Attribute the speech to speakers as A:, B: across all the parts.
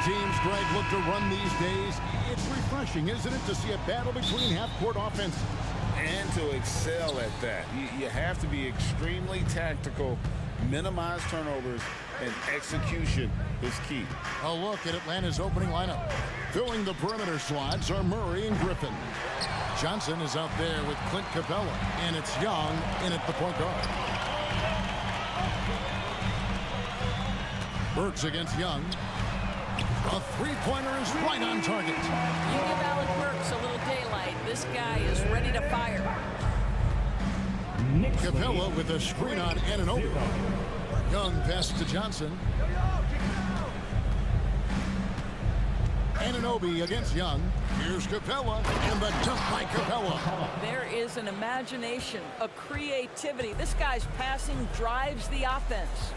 A: teams, Greg, look to run these days. It's refreshing, isn't it, to see a battle between half-court offenses?
B: And to excel at that. You have to be extremely tactical, minimize turnovers, and execution is key.
A: A look at Atlanta's opening lineup. Filling the perimeter slots are Murray and Griffin. Johnson is out there with Clint Capella, and it's Young in at the point guard. Burks against Young. A three-pointer is right on target.
C: You give Alec Burks a little daylight. This guy is ready to fire.
A: Capella with a screen on Anunoby. Young passes to Johnson. Anunoby against Young. Here's Capella, and the dunk by Capella.
C: There is an imagination, a creativity. This guy's passing drives the offense.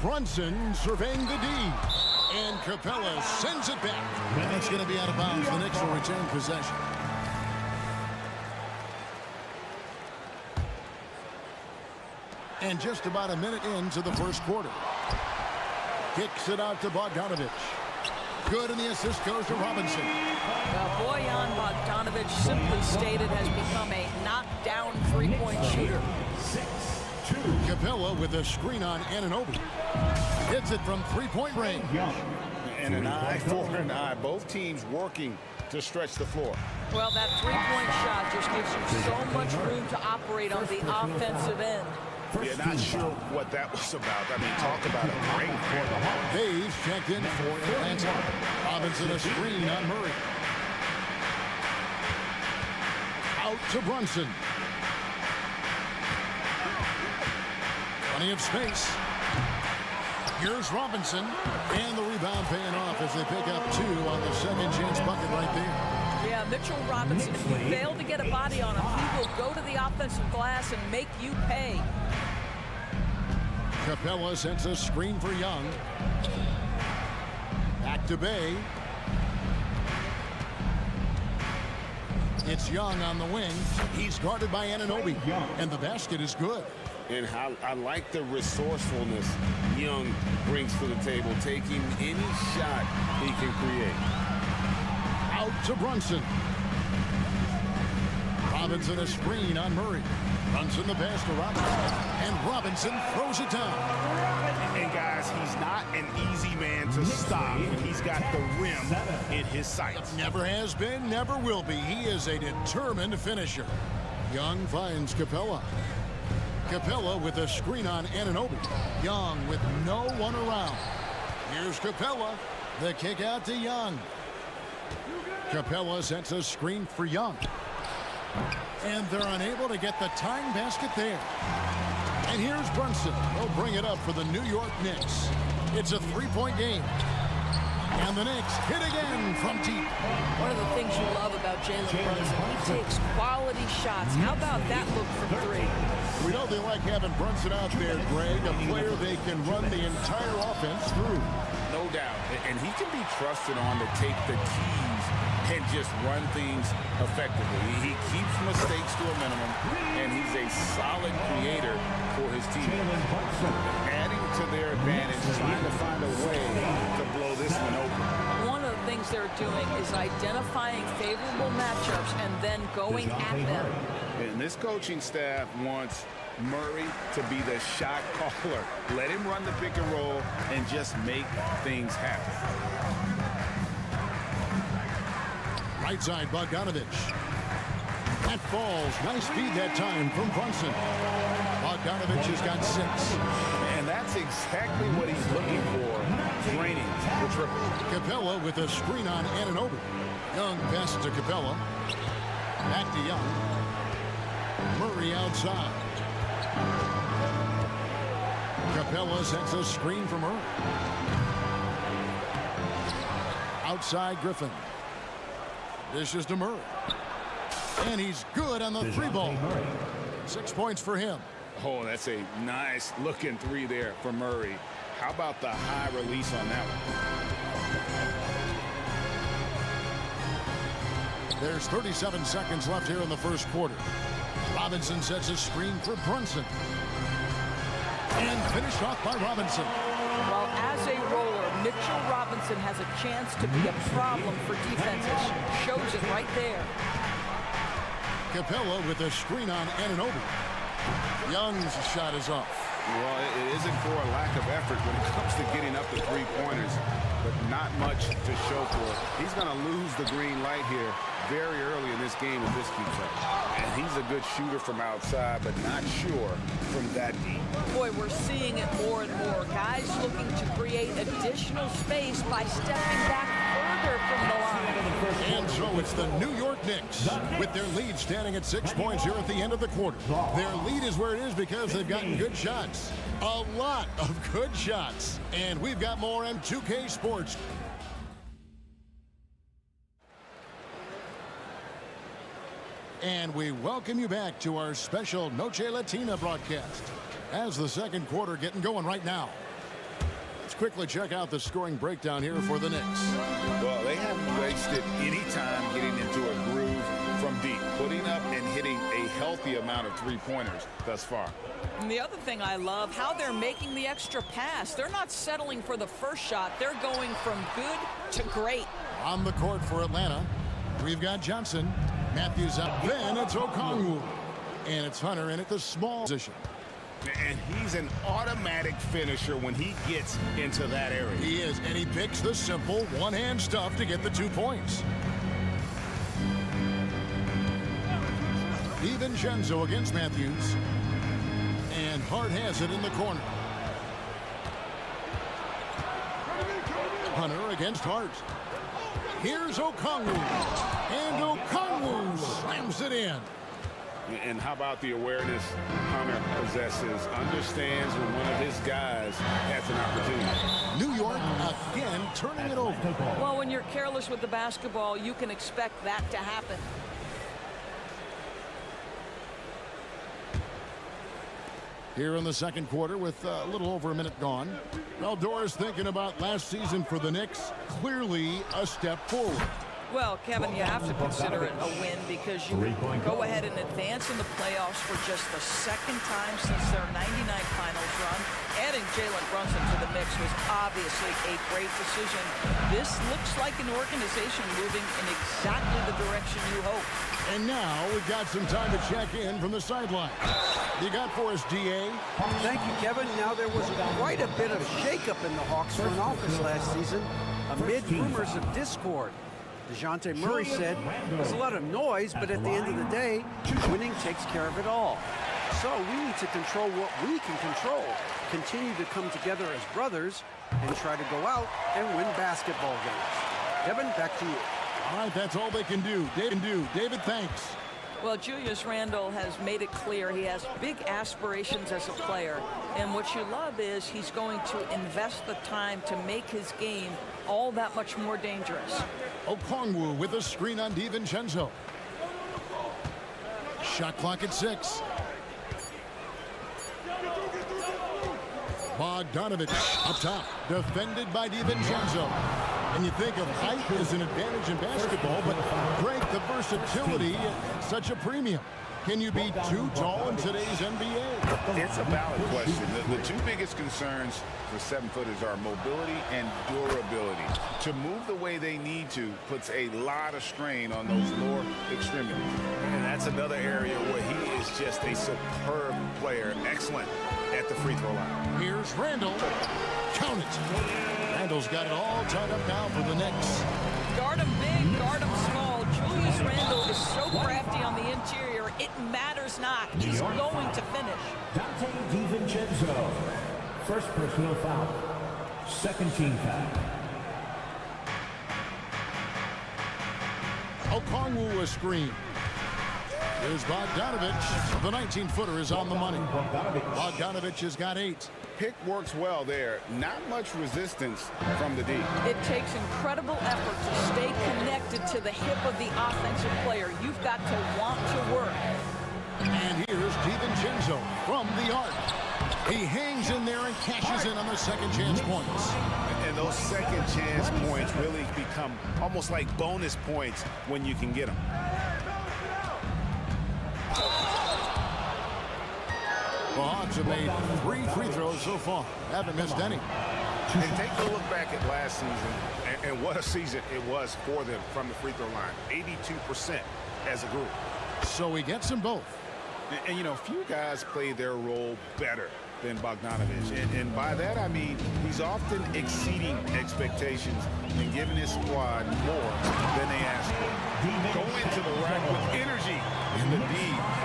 A: Brunson surveying the D. And Capella sends it back. And it's going to be out of bounds. The Knicks will retain possession. And just about a minute into the first quarter. Kicks it out to Bogdanovich. Good, and the assist goes to Robinson.
C: Well, Bojan Bogdanovic, simply stated, has become a knockdown three-point shooter.
A: Capella with a screen on Anunoby. Hits it from three-point range.
B: And an eye for an eye. Both teams working to stretch the floor.
C: Well, that three-point shot just gives you so much room to operate on the offensive end.
B: Yeah, not sure what that was about. I mean, talk about a great quarter.
A: Hayes checked in for Atlanta. Robinson a screen on Murray. Out to Brunson. Plenty of space. Here's Robinson. And the rebound paying off as they pick up two on the second chance bucket right there.
C: Yeah, Mitchell Robinson, if you fail to get a body on him, he will go to the offensive glass and make you pay.
A: Capella sends a screen for Young. Back to Bay. It's Young on the wing. He's guarded by Anunoby. And the basket is good.
B: And I like the resourcefulness Young brings to the table, taking any shot he can create.
A: Out to Brunson. Robinson a screen on Murray. Brunson the pass to Robinson. And Robinson throws it down.
B: And guys, he's not an easy man to stop. He's got the rim in his sights.
A: Never has been, never will be. He is a determined finisher. Young finds Capella. Capella with a screen on Anunoby. Young with no one around. Here's Capella. The kick out to Young. Capella sets a screen for Young. And they're unable to get the tying basket there. And here's Brunson. He'll bring it up for the New York Knicks. It's a three-point game. And the Knicks hit again from deep.
C: One of the things you love about Jalen Brunson, he takes quality shots. How about that look from three?
A: We know they like having Brunson out there, Greg, a player they can run the entire offense through.
B: No doubt. And he can be trusted on to take the keys and just run things effectively. He keeps mistakes to a minimum, and he's a solid creator for his team. Adding to their advantage, trying to find a way to blow this one open.
C: One of the things they're doing is identifying favorable matchups and then going at them.
B: And this coaching staff wants Murray to be the shot caller. Let him run the pick and roll and just make things happen.
A: Right side, Bogdanovich. That falls. Nice feed that time from Brunson. Bogdanovich has got 6.
B: And that's exactly what he's looking for. Draining the triple.
A: Capella with a screen on Anunoby. Young passes to Capella. Back to Young. Murray outside. Capella sets a screen for Murray. Outside Griffin. Dishes to Murray. And he's good on the three ball. 6 points for him.
B: Oh, that's a nice looking three there for Murray. How about the high release on that one?
A: There's 37 seconds left here in the first quarter. Robinson sets a screen for Brunson. And finished off by Robinson.
C: Well, as a roller, Mitchell Robinson has a chance to be a problem for defenses. Shows it right there.
A: Capella with a screen on Anunoby. Young's shot is off.
B: Well, it isn't for a lack of effort when it comes to getting up the three-pointers, but not much to show for it. He's going to lose the green light here very early in this game if this keeps up. And he's a good shooter from outside, but not sure from that deep.
C: Boy, we're seeing it more and more. Guys looking to create additional space by stepping back further from the line.
A: And so it's the New York Knicks with their lead standing at 6 points here at the end of the quarter. Their lead is where it is because they've gotten good shots. A lot of good shots. And we've got more on 2K Sports. And we welcome you back to our special Noche Latina broadcast as the second quarter getting going right now. Let's quickly check out the scoring breakdown here for the Knicks.
B: Well, they haven't wasted any time getting into a groove from deep, putting up and hitting a healthy amount of three-pointers thus far.
C: And the other thing I love, how they're making the extra pass. They're not settling for the first shot. They're going from good to great.
A: On the court for Atlanta, we've got Johnson. Matthews up. Then it's Okongwu. And it's Hunter in at the small position.
B: And he's an automatic finisher when he gets into that area.
A: He is, and he picks the simple one-hand stuff to get the 2 points. DiVincenzo against Matthews. And Hart has it in the corner. Hunter against Hart. Here's Okongwu. And Okongwu slams it in.
B: And how about the awareness Hunter possesses, understands when one of his guys has an opportunity.
A: New York again turning it over.
C: Well, when you're careless with the basketball, you can expect that to happen.
A: Here in the second quarter with a little over a minute gone. Well, Doris thinking about last season for the Knicks. Clearly a step forward.
C: Well, Kevin, you have to consider it a win because you go ahead and advance in the playoffs for just the second time since their '99 finals run. Adding Jalen Brunson to the mix was obviously a great decision. This looks like an organization moving in exactly the direction you hope.
A: And now we've got some time to check in from the sideline. You got for us, DA?
D: Thank you, Kevin. Now, there was quite a bit of shakeup in the Hawks front office last season amid rumors of discord. DeJounte Murray said there's a lot of noise, but at the end of the day, winning takes care of it all. So we need to control what we can control, continue to come together as brothers, and try to go out and win basketball games. Kevin, back to you.
A: All right, that's all they can do. David, thanks.
C: Well, Julius Randle has made it clear he has big aspirations as a player. And what you love is he's going to invest the time to make his game all that much more dangerous.
A: Okongwu with a screen on DiVincenzo. Shot clock at 6. Bogdanovich up top, defended by DiVincenzo. And you think of height as an advantage in basketball, but Greg, the versatility, such a premium. Can you be too tall in today's NBA?
B: It's a valid question. The two biggest concerns for 7-footers are mobility and durability. To move the way they need to puts a lot of strain on those lower extremities. And that's another area where he is just a superb player. Excellent at the free throw line.
A: Here's Randle. Count it. Randle's got it all tied up now for the Knicks.
C: Guard him big, guard him small. Julius Randle is so crafty on the interior, it matters not. He's going to finish.
E: Dante DiVincenzo. First personal foul. Second team foul.
A: Okongwu a screen. Here's Bogdanovich. The 19-footer is on the money. Bogdanovich has got 8.
B: Pick works well there. Not much resistance from the D.
C: It takes incredible effort to stay connected to the hip of the offensive player. You've got to want to work.
A: And here's DiVincenzo from the arc. He hangs in there and cashes in on the second chance points.
B: And those second chance points really become almost like bonus points when you can get them.
A: The Hawks have made 3 free throws so far. Haven't missed any.
B: And take a look back at last season, and what a season it was for them from the free throw line. 82% as a group.
A: So he gets them both.
B: And you know, few guys play their role better than Bogdanović. And by that, I mean he's often exceeding expectations and giving his squad more than they asked for. Go into the rack with energy and the D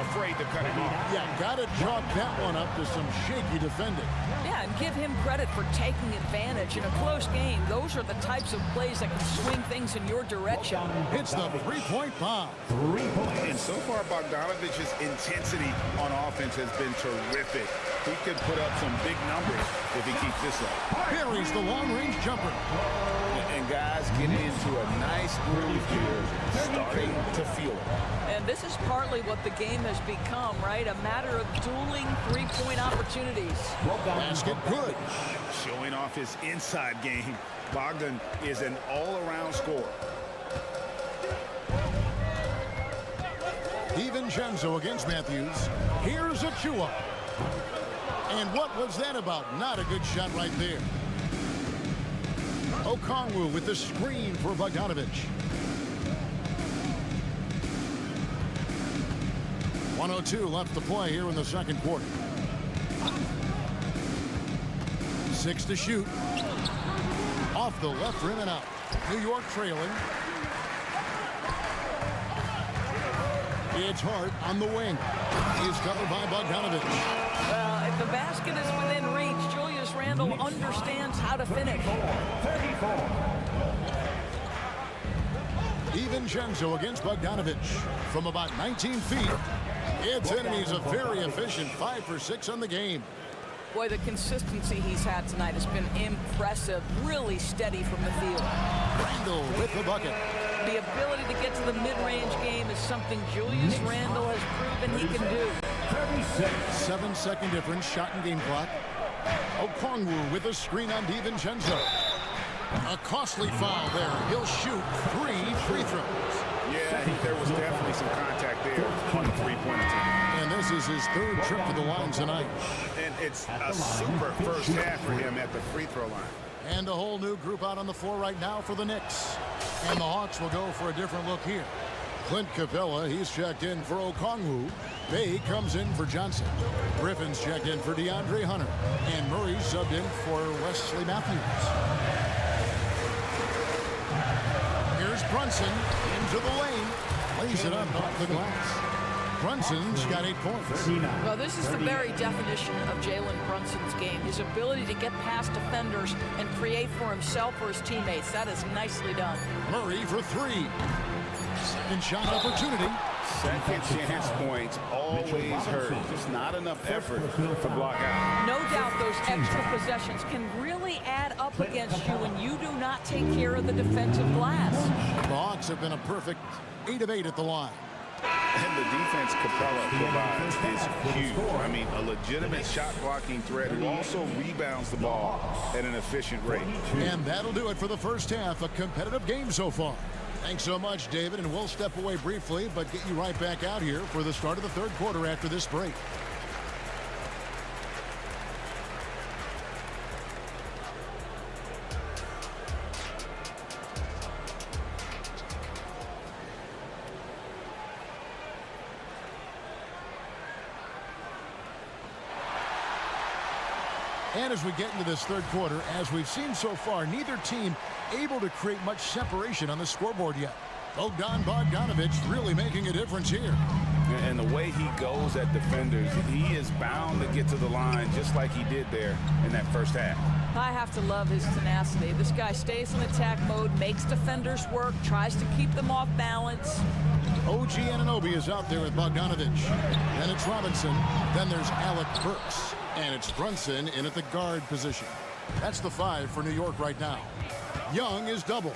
B: afraid to cut it off.
A: Yeah, got to chalk that one up to some shaky defending.
C: Yeah, and give him credit for taking advantage in a close game. Those are the types of plays that can swing things in your direction.
A: It's the three-point bomb.
E: 3 points.
B: And so far, Bogdanovic's intensity on offense has been terrific. He could put up some big numbers if he keeps this up.
A: Buries the long-range jumper.
B: And guys getting into a nice groove here, starting to feel it.
C: And this is partly what the game has become, right? A matter of dueling three-point opportunities.
A: Basket good.
B: Showing off his inside game, Bogdan is an all-around scorer.
A: DiVincenzo against Matthews. Here's Achua. And what was that about? Not a good shot right there. Okongwu with the screen for Bogdanović. 1:02 left to play here in the second quarter. 6 to shoot. Off the left rim and out. New York trailing. It's Hart on the wing. He's covered by Bogdanović.
C: Well, if the basket is within reach, Julius Randle understands how to finish.
E: 34.
A: DiVincenzo against Bogdanović from about 19 feet. It's in, and he's a very efficient 5 for 6 on the game.
C: Boy, the consistency he's had tonight has been impressive. Really steady from the field.
A: Randle with the bucket.
C: The ability to get to the mid-range game is something Julius Randle has proven he can do.
E: 36.
A: 7-second difference, shot and game clock. Okongwu with a screen on DiVincenzo. A costly foul there. He'll shoot 3 free throws.
B: Yeah, there was definitely some contact there on the three-point attempt.
A: And this is his 3rd trip to the line tonight.
B: And it's a super first half for him at the free throw line.
A: And a whole new group out on the floor right now for the Knicks. And the Hawks will go for a different look here. Clint Capella, he's checked in for Okongwu. Bay comes in for Johnson. Griffin's checked in for DeAndre Hunter. And Murray subbed in for Wesley Matthews. Here's Brunson into the lane. Lays it up off the glass. Brunson's got 8 points.
C: Well, this is the very definition of Jalen Brunson's game. His ability to get past defenders and create for himself or his teammates. That is nicely done.
A: Murray for 3. Second shot opportunity.
B: Second chance points always hurt. Just not enough effort to block out.
C: No doubt those extra possessions can really add up against you when you do not take care of the defensive glass.
A: The Hawks have been a perfect 8 of 8 at the line.
B: And the defense Capella provides is huge. I mean, a legitimate shot blocking threat who also rebounds the ball at an efficient rate.
A: And that'll do it for the first half. A competitive game so far. Thanks so much, David, and we'll step away briefly, but get you right back out here for the start of the third quarter after this break. And as we get into this third quarter, as we've seen so far, neither team able to create much separation on the scoreboard yet. Bogdanović really making a difference here.
B: And the way he goes at defenders, he is bound to get to the line just like he did there in that first half.
C: I have to love his tenacity. This guy stays in attack mode, makes defenders work, tries to keep them off balance.
A: OG Anunoby is out there with Bogdanović. Then it's Robinson. Then there's Alec Burks. And it's Brunson in at the guard position. That's the 5 for New York right now. Young is double.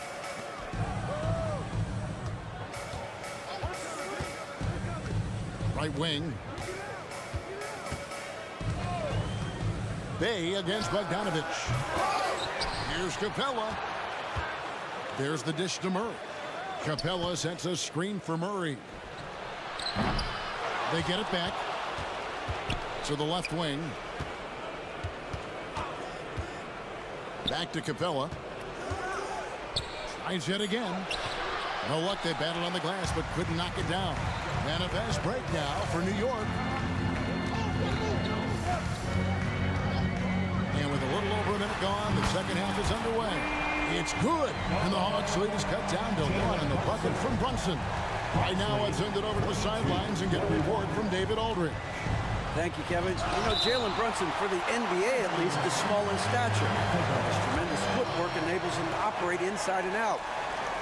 A: Right wing. Bay against Bogdanović. Here's Capella. There's the dish to Murray. Capella sets a screen for Murray. They get it back. to the left wing. Back to Capella. Tries yet again. No luck. They battled on the glass, but couldn't knock it down. And a fast break now for New York. And with a little over a minute gone, the second half is underway. It's good. And the Hawks lead is cut down to 1 in the bucket from Brunson. Right now, let's send it over to the sidelines and get a report from David Aldridge.
D: Thank you, Kevin. You know, Jalen Brunson, for the NBA at least, is small in stature. His tremendous footwork enables him to operate inside and out.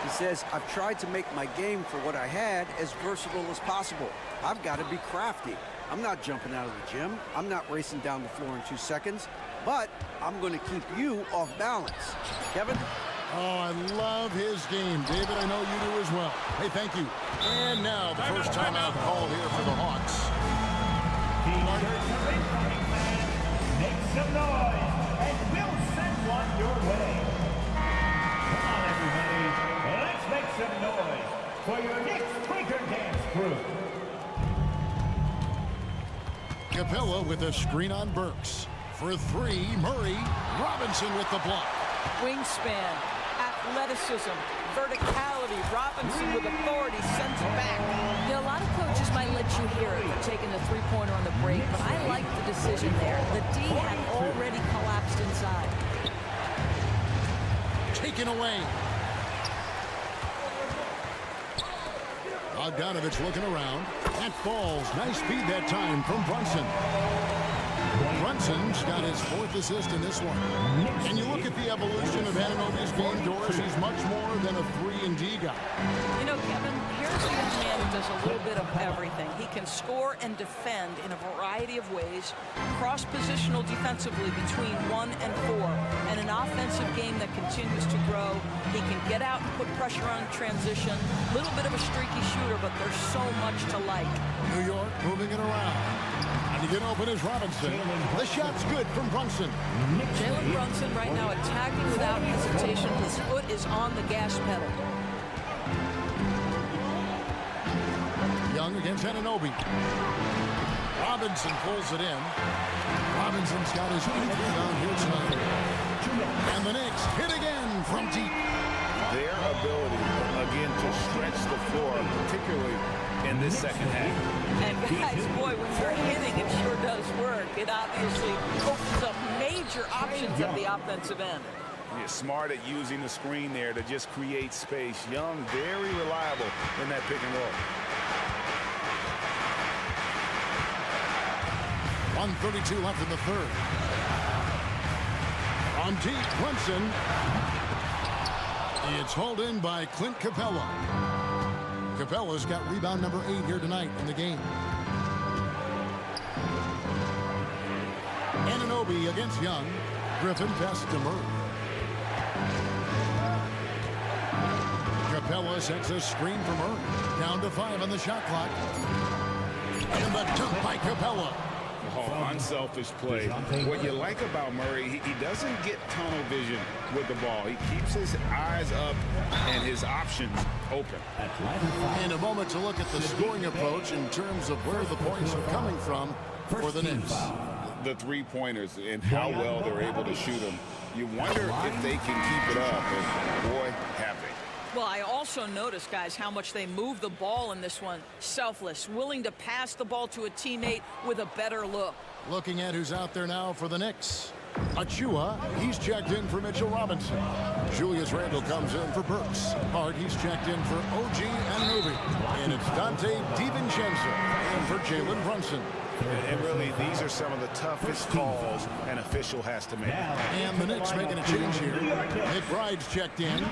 D: He says, I've tried to make my game for what I had as versatile as possible. I've got to be crafty. I'm not jumping out of the gym. I'm not racing down the floor in 2 seconds. But I'm going to keep you off balance. Kevin?
A: Oh, I love his game. David, I know you do as well. Hey, thank you. And now the first timeout call here for the Hawks.
E: Make some noise, and we'll send one your way. Come on, everybody. Let's make some noise for your next Quaker Dance group.
A: Capella with a screen on Burks. For 3, Murray. Robinson with the block.
C: Wingspan, athleticism, verticality. Robinson with authority sends it back.
F: You know, a lot of coaches might let you hear it for taking the three-pointer on the break, but I like the decision there. The D had already collapsed inside.
A: Taken away. Bogdanovich looking around. That falls. Nice speed that time from Brunson. Brunson's got his 4th assist in this one. And you look at the evolution of Anunoby's game, Doris, he's much more than a 3-and-D guy.
C: You know, Kevin, here's a young man who does a little bit of everything. He can score and defend in a variety of ways, cross-positional defensively between 1 and 4, and an offensive game that continues to grow. He can get out and put pressure on transition. A little bit of a streaky shooter, but there's so much to like.
A: New York moving it around. And to get open is Robinson. The shot's good from Brunson.
C: Jalen Brunson right now attacking without hesitation. His foot is on the gas pedal.
A: Young against Anunoby. Robinson pulls it in. Robinson's got his 8th rebound here tonight. And the Knicks hit again from deep.
B: Their ability, again, to stretch the floor, particularly in this second half.
C: And guys, boy, when you're hitting, it sure does work. It obviously opens up major options at the offensive end.
B: You're smart at using the screen there to just create space. Young, very reliable in that pick and roll.
A: 1:32 left in the 3rd. On deep, Brunson. It's hauled in by Clint Capella. Capella's got rebound number 8 here tonight in the game. Anunoby against Young. Griffin passes to Murray. Capella sets a screen for Murray. Down to 5 on the shot clock. And the dunk by Capella.
B: Oh, unselfish play. What you like about Murray, he doesn't get tunnel vision with the ball. He keeps his eyes up and his options open.
A: In a moment to look at the scoring approach in terms of where the points are coming from for the Knicks.
B: The three-pointers and how well they're able to shoot them. You wonder if they can keep it up, and boy, have they.
C: Well, I also noticed, guys, how much they move the ball in this one. Selfless, willing to pass the ball to a teammate with a better look.
A: Looking at who's out there now for the Knicks. Achua, he's checked in for Mitchell Robinson. Julius Randle comes in for Burks. Hart, he's checked in for OG Anunoby. And it's Dante DiVincenzo in for Jalen Brunson.
B: And really, these are some of the toughest calls an official has to make.
A: And the Knicks making a change here. McBride's checked in.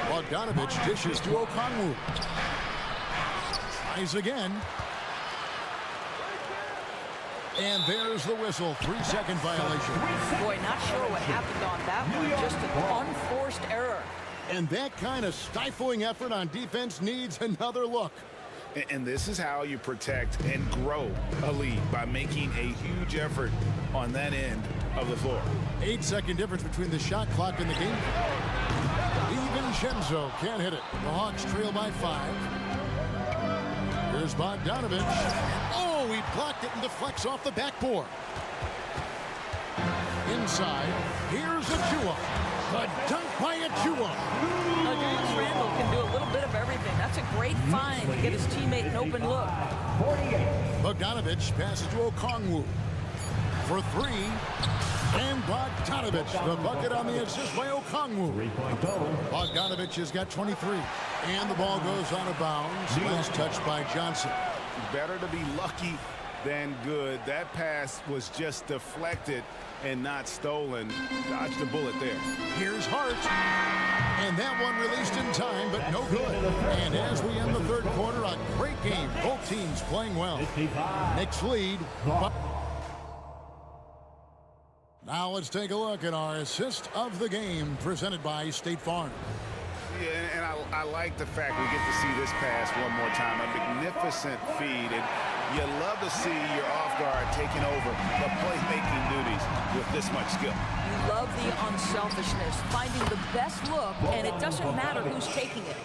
A: Bogdanovich dishes to Okongwu. Tries again. And there's the whistle. 3-second violation.
C: Boy, not sure what happened on that one. Just an unforced error.
A: And that kind of stifling effort on defense needs another look.
B: And this is how you protect and grow a lead, by making a huge effort on that end of the floor.
A: 8-second difference between the shot clock and the game. DiVincenzo can't hit it. The Hawks trail by 5. Here's Bogdanovich. Oh, he blocked it and deflects off the backboard. Inside, here's Achua. The dunk by Achua.
C: Now, Julius Randle can do a little bit of everything. That's a great find to get his teammate an open look.
A: Bogdanovich passes to Okongwu for three. And Bogdanovich, the bucket on the assist by Okongwu. Bogdanovich has got 23. And the ball goes out of bounds. Last touch by Johnson.
B: Better to be lucky than good. That pass was just deflected and not stolen. Dodged a bullet there. Here's Hart.
A: And that one released in time, but no good. And as we end the third quarter, a great game. Both teams playing well. Knicks lead. Now let's take a look at our assist of the game presented by State Farm.
B: Yeah, and I like the fact we get to see this pass one more time. A magnificent feed. And you love to see your off guard taking over the playmaking duties with this much skill.
F: You love the unselfishness, finding the best look, and it doesn't matter who's taking it.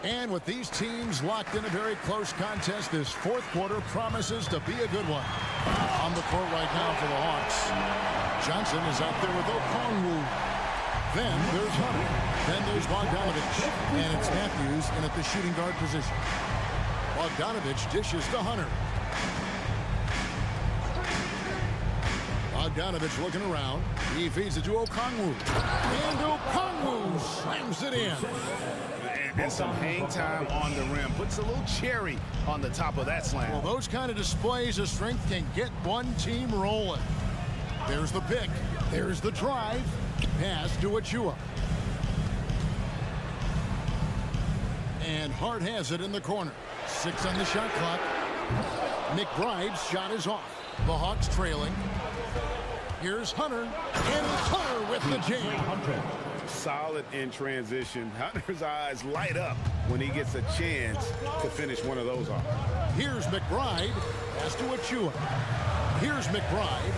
A: And with these teams locked in a very close contest, this fourth quarter promises to be a good one. On the court right now for the Hawks. Johnson is out there with Okongwu. Then there's Hunter. Then there's Bogdanovich. And it's Matthews in at the shooting guard position. Bogdanovich dishes to Hunter. Bogdanovich looking around. He feeds it to Okongwu. And Okongwu slams it in.
B: And some hang time on the rim. Puts a little cherry on the top of that slam.
A: Well, those kind of displays of strength can get one team rolling. There's the pick. There's the drive. Pass to Achua. And Hart has it in the corner. 6 on the shot clock. McBride's shot is off. The Hawks trailing. Here's Hunter. And it's Hunter with the jam.
B: Solid in transition. Hunter's eyes light up when he gets a chance to finish one of those off.
A: Here's McBride. Pass to Achua. Here's McBride.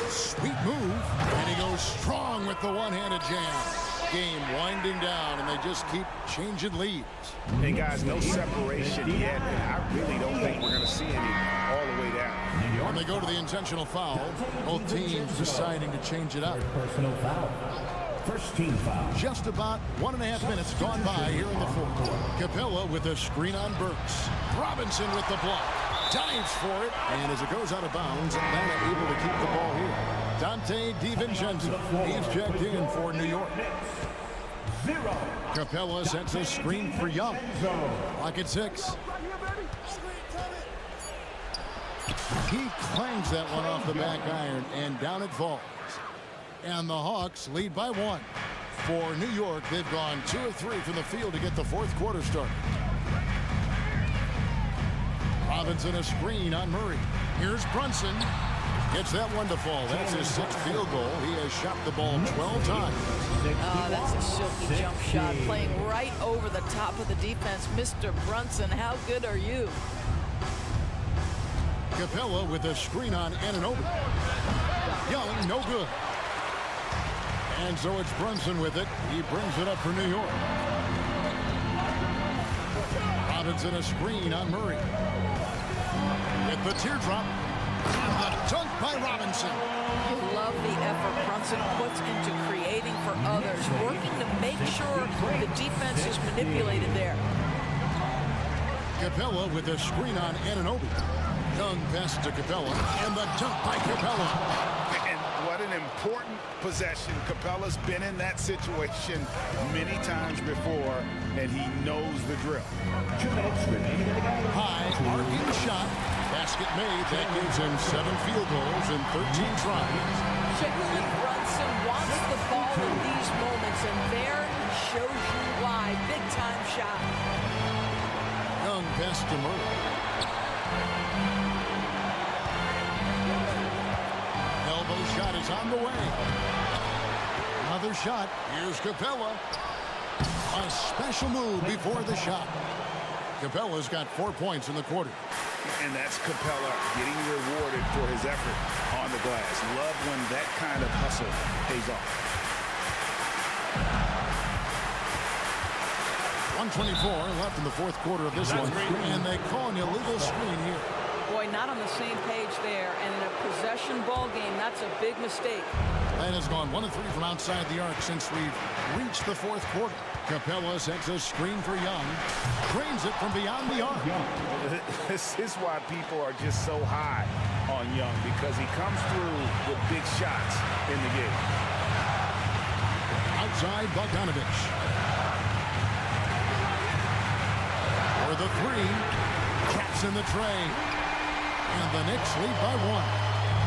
A: Sweet move. And he goes strong with the one-handed jam. Game winding down, and they just keep changing leads.
B: Hey, guys, no separation yet, and I really don't think we're going to see any all the way down.
A: When they go to the intentional foul, both teams deciding to change it up.
E: Personal foul. First team foul.
A: Just about 1.5 minutes gone by here in the fourth. Capella with a screen on Burks. Robinson with the block. Dives for it, and as it goes out of bounds, Atlanta able to keep the ball here. Dante DiVincenzo, he's checked in for New York. Capella sets a screen for Young. Lock at 6. He clangs that one off the back iron, and down it falls. And the Hawks lead by 1. For New York, they've gone 2 of 3 from the field to get the fourth quarter started. Robinson a screen on Murray. Here's Brunson. Gets that one to fall. That's his 6th field goal. He has shot the ball 12 times.
C: Oh, that's a silky jump shot. Playing right over the top of the defense. Mr. Brunson, how good are you?
A: Capella with a screen on Anunoby. Young, no good. And so it's Brunson with it. He brings it up for New York. Robinson a screen on Murray. With the teardrop. And the dunk by Robinson.
C: You love the effort Brunson puts into creating for others, working to make sure the defense is manipulated there.
A: Capella with a screen on Anunoby. Young pass to Capella, and the dunk by Capella.
B: And what an important possession. Capella's been in that situation many times before, and he knows the drill.
E: 2 minutes remaining in the game.
A: High arcing shot. Basket made. That gives him 7 field goals in 13 tries.
C: Jalen Brunson wants the ball in these moments, and there he shows you why. Big-time shot.
A: Young pass to Murray. Elbow shot is on the way. Another shot. Here's Capella. A special move before the shot. Capella's got 4 points in the quarter.
B: And that's Capella getting rewarded for his effort on the glass. Love when that kind of hustle pays off.
A: 1:24 left in the fourth quarter of this one, and they call an illegal screen here.
C: Boy, not on the same page there, and in a possession ball game, that's a big mistake.
A: And has gone 1 of 3 from outside the arc since we've reached the fourth quarter. Capella sets a screen for Young, drains it from beyond the arc.
B: This is why people are just so high on Young, because he comes through with big shots in the game.
A: Outside Bogdanovich. For the three, caps in the tray. And the Knicks lead by 1.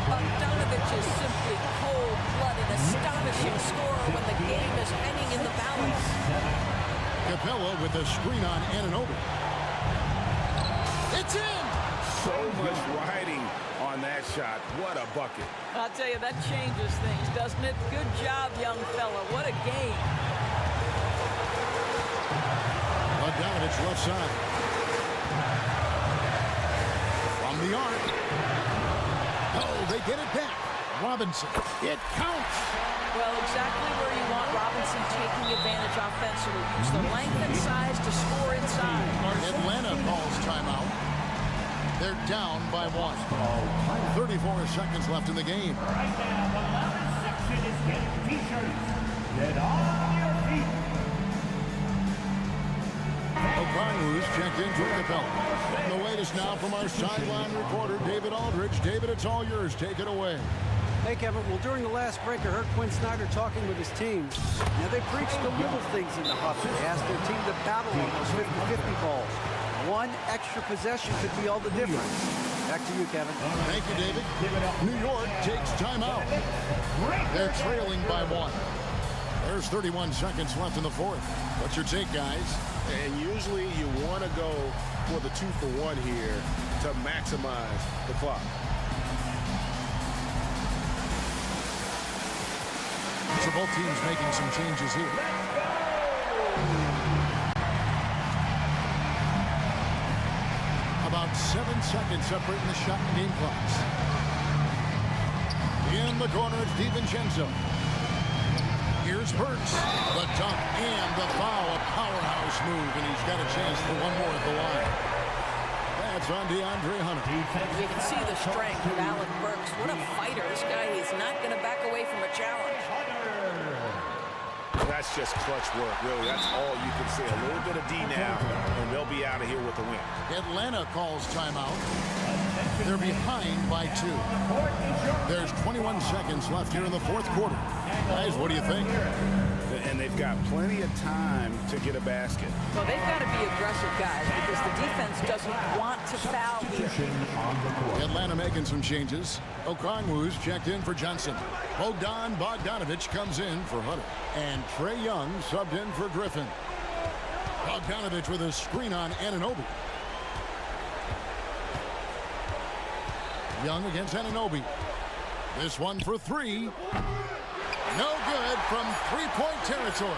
C: Bogdanovich is simply cold-blooded, astonishing scorer when the game is hanging in the balance.
A: Capella with a screen on Anunoby. It's in!
B: So much riding on that shot. What a bucket.
C: I'll tell you, that changes things, doesn't it? Good job, young fella. What a game.
A: Bogdanovich left side. From the arc. Oh, they get it back. Robinson. It counts.
C: Well, exactly where you want Robinson taking advantage offensively. Use the length and size to score inside.
A: Atlanta calls timeout. They're down by 1. 34 seconds left in the game.
E: Right now, the loudest section is getting t-shirts. Get on your feet.
A: O'Connor's checked in for Capella. And the latest now from our sideline reporter, David Aldridge. David, it's all yours. Take it away.
D: Hey, Kevin. Well, during the last break, I heard Quinn Snyder talking with his team. Now, they preached the little things in the huff. They asked their team to battle on those 50-50 balls. One extra possession could be all the difference. Back to you, Kevin.
A: Thank you, David. New York takes timeout. They're trailing by 1. There's 31 seconds left in the fourth. What's your take, guys?
B: And usually you want to go for the 2-for-1 here to maximize the clock.
A: So both teams making some changes here. About 7 seconds separating the shot and game clocks. In the corner, it's DiVincenzo. Here's Burks. The dunk and the foul. A powerhouse move, and he's got a chance for one more at the line. That's on DeAndre Hunter.
C: You can see the strength of Alec Burks. What a fighter. This guy is not going to back away from a challenge.
B: That's just clutch work, really. That's all you can say. A little bit of D now, and they'll be out of here with a win.
A: Atlanta calls timeout. They're behind by 2. There's 21 seconds left here in the fourth quarter. Guys, what do you think?
B: And they've got plenty of time to get a basket.
C: Well, they've got to be aggressive, guys, because the defense doesn't want to foul here.
A: Atlanta making some changes. Okongwu's checked in for Johnson. Bogdanovich comes in for Hunter. And Trae Young subbed in for Griffin. Bogdanovich with a screen on Anunoby. Young against Anunoby. This one for 3. No good from three-point territory.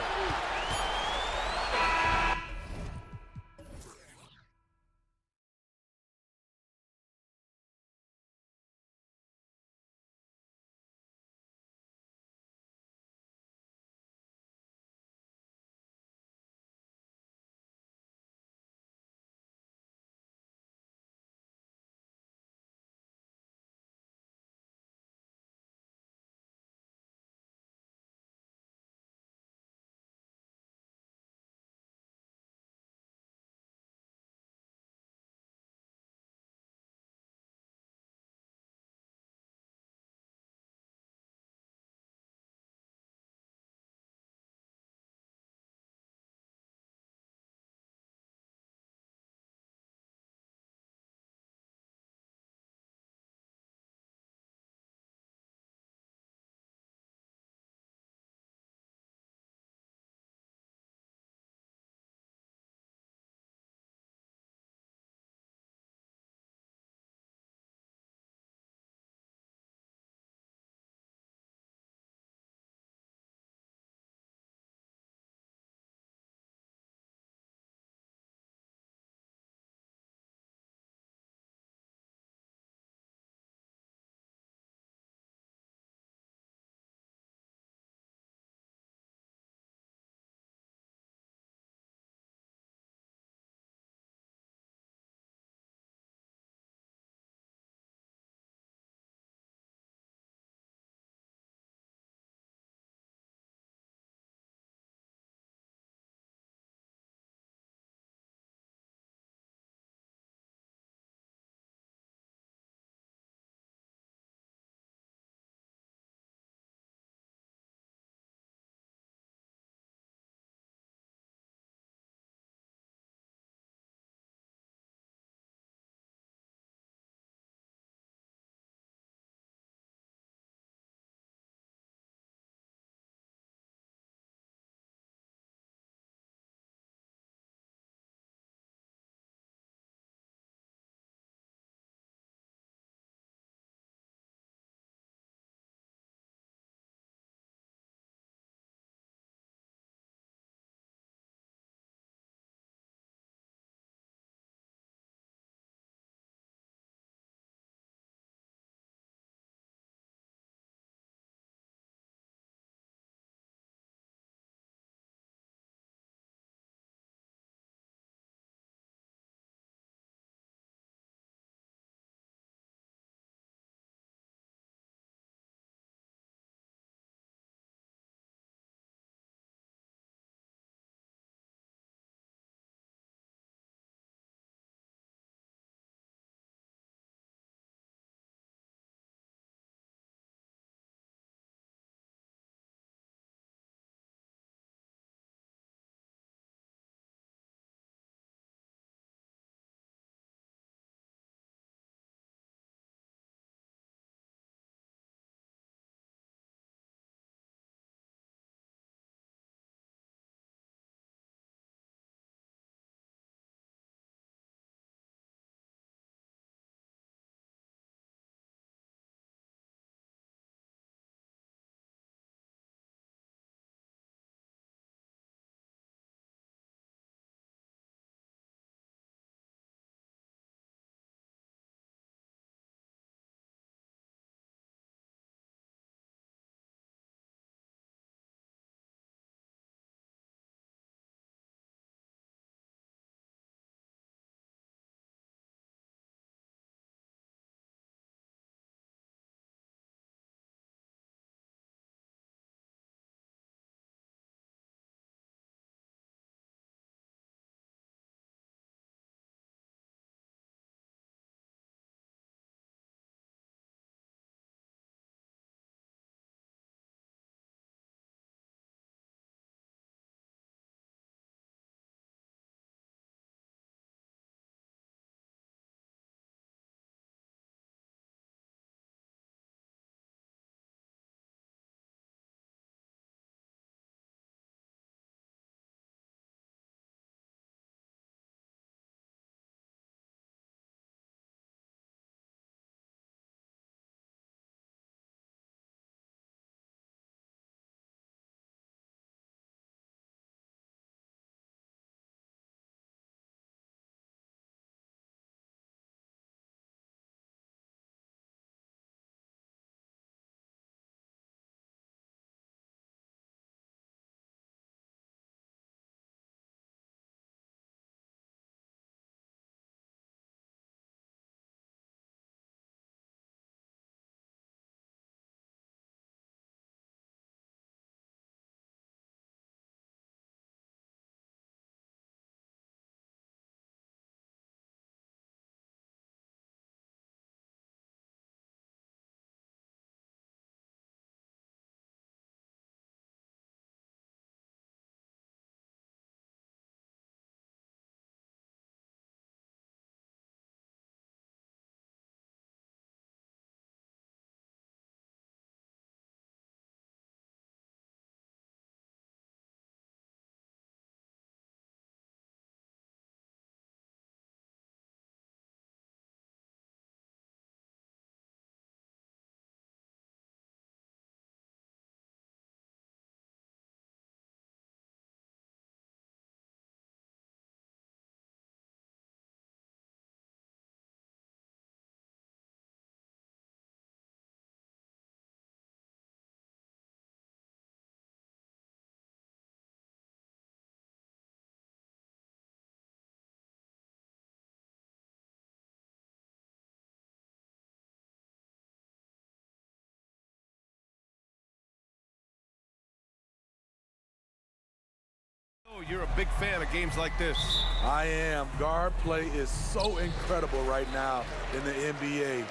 G: you're a big fan of games like this.
H: I am. Guard play is so incredible right now in the NBA.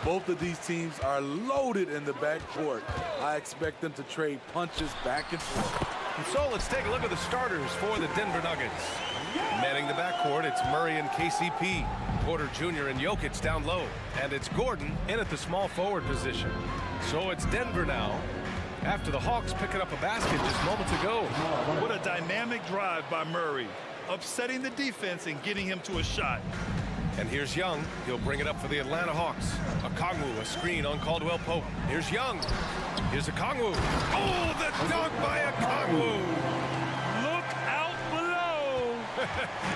H: Both of these teams are loaded in the backcourt. I expect them to trade punches back and forth.
G: And so let's take a look at the starters for the Denver Nuggets. Manning the backcourt, it's Murray and KCP. Porter Jr. and Jokic down low. And it's Gordon in at the small forward position. So it's Denver now, after the Hawks picking up a basket just moments ago.
I: What a dynamic drive by Murray, upsetting the defense and getting him to a shot.
G: And here's Young. He'll bring it up for the Atlanta Hawks. Okongwu, a screen on Caldwell Pope. Here's Young. Here's Okongwu. Oh, the dunk by Okongwu.
I: Look out below.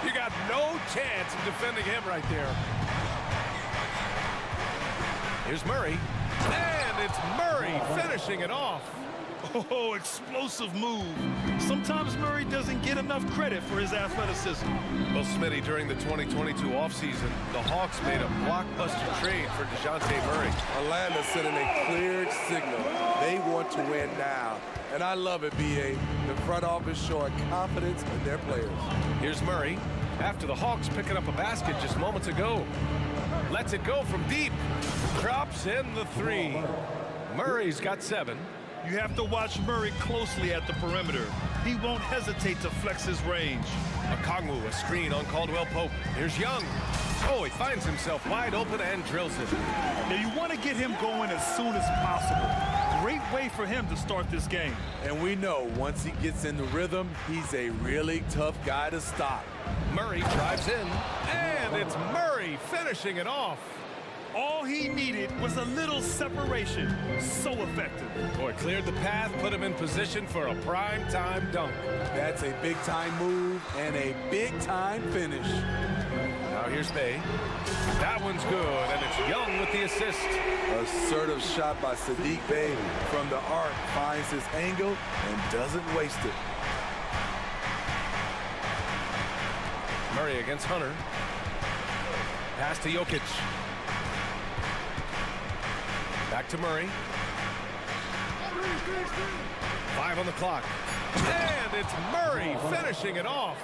G: You got no chance of defending him right there. Here's Murray. And it's Murray finishing it off.
I: Oh, explosive move. Sometimes Murray doesn't get enough credit for his athleticism.
G: Well, Smitty, during the 2022 offseason, the Hawks made a blockbuster trade for DeJounte Murray.
H: Atlanta sending a clear signal. They want to win now. And I love it, B.A. The front office showing confidence in their players.
G: Here's Murray, after the Hawks picking up a basket just moments ago. Lets it go from deep. Drops in the three. Murray's got 7.
I: You have to watch Murray closely at the perimeter. He won't hesitate to flex his range.
G: Okongwu, a screen on Caldwell Pope. Here's Young. Oh, he finds himself wide open and drills it.
I: Now you want to get him going as soon as possible. Great way for him to start this game.
H: And we know once he gets in the rhythm, he's a really tough guy to stop.
G: Murray drives in, and it's Murray finishing it off.
I: All he needed was a little separation. So effective.
G: Boy, cleared the path, put him in position for a prime-time dunk.
H: That's a big-time move and a big-time finish.
G: Now here's Bay. That one's good, and it's Young with the assist.
H: Assertive shot by Sadiq Bey from the arc, finds his angle and doesn't waste it.
G: Murray against Hunter. Pass to Jokic. Back to Murray. 5 on the clock. And it's Murray finishing it off.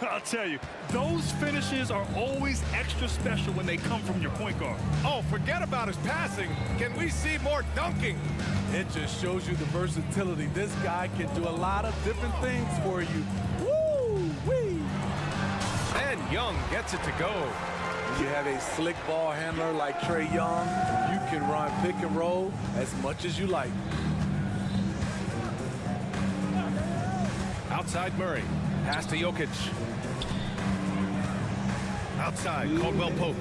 I: I'll tell you, those finishes are always extra special when they come from your point guard.
G: Oh, forget about his passing. Can we see more dunking?
H: It just shows you the versatility. This guy can do a lot of different things for you. Woo-wee!
G: And Young gets it to go.
H: When you have a slick ball handler like Trae Young, you can run pick and roll as much as you like.
G: Outside Murray. Pass to Jokic. Outside, Caldwell Pope.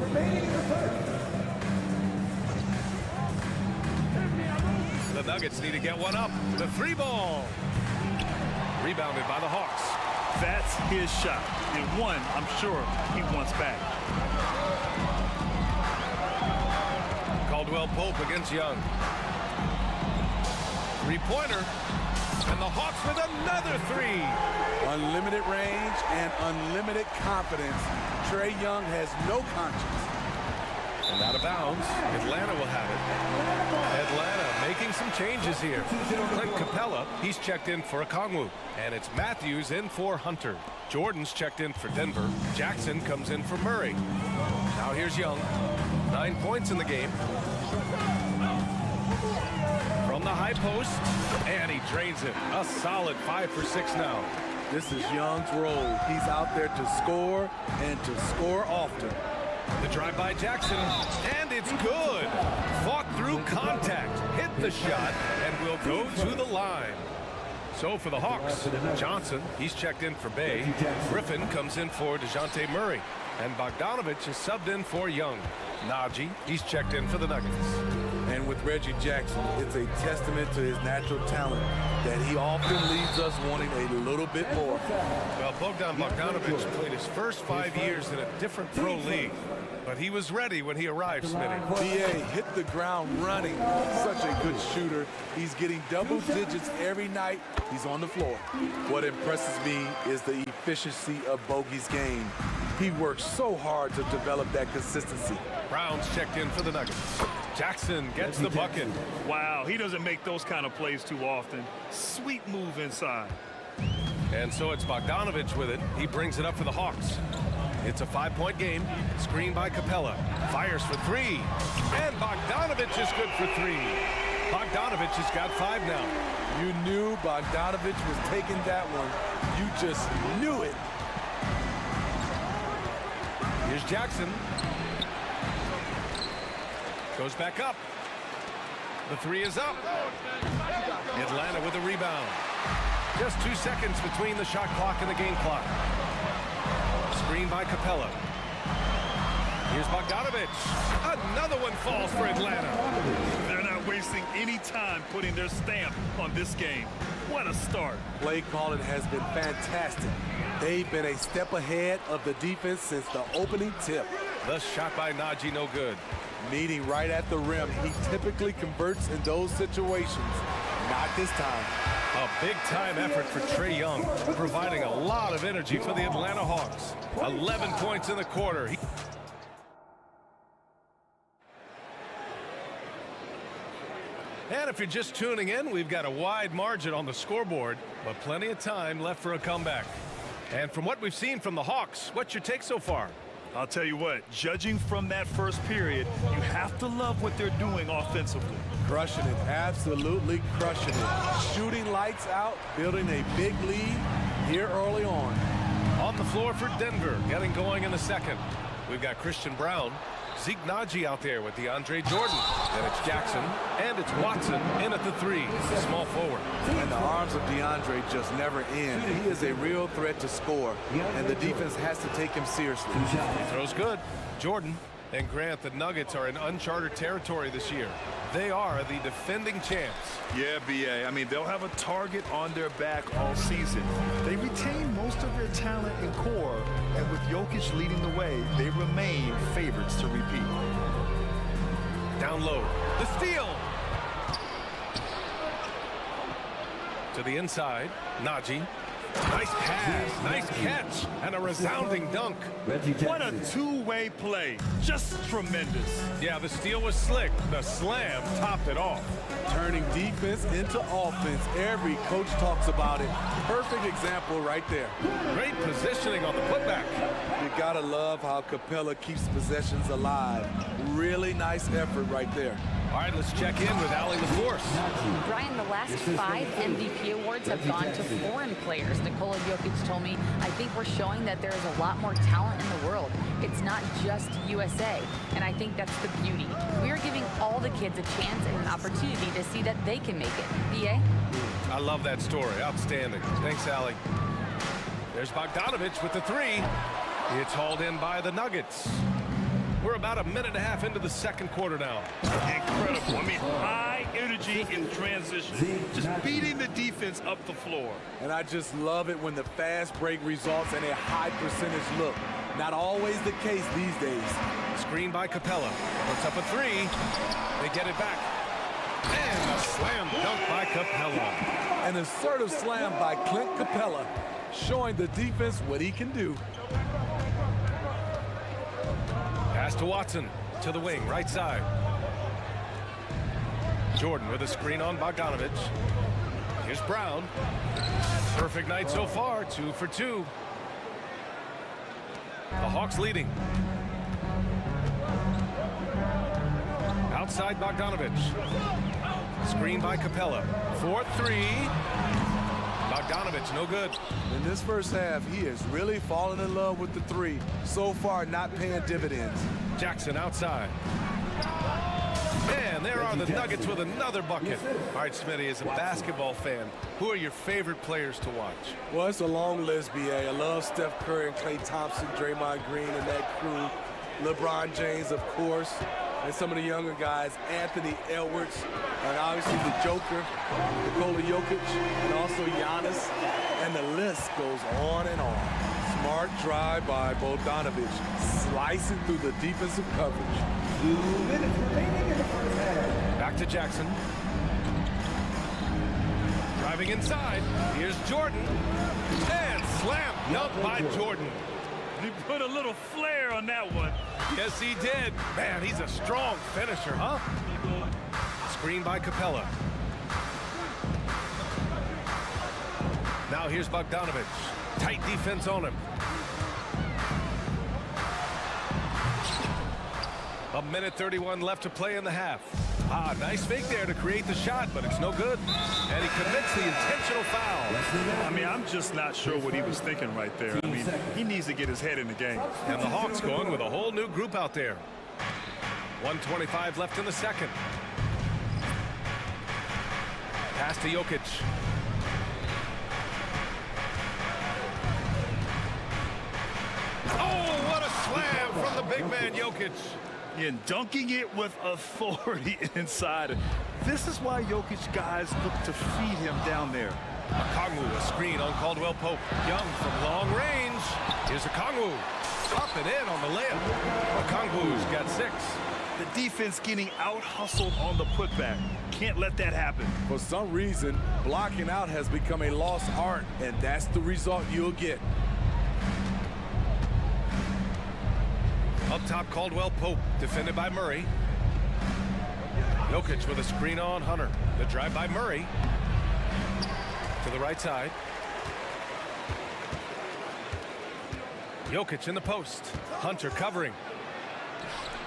G: The Nuggets need to get one up. The 3-ball. Rebounded by the Hawks.
I: That's his shot. And one, I'm sure, he wants back.
G: Caldwell Pope against Young. 3-pointer. And the Hawks with another 3.
H: Unlimited range and unlimited confidence. Trae Young has no conscience.
G: And out of bounds, Atlanta will have it. Atlanta making some changes here. Clint Capella, he's checked in for Okongwu. And it's Matthews in for Hunter. Jordan's checked in for Denver. Jackson comes in for Murray. Now here's Young. 9 points in the game. From the high post, and he drains it. A solid 5 for 6 now.
H: This is Young's role. He's out there to score and to score often.
G: The drive by Jackson, and it's good. Fought through contact, hit the shot, and will go to the line. So for the Hawks, Johnson, he's checked in for Bay. Griffin comes in for DeJounte Murray. And Bogdanovich is subbed in for Young. Najee, he's checked in for the Nuggets.
H: And with Reggie Jackson, it's a testament to his natural talent that he often leaves us wanting a little bit more.
G: Well, Bogdan Bogdanovich played his first 5 years in a different pro league. But he was ready when he arrived, Smitty.
H: B.A. hit the ground running. Such a good shooter. He's getting double digits every night he's on the floor. What impresses me is the efficiency of Bogey's game. He works so hard to develop that consistency.
G: Brown's checked in for the Nuggets. Jackson gets the bucket.
I: Wow, he doesn't make those kind of plays too often. Sweet move inside.
G: And so it's Bogdanovich with it. He brings it up for the Hawks. It's a 5-point game. Screen by Capella. Fires for three. And Bogdanovich is good for three. Bogdanovich has got 5 now.
H: You knew Bogdanovich was taking that one. You just knew it.
G: Here's Jackson. Goes back up. The three is up. Atlanta with a rebound. Just 2 seconds between the shot clock and the game clock. Screen by Capella. Here's Bogdanovich. Another one falls for Atlanta.
I: They're not wasting any time putting their stamp on this game. What a start.
H: Play calling has been fantastic. They've been a step ahead of the defense since the opening tip.
G: The shot by Najee, no good.
H: Meeting right at the rim. He typically converts in those situations. Not this time.
G: A big-time effort for Trae Young, providing a lot of energy for the Atlanta Hawks. 11 points in the quarter. And if you're just tuning in, we've got a wide margin on the scoreboard, but plenty of time left for a comeback. And from what we've seen from the Hawks, what's your take so far?
I: I'll tell you what, judging from that first period, you have to love what they're doing offensively.
H: Crushing it, absolutely crushing it. Shooting lights out, building a big lead here early on.
G: On the floor for Denver, getting going in the second. We've got Christian Brown, Zeke Naji out there with DeAndre Jordan. Then it's Jackson, and it's Watson in at the three, small forward.
H: And the arms of DeAndre just never end. He is a real threat to score, and the defense has to take him seriously.
G: He throws good. Jordan. And Grant, the Nuggets are in uncharted territory this year. They are the defending champs.
I: Yeah, B.A. I mean, they'll have a target on their back all season. They retain most of their talent and core, and with Jokic leading the way, they remain favorites to repeat.
G: Down low. The steal. To the inside. Najee. Nice pass, nice catch, and a resounding dunk.
I: What a two-way play. Just tremendous.
G: Yeah, the steal was slick. The slam topped it off.
H: Turning defense into offense. Every coach talks about it. Perfect example right there.
G: Great positioning on the putback.
H: You gotta love how Capella keeps possessions alive. Really nice effort right there.
G: All right, let's check in with Allie LaForce.
F: Brian, the last 5 MVP awards have gone to foreign players. Nikola Jokic told me, I think we're showing that there is a lot more talent in the world. It's not just USA, and I think that's the beauty. We're giving all the kids a chance and an opportunity to see that they can make it. B.A.?
G: I love that story. Outstanding. Thanks, Allie. There's Bogdanovich with the three. It's hauled in by the Nuggets. We're about a minute and a half into the second quarter now.
I: Incredible. I mean, high energy in transition. Just beating the defense up the floor.
H: And I just love it when the fast break results in a high percentage look. Not always the case these days.
G: Screen by Capella. Puts up a three. They get it back. And a slam dunk by Capella.
H: An assertive slam by Clint Capella, showing the defense what he can do.
G: Pass to Watson, to the wing, right side. Jordan with a screen on Bogdanovich. Here's Brown. Perfect night so far, 2 for 2. The Hawks leading. Outside Bogdanovich. Screen by Capella. 4-3. Bogdanovich, no good.
H: In this first half, he is really falling in love with the three. So far, not paying dividends.
G: Jackson outside. And there are the Nuggets with another bucket. All right, Smitty, as a basketball fan, who are your favorite players to watch?
H: Well, it's a long list, B.A. I love Steph Curry and Klay Thompson, Draymond Green and that crew. LeBron James, of course. And some of the younger guys, Anthony Edwards, and obviously the Joker, Nikola Jokic, and also Giannis. And the list goes on and on. Smart drive by Bogdanovich, slicing through the defensive coverage.
E: 2 minutes remaining in the first half.
G: Back to Jackson. Driving inside. Here's Jordan. And slam dunk by Jordan.
I: He put a little flair on that one.
G: Yes, he did. Man, he's a strong finisher, huh? Screen by Capella. Now Now here's Bogdanovic. Tight defense on him. A minute 31 left to play in the half. Ah, nice fake there to create the shot, but it's no good. And he commits the intentional foul.
I: I mean, I'm just not sure what he was thinking right there. I mean, he needs to get his head in the game.
G: And the Hawks going with a whole new group out there. 1:25 left in the second. Pass to Jokic. Oh, what a slam from the big man, Jokic.
I: And dunking it with authority inside. This is why Jokic guys look to feed him down there.
G: Okongwu, a screen on Caldwell Pope. Young from long range. Here's Okongwu. Up and in on the layup. Okongwu's got 6.
I: The defense getting out-hustled on the putback. Can't let that happen.
H: For some reason, blocking out has become a lost art, and that's the result you'll get.
G: Up top, Caldwell Pope, defended by Murray. Jokic with a screen on Hunter. The drive by Murray. To the right side. Jokic in the post. Hunter covering.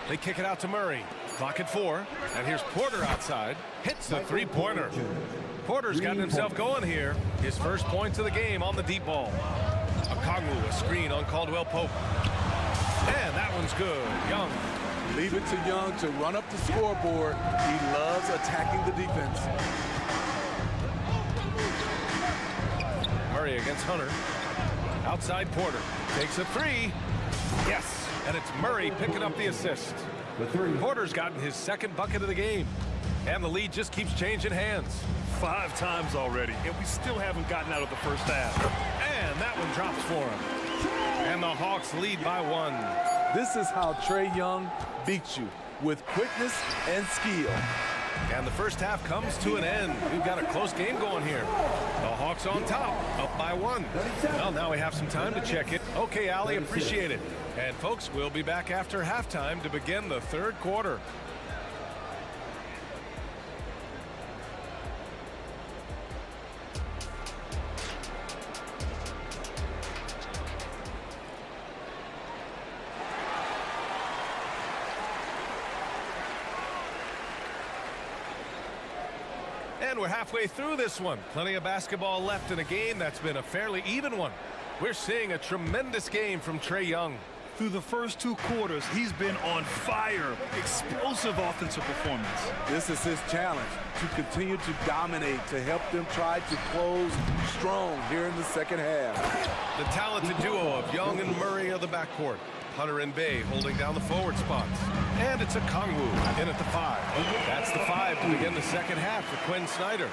G: They kick it out to Murray. Clock at 4. And here's Porter outside. Hits the three-pointer. Porter's gotten himself going here. His first points of the game on the deep ball. Okongwu, a screen on Caldwell Pope. And that one's good. Young.
H: Leave it to Young to run up the scoreboard. He loves attacking the defense.
G: Murray against Hunter. Outside Porter. Takes a 3. Yes. And it's Murray picking up the assist. Porter's gotten his second bucket of the game. And the lead just keeps changing hands.
I: 5 times already, and we still haven't gotten out of the first half.
G: And that one drops for him. And the Hawks lead by 1.
H: This is how Trae Young beats you, with quickness and skill.
G: And the first half comes to an end. We've got a close game going here. The Hawks on top, up by 1. Well, now we have some time to check it. Okay, Allie, appreciate it. And folks, we'll be back after halftime to begin the third quarter. And we're halfway through this one. Plenty of basketball left in a game that's been a fairly even one. We're seeing a tremendous game from Trae Young.
I: Through the first 2 quarters, he's been on fire. Explosive offensive performance.
H: This is his challenge, to continue to dominate, to help them try to close strong here in the second half.
G: The talented duo of Young and Murray of the backcourt. Hunter and Bay holding down the forward spots. And it's Okongwu in at the 5. That's the 5 to begin the second half for Quinn Snyder.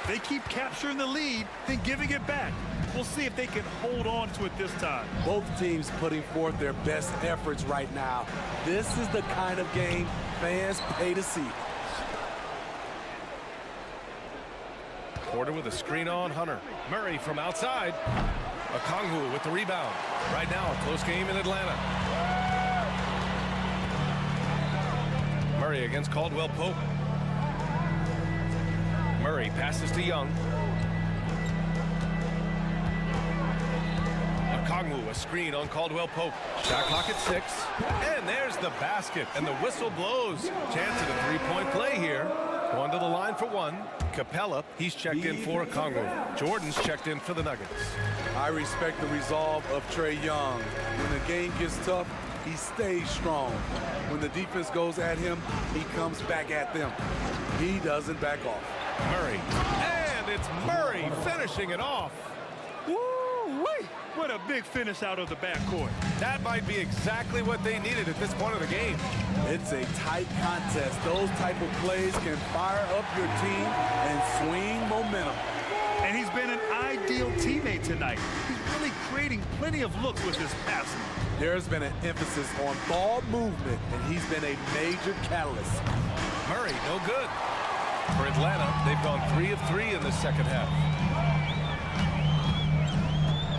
I: They keep capturing the lead, then giving it back. We'll see if they can hold on to it this time.
H: Both teams putting forth their best efforts right now. This is the kind of game fans pay to see.
G: Porter with a screen on Hunter. Murray from outside. Okongwu with the rebound. Right now, a close game in Atlanta. Murray against Caldwell Pope. Murray passes to Young. Okongwu, a screen on Caldwell Pope. Shot clock at 6. And there's the basket. And the whistle blows. Chance at a 3-point play here. Going to the line for 1. Capella, he's checked in for Okongwu. Jordan's checked in for the Nuggets.
H: I respect the resolve of Trae Young. When the game gets tough, he stays strong. When the defense goes at him, he comes back at them. He doesn't back off.
G: Murray. And it's Murray finishing it off.
I: Woo-wee! What a big finish out of the backcourt.
G: That might be exactly what they needed at this point of the game.
H: It's a tight contest. Those type of plays can fire up your team and swing momentum.
I: And he's been an ideal teammate tonight. He's really creating plenty of looks with his passing.
H: There's been an emphasis on ball movement, and he's been a major catalyst.
G: Murray, no good. For Atlanta, they've gone 3 of 3 in the second half.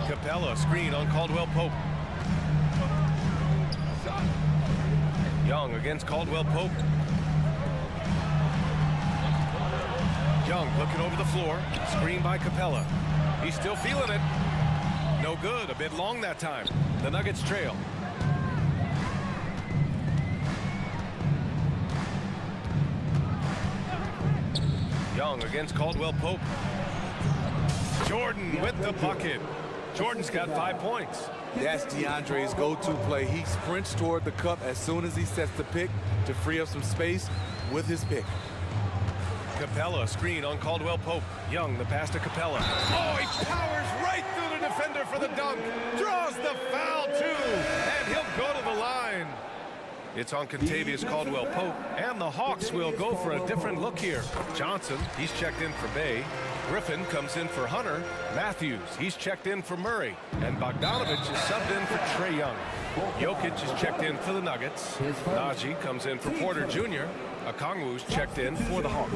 G: Capella, screen on Caldwell Pope. Young against Caldwell Pope. Young looking over the floor. Screen by Capella. He's still feeling it. No good. A bit long that time. The Nuggets trail. Young against Caldwell Pope. Jordan with the bucket. Jordan's got 5 points.
H: That's DeAndre's go-to play. He sprints toward the cup as soon as he sets the pick to free up some space with his pick.
G: Capella screen on Caldwell Pope. Young, the pass to Capella. Oh, he powers right through the defender for the dunk. Draws the foul, too. And he'll go to the line. It's on Contavious Caldwell Pope. And the Hawks will go for a different look here. Johnson, he's checked in for Bay. Griffin comes in for Hunter. Matthews, he's checked in for Murray. And Bogdanovich is subbed in for Trae Young. Jokic is checked in for the Nuggets. Najee comes in for Porter Jr. Okongwu's checked in for the Hawks.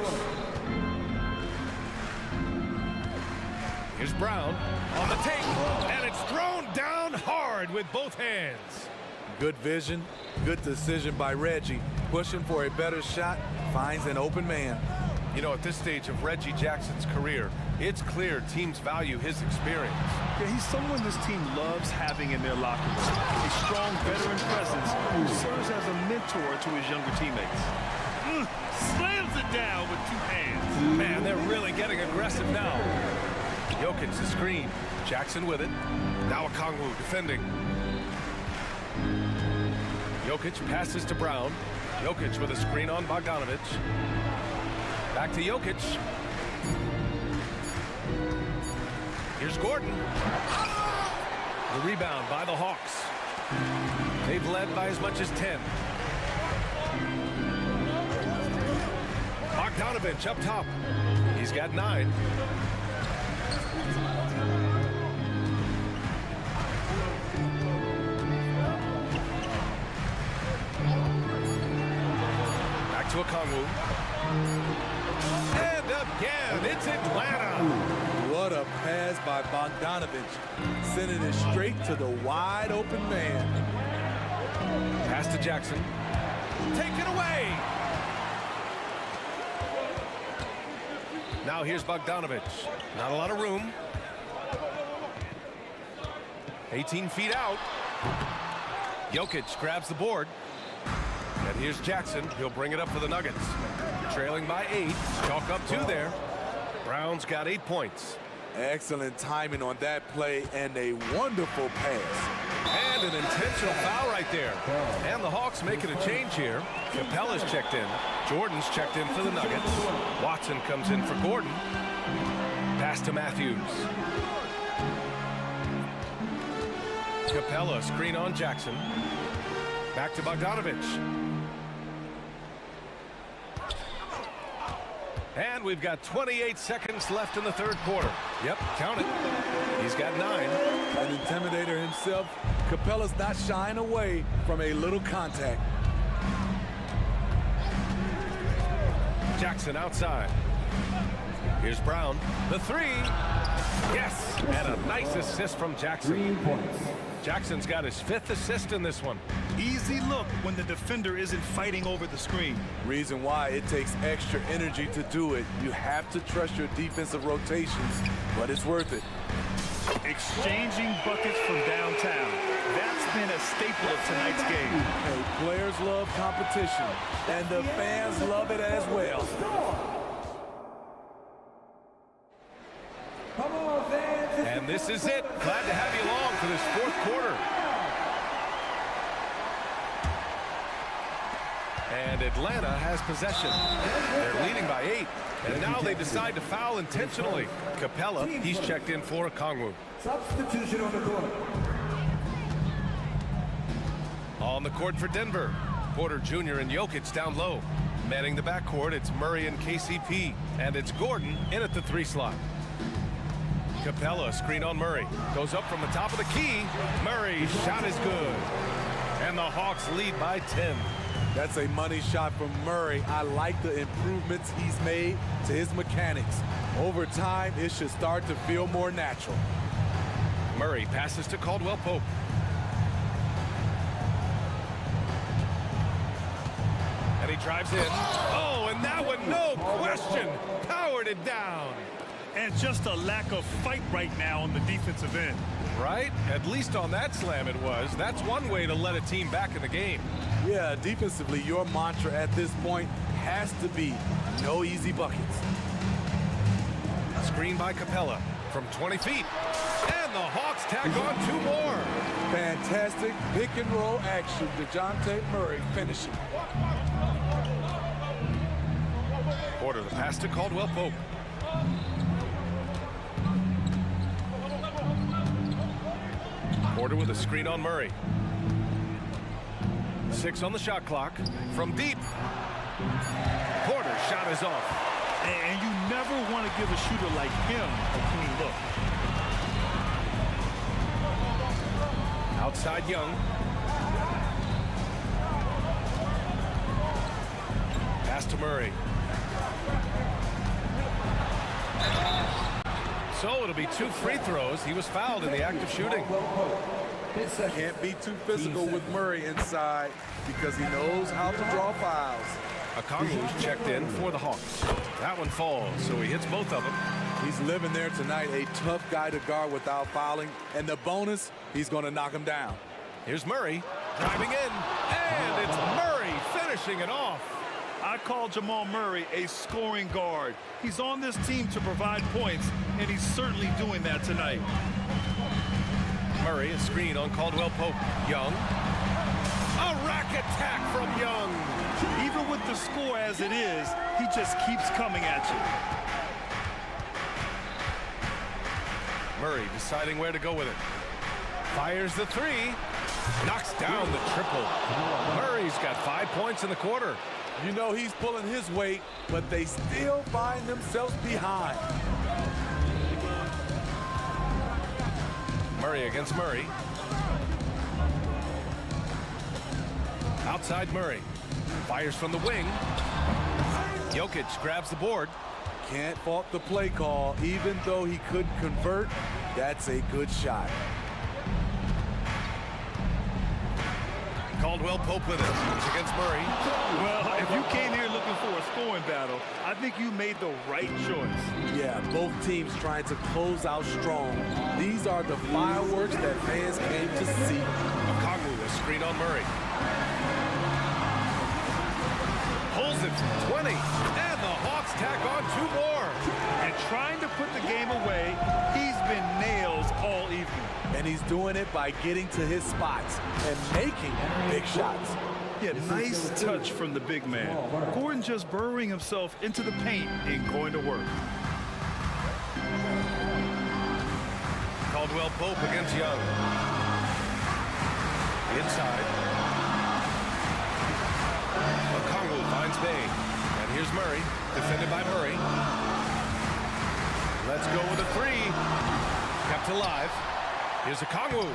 G: Here's Brown on the take, and it's thrown down hard with both hands.
H: Good vision, good decision by Reggie. Pushing for a better shot, finds an open man.
G: You know, at this stage of Reggie Jackson's career, it's clear teams value his experience.
I: Yeah, he's someone this team loves having in their locker room. A strong veteran presence who serves as a mentor to his younger teammates. Slams it down with 2 hands.
G: Man, they're really getting aggressive now. Jokic the screen. Jackson with it. Now Okongwu defending. Jokic passes to Brown. Jokic with a screen on Bogdanovich. Back to Jokic. Here's Gordon. The rebound by the Hawks. They've led by as much as 10. Bogdanovich up top. He's got 9. Back to Okongwu. And again, it's Atlanta.
H: What a pass by Bogdanovich, sending it straight to the wide open man.
G: Pass to Jackson. Taken away. Now here's Bogdanovich. Not a lot of room. 18 feet out. Jokic grabs the board. And here's Jackson. He'll bring it up for the Nuggets. Trailing by 8. Chalk up 2 there. Brown's got 8 points.
H: Excellent timing on that play and a wonderful pass.
G: And an intentional foul right there. And the Hawks making a change here. Capella's checked in. Jordan's checked in for the Nuggets. Watson comes in for Gordon. Pass to Matthews. Capella screen on Jackson. Back to Bogdanovich. And we've got 28 seconds left in the 3rd quarter. Yep, count it. He's got 9.
H: An intimidator himself, Capella's not shying away from a little contact.
G: Jackson outside. Here's Brown. The 3. Yes, and a nice assist from Jackson.
E: 3 points.
G: Jackson's got his 5th assist in this one.
I: Easy look when the defender isn't fighting over the screen.
H: Reason why it takes extra energy to do it. You have to trust your defensive rotations, but it's worth it.
I: Exchanging buckets from downtown. That's been a staple of tonight's game.
H: Hey, players love competition, and the fans love it as well.
G: And this is it. Glad to have you along for this 4th quarter. And Atlanta has possession. They're leading by 8. And now they decide to foul intentionally. Capella, he's checked in for Okongwu.
E: Substitution on the court.
G: On the court for Denver. Porter Jr. and Jokic down low. Manning the backcourt, it's Murray and KCP. And it's Gordon in at the 3 slot. Capella, screen on Murray. Goes up from the top of the key. Murray's shot is good. And the Hawks lead by 10.
H: That's a money shot from Murray. I like the improvements he's made to his mechanics. Over time, it should start to feel more natural.
G: Murray passes to Caldwell Pope. And he drives in. Oh, and that one, no question, powered it down.
I: And just a lack of fight right now on the defensive end.
G: Right? At least on that slam it was. That's one way to let a team back in the game.
H: Yeah, defensively, your mantra at this point has to be no easy buckets.
G: Screen by Capella from 20 feet. And the Hawks tag on 2 more.
H: Fantastic pick and roll action. DeJounte Murray finishing.
G: Porter, the pass to Caldwell Pope. Porter with a screen on Murray. 6 on the shot clock. From deep. Porter's shot is off.
I: And you never want to give a shooter like him a clean look.
G: Outside Young. Pass to Murray. So it'll be 2 free throws. He was fouled in the act of shooting.
H: Can't be too physical with Murray inside because he knows how to draw fouls.
G: Okongwu's checked in for the Hawks. That one falls, so he hits both of them.
H: He's living there tonight, a tough guy to guard without fouling. And the bonus, he's going to knock him down.
G: Here's Murray driving in, and it's Murray finishing it off.
I: I call Jamal Murray a scoring guard. He's on this team to provide points, and he's certainly doing that tonight.
G: Murray, a screen on Caldwell Pope. Young. A rack attack from Young.
I: Even with the score as it is, he just keeps coming at you.
G: Murray deciding where to go with it. Fires the 3. Knocks down the triple. Murray's got 5 points in the quarter.
H: You know he's pulling his weight, but they still find themselves behind.
G: Murray against Murray. Outside Murray. Fires from the wing. Jokic grabs the board.
H: Can't fault the play call. Even though he couldn't convert, that's a good shot.
G: Caldwell Pope with it. It's against Murray.
I: Well, if you came here looking for a scoring battle, I think you made the right choice.
H: Yeah, both teams trying to close out strong. These are the fireworks that fans came to see.
G: Okongwu, a screen on Murray. Pulls it from 20. And the Hawks tack on 2 more.
I: And trying to put the game away, he's been nails all evening.
H: And he's doing it by getting to his spots and making big shots.
I: Yeah, nice touch from the big man. Gordon just burrowing himself into the paint and going to work.
G: Caldwell Pope against Young. Inside. Okongwu finds Bay. And here's Murray, defended by Murray. Let's go with a 3. Kept alive. Here's Okongwu.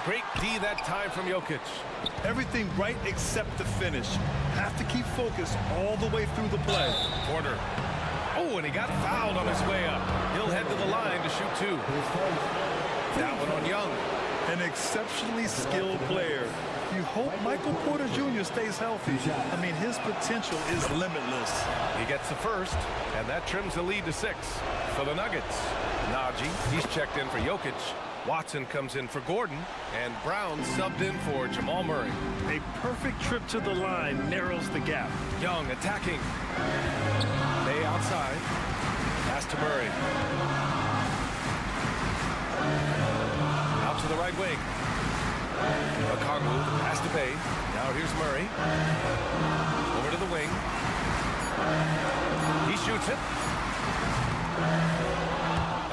G: Great D that time from Jokic.
I: Everything right except the finish. Have to keep focused all the way through the play.
G: Porter. Oh, and he got fouled on his way up. He'll head to the line to shoot 2. That one on Young.
I: An exceptionally skilled player. You hope Michael Porter Jr. stays healthy. I mean, his potential is limitless.
G: He gets the first, and that trims the lead to 6 for the Nuggets. Najee, he's checked in for Jokic. Watson comes in for Gordon, and Brown subbed in for Jamal Murray.
I: A perfect trip to the line narrows the gap.
G: Young attacking. Bay outside. Pass to Murray. Out to the right wing. Okongwu, pass to Bay. Now here's Murray. Over to the wing. He shoots it.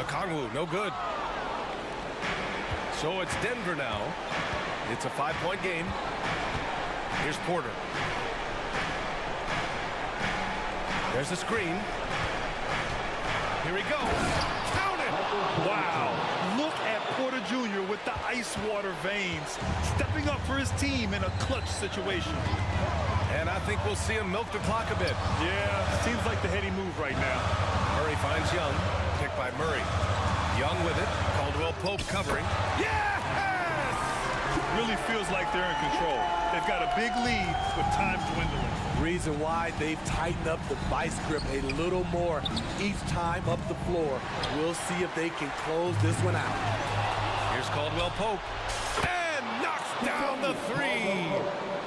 G: Okongwu, no good. So it's Denver now. It's a 5-point game. Here's Porter. There's a screen. Here he goes. Count it!
I: Wow. Look at Porter Jr. with the ice water veins, stepping up for his team in a clutch situation.
G: And I think we'll see him milk the clock a bit.
I: Yeah, seems like the heady move right now.
G: Murray finds Young. Picked by Murray. Young with it. Caldwell Pope covering. Yes!
I: Really feels like they're in control. They've got a big lead with time dwindling.
H: Reason why they've tightened up the vice grip a little more each time up the floor. We'll see if they can close this one out.
G: Here's Caldwell Pope. And knocks down the three.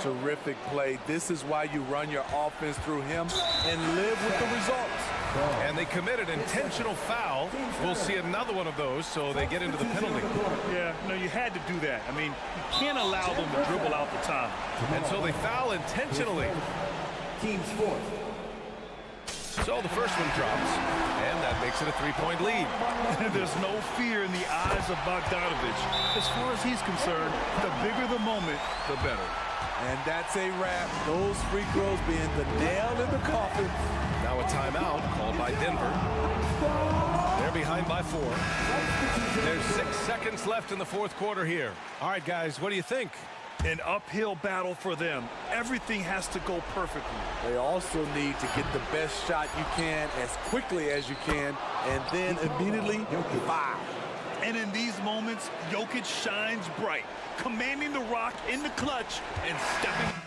H: Terrific play. This is why you run your offense through him and live with the results.
G: And they committed intentional foul. We'll see another one of those, so they get into the penalty.
I: Yeah, no, you had to do that. I mean, you can't allow them to dribble out the time.
G: And so they foul intentionally.
E: Team sport.
G: So the first one drops, and that makes it a three-point lead.
I: There's no fear in the eyes of Bogdanovich. As far as he's concerned, the bigger the moment, the better.
H: And that's a wrap. Those free throws being the nail in the coffin.
G: Now a timeout called by Denver. They're behind by 4. There's 6 seconds left in the fourth quarter here. All right, guys, what do you think?
I: An uphill battle for them. Everything has to go perfectly.
H: They also need to get the best shot you can as quickly as you can, and then immediately fire.
I: And in these moments, Jokic shines bright, commanding the rock in the clutch and stepping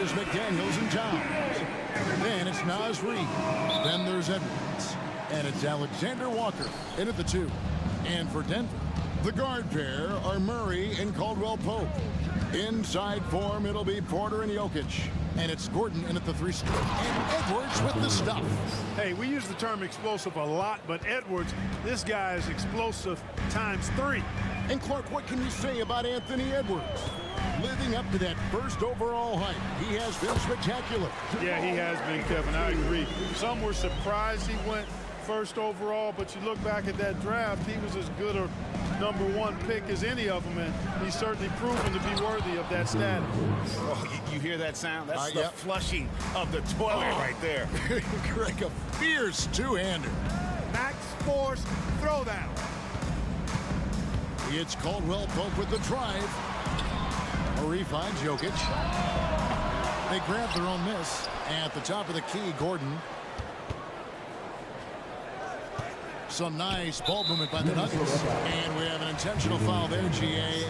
A: Here's McDaniels and Towns. Then it's Naz Reid. Then there's Edwards. And it's Alexander Walker in at the 2. And for Denver, the guard pair are Murray and Caldwell Pope. Inside form, it'll be Porter and Jokic. And it's Gordon in at the 3 spot. And Edwards with the stuff.
J: Hey, we use the term explosive a lot, but Edwards, this guy is explosive times 3.
A: And Clark, what can you say about Anthony Edwards? Living up to that first overall hype, he has been spectacular.
J: Yeah, he has been, Kevin. I agree. Some were surprised he went first overall, but you look back at that draft, he was as good a #1 pick as any of them, and he's certainly proven to be worthy of that status.
B: Oh, you hear that sound? That's the flushing of the toilet right there.
A: Greg, a fierce two-hander.
J: Max Force throwdown.
A: It's Caldwell Pope with the drive. Murray finds Jokic. They grab their own miss. At the top of the key, Gordon. Some nice ball movement by the Nuggets. And we have an intentional foul there, GA.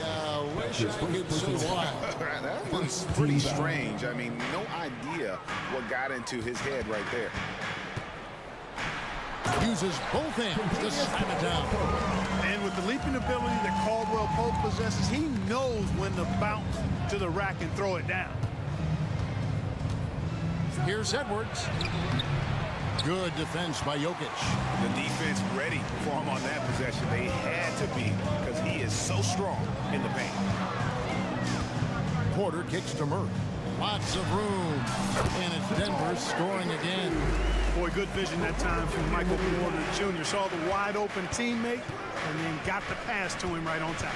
A: Wish I could say why.
B: That one's pretty strange. I mean, no idea what got into his head right there.
A: Uses both hands to slam it down.
J: And with the leaping ability that Caldwell Pope possesses, he knows when to bounce to the rack and throw it down.
A: Here's Edwards. Good defense by Jokic.
B: The defense ready for him on that possession. They had to be, because he is so strong in the paint.
A: Porter kicks to Murray. Lots of room. And it's Denver scoring again.
J: Boy, good vision that time from Michael Porter Jr. Saw the wide open teammate and then got the pass to him right on time.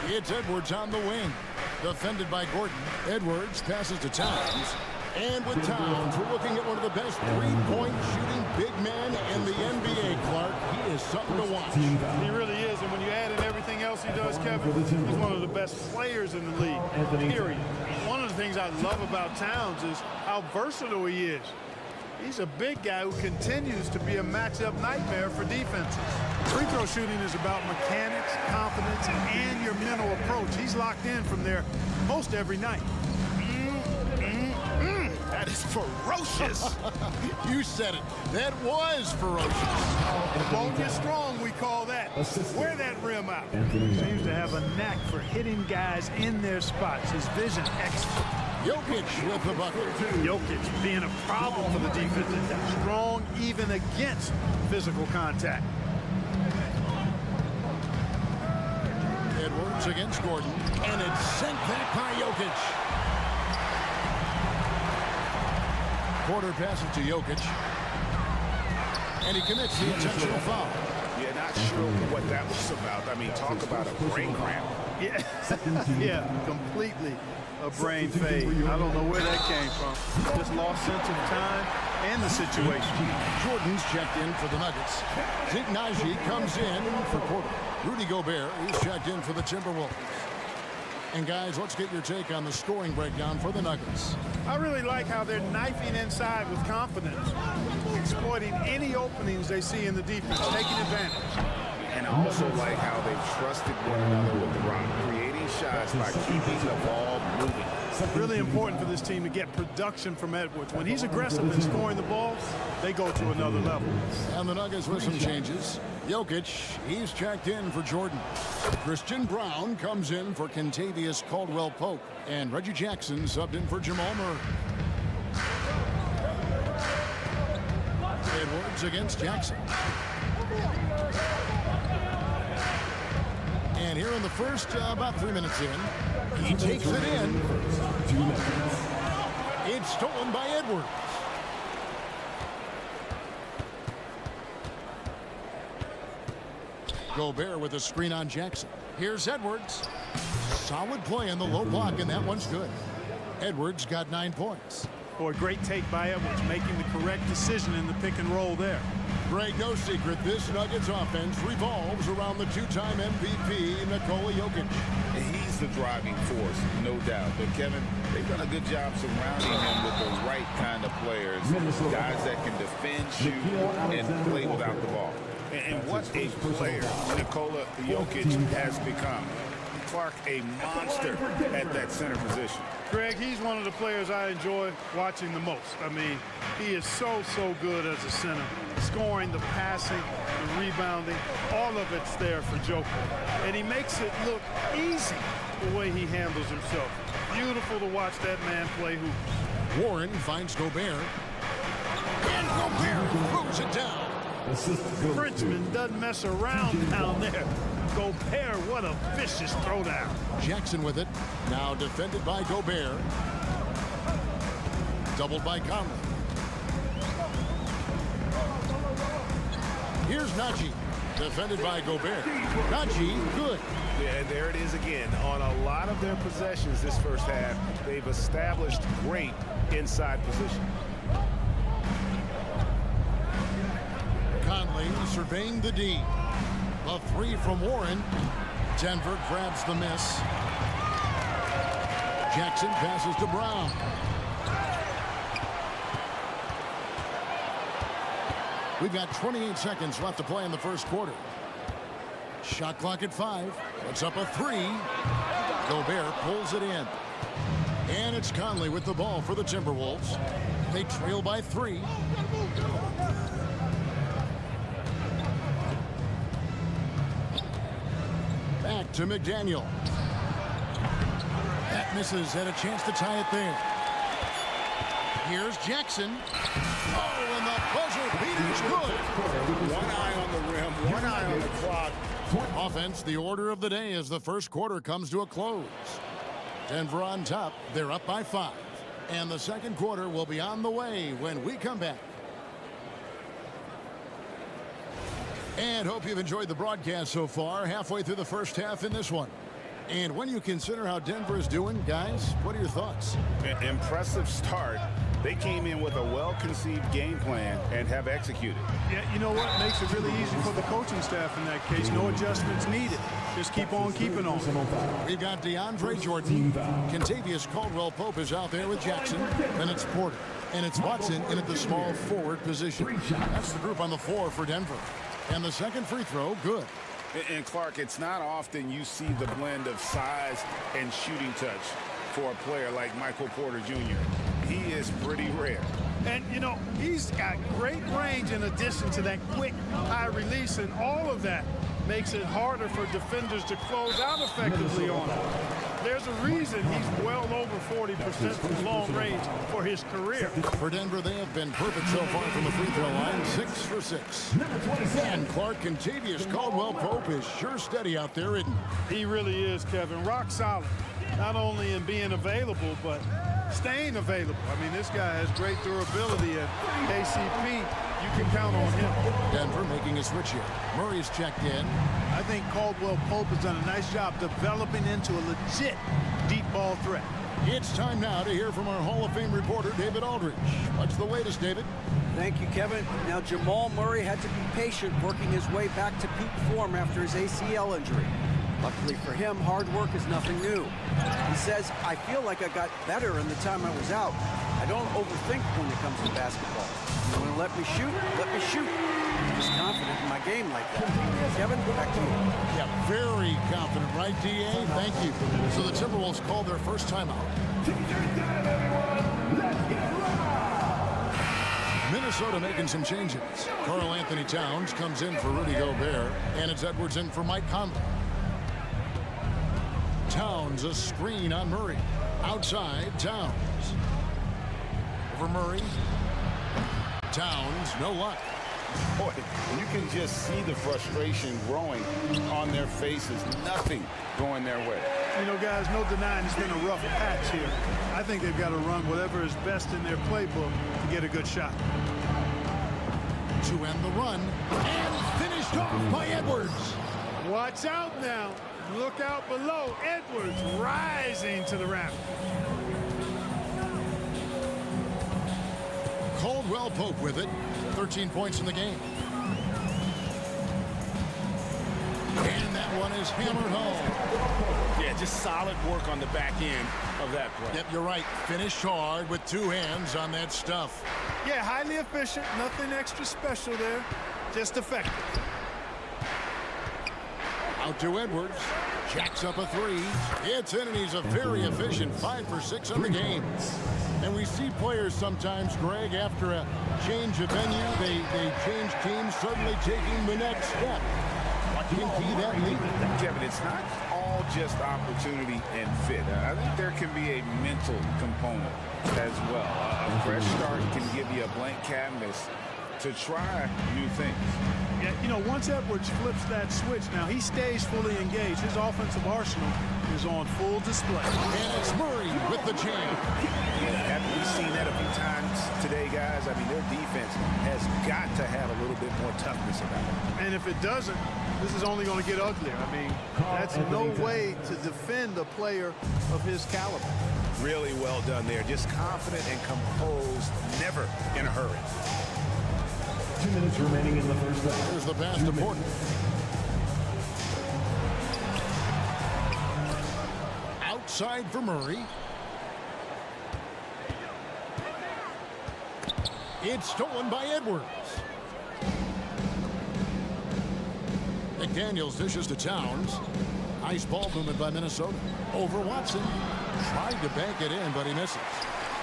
A: It's Edwards on the wing. Defended by Gordon. Edwards passes to Towns. And with Towns, we're looking at one of the best three-point shooting big men in the NBA, Clark. He is something to watch.
J: He really is, and when you add in everything else he does, Kevin, he's one of the best players in the league, period. One of the things I love about Towns is how versatile he is. He's a big guy who continues to be a matchup nightmare for defenses. Free throw shooting is about mechanics, confidence, and your mental approach. He's locked in from there most every night.
B: That is ferocious.
A: You said it. That was ferocious.
J: Bologna strong, we call that. Wear that rim out. Seems to have a knack for hitting guys in their spots. His vision excellent.
A: Jokic with the bucket.
J: Jokic being a problem for the defense. Strong even against physical contact.
A: Edwards against Gordon. And it's sent back by Jokic. Porter passes to Jokic. And he commits the intentional foul.
B: Yeah, not sure what that was about. I mean, talk about a brain cramp.
J: Yeah, yeah, completely a brain fade. I don't know where that came from. Just lost sense of time and the situation.
A: Jordan's checked in for the Nuggets. Zeke Naji comes in for Porter. Rudy Gobert, he's checked in for the Timberwolves. And guys, let's get your take on the scoring breakdown for the Nuggets.
J: I really like how they're knifing inside with confidence, exploiting any openings they see in the defense, taking advantage.
B: And I also like how they've trusted one another with the rock, creating shots by keeping the ball moving.
J: Really important for this team to get production from Edwards. When he's aggressive in scoring the ball, they go to another level.
A: And the Nuggets with some changes. Jokic, he's checked in for Jordan. Christian Brown comes in for Kentavious Caldwell-Pope. And Reggie Jackson subbed in for Jamal Murray. Edwards against Jackson. And here in the first, about 3 minutes in, he takes it in. It's stolen by Edwards. Gobert with a screen on Jackson. Here's Edwards. Solid play in the low block, and that one's good. Edwards got 9 points.
J: Boy, great take by Edwards, making the correct decision in the pick and roll there.
A: Greg, no secret, this Nuggets offense revolves around the two-time MVP, Nikola Jokic.
B: He's the driving force, no doubt. But, Kevin, they've done a good job surrounding him with the right kind of players, guys that can defend, shoot, and play without the ball. And what a player Nikola Jokic has become. Clark a monster at that center position.
J: Greg, he's one of the players I enjoy watching the most. I mean, he is so good as a center. Scoring, the passing, the rebounding, all of it's there for Joker. And he makes it look easy the way he handles himself. Beautiful to watch that man play hoop.
A: Warren finds Gobert. And Gobert throws it down.
J: Frenchman doesn't mess around down there. Gobert, what a vicious throwdown. Jackson with it. Now defended by Gobert. Doubled by Conley. Here's Najee. Defended by Gobert. Najee, good.
G: Yeah, and there it is again. On a lot of their possessions this first half, they've established great inside position.
A: Conley surveying the D. A three from Warren. Denver grabs the miss. Jackson passes to Brown. We've got 28 seconds left to play in the first quarter. Shot clock at 5. Puts up a three. Gobert pulls it in. And it's Conley with the ball for the Timberwolves. They trail by 3. Back to McDaniel. That misses. Had a chance to tie it there. Here's Jackson. Oh, and the buzzer beater's good.
B: One eye on the rim, one eye on the clock.
A: Offense, the order of the day as the first quarter comes to a close. Denver on top. They're up by 5. And the second quarter will be on the way when we come back. And hope you've enjoyed the broadcast so far. Halfway through the first half in this one. And when you consider how Denver is doing, guys, what are your thoughts?
B: Impressive start. They came in with a well-conceived game plan and have executed.
J: Yeah, you know what? Makes it really easy for the coaching staff in that case. No adjustments needed. Just keep on keeping on.
A: We've got DeAndre Jordan. Contavious Caldwell-Pope is out there with Jackson. Then it's Porter. And it's Watson in at the small forward position. That's the group on the floor for Denver. And the second free throw, good.
B: And Clark, it's not often you see the blend of size and shooting touch for a player like Michael Porter Jr. He is pretty rare.
J: And, you know, he's got great range in addition to that quick high release, and all of that makes it harder for defenders to close out effectively on him. There's a reason he's well over 40% from long range for his career.
A: For Denver, they have been perfect so far from the free throw line, 6 for 6. And Clark, Contavious Caldwell-Pope is sure steady out there, isn't
J: he? He really is, Kevin. Rock solid. Not only in being available, but staying available. I mean, this guy has great durability at KCP. You can count on him.
A: Denver making a switch here. Murray's checked in.
J: I think Caldwell-Pope has done a nice job developing into a legit deep ball threat.
A: It's time now to hear from our Hall of Fame reporter, David Aldridge. What's the latest, David?
D: Thank you, Kevin. Now, Jamal Murray had to be patient working his way back to peak form after his ACL injury. Luckily for him, hard work is nothing new. He says, I feel like I got better in the time I was out. I don't overthink when it comes to basketball. You want to let me shoot? Let me shoot. I'm just confident in my game like that. Kevin, back to you.
A: Yeah, very confident, right, D.A.? Thank you. So the Timberwolves called their first timeout. Minnesota making some changes. Karl Anthony Towns comes in for Rudy Gobert, and it's Edwards in for Mike Conley. Towns, a screen on Murray. Outside, Towns. Over Murray. Towns, no luck.
B: Boy, you can just see the frustration growing on their faces. Nothing going their way.
J: You know, guys, no denying it's been a rough patch here. I think they've got to run whatever is best in their playbook to get a good shot.
A: To end the run, and finished off by Edwards.
J: Watch out now. Look out below. Edwards rising to the rim.
A: Caldwell-Pope with it. 13 points in the game. And that one is hammered home.
B: Yeah, just solid work on the back end of that play.
A: Yep, you're right. Finished hard with 2 hands on that stuff.
J: Yeah, highly efficient. Nothing extra special there. Just effective.
A: Out to Edwards. Jacks up a three. It's in, and he's a very efficient 5 for 6 on the game. And we see players sometimes, Greg, after a change of venue, they change teams, suddenly taking the next step. What can key that lead?
B: Kevin, it's not all just opportunity and fit. I think there can be a mental component as well. A fresh start can give you a blank canvas to try new things.
J: Yeah, you know, once Edwards flips that switch, now he stays fully engaged. His offensive arsenal is on full display.
A: And it's Murray with the jam.
B: Yeah, haven't we seen that a few times today, guys? I mean, their defense has got to have a little bit more toughness about it.
J: And if it doesn't, this is only going to get uglier. I mean, that's no way to defend a player of his caliber.
B: Really well done there. Just confident and composed, never in a hurry.
E: 2 minutes remaining in the first half.
A: Here's the pass to Porter. Outside for Murray. It's stolen by Edwards. McDaniels dishes to Towns. Nice ball movement by Minnesota. Over Watson. Tried to bank it in, but he misses.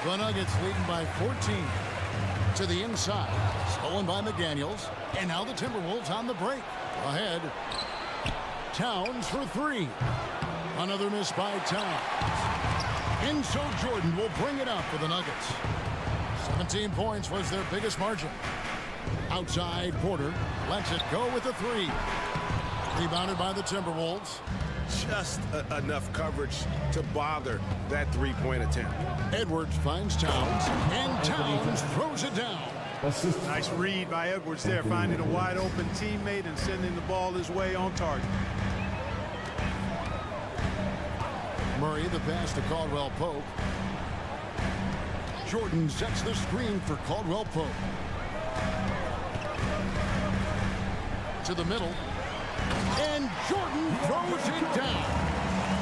A: The Nuggets leading by 14. To the inside. Stolen by McDaniels. And now the Timberwolves on the break. Ahead. Towns for three. Another miss by Towns. And so Jordan will bring it up for the Nuggets. 17 points was their biggest margin. Outside, Porter lets it go with a three. Rebounded by the Timberwolves.
G: Just enough coverage to bother that three-point attempt.
A: Edwards finds Towns, and Towns throws it down.
J: Nice read by Edwards there, finding a wide-open teammate and sending the ball his way on target.
A: Murray, the pass to Caldwell Pope. Jordan sets the screen for Caldwell Pope. To the middle. And Jordan throws it down.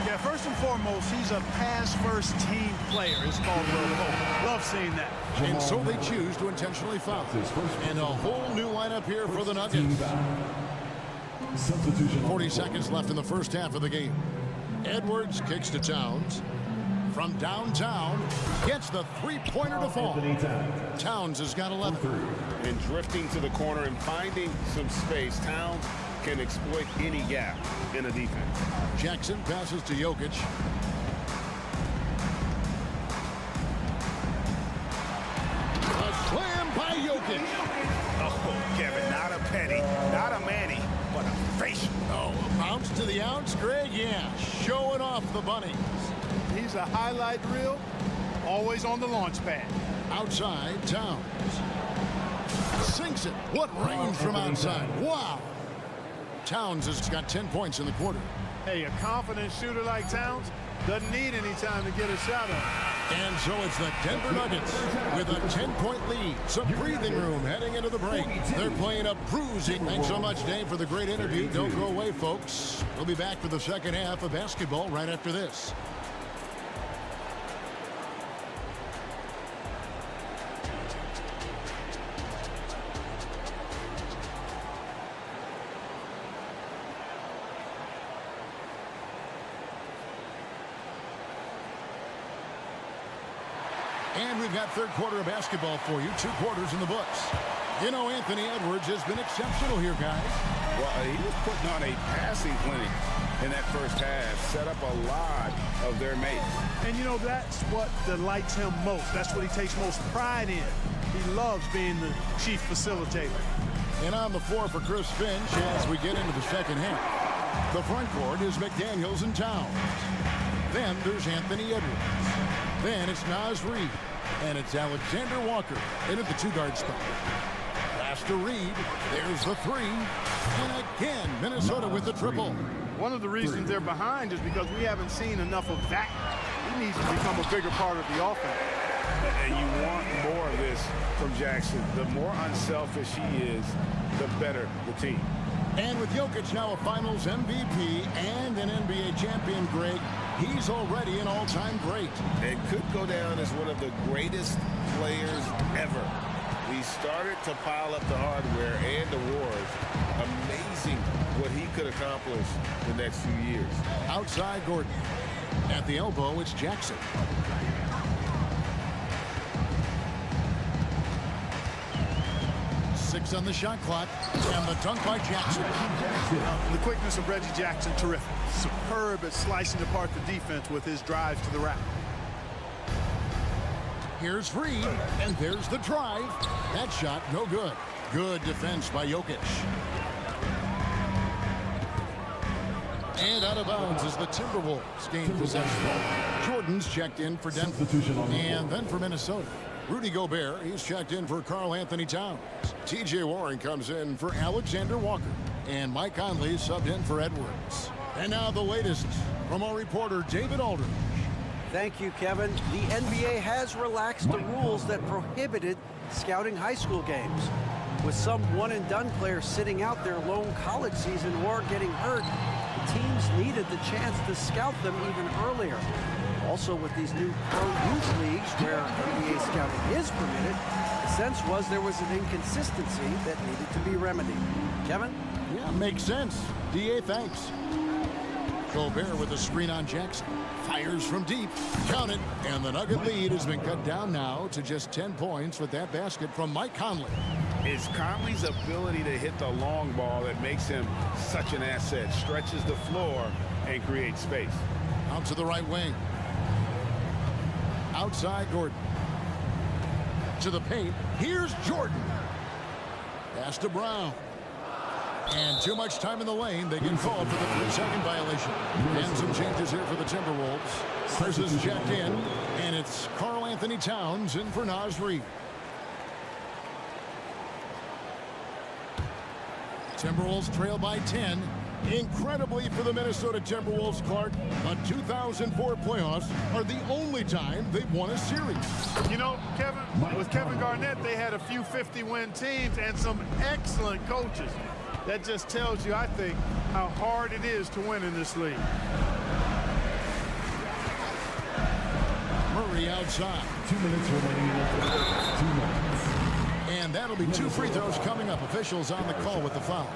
J: Yeah, first and foremost, he's a pass-first team player. It's Caldwell Pope. Love seeing that.
A: And so they choose to intentionally foul. And a whole new lineup here for the Nuggets. 40 seconds left in the first half of the game. Edwards kicks to Towns. From downtown, gets the three-pointer to fall. Towns has got 11.
B: And drifting to the corner and finding some space, Towns can exploit any gap in a defense.
A: Jackson passes to Jokic. A slam by Jokic.
B: Oh, Kevin, not a penny, not a Manny, but a face.
A: Oh, a bounce to the ounce, Greg? Yeah, showing off the bunnies.
J: He's a highlight reel, always on the launch pad.
A: Outside, Towns. Sinks it. What range from outside. Wow. Towns has got 10 points in the quarter.
J: Hey, a confident shooter like Towns doesn't need any time to get a shot on.
A: And so it's the Denver Nuggets with a 10-point lead. Some breathing room heading into the break. They're playing up bruising. Thanks so much, Dave, for the great interview. Don't go away, folks. We'll be back for the second half of basketball right after this. And we've got third quarter of basketball for you. 2 quarters in the books. You know, Anthony Edwards has been exceptional here, guys.
B: Well, he was putting on a passing clinic in that first half. Set up a lot of their mates.
J: And, you know, that's what delights him most. That's what he takes most pride in. He loves being the chief facilitator.
A: And on the floor for Chris Finch as we get into the second half. The front court is McDaniels and Towns. Then there's Anthony Edwards. Then it's Naz Reid. And it's Alexander Walker in at the 2-guard spot. Pass to Reid. There's the three. And again, Minnesota with the triple.
J: One of the reasons they're behind is because we haven't seen enough of that. He needs to become a bigger part of the offense.
B: And you want more of this from Jackson. The more unselfish he is, the better the team.
A: And with Jokic now a Finals MVP and an NBA champion, Greg, he's already an all-time great.
B: And could go down as one of the greatest players ever. He started to pile up the hardware and awards. Amazing what he could accomplish the next few years.
A: Outside Gordon. At the elbow, it's Jackson. Six on the shot clock, and the dunk by Jackson.
J: The quickness of Reggie Jackson, terrific. Superb at slicing apart the defense with his drives to the rack.
A: Here's Reed, and there's the drive. That shot, no good. Good defense by Jokic. And out of bounds as the Timberwolves gain possession. Jordan's checked in for Denver. And then for Minnesota. Rudy Gobert, he's checked in for Karl Anthony Towns. T.J. Warren comes in for Alexander Walker. And Mike Conley subbed in for Edwards. And now the latest from our reporter, David Aldridge.
D: Thank you, Kevin. The NBA has relaxed the rules that prohibited scouting high school games. With some one-and-done players sitting out their lone college season or getting hurt, teams needed the chance to scout them even earlier. Also, with these new pro youth leagues where NBA scouting is permitted, the sense was there was an inconsistency that needed to be remedied. Kevin?
A: Yeah, makes sense. DA, thanks. Gobert with a screen on Jackson. Fires from deep. Count it. And the Nugget lead has been cut down now to just 10 points with that basket from Mike Conley.
B: It's Conley's ability to hit the long ball that makes him such an asset. Stretches the floor and creates space.
A: Out to the right wing. Outside Gordon. To the paint. Here's Jordan. Pass to Brown. And too much time in the lane. They get called for the 3-second violation. And some changes here for the Timberwolves. Chris is checked in. And it's Karl Anthony Towns in for Naz Reid. Timberwolves trail by 10. Incredibly for the Minnesota Timberwolves, Clark, the 2004 playoffs are the only time they've won a series.
J: You know, Kevin, with Kevin Garnett, they had a few 50-win teams and some excellent coaches. That just tells you, I think, how hard it is to win in this league.
A: Murray outside.
E: 2 minutes remaining in the first. 2 minutes.
A: And that'll be 2 free throws coming up. Officials on the call with the foul.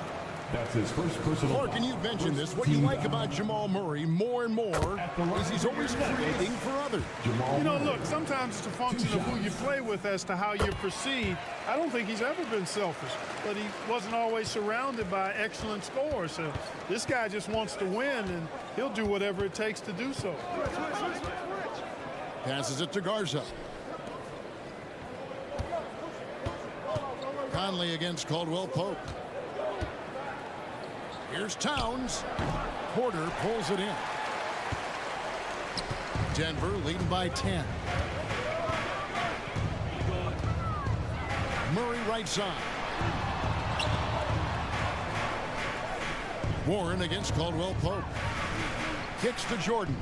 E: That's his first personal.
A: Clark, and you've mentioned this. What you like about Jamal Murray more and more is he's always creating for others.
J: You know, look, sometimes it's a function of who you play with as to how you're perceived. I don't think he's ever been selfish, but he wasn't always surrounded by excellent scorers. So this guy just wants to win, and he'll do whatever it takes to do so.
A: Passes it to Garza. Conley against Caldwell Pope. Here's Towns. Porter pulls it in. Denver leading by 10. Murray right side. Warren against Caldwell Pope. Kicks to Jordan.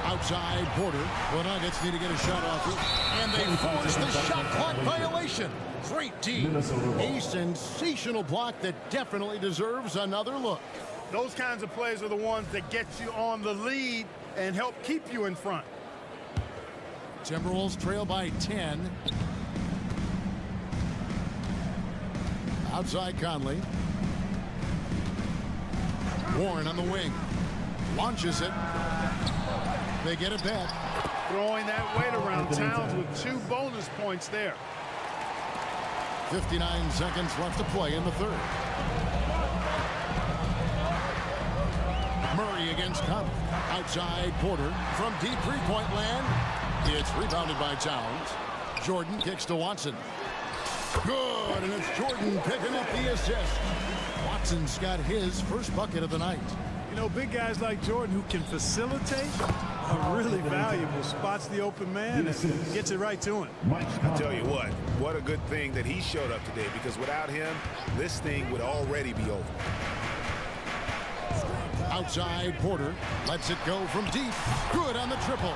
A: Outside Porter. The Nuggets need to get a shot off it. And they force the shot clock violation. Great team. A sensational block that definitely deserves another look.
J: Those kinds of plays are the ones that get you on the lead and help keep you in front.
A: Timberwolves trail by 10. Outside Conley. Warren on the wing. Launches it. They get it back.
J: Throwing that weight around. Towns with 2 bonus points there.
A: 59 seconds left to play in the third. Murray against Conley. Outside Porter from deep three-point land. It's rebounded by Towns. Jordan kicks to Watson. Good, and it's Jordan picking up the assist. Watson's got his first bucket of the night.
J: You know, big guys like Jordan who can facilitate are really valuable. Spots the open man and gets it right to him.
B: I tell you what a good thing that he showed up today, because without him, this thing would already be over.
A: Outside Porter lets it go from deep. Good on the triple.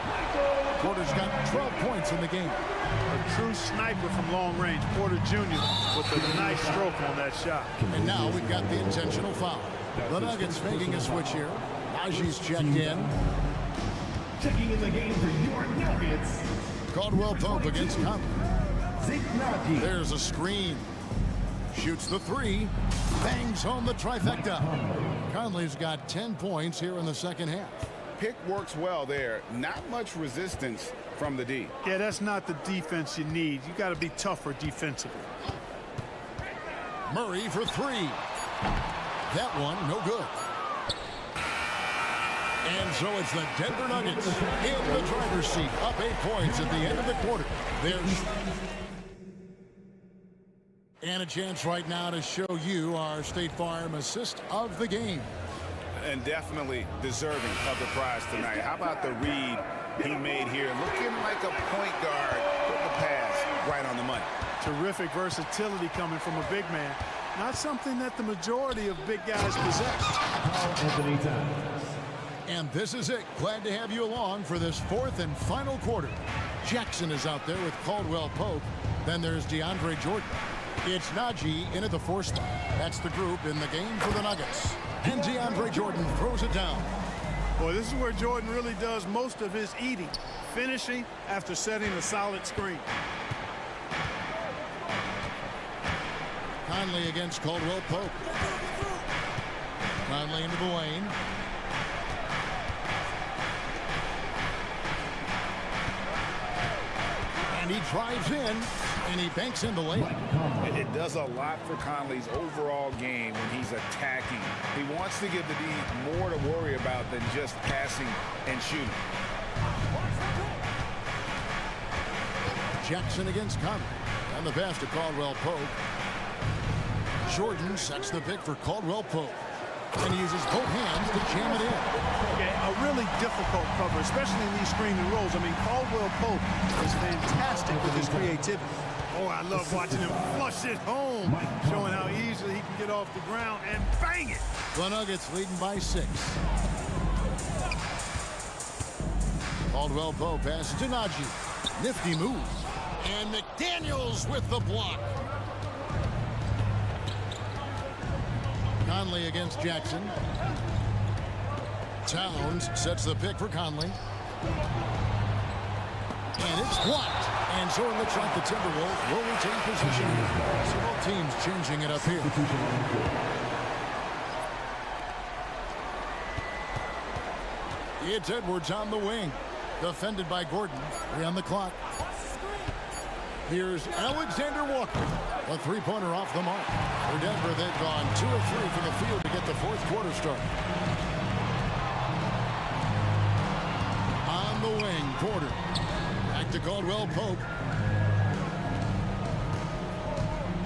A: Porter's got 12 points in the game.
J: A true sniper from long range, Porter Jr. with a nice stroke on that shot.
A: And now we've got the intentional foul. The Nuggets making a switch here. Najee's checked in.
E: Checking in the game for your Nuggets,
A: Caldwell Pope against Conley. There's a screen. Shoots the three. Bangs home the trifecta. Conley's got 10 points here in the second half.
B: Pick works well there. Not much resistance from the D.
J: Yeah, that's not the defense you need. You got to be tougher defensively.
A: Murray for three. That one, no good. And so it's the Denver Nuggets in the driver's seat, up 8 points at the end of the quarter. There's and a chance right now to show you our State Farm assist of the game.
B: And definitely deserving of the prize tonight. How about the read he made here? Looking like a point guard. Put the pass right on the money.
J: Terrific versatility coming from a big man. Not something that the majority of big guys possess.
A: And this is it. Glad to have you along for this fourth and final quarter. Jackson is out there with Caldwell Pope. Then there's DeAndre Jordan. It's Najee in at the 4 spot. That's the group in the game for the Nuggets. And DeAndre Jordan throws it down.
J: Boy, this is where Jordan really does most of his eating, finishing after setting a solid screen.
A: Conley against Caldwell Pope. Conley into the lane. And he drives in, and he banks in the lane.
B: It does a lot for Conley's overall game when he's attacking. He wants to give the D more to worry about than just passing and shooting.
A: Jackson against Conley. And the pass to Caldwell Pope. Jordan sets the pick for Caldwell Pope. And he uses both hands to jam it in.
J: Okay, a really difficult cover, especially in these screen and rolls. I mean, Caldwell Pope is fantastic with his creativity. Oh, I love watching him flush it home, showing how easily he can get off the ground and bang it.
A: The Nuggets leading by 6. Caldwell Pope passes to Najee. Nifty move. And McDaniels with the block. Conley against Jackson. Towns sets the pick for Conley. And it's blocked. And so it looks like the Timberwolves will retain position. So both teams changing it up here. It's Edwards on the wing. Defended by Gordon. 3 on the clock. Here's Alexander Walker. A three-pointer off the mark. For Denver, they've gone 2 of 3 from the field to get the fourth quarter started. On the wing, Porter. Back to Caldwell Pope.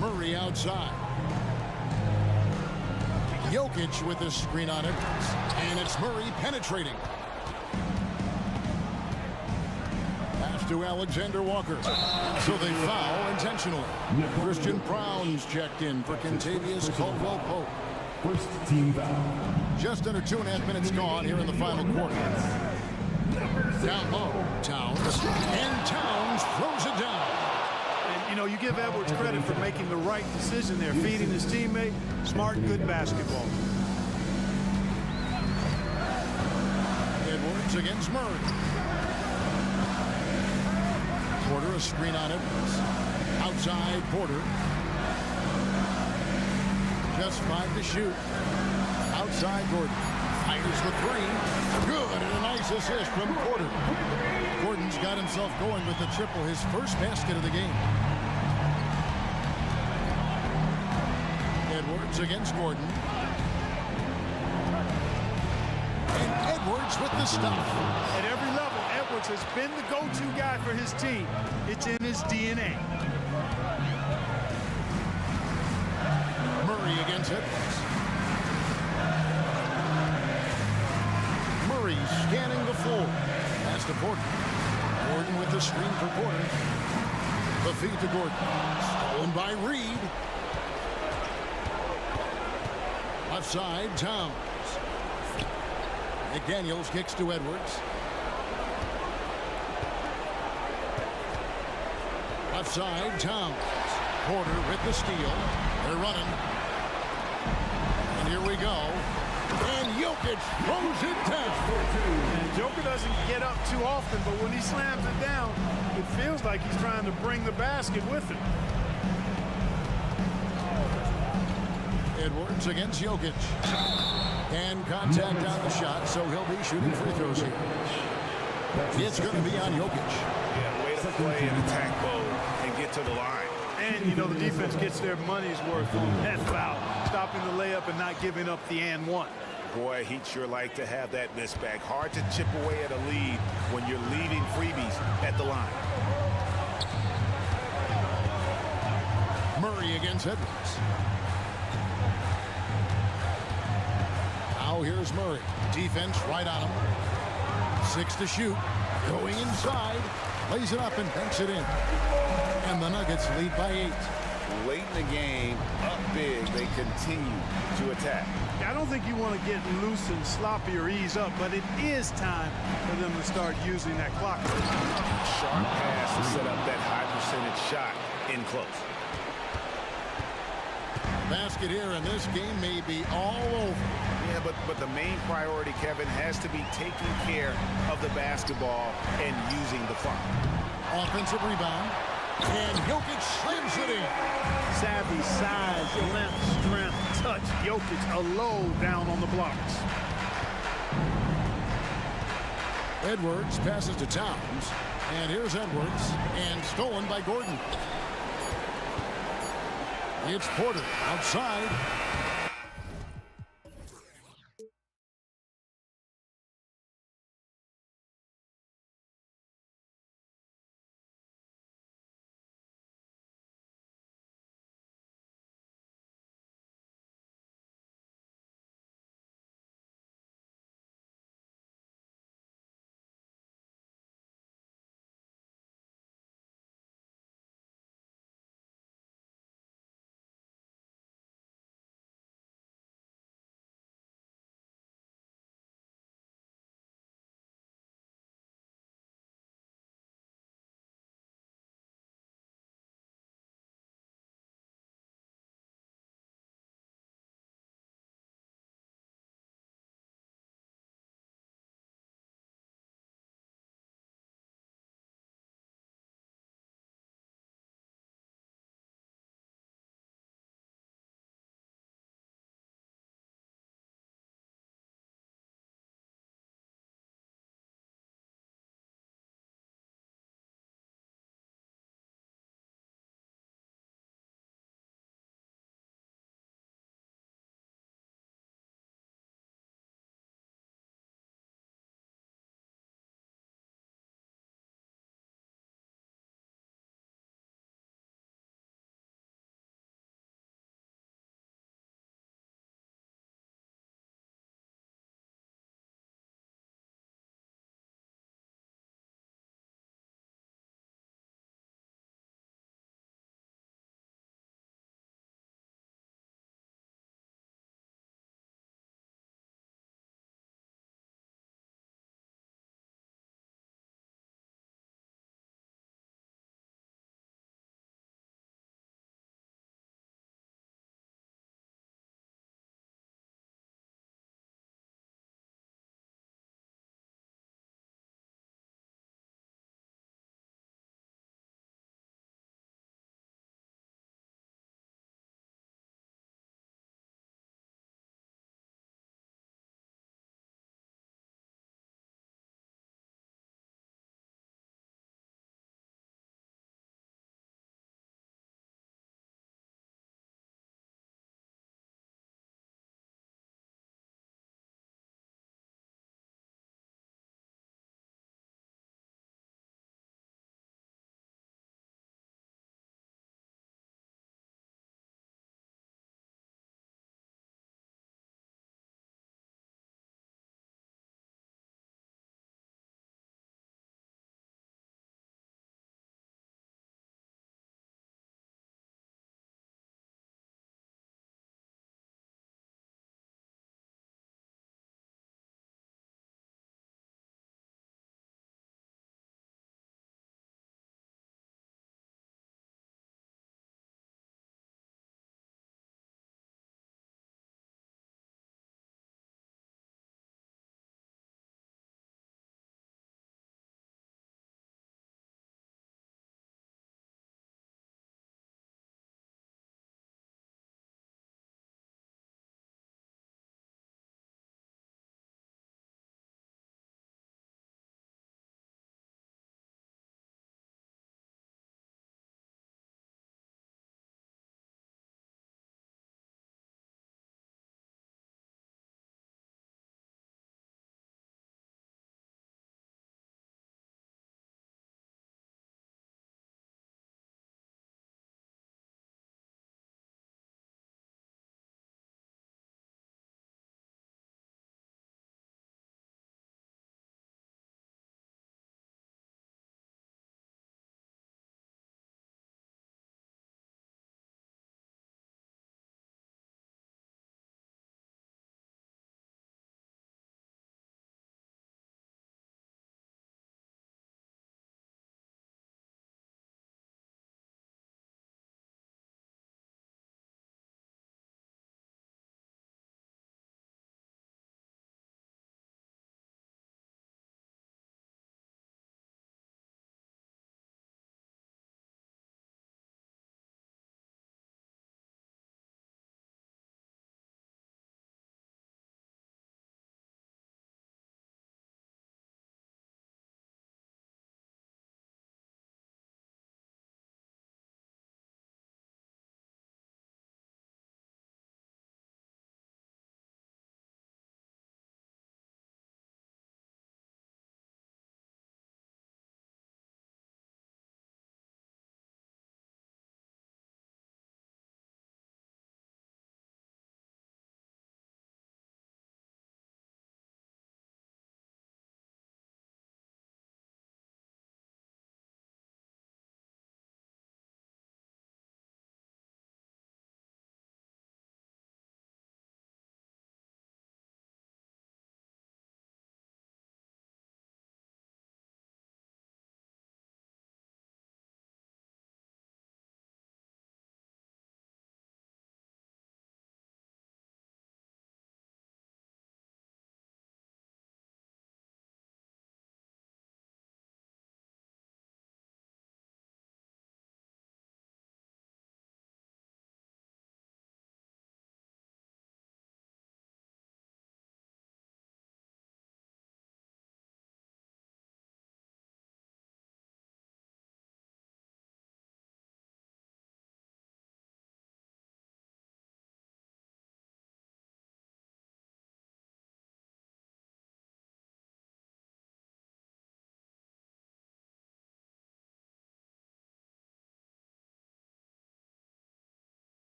A: Murray outside. Jokic with the screen on it. And it's Murray penetrating. Pass to Alexander Walker. So they foul intentionally. Christian Brown's checked in for Kentavious Caldwell Pope.
E: First team foul.
A: Just under 2.5 minutes gone here in the final quarter. Down low, Towns. And Towns throws it down.
J: And, you know, you give Edwards credit for making the right decision there, feeding his teammate. Smart, good basketball.
A: Edwards against Murray. Porter, a screen on it. Outside, Porter. Just 5 to shoot. Outside, Gordon. Fires the 3. Good, and a nice assist from Porter. Gordon's got himself going with the triple, his first basket of the game. Edwards against Gordon. And Edwards with the stuff.
J: At every level, Edwards has been the go-to guy for his team. It's in his DNA.
A: Murray against Edwards. Murray scanning the floor. Pass to Porter. Gordon with the screen for Porter. The feed to Gordon. Stolen by Reed. Left side, Towns. McDaniels kicks to Edwards. Left side, Towns. Porter with the steal. They're running. And here we go. And Jokic throws it down.
J: And Joker doesn't get up too often, but when he slams it down, it feels like he's trying to bring the basket with him.
A: Edwards against Jokic. And contact on the shot, so he'll be shooting free throws here. It's going to be on Jokic.
B: Yeah, way to play in attack mode and get to the line.
J: And, you know, the defense gets their money's worth on that foul, stopping the layup and not giving up the and one.
B: Boy, he'd sure like to have that miss back. Hard to chip away at a lead when you're leaving freebies at the line.
A: Murray against Edwards. Now here's Murray. Defense right on him. 6 to shoot. Going inside. Lays it up and banks it in. And the Nuggets lead by 8.
B: Late in the game, up big, they continue to attack.
J: I don't think you want to get loose and sloppy or ease up, but it is time for them to start using that clock.
B: Sharp pass to set up that high percentage shot in close.
A: Basket here, and this game may be all over.
B: Yeah, but the main priority, Kevin, has to be taking care of the basketball and using the clock.
A: Offensive rebound. And Jokic slams it in.
J: Savvy, size, length, strength, touch. Jokic a low down on the blocks.
A: Edwards passes to Towns. And here's Edwards. And stolen by Gordon. It's Porter outside.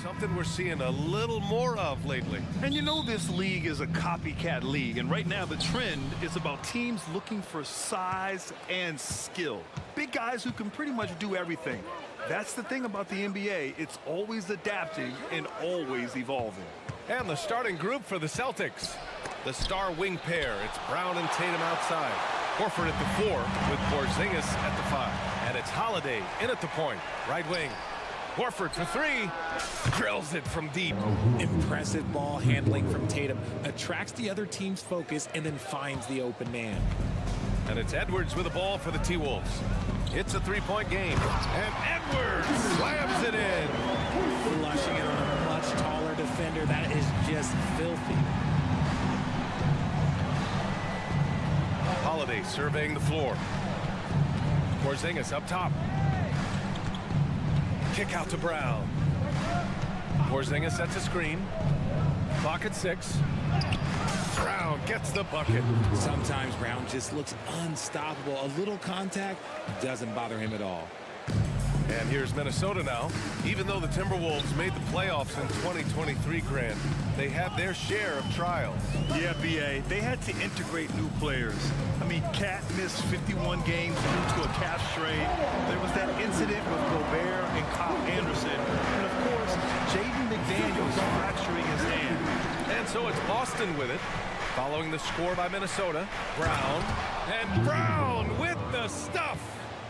G: something we're seeing a little more of lately.
I: And you know this league is a copycat league, and right now the trend is about teams looking for size and skill. Big guys who can pretty much do everything. That's the thing about the NBA. It's always adapting and always evolving.
G: And the starting group for the Celtics. The star wing pair. It's Brown and Tatum outside. Horford at the 4 with Porzingis at the 5. And it's Holiday in at the point. Right wing. Horford for 3. Drills it from deep.
K: Impressive ball handling from Tatum. Attracts the other team's focus and then finds the open man.
G: And it's Edwards with the ball for the T-Wolves. It's a three-point game. And Edwards slams it in.
K: Flushing it on a much taller defender. That is just filthy.
G: Holiday surveying the floor. Porzingis up top. Kick out to Brown. Porzingis sets a screen. Clock at 6. Brown gets the bucket.
K: Sometimes Brown just looks unstoppable. A little contact doesn't bother him at all.
G: And here's Minnesota now. Even though the Timberwolves made the playoffs in 2023, Grant, they had their share of trials.
I: Yeah, B.A., they had to integrate new players. I mean, Cat missed 51 games due to a calf strain. There was that incident with Gobert and Kyle Anderson. And, of course, Jaden McDaniels fracturing his hand.
G: And so it's Boston with it. Following the score by Minnesota, Brown. And Brown with the stuff.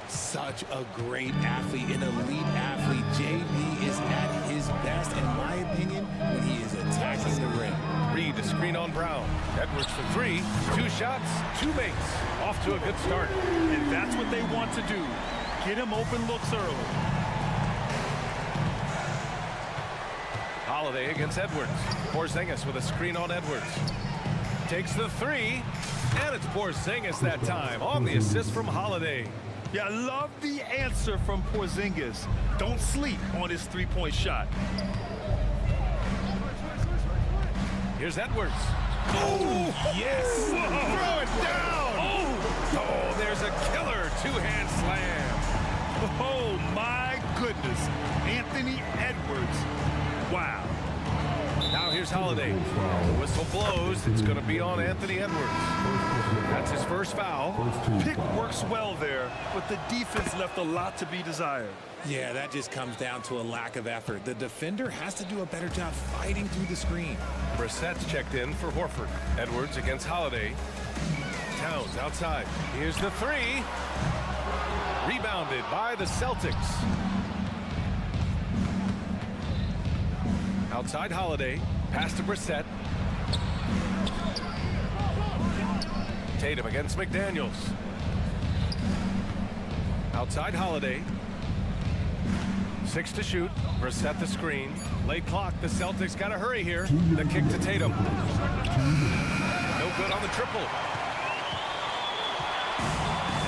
K: Such a great athlete, an elite athlete. JB is at his best, in my opinion, when he is attacking the rim.
G: Reed to screen on Brown. Edwards for 3. 2 shots, 2 makes. Off to a good start.
I: And that's what they want to do. Get him open looks early.
G: Holiday against Edwards. Porzingis with a screen on Edwards. Takes the 3. And it's Porzingis that time on the assist from Holiday.
I: Yeah, I love the answer from Porzingis. Don't sleep on his three-point shot.
G: Here's Edwards. Oh, yes.
I: Whoa.
G: Throw it down. Oh, there's a killer two-hand slam.
I: Oh, my goodness. Anthony Edwards. Wow.
G: Now here's Holiday. The whistle blows. It's going to be on Anthony Edwards. That's his first foul.
I: Pick works well there, but the defense left a lot to be desired.
K: Yeah, that just comes down to a lack of effort. The defender has to do a better job fighting through the screen.
G: Brissett's checked in for Horford. Edwards against Holiday. Towns outside. Here's the 3. Rebounded by the Celtics. Outside Holiday. Pass to Brissett. Tatum against McDaniels. Outside Holiday. 6 to shoot. Brissett the screen. Late clock. The Celtics got to hurry here. The kick to Tatum. No good on the triple.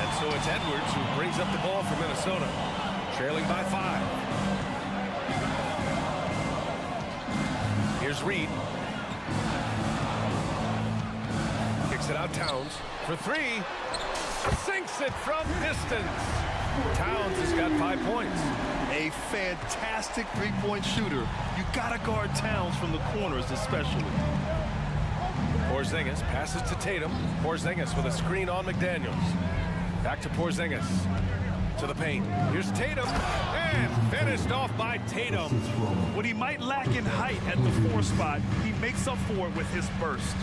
G: And so it's Edwards who brings up the ball for Minnesota. Trailing by 5. Here's Reed. Kicks it out Towns for 3. Sinks it from distance. Towns has got 5 points.
I: A fantastic three-point shooter. You gotta guard Towns from the corners especially.
G: Porzingis passes to Tatum. Porzingis with a screen on McDaniels. Back to Porzingis. To the paint. Here's Tatum. And finished off by Tatum.
I: What he might lack in height at the 4 spot, he makes up for it with his burst.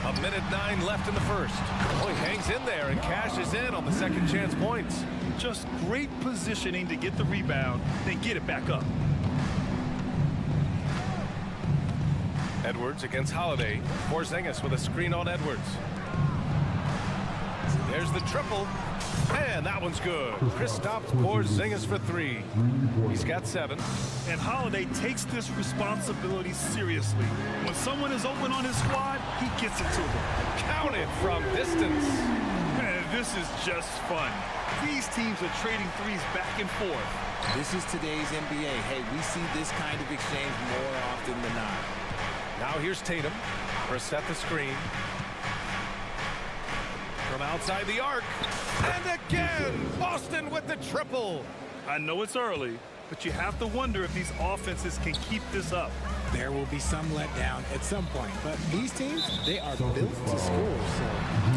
G: A minute 9 left in the first. Oh, he hangs in there and cashes in on the second chance points.
I: Just great positioning to get the rebound, then get it back up.
G: Edwards against Holiday. Porzingis with a screen on Edwards. There's the triple. And that one's good. Kristaps Porzingis for 3. He's got 7.
I: And Holiday takes this responsibility seriously. When someone is open on his squad, he gets it to them.
G: Count it from distance.
I: Man, this is just fun. These teams are trading threes back and forth.
K: This is today's NBA. Hey, we see this kind of exchange more often than not.
G: Now here's Tatum. Brissett the screen. From outside the arc. And again, Boston with the triple.
I: I know it's early, but you have to wonder if these offenses can keep this up.
K: There will be some letdown at some point, but these teams, they are built to score. So.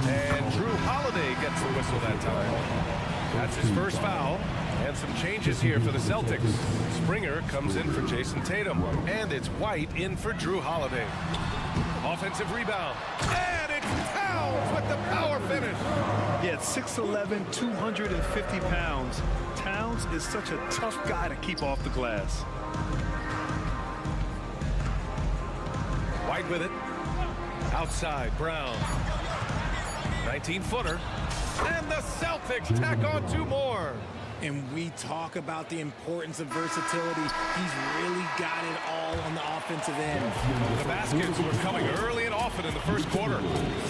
G: And Drew Holiday gets the whistle that time. That's his first foul. And some changes here for the Celtics. Springer comes in for Jason Tatum. And it's White in for Drew Holiday. Offensive rebound. And it's Towns with the power finish.
I: Yeah, 6'11", 250 pounds. Towns is such a tough guy to keep off the glass.
G: White with it. Outside, Brown. 19-footer. And the Celtics tack on 2 more.
K: And we talk about the importance of versatility. He's really got it all on the offensive end.
G: The baskets were coming early and often in the first quarter.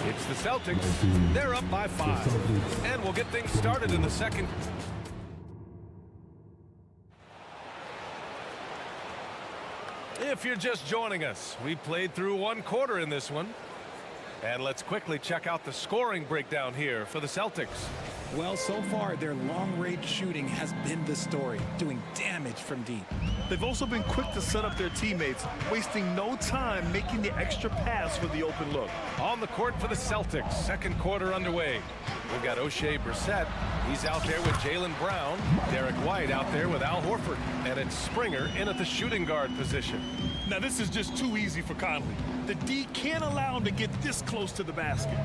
G: It's the Celtics. They're up by 5. And we'll get things started in the second. If you're just joining us, we played through 1 quarter in this one. And let's quickly check out the scoring breakdown here for the Celtics.
K: Well, so far, their long-range shooting has been the story, doing damage from deep.
I: They've also been quick to set up their teammates, wasting no time making the extra pass for the open look.
G: On the court for the Celtics, second quarter underway. We've got O'Shea Brissett. He's out there with Jaylen Brown. Derek White out there with Al Horford. And it's Springer in at the shooting guard position.
I: Now, this is just too easy for Conley. The D can't allow him to get this close to the basket.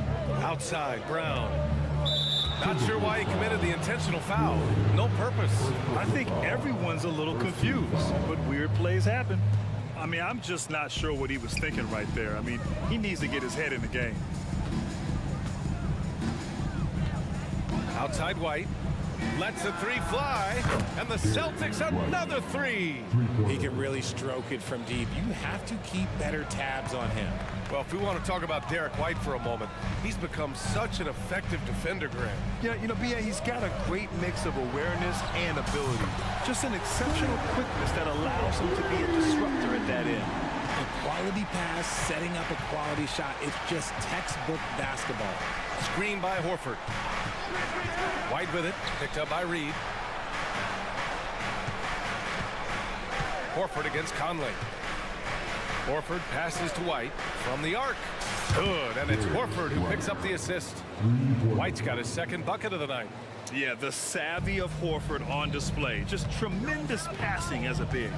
G: Outside, Brown. Not sure why he committed the intentional foul. No purpose.
I: I think everyone's a little confused, but weird plays happen. I mean, I'm just not sure what he was thinking right there. I mean, he needs to get his head in the game.
G: Outside White. Lets the 3 fly. And the Celtics another 3.
K: He can really stroke it from deep. You have to keep better tabs on him.
G: Well, if we want to talk about Derek White for a moment, he's become such an effective defender, Graham.
I: Yeah, you know, B.A., he's got a great mix of awareness and ability. Just an exceptional quickness that allows him to be a disruptor at that end.
K: A quality pass, setting up a quality shot. It's just textbook basketball.
G: Screen by Horford. White with it, picked up by Reed. Horford against Conley. Horford passes to White from the arc. Good, and it's Horford who picks up the assist. White's got his second bucket of the night.
I: Yeah, the savvy of Horford on display. Just tremendous passing as a big.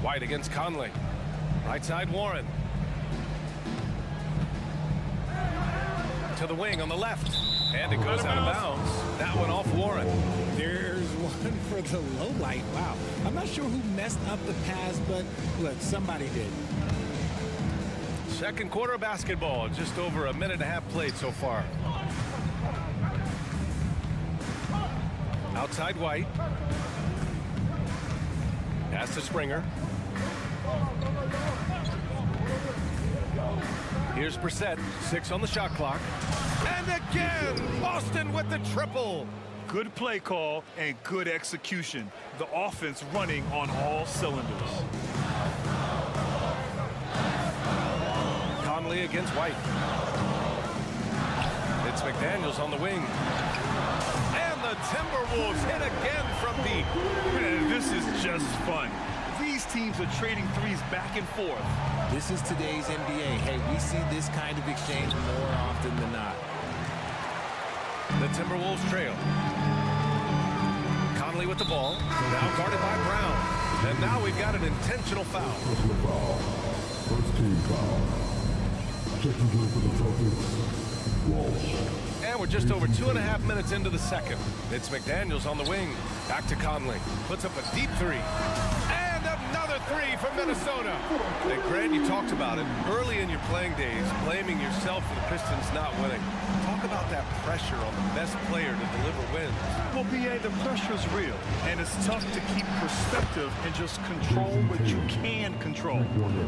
G: White against Conley. Right side, Warren. To the wing on the left. And it goes out of bounds. That one off Warren.
K: There's one for the low light. Wow. I'm not sure who messed up the pass, but look, somebody did.
G: Second quarter of basketball. Just over a minute and a half played so far. Outside White. Pass to Springer. Here's Brissett, 6 on the shot clock. And again, Boston with the triple.
I: Good play call and good execution. The offense running on all cylinders.
G: Conley against White. It's McDaniels on the wing. And the Timberwolves hit again from deep.
I: Man, this is just fun. These teams are trading threes back and forth.
K: This is today's NBA. Hey, we see this kind of exchange more often than not.
G: The Timberwolves trail. Conley with the ball. Now guarded by Brown. And now we've got an intentional foul.
L: First team foul. Checking in for the Celtics. Walsh.
G: And we're just over 2.5 minutes into the second. It's McDaniels on the wing. Back to Conley. Puts up a deep 3. And another 3 from Minnesota. And Grant, you talked about it early in your playing days, blaming yourself for the Pistons not winning. Talk about that pressure on the best player to deliver wins.
I: Well, B.A., the pressure's real, and it's tough to keep perspective and just control what you can control.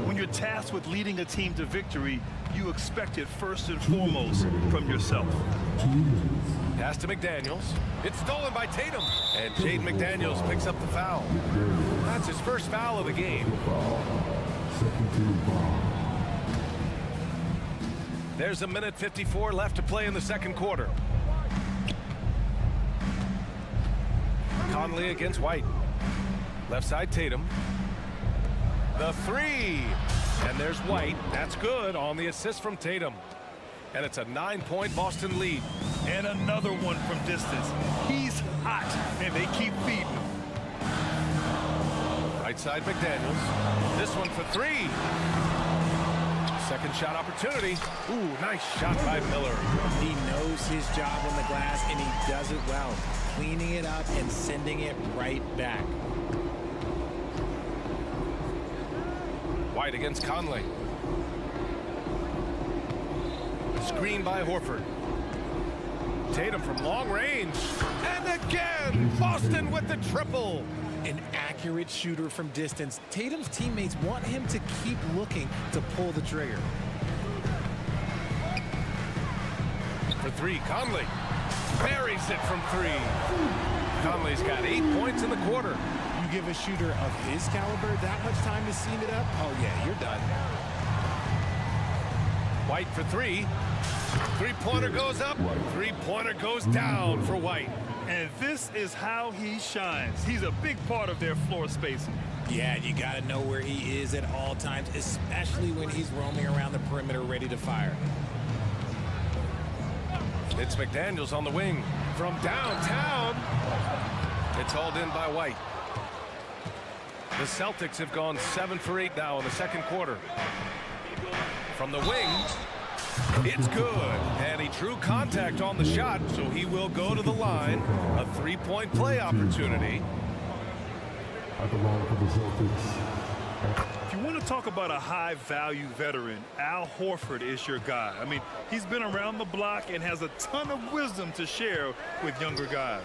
I: When you're tasked with leading a team to victory, you expect it first and foremost from yourself.
G: Pass to McDaniels. It's stolen by Tatum. And Jaden McDaniels picks up the foul. That's his first foul of the game. There's a minute 54 left to play in the second quarter. Conley against White. Left side Tatum. The three. And there's White. That's good on the assist from Tatum. And it's a 9-point Boston lead.
I: And another one from distance. He's hot, and they keep feeding him.
G: Right side McDaniels. This one for three. Second shot opportunity. Ooh, nice shot by Miller.
K: He knows his job on the glass, and he does it well. Cleaning it up and sending it right back.
G: White against Conley. Screen by Horford. Tatum from long range. And again, Boston with the triple.
K: An accurate shooter from distance. Tatum's teammates want him to keep looking to pull the trigger.
G: For three, Conley buries it from three. Conley's got 8 points in the quarter.
K: You give a shooter of his caliber that much time to seam it up, oh yeah, you're done.
G: White for three. Three-pointer goes up. Three-pointer goes down for White.
I: And this is how he shines. He's a big part of their floor spacing.
K: Yeah, you got to know where he is at all times, especially when he's roaming around the perimeter ready to fire.
G: It's McDaniels on the wing from downtown. It's hauled in by White. The Celtics have gone 7 for 8 now in the second quarter. From the wing, it's good. And he drew contact on the shot, so he will go to the line. A three-point play opportunity.
L: At the line for the Celtics.
I: If you want to talk about a high-value veteran, Al Horford is your guy. I mean, he's been around the block and has a ton of wisdom to share with younger guys.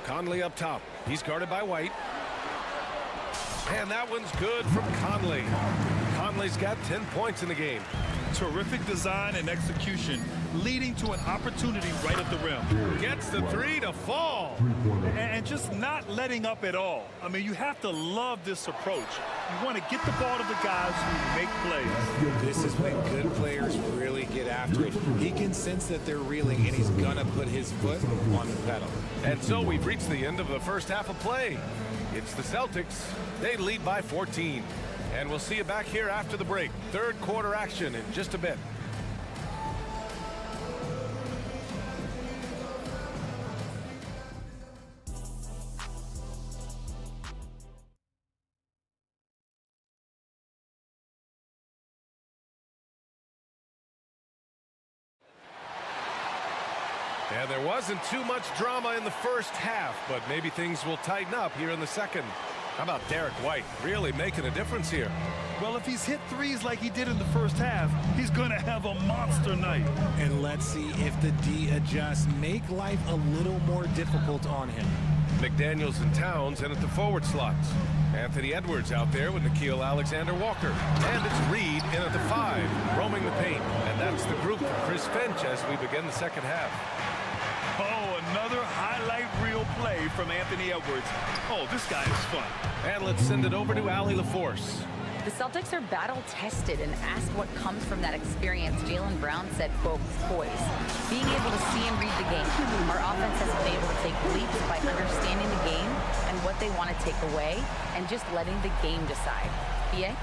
G: Conley up top. He's guarded by White. And that one's good from Conley. Conley's got 10 points in the game.
I: Terrific design and execution, leading to an opportunity right at the rim.
G: Gets the three to fall.
I: And just not letting up at all. I mean, you have to love this approach. You want to get the ball to the guys who make plays.
K: This is when good players really get after it. He can sense that they're reeling, and he's going to put his foot on the pedal.
G: And so we've reached the end of the first half of play. It's the Celtics. They lead by 14. And we'll see you back here after the break. Third quarter action in just a bit. And there wasn't too much drama in the first half, but maybe things will tighten up here in the second. How about Derek White really making a difference here?
I: Well, if he's hit threes like he did in the first half, he's going to have a monster night.
K: And let's see if the D adjusts, make life a little more difficult on him.
G: McDaniels and Towns in at the forward slots. Anthony Edwards out there with Nickeil Alexander-Walker. And it's Reed in at the 5, roaming the paint. And that's the group for Chris Finch as we begin the second half.
I: Oh, another highlight reel play from Anthony Edwards. Oh, this guy is fun.
G: And let's send it over to Allie LaForce.
F: The Celtics are battle-tested, and asked what comes from that experience. Jaylen Brown said, quote, poise. Being able to see and read the game. Our offense has been able to take leaps by understanding the game and what they want to take away and just letting the game decide. BA?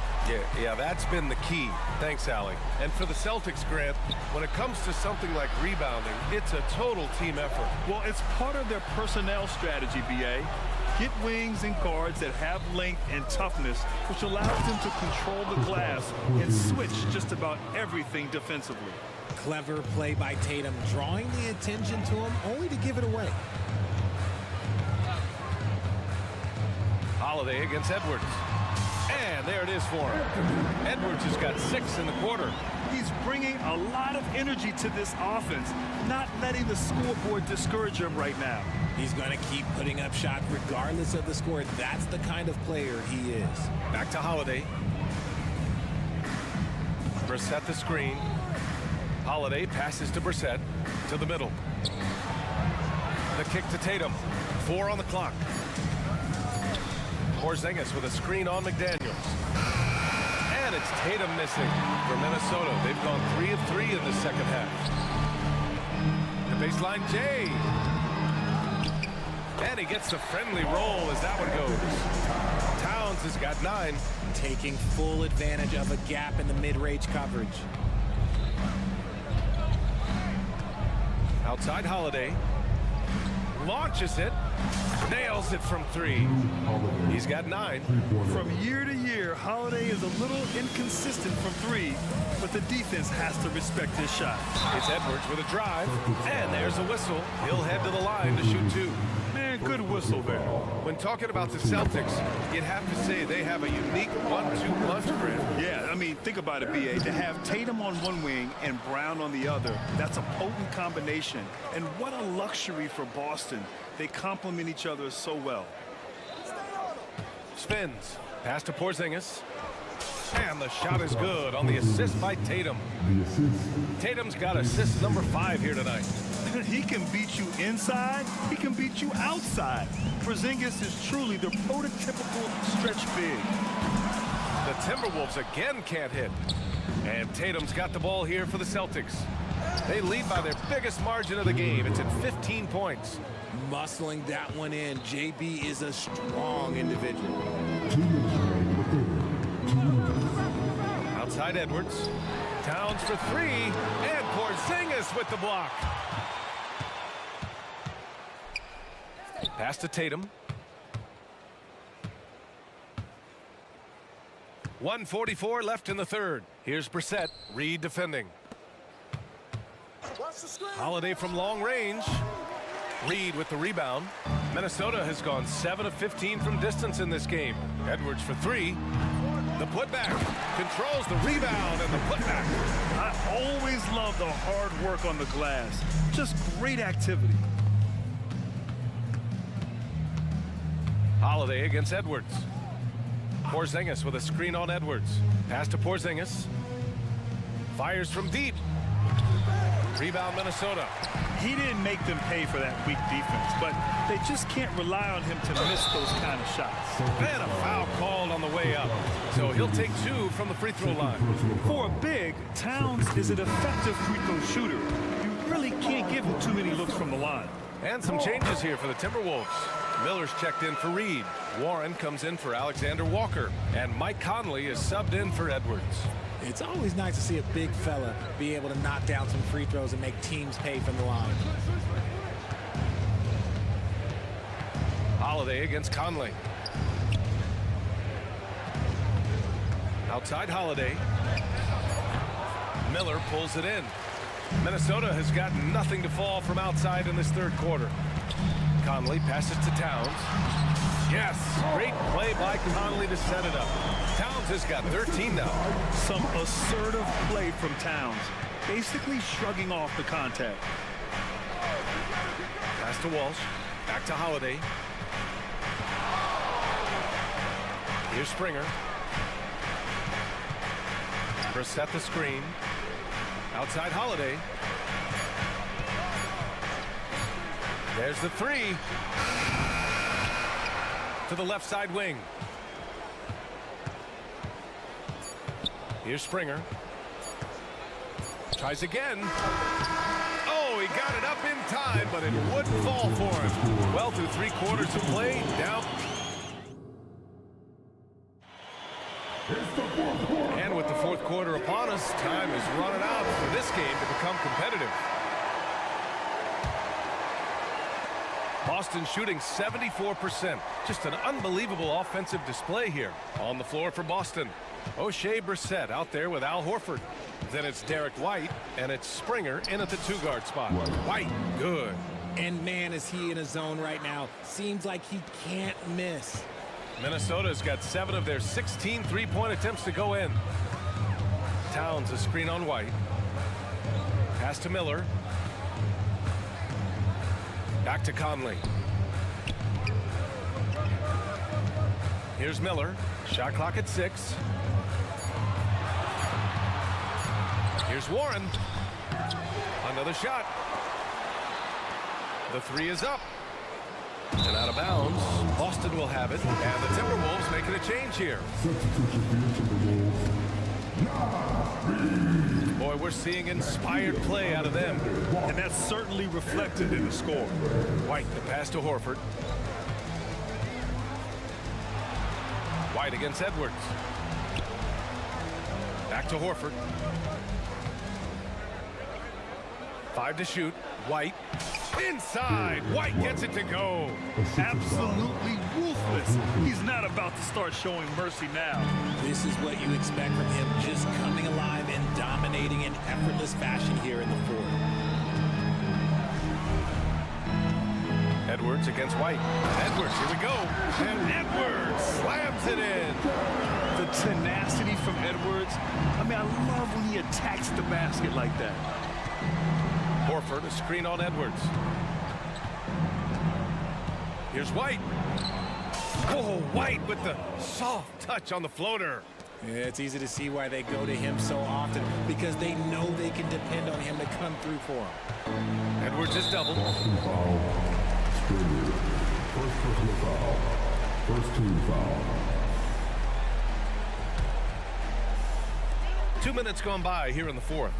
G: Yeah, that's been the key. Thanks, Allie. And for the Celtics, Grant, when it comes to something like rebounding, it's a total team effort.
I: Well, it's part of their personnel strategy, BA. Get wings and guards that have length and toughness, which allows them to control the glass and switch just about everything defensively.
K: Clever play by Tatum, drawing the attention to him, only to give it away.
G: Holiday against Edwards. And there it is for him. Edwards has got 6 in the quarter.
I: He's bringing a lot of energy to this offense, not letting the scoreboard discourage him right now.
K: He's going to keep putting up shots regardless of the score. That's the kind of player he is.
G: Back to Holiday. Brissett the screen. Holiday passes to Brissett to the middle. The kick to Tatum. 4 on the clock. Porzingis with a screen on McDaniels. And it's Tatum missing for Minnesota. They've gone 3 of 3 in the second half. the baseline, Jay. And he gets a friendly roll as that one goes. Towns has got 9.
K: Taking full advantage of a gap in the mid-range coverage.
G: Outside Holiday. Launches it. Nails it from 3. He's got 9.
I: From year to year, Holiday is a little inconsistent from 3, but the defense has to respect his shot.
G: It's Edwards with a drive, and there's a whistle. He'll head to the line to shoot 2.
I: Man, good whistle there.
G: When talking about the Celtics, you'd have to say they have a unique 1-2 punch grid.
I: Yeah, I mean, think about it, B.A. To have Tatum on one wing and Brown on the other, that's a potent combination. And what a luxury for Boston. They complement each other so well.
G: Spins. Pass to Porzingis. And the shot is good on the assist by Tatum. Tatum's got assist number 5 here tonight.
I: He can beat you inside. He can beat you outside. Porzingis is truly the prototypical stretch big.
G: The Timberwolves again can't hit. And Tatum's got the ball here for the Celtics. They lead by their biggest margin of the game. It's at 15 points.
K: Muscling that one in. JB is a strong individual.
G: Outside Edwards. Towns for 3. And Porzingis with the block. Pass to Tatum. 1:44 left in the third. Here's Brissett. Reed defending. Holiday from long range. Reed with the rebound. Minnesota has gone 7 of 15 from distance in this game. Edwards for 3. The putback. Controls the rebound and the putback.
I: I always love the hard work on the glass. Just great activity.
G: Holiday against Edwards. Porzingis with a screen on Edwards. Pass to Porzingis. Fires from deep. Rebound Minnesota.
I: He didn't make them pay for that weak defense, but they just can't rely on him to miss those kind of shots.
G: And a foul called on the way up. So he'll take 2 from the free throw line.
I: For a big, Towns is an effective free throw shooter. You really can't give him too many looks from the line.
G: And some changes here for the Timberwolves. Miller's checked in for Reed. Warren comes in for Alexander Walker. And Mike Conley is subbed in for Edwards.
K: It's always nice to see a big fella be able to knock down some free throws and make teams pay from the line.
G: Holiday against Conley. Outside Holiday. Miller pulls it in. Minnesota has got nothing to fall from outside in this third quarter. Conley passes to Towns. Yes, great play by Conley to set it up. Towns has got 13 now.
I: Some assertive play from Towns, basically shrugging off the contact.
G: Pass to Walsh. Back to Holiday. Here's Springer. Brissett the screen. Outside Holiday. There's the 3. To the left side wing. Here's Springer. Tries again. Oh, he got it up in time, but it wouldn't fall for him. Well, through 3 quarters of play, down. And with the fourth quarter upon us, time is running out for this game to become competitive. Boston shooting 74%. Just an unbelievable offensive display here. On the floor for Boston, O'Shea Brissett out there with Al Horford. Then it's Derek White, and it's Springer in at the 2-guard spot. White, good.
K: And man, is he in a zone right now. Seems like he can't miss.
G: Minnesota's got 7 of their 16 3-point attempts to go in. Towns a screen on White. Pass to Miller. Back to Conley. Here's Miller. Shot clock at 6. Here's Warren. Another shot. The 3 is up. And out of bounds. Boston will have it. And the Timberwolves making a change here.
L: Substitution for your Timberwolves.
G: Boy, we're seeing inspired play out of them.
I: And that's certainly reflected in the score.
G: White, the pass to Horford. White against Edwards. Back to Horford. 5 to shoot. White. Inside. White gets it to go.
I: Absolutely ruthless. He's not about to start showing mercy now.
K: This is what you expect from him, just coming alive and dominating in effortless fashion here in the fourth.
G: Edwards against White. Edwards, here we go. And Edwards slams it in.
I: The tenacity from Edwards. I mean, I love when he attacks the basket like that.
G: Horford, a screen on Edwards. Here's White. Oh, White with the soft touch on the floater.
K: Yeah, it's easy to see why they go to him so often, because they know they can depend on him to come through for them.
G: Edwards is doubled.
L: Boston foul. Springer. First personal foul. First team foul.
G: 2 minutes gone by here in the fourth.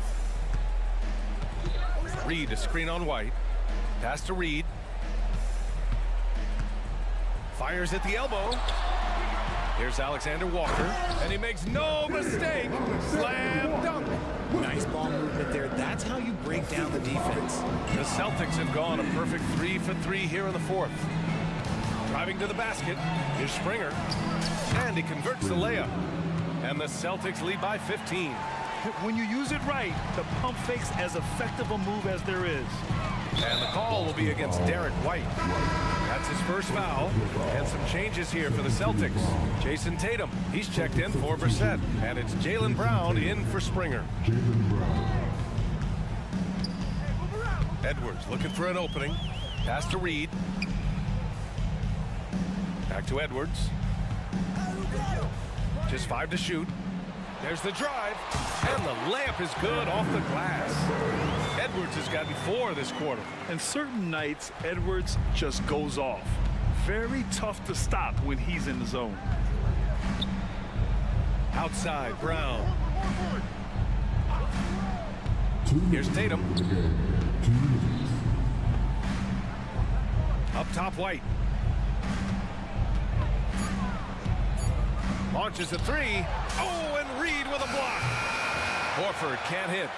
G: Reed, a screen on White. Pass to Reed. Fires at the elbow. Here's Alexander Walker, and he makes no mistake. Slam dunk.
K: Nice ball movement there. That's how you break down the defense.
G: The Celtics have gone a perfect 3 for 3 here in the fourth. Driving to the basket. Here's Springer. And he converts the layup. And the Celtics lead by 15.
I: When you use it right, the pump fake's as effective a move as there is.
G: And the call will be against Derek White. That's his first foul. And some changes here for the Celtics. Jason Tatum, he's checked in for Brissett. And it's Jaylen Brown in for Springer. Edwards looking for an opening. Pass to Reed. Back to Edwards. Just 5 to shoot. There's the drive, and the layup is good off the glass. Edwards has gotten 4 this quarter.
I: And certain nights, Edwards just goes off. Very tough to stop when he's in the zone.
G: Outside, Brown. Here's Tatum. Up top, White. Launches a 3. Oh, and Reed with a block. Horford can't hit.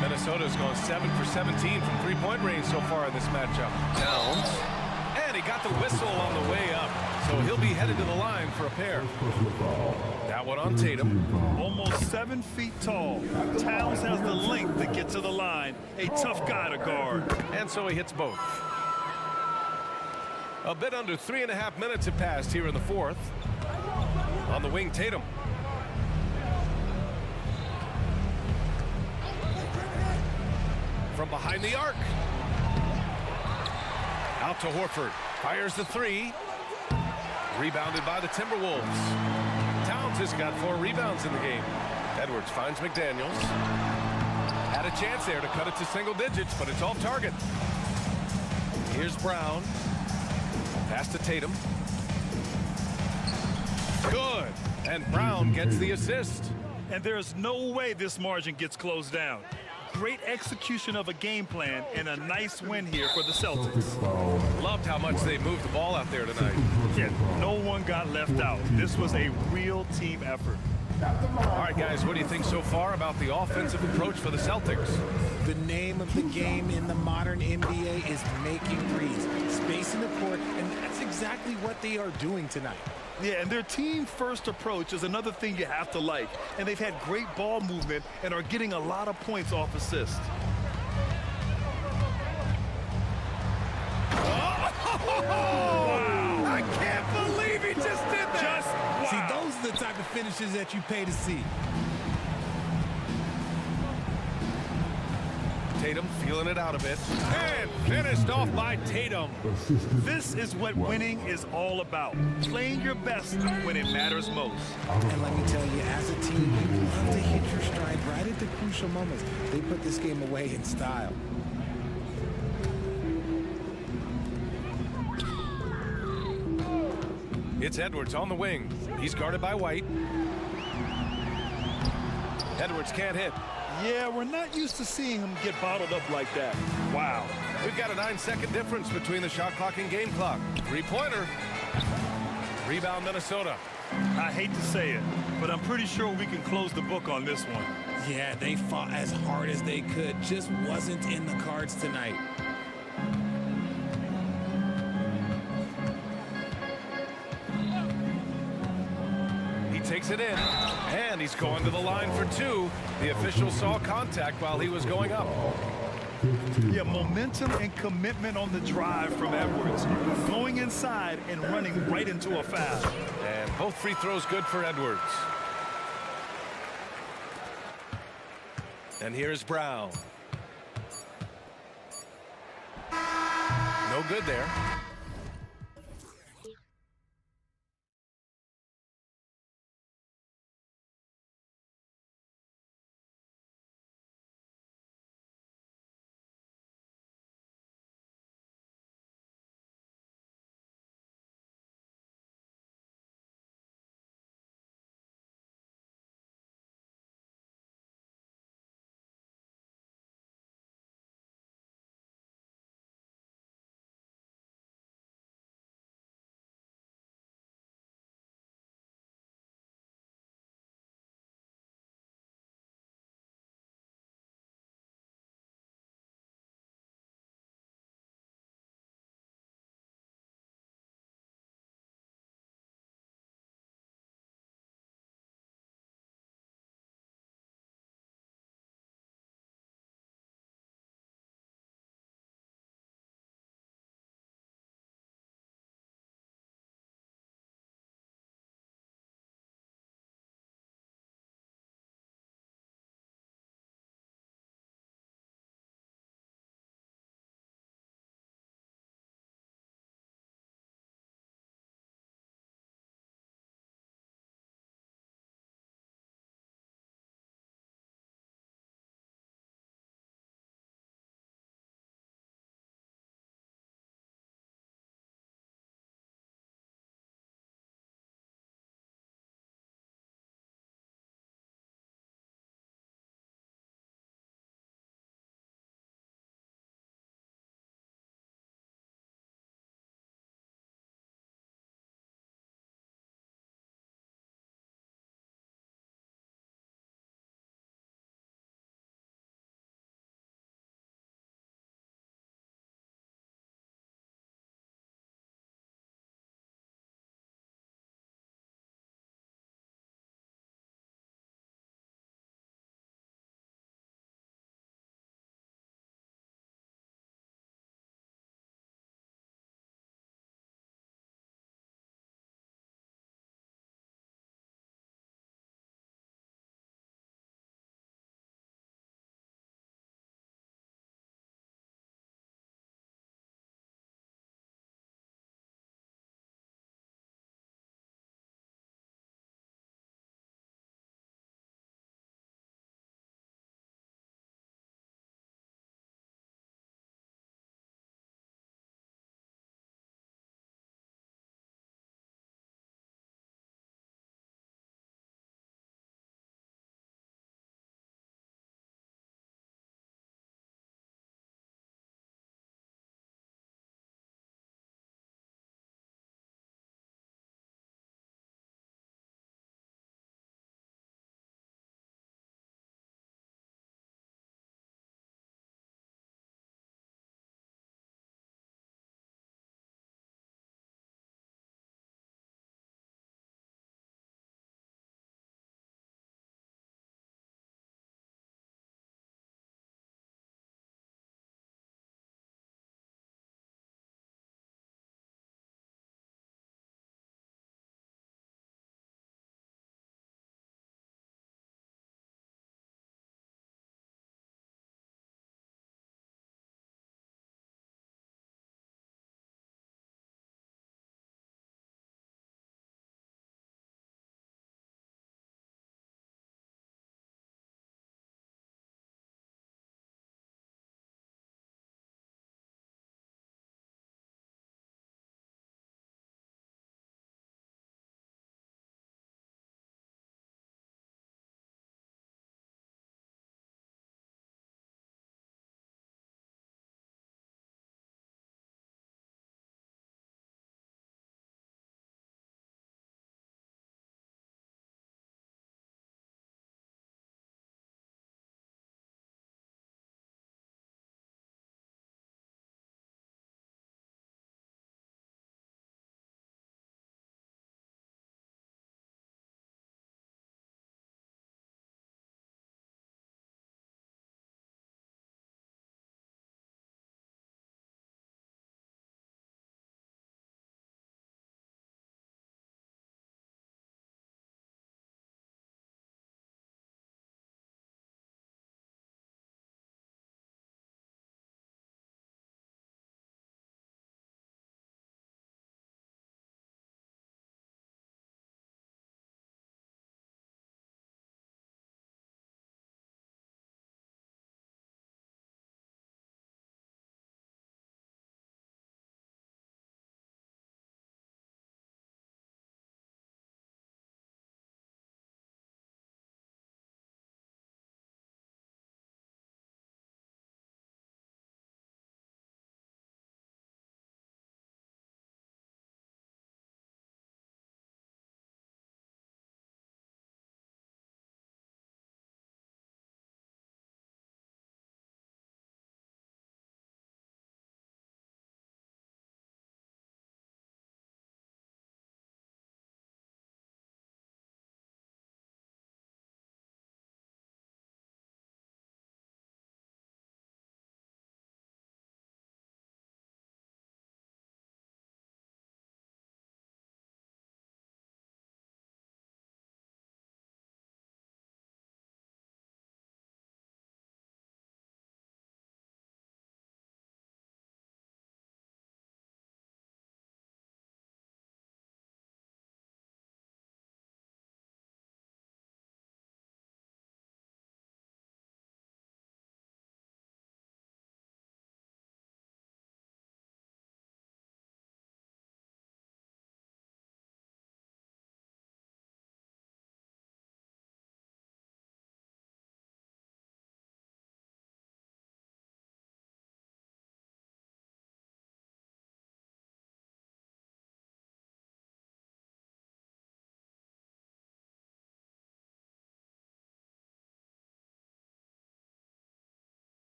G: Minnesota's gone 7 for 17 from three-point range so far in this matchup. Downs. And he got the whistle on the way up. So he'll be headed to the line for a pair. That one on Tatum.
I: Almost 7 feet tall. Towns has the length to get to the line. A tough guy to guard.
G: And so he hits both. A bit under 3.5 minutes have passed here in the fourth. On the wing, Tatum. From behind the arc. Out to Horford. Fires the 3. Rebounded by the Timberwolves. Towns has got 4 rebounds in the game. Edwards finds McDaniels. Had a chance there to cut it to single digits, but it's off target. Here's Brown. Pass to Tatum. Good. And Brown gets the assist.
I: And there's no way this margin gets closed down. Great execution of a game plan and a nice win here for the Celtics.
G: Loved how much they moved the ball out there tonight.
I: Yeah, no one got left out. This was a real team effort.
G: All right, guys, what do you think so far about the offensive approach for the Celtics?
K: The name of the game in the modern NBA is making threes, spacing the court, and that's exactly what they are doing tonight.
I: Yeah, and their team-first approach is another thing you have to like. And they've had great ball movement and are getting a lot of points off assists.
G: Wow. I can't believe he just did that.
K: Wow. See, those are the type of finishes that you pay to see.
G: Tatum feeling it out a bit. And finished off by Tatum.
I: This is what winning is all about. Playing your best when it matters most.
K: And let me tell you, as a team, you love to hit your stride right at the crucial moments. They put this game away in style.
G: It's Edwards on the wing. He's guarded by White. Edwards can't hit.
I: Yeah, we're not used to seeing him get bottled up like that. Wow.
G: We've got a 9-second difference between the shot clock and game clock. Three-pointer. Rebound, Minnesota.
I: I hate to say it, but I'm pretty sure we can close the book on this one.
K: Yeah, they fought as hard as they could. Just wasn't in the cards tonight.
G: He takes it in, and he's going to the line for two. The official saw contact while he was going up.
I: Yeah, momentum and commitment on the drive from Edwards. Going inside and running right into a foul.
G: And both free throws good for Edwards. And here's Brown. No good there.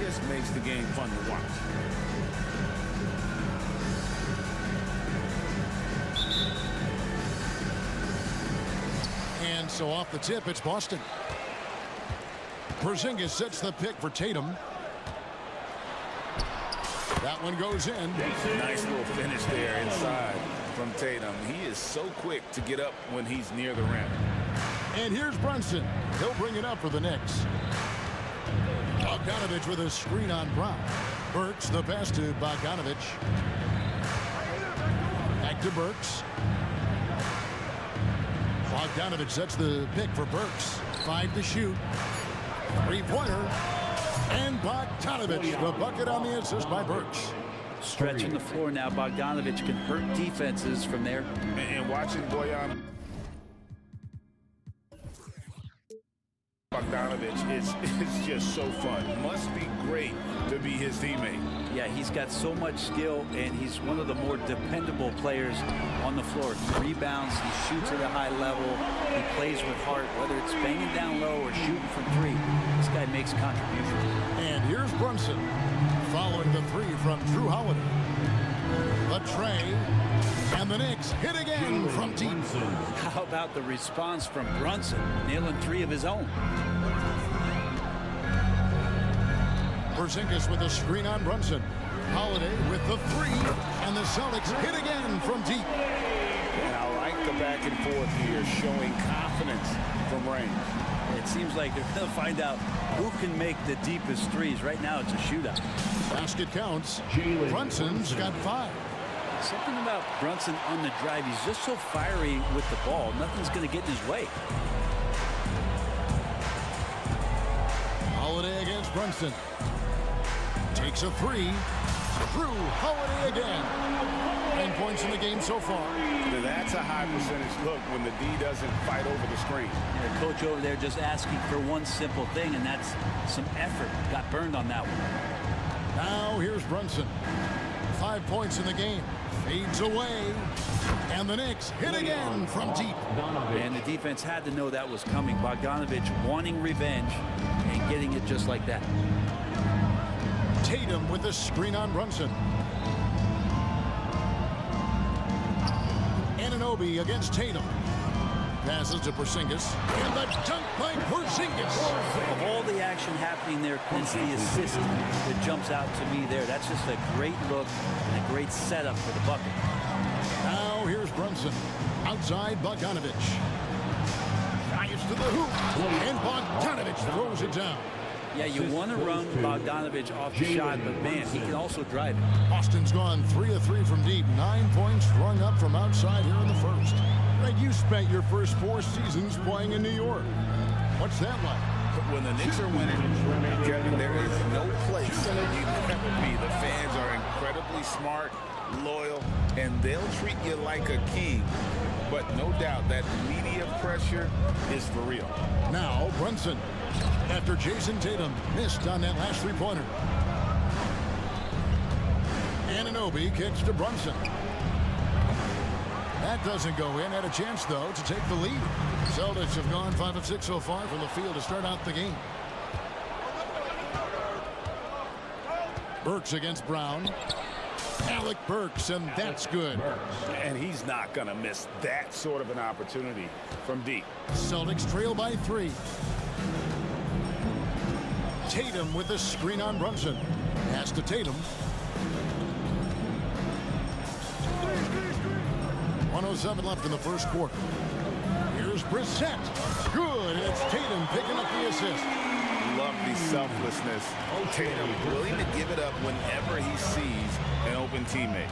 B: just makes the game fun to watch.
A: And so off the tip, it's Boston. Porzingis sets the pick for Tatum. That one goes in.
B: Nice little finish there inside from Tatum. He is so quick to get up when he's near the rim.
A: And here's Brunson. He'll bring it up for the Knicks. Bogdanovich with a screen on Brown. Burks the pass to Bogdanovich. Back to Burks. Bogdanovich sets the pick for Burks. 5 to shoot. Three-pointer. And Bogdanovich, the bucket on the assist by Burks.
M: Stretching the floor now. Bogdanovich can hurt defenses from there.
B: And watching Bojan Bogdanovich is just so fun. Must be great to be his teammate.
M: Yeah, he's got so much skill, and he's one of the more dependable players on the floor. He rebounds, he shoots at a high level, he plays with heart, whether it's banging down low or shooting from three. This guy makes contributions.
A: And here's Brunson, following the three from Drew Holiday. The tray, and the Knicks hit again from deep.
M: How about the response from Brunson, nailing 3 of his own?
A: Porzingis with a screen on Brunson. Holiday with the three, and the Celtics hit again from deep.
B: And I like the back and forth here, showing confidence from range.
M: It seems like they're going to find out who can make the deepest threes. Right now, it's a shootout.
A: Basket counts. Brunson's got 5.
M: Something about Brunson on the drive. He's just so fiery with the ball. Nothing's going to get in his way.
A: Holiday against Brunson. Takes a 3. Drew Holiday again. 9 points in the game so far.
B: That's a high percentage look when the D doesn't fight over the screen.
M: The coach over there just asking for one simple thing, and that's some effort. Got burned on that one.
A: Now here's Brunson. 5 points in the game. Fades away. And the Knicks hit again from deep.
M: And the defense had to know that was coming. Bogdanovich wanting revenge and getting it just like that.
A: Tatum with the screen on Brunson. Anunoby against Tatum. Passes to Porzingis. And the dunk by Porzingis.
M: Of all the action happening there, it's the assist that jumps out to me there. That's just a great look and a great setup for the bucket.
A: Now here's Brunson. Outside Bogdanovich. Drives to the hoop. And Bogdanovich throws it down.
M: Yeah, you want to run Bogdanovich off the shot, but man, he can also drive it.
A: Boston's gone 3 of 3 from deep. 9 points rung up from outside here in the first. Greg, you spent your first 4 seasons playing in New York. What's that like?
B: When the Knicks are winning, Kevin, there is no place you'd ever be. The fans are incredibly smart, loyal, and they'll treat you like a king. But no doubt that media pressure is for real.
A: Now Brunson, after Jason Tatum missed on that last three-pointer. Anunoby kicks to Brunson. That doesn't go in. Had a chance, though, to take the lead. Celtics have gone 5 of 6 so far from the field to start out the game. Burks against Brown. Alec Burks, and that's good.
B: And he's not going to miss that sort of an opportunity from deep.
A: Celtics trail by 3. Tatum with a screen on Brunson. Pass to Tatum. 1:07 left in the first quarter. Here's Brissett. Good, and it's Tatum picking up the assist.
B: Love the selflessness. Tatum willing to give it up whenever he sees an open teammate.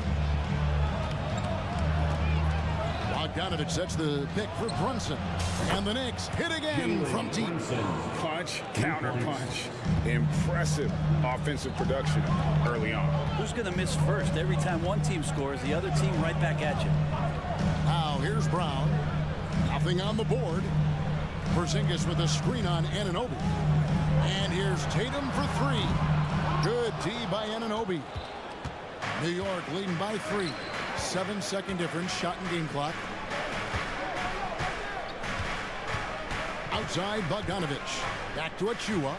A: Bogdanovich sets the pick for Brunson. And the Knicks hit again from deep.
B: Punch, counter punch. Impressive offensive production early on.
M: Who's going to miss first? Every time one team scores, the other team right back at you.
A: Now here's Brown. Nothing on the board. Porzingis with a screen on Anunoby. And here's Tatum for 3. Good D by Anunoby. New York leading by 3. 7-second difference, shot and game clock. Outside Bogdanovich. Back to Achua.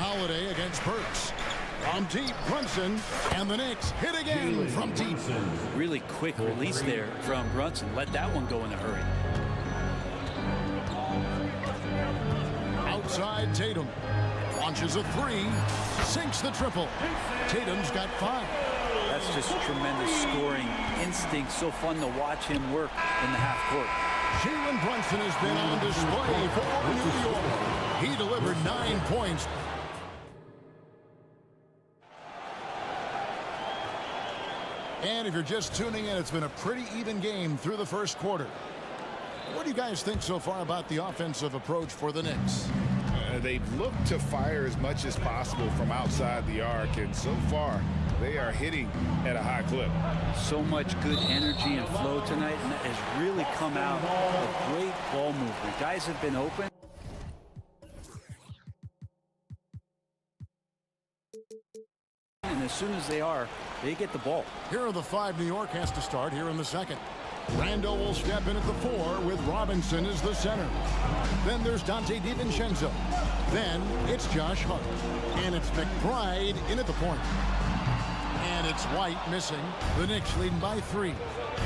A: Holiday against Burks. From deep, Brunson, and the Knicks hit again from deep.
M: Really quick release there from Brunson. Let that one go in a hurry.
A: Outside Tatum. Launches a three. Sinks the triple. Tatum's got 5.
M: That's just tremendous scoring instinct. So fun to watch him work in the half court.
A: Jalen Brunson has been on display for New York. He delivered 9 points. And if you're just tuning in, it's been a pretty even game through the first quarter. What do you guys think so far about the offensive approach for the Knicks?
B: They've looked to fire as much as possible from outside the arc, and so far they are hitting at a high clip.
M: So much good energy and flow tonight, and that has really come out of great ball movement. Guys have been open. And as soon as they are, they get the ball.
A: Here are the 5 New York has to start here in the second. Randall will step in at the 4 with Robinson as the center. Then there's Dante DiVincenzo. Then it's Josh Hart. And it's McBride in at the point. And it's White missing. The Knicks leading by 3.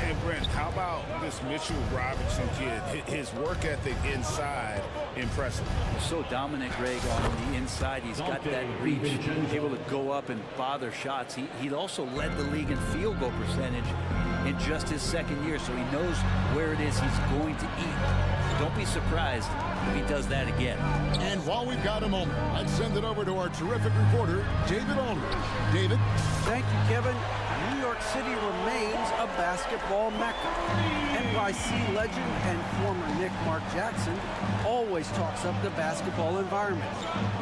B: And Brent, how about this Mitchell Robinson kid? His work ethic inside, impressive.
M: So dominant, Greg, on the inside. He's got that reach, able to go up and bother shots. He also led the league in field goal percentage in just his second year, so he knows where it is he's going to eat. Don't be surprised if he does that again.
A: And while we've got a moment, I'd send it over to our terrific reporter, David Aldridge. David?
D: Thank you, Kevin. New York City remains a basketball mecca. NYC legend and former Knick Mark Jackson always talks up the basketball environment.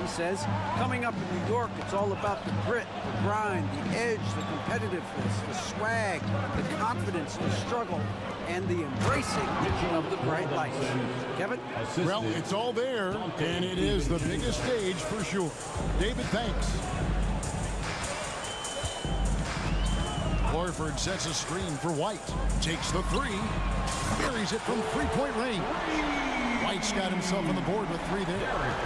D: He says, coming up in New York, it's all about the grit, the grind, the edge, the competitiveness, the swag, the confidence, the struggle, and the embracing of the bright lights. Kevin?
A: Well, it's all there, and it is the biggest stage for sure. David, thanks. Horford sets a screen for White. Takes the 3. Buries it from 3-point range. White's got himself on the board with 3 there.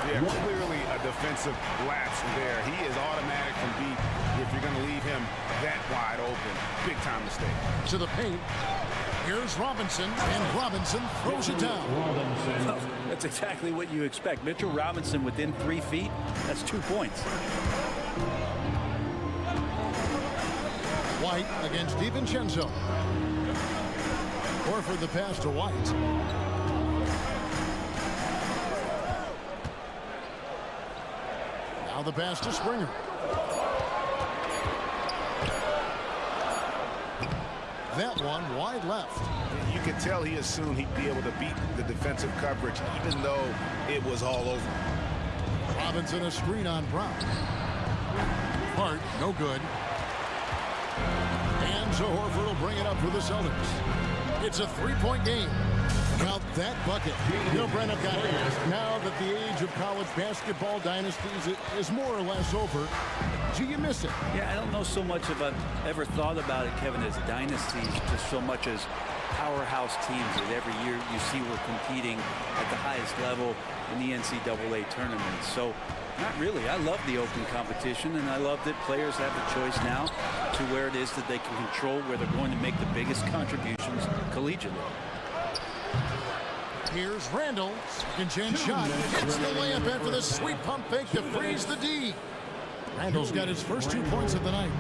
B: Yeah, clearly a defensive lapse there. He is automatic from deep if you're going to leave him that wide open. Big time mistake.
A: To the paint. Here's Robinson, and Robinson throws it down.
M: Well, that's exactly what you expect. Mitchell Robinson within 3 feet, that's 2 points.
A: White against DiVincenzo. Horford the pass to White. Now the pass to Springer. That one wide left.
B: You could tell he assumed he'd be able to beat the defensive coverage even though it was all over.
A: Robinson a screen on Brown. Hart, no good. And so Horford will bring it up for the Celtics. It's a 3-point game. Count that bucket. You know, Brent, I've got to ask, now that the age of college basketball dynasties is more or less over, do you miss it?
M: Yeah, I don't know so much if I've ever thought about it, Kevin, as dynasties, just so much as powerhouse teams that every year you see we're competing at the highest level in the NCAA tournament. So not really. I love the open competition, and I love that players have the choice now to where it is that they can control where they're going to make the biggest contributions collegiately.
A: Here's Randall. Second chance shot. Hits the layup after the sweet pump fake to freeze the D. Randall's got his first 2 points of the night.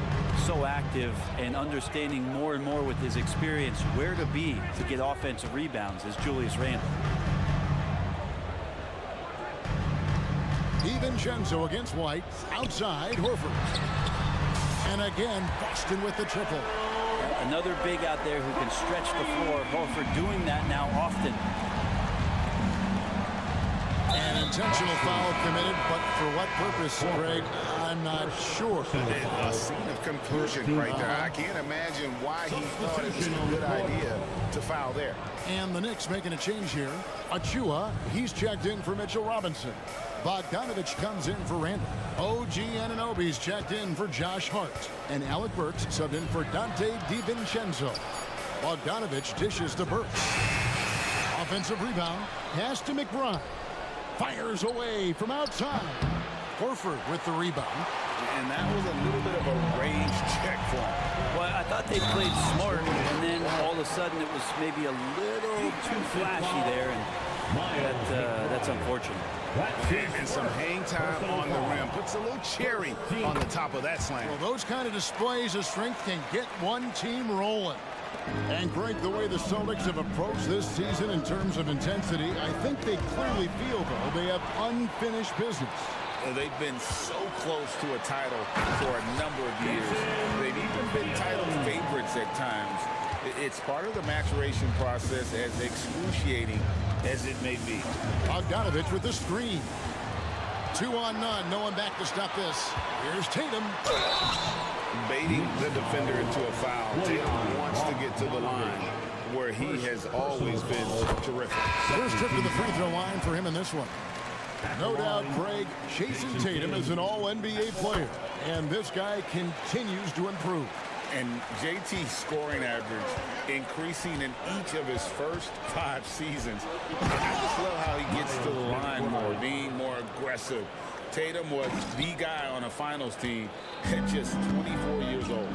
M: So active and understanding more and more with his experience where to be to get offensive rebounds is Julius Randle.
A: DiVincenzo against White. Outside, Horford. And again, Boston with the triple.
M: Another big out there who can stretch the floor. Horford doing that now often.
A: An intentional foul committed, but for what purpose, Greg? I'm not sure.
B: A scene of confusion right there. I can't imagine why he thought it was a good idea to foul there.
A: And the Knicks making a change here. Achua, he's checked in for Mitchell Robinson. Bogdanovich comes in for Randall. OG Anunoby's checked in for Josh Hart. And Alec Burks subbed in for Dante DiVincenzo. Bogdanovich dishes to Burks. Offensive rebound. Pass to McBride. Fires away from outside. Horford with the rebound.
B: And that was a little bit of a range check for him.
M: Well, I thought they played smart, and then all of a sudden it was maybe a little too flashy there, and that's unfortunate.
B: And some hang time on the rim. Puts a little cherry on the top of that slam.
A: Well, those kind of displays of strength can get one team rolling. And Greg, the way the Celtics have approached this season in terms of intensity, I think they clearly feel, though, they have unfinished business.
B: They've been so close to a title for a number of years. They've even been title favorites at times. It's part of the maturation process, as excruciating as it may be.
A: Bogdanovich with the screen. 2 on none. No one back to stop this. Here's Tatum.
B: Baiting the defender into a foul. Tatum wants to get to the line, where he has always been terrific.
A: First trip to the free throw line for him in this one. No doubt, Greg, Jason Tatum is an all-NBA player, and this guy continues to improve.
B: And JT's scoring average increasing in each of his first 5 seasons. I just love how he gets to the line more, being more aggressive. Tatum was the guy on a finals team at just 24 years old.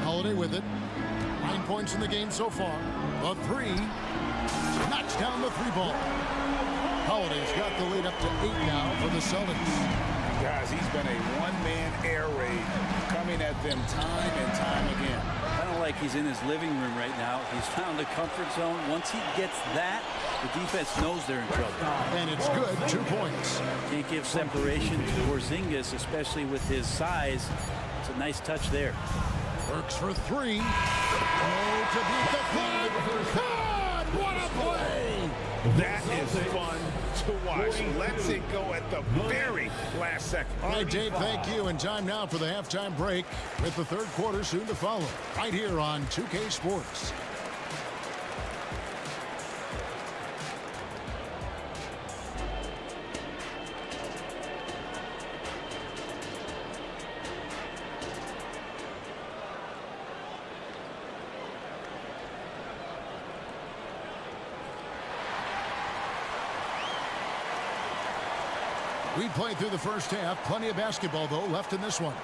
A: Holiday with it. 9 points in the game so far. A 3. Knocks down the 3-ball. Holiday's got the lead up to 8 now for the Celtics.
B: Guys, he's been a one-man air raid, coming at them time and time again.
M: Kind of like he's in his living room right now. He's found a comfort zone. Once he gets that, the defense knows they're in trouble.
A: And it's good, 2 points.
M: Can't give separation to Porzingis, especially with his size. It's a nice touch there.
A: Works for 3. Oh, to beat the play. God, what a play!
B: That is fun to watch. Lets it go at the very last second.
A: All right, Dave, thank you. And time now for the halftime break, with the third quarter soon to follow, right here on 2K Sports. We played through the first half. Plenty of basketball, though, left in this one.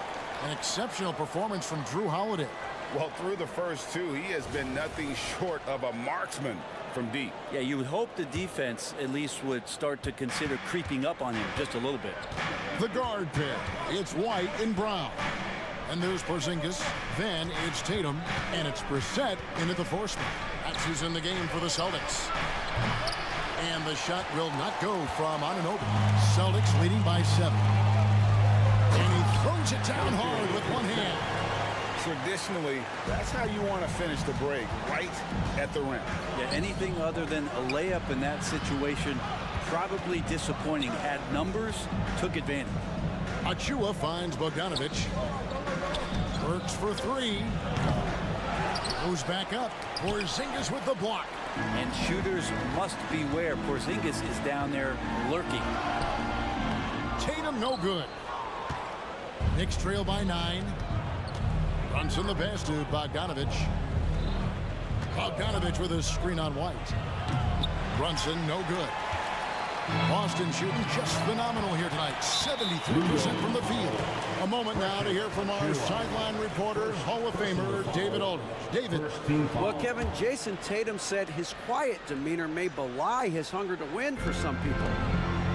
A: An exceptional performance from Drew Holiday.
B: Well, through the first 2, he has been nothing short of a marksman from deep.
M: Yeah, you would hope the defense at least would start to consider creeping up on him just a little bit.
A: The guard pair. It's White and Brown. And there's Porzingis. Then it's Tatum. And it's Brissett into the force man. That's who's in the game for the Celtics. And the shot will not go from Anunoby. Celtics leading by 7. And he throws it down hard with one hand.
B: Traditionally, that's how you want to finish the break, right at the rim.
M: Yeah, anything other than a layup in that situation, probably disappointing. Had numbers, took advantage.
A: Achua finds Bogdanovich. Works for 3. Goes back up. Porzingis with the block.
M: And shooters must beware. Porzingis is down there lurking.
A: Tatum no good. Knicks trail by 9. Brunson the pass to Bogdanovich. Bogdanovich with a screen on White. Brunson no good. Boston shooting just phenomenal here tonight. 73% from the field. A moment now to hear from our sideline reporter, Hall of Famer David Aldridge. David.
D: Well, Kevin, Jason Tatum said his quiet demeanor may belie his hunger to win for some people.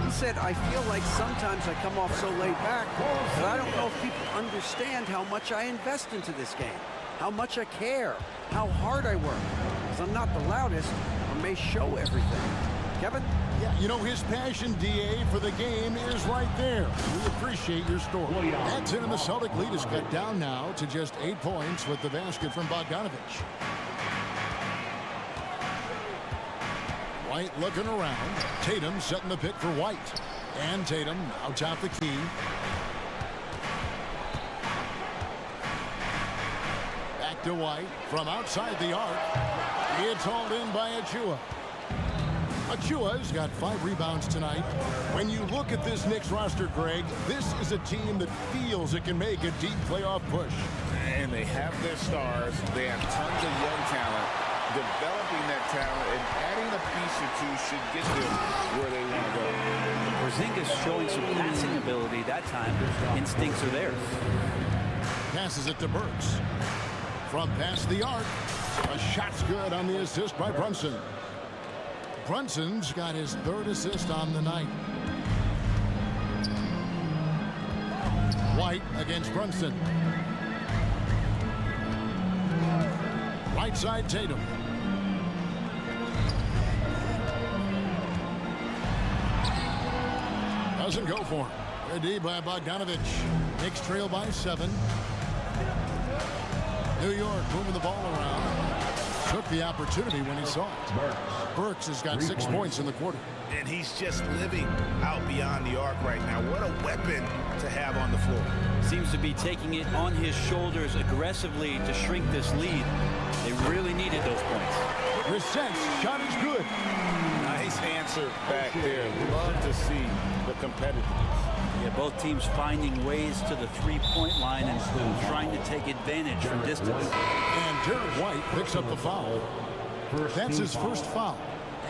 D: He said, I feel like sometimes I come off so laid back, but I don't know if people understand how much I invest into this game, how much I care, how hard I work. Because I'm not the loudest, I may show everything. Kevin?
A: Yeah, you know, his passion, DA, for the game is right there. We appreciate your story. That's it, and the Celtic lead is cut down now to just 8 points with the basket from Bogdanovich. White looking around. Tatum setting the pick for White. And Tatum out top the key. Back to White from outside the arc. It's hauled in by Achua. Achua's got 5 rebounds tonight. When you look at this Knicks roster, Greg, this is a team that feels it can make a deep playoff push.
B: And they have their stars. They have tons of young talent. developing that talent and adding a piece or two should get them where they want to go.
M: Porzingis showing some passing ability that time. Instincts are there.
A: Passes it to Burks. From past the arc. A shot's good on the assist by Brunson. Brunson's got his third assist on the night. White against Brunson. Right side Tatum. Doesn't go for him. Good D by Bogdanovich. Knicks trail by 7. New York moving the ball around. Took the opportunity when he saw it. Burks has got 6 points in the quarter.
K: And he's just living out beyond the arc right now. What a weapon to have on the floor.
M: Seems to be taking it on his shoulders aggressively to shrink this lead. They really needed those points.
A: Resets, shot is good.
B: Nice answer back there. Love to see the competitiveness.
M: Yeah, both teams finding ways to the three-point line and trying to take advantage from distance.
A: And Derek White picks up the foul. That's his first foul.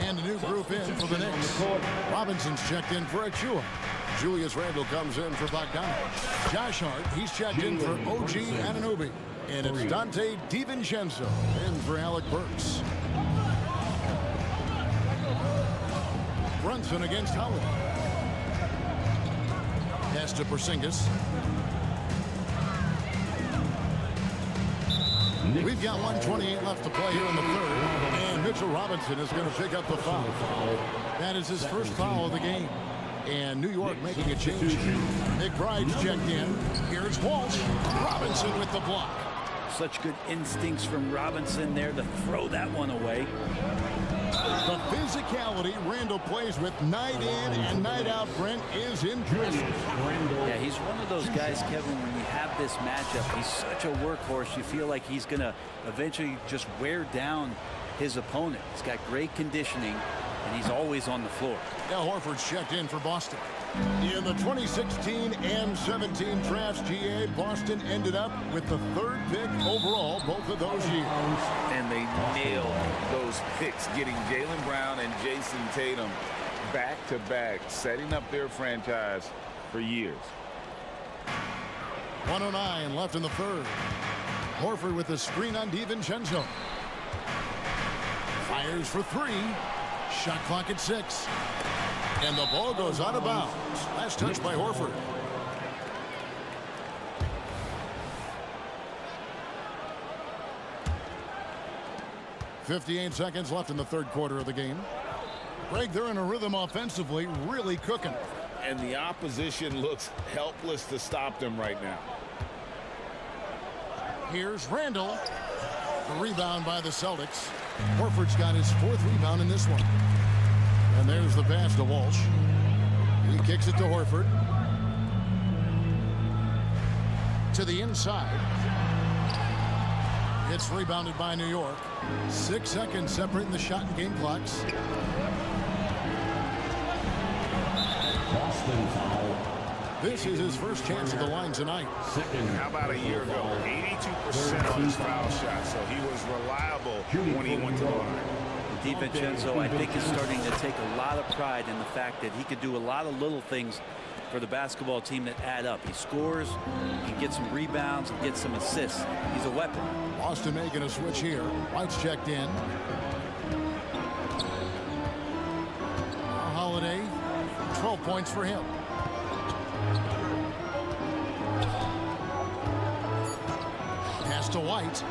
A: And a new group in for the Knicks. Robinson's checked in for Achua. Julius Randle comes in for Bogdanovich. Josh Hart, he's checked in for OG Anunoby. And it's Dante DiVincenzo in for Alec Burks. Brunson against Holiday. Pass to Porzingis. We've got 1:28 left to play here in the third. And Mitchell Robinson is going to pick up the foul. That is his first foul of the game. And New York making a change. McBride's checked in. Here's Walsh. Robinson with the block.
M: Such good instincts from Robinson there to throw that one away.
A: The physicality Randle plays with night in and night out, Brent, is impressive.
M: Yeah, he's one of those guys, Kevin, when you have this matchup, he's such a workhorse. You feel like he's going to eventually just wear down his opponent. He's got great conditioning, and he's always on the floor.
A: Al Horford's checked in for Boston. In the 2016 and 17 drafts, GA, Boston ended up with the 3rd pick overall both of those years.
B: And they nailed those picks, getting Jaylen Brown and Jason Tatum back-to-back, setting up their franchise for years.
A: 1:09 left in the third. Horford with the screen on DiVincenzo. Fires for 3. Shot clock at 6. And the ball goes out of bounds. Last touch by Horford. .58 seconds left in the third quarter of the game. Greg, they're in a rhythm offensively, really cooking.
B: And the opposition looks helpless to stop them right now.
A: Here's Randle. The rebound by the Celtics. Horford's got his 4th rebound in this one. And there's the pass to Walsh. He kicks it to Horford. To the inside. It's rebounded by New York. 6 seconds separating the shot and game clocks.
L: Boston foul.
A: This is his first chance at the line tonight.
B: How about a year ago? 82% on his foul shot, so he was reliable when he went to the line.
M: DiVincenzo, I think, is starting to take a lot of pride in the fact that he could do a lot of little things for the basketball team that add up. He scores, he can get some rebounds, and get some assists. He's a weapon.
A: Boston making a switch here. White's checked in. Holiday, 12 points for him. Pass to White.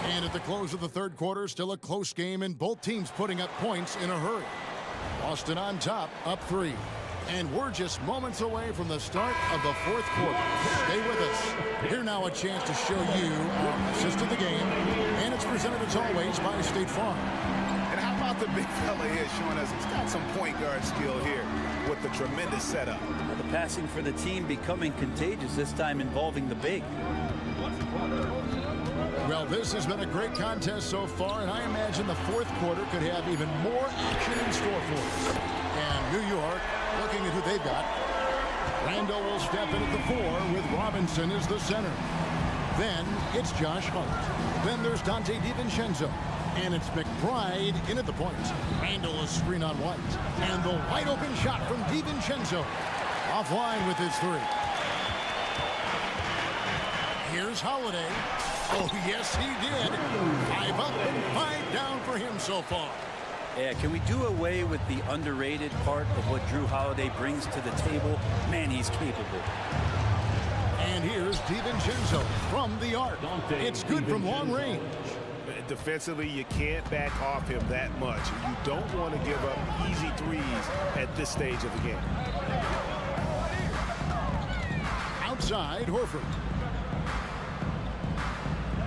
A: And at the close of the third quarter, still a close game, and both teams putting up points in a hurry. Boston on top, up 3. And we're just moments away from the start of the fourth quarter. Stay with us. Here now a chance to show you our assist of the game. And it's presented as always by State Farm.
K: And how about the big fella here showing us he's got some point guard skill here with the tremendous setup.
M: The passing for the team becoming contagious, this time involving the big.
A: Well, this has been a great contest so far, and I imagine the fourth quarter could have even more action in store for us. And New York, looking at who they've got. Randall will step in at the 4 with Robinson as the center. Then it's Josh Hart. Then there's Dante DiVincenzo. And it's McBride in at the point. Randall is screen on White. And the wide open shot from DiVincenzo. Offline with his 3. Here's Holiday. Oh, yes, he did. 5 up and 5 down for him so far.
M: Yeah, can we do away with the underrated part of what Drew Holiday brings to the table? Man, he's capable.
A: And here's DiVincenzo from the arc. It's good from long range.
G: Defensively, you can't back off him that much. You don't want to give up easy threes at this stage of the game.
A: Outside, Horford.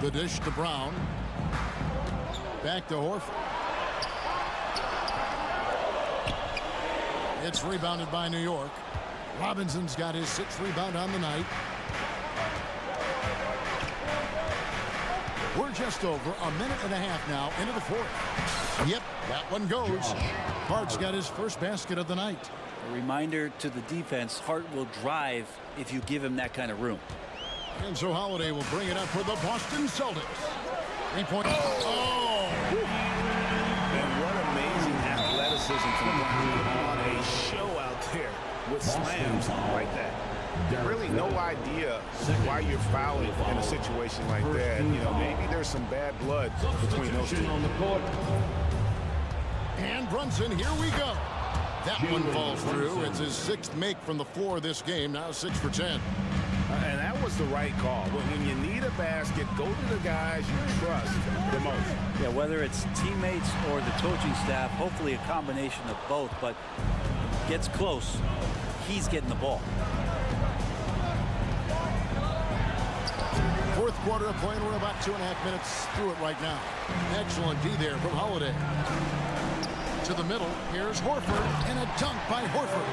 A: The dish to Brown. Back to Horford. It's rebounded by New York. Robinson's got his 6th rebound on the night. We're just over a minute and a half now into the 4th. Yep, that one goes. Hart's got his first basket of the night.
M: A reminder to the defense, Hart will drive if you give him that kind of room.
A: And so Holiday will bring it up for the Boston Celtics. 3-point. Oh!
B: And what amazing athleticism from Brown on a show out there with slams like that. Really no idea why you're fouling in a situation like that. You know, maybe there's some bad blood between those two.
A: And Brunson, here we go. That one falls through. It's his 6th make from the floor this game. Now 6 for 10.
B: And that was the right call. When you need a basket, go to the guys you trust the most.
M: Yeah, whether it's teammates or the coaching staff, hopefully a combination of both, but gets close, he's getting the ball.
A: 4th quarter of play, and we're about 2.5 minutes through it right now. Excellent D there from Holiday. To the middle, here's Horford, and a dunk by Horford.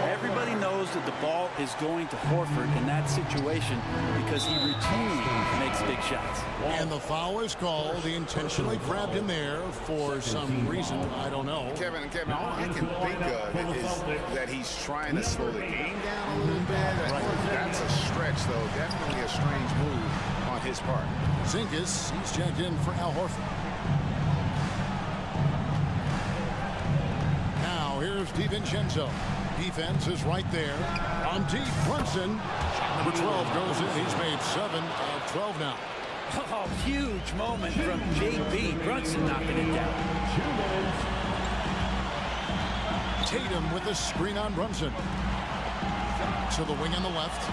M: Everybody knows that the ball is going to Horford in that situation because he routinely makes big shots.
A: And the foul is called. He intentionally grabbed him there for some reason. I don't know.
B: Kevin, all I can think of is that he's trying to slow the game down a little bit. That's a stretch, though. Definitely a strange move on his part.
A: Zingas, he's checked in for Al Horford. Here's DiVincenzo. Defense is right there. On deep, Brunson. Shot number 12 goes in. He's made 7 of 12 now.
M: Oh, huge moment from JB. Brunson knocking it down.
A: Tatum with the screen on Brunson. To the wing on the left.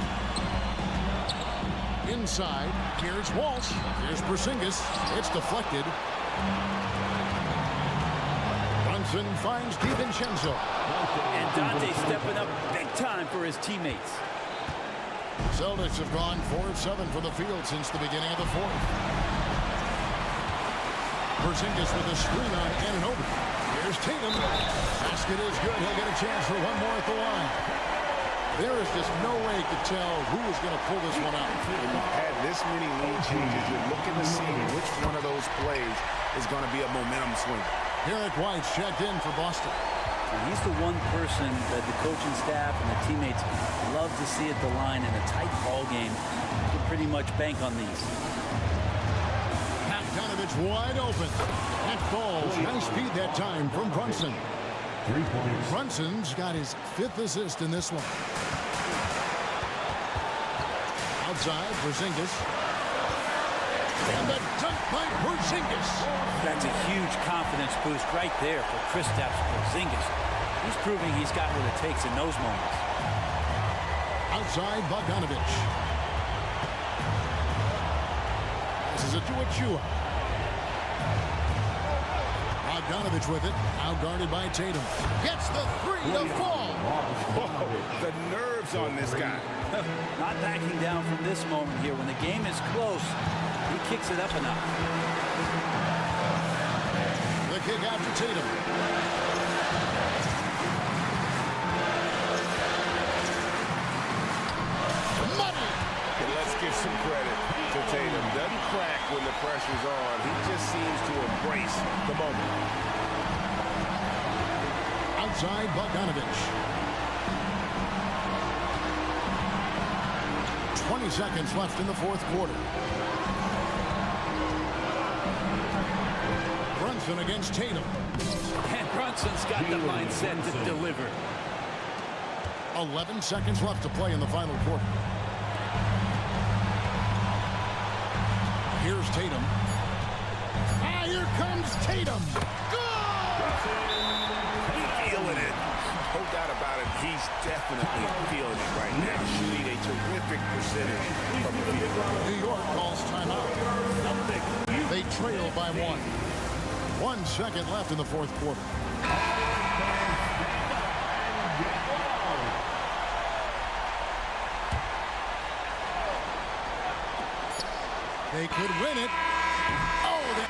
A: Inside. Here's Walsh. Here's Porzingis. It's deflected. Brunson finds DiVincenzo.
M: And Dante stepping up big time for his teammates.
A: Celtics have gone 4 of 7 from the field since the beginning of the 4th. Porzingis with a screen on Anunoby. Here's Tatum. Basket is good. He'll get a chance for one more at the line. There is just no way to tell who is going to pull this one out.
B: When you've had this many lead changes, you're looking to see which one of those plays is going to be a momentum swing.
A: Eric White's checked in for Boston.
M: And he's the one person that the coaching staff and the teammates love to see at the line in a tight ball game. You can pretty much bank on these.
A: Bogdanovich wide open. That falls. Nice speed that time from Brunson. Brunson's got his 5th assist in this one. Outside, Porzingis. And the dunk by Porzingis.
M: That's a huge confidence boost right there for Kristaps Porzingis. He's proving he's got what it takes in those moments.
A: Outside, Bogdanovich. This is a Chua. Bogdanovich with it. Out guarded by Tatum. Gets the 3 to fall.
B: The nerves on this guy.
M: Not backing down from this moment here. When the game is close, he kicks it up enough.
A: The kick out to Tatum. Money.
B: And let's give some credit to Tatum. Doesn't crack when the pressure's on. He just seems to embrace the moment.
A: Outside, Bogdanovich. 20 seconds left in the fourth quarter. Brunson against Tatum.
M: And Brunson's got the mindset to deliver.
A: 11 seconds left to play in the final quarter. Here's Tatum. Ah, here comes Tatum.
B: Feeling it. No doubt about it. He's definitely feeling it right now. Shooting a terrific percentage from the field.
A: New York calls timeout. They trail by 1. 1 second left in the fourth quarter. They could win it. Oh, they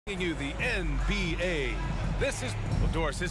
G: You the NBA. This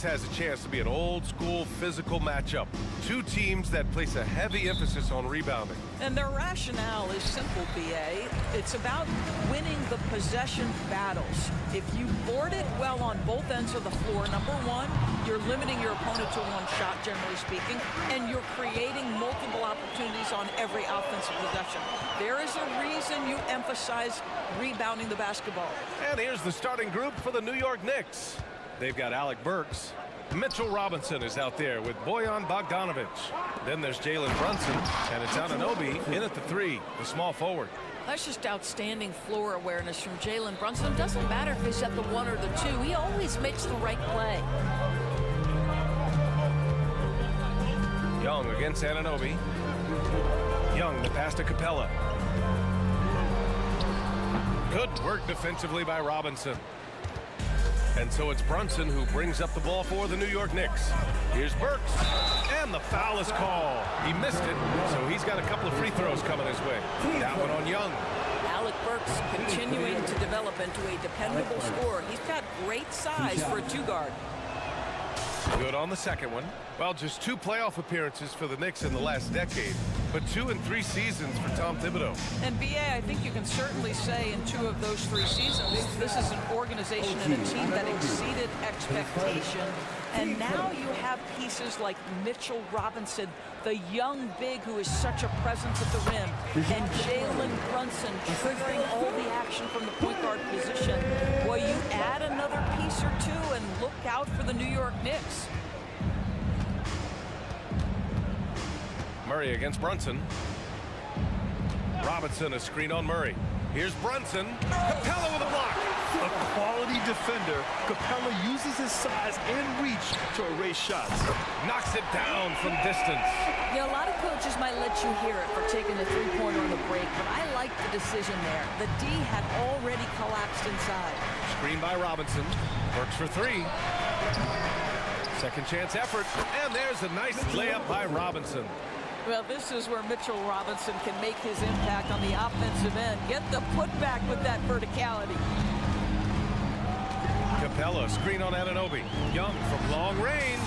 G: has a chance to be an old-school physical matchup. Two teams that place a heavy emphasis on rebounding.
C: And their rationale is simple, BA. It's about winning the possession battles. If you board it well on both ends of the floor, number one, you're limiting your opponent to one shot, generally speaking, and you're creating multiple opportunities on every offensive possession. There is a reason you emphasize rebounding the basketball.
G: And here's the starting group for the New York Knicks. They've got Alec Burks. Mitchell Robinson is out there with Bojan Bogdanovic. Then there's Jalen Brunson, and it's Anunoby in at the three, the small forward.
C: That's just outstanding floor awareness from Jalen Brunson. It doesn't matter if he's at the one or the two. He always makes the right play.
G: Young against Anunoby. Young, the pass to Capella. Good work defensively by Robinson. And so it's Brunson who brings up the ball for the New York Knicks. Here's Burks, and the foul is called. He missed it, so he's got a couple of free throws coming his way. That one on Young.
C: Alec Burks continuing to develop into a dependable scorer. He's got great size for a two-guard.
G: Good on the second one. Well, just 2 playoff appearances for the Knicks in the last decade, but 2 in 3 seasons for Tom Thibodeau.
C: And BA, I think you can certainly say in 2 of those 3 seasons, this is an organization and a team that exceeded expectation. And now you have pieces like Mitchell Robinson, the young big who is such a presence at the rim, and Jalen Brunson triggering all the action from the point guard position. Boy, you add another piece or 2 and look out for the New York Knicks.
G: Murray against Brunson. Robinson, a screen on Murray. Here's Brunson. Capella with a block.
I: A quality defender, Capella uses his size and reach to erase shots.
G: Knocks it down from distance.
C: Yeah, a lot of coaches might let you hear it for taking the three-pointer on the break, but I like the decision there. The D had already collapsed inside.
G: Screen by Robinson. Works for 3. Second chance effort, and there's a nice layup by Robinson.
C: Well, this is where Mitchell Robinson can make his impact on the offensive end. Get the putback with that verticality.
G: Capella, screen on Anunoby. Young from long range,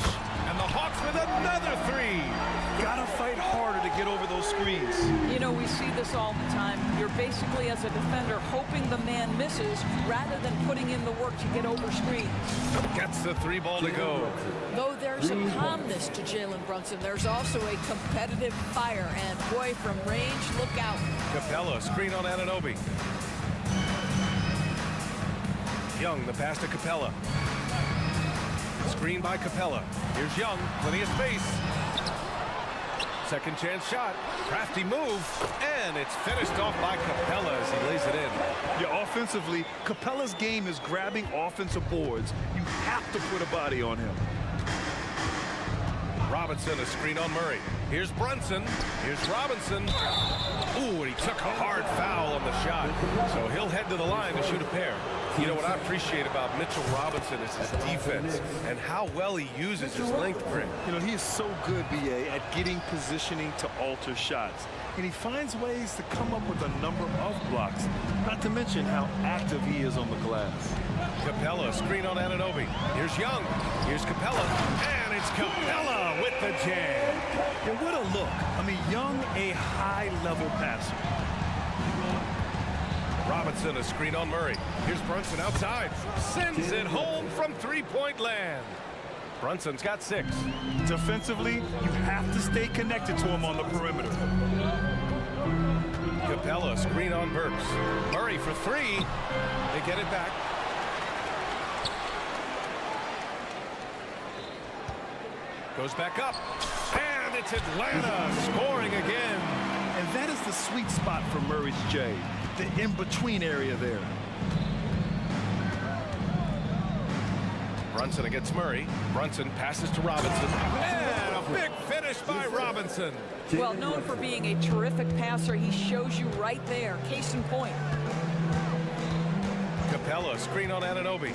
G: and the Hawks with another 3.
I: Gotta fight harder to get over those screens.
C: You know, we see this all the time. You're basically, as a defender, hoping the man misses rather than putting in the work to get over screens.
G: Gets the 3 ball to go.
C: Though there's a calmness to Jalen Brunson, there's also a competitive fire. And boy, from range, look out.
G: Capella, screen on Anunoby. Young, the pass to Capella. Screen by Capella. Here's Young, plenty of space. Second chance shot, crafty move, and it's finished off by Capella as he lays it in.
I: Yeah, offensively, Capella's game is grabbing offensive boards. You have to put a body on him.
G: Robinson, a screen on Murray. Here's Brunson. Here's Robinson. Ooh, and he took a hard foul on the shot. So he'll head to the line to shoot a pair. You know what I appreciate about Mitchell Robinson is his defense and how well he uses his length grip.
I: You know, he is so good, BA, at getting positioning to alter shots. And he finds ways to come up with a number of blocks, not to mention how active he is on the glass.
G: Capella, screen on Anunoby. Here's Young. Here's Capella. And it's Capella with the jam.
I: And what a look. I mean, Young, a high-level passer.
G: Robinson, a screen on Murray. Here's Brunson outside. Sends it home from 3-point land. Brunson's got 6.
I: Defensively, you have to stay connected to him on the perimeter.
G: Capella, screen on Burks. Murray for 3. They get it back. Goes back up. And it's Atlanta scoring again.
I: And that is the sweet spot for Murray's J, the in-between area there.
G: Brunson against Murray. Brunson passes to Robinson. And a big finish by Robinson.
C: Well, known for being a terrific passer, he shows you right there. Case in point.
G: Capella, screen on Anunoby.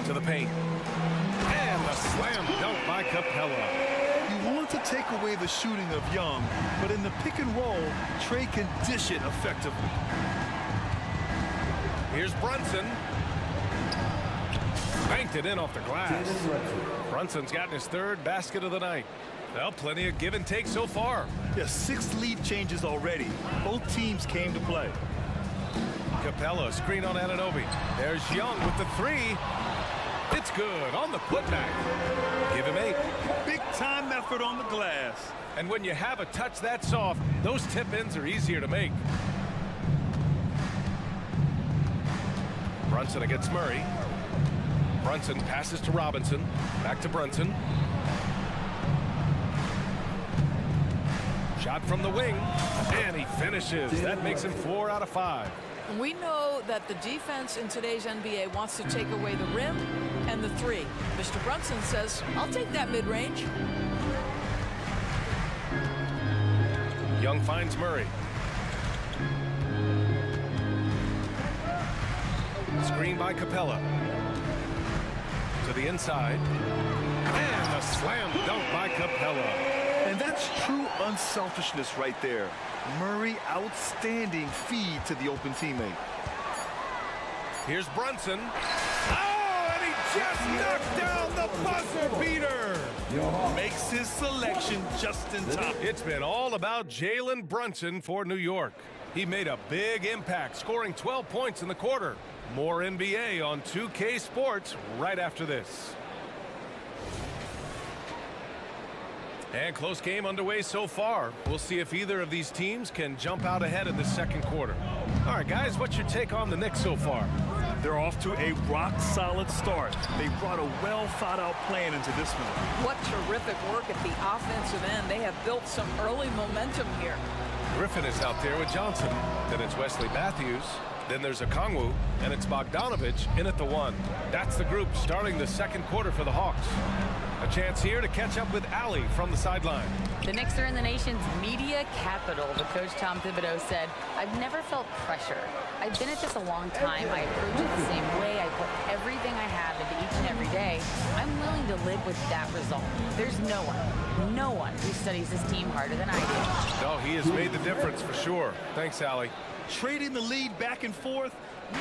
G: To the paint. And a slam dunk by Capella.
I: You want to take away the shooting of Young, but in the pick and roll, Trey can dish it effectively.
G: Here's Brunson. Banked it in off the glass. Brunson's gotten his third basket of the night. Well, plenty of give and take so far.
I: Yeah, 6 lead changes already. Both teams came to play.
G: Capella, screen on Anunoby. There's Young with the 3. It's good on the putback. Give him 8.
I: Big time effort on the glass.
G: And when you have a touch that soft, those tip-ins are easier to make. Brunson against Murray. Brunson passes to Robinson. Back to Brunson. Shot from the wing, and he finishes. That makes him 4 out of 5.
C: We know that the defense in today's NBA wants to take away the rim and the 3. Mr. Brunson says, I'll take that mid-range.
G: Young finds Murray. Screen by Capella. To the inside. And a slam dunk by Capella.
I: And that's true unselfishness right there. Murray, outstanding feed to the open teammate.
G: Here's Brunson. Oh, and he just knocked down the buzzer beater.
I: Makes his selection just in time.
G: It's been all about Jalen Brunson for New York. He made a big impact, scoring 12 points in the quarter. More NBA on 2K Sports right after this. And close game underway so far. We'll see if either of these teams can jump out ahead in the second quarter. All right, guys, what's your take on the Knicks so far?
I: They're off to a rock-solid start. They brought a well-thought-out plan into this one.
C: What terrific work at the offensive end. They have built some early momentum here.
G: Griffin is out there with Johnson. Then it's Wesley Matthews. Then there's Okongwu, and it's Bogdanovich in at the 1. That's the group starting the second quarter for the Hawks. A chance here to catch up with Allie from the sideline.
F: The Knicks are in the nation's media capital, but Coach Tom Thibodeau said, I've never felt pressure. I've been at this a long time. I approach it the same way. I put everything I have into each and every day. I'm willing to live with that result. There's no one who studies this team harder than I do.
G: No, he has made the difference for sure. Thanks, Allie.
I: Trading the lead back and forth,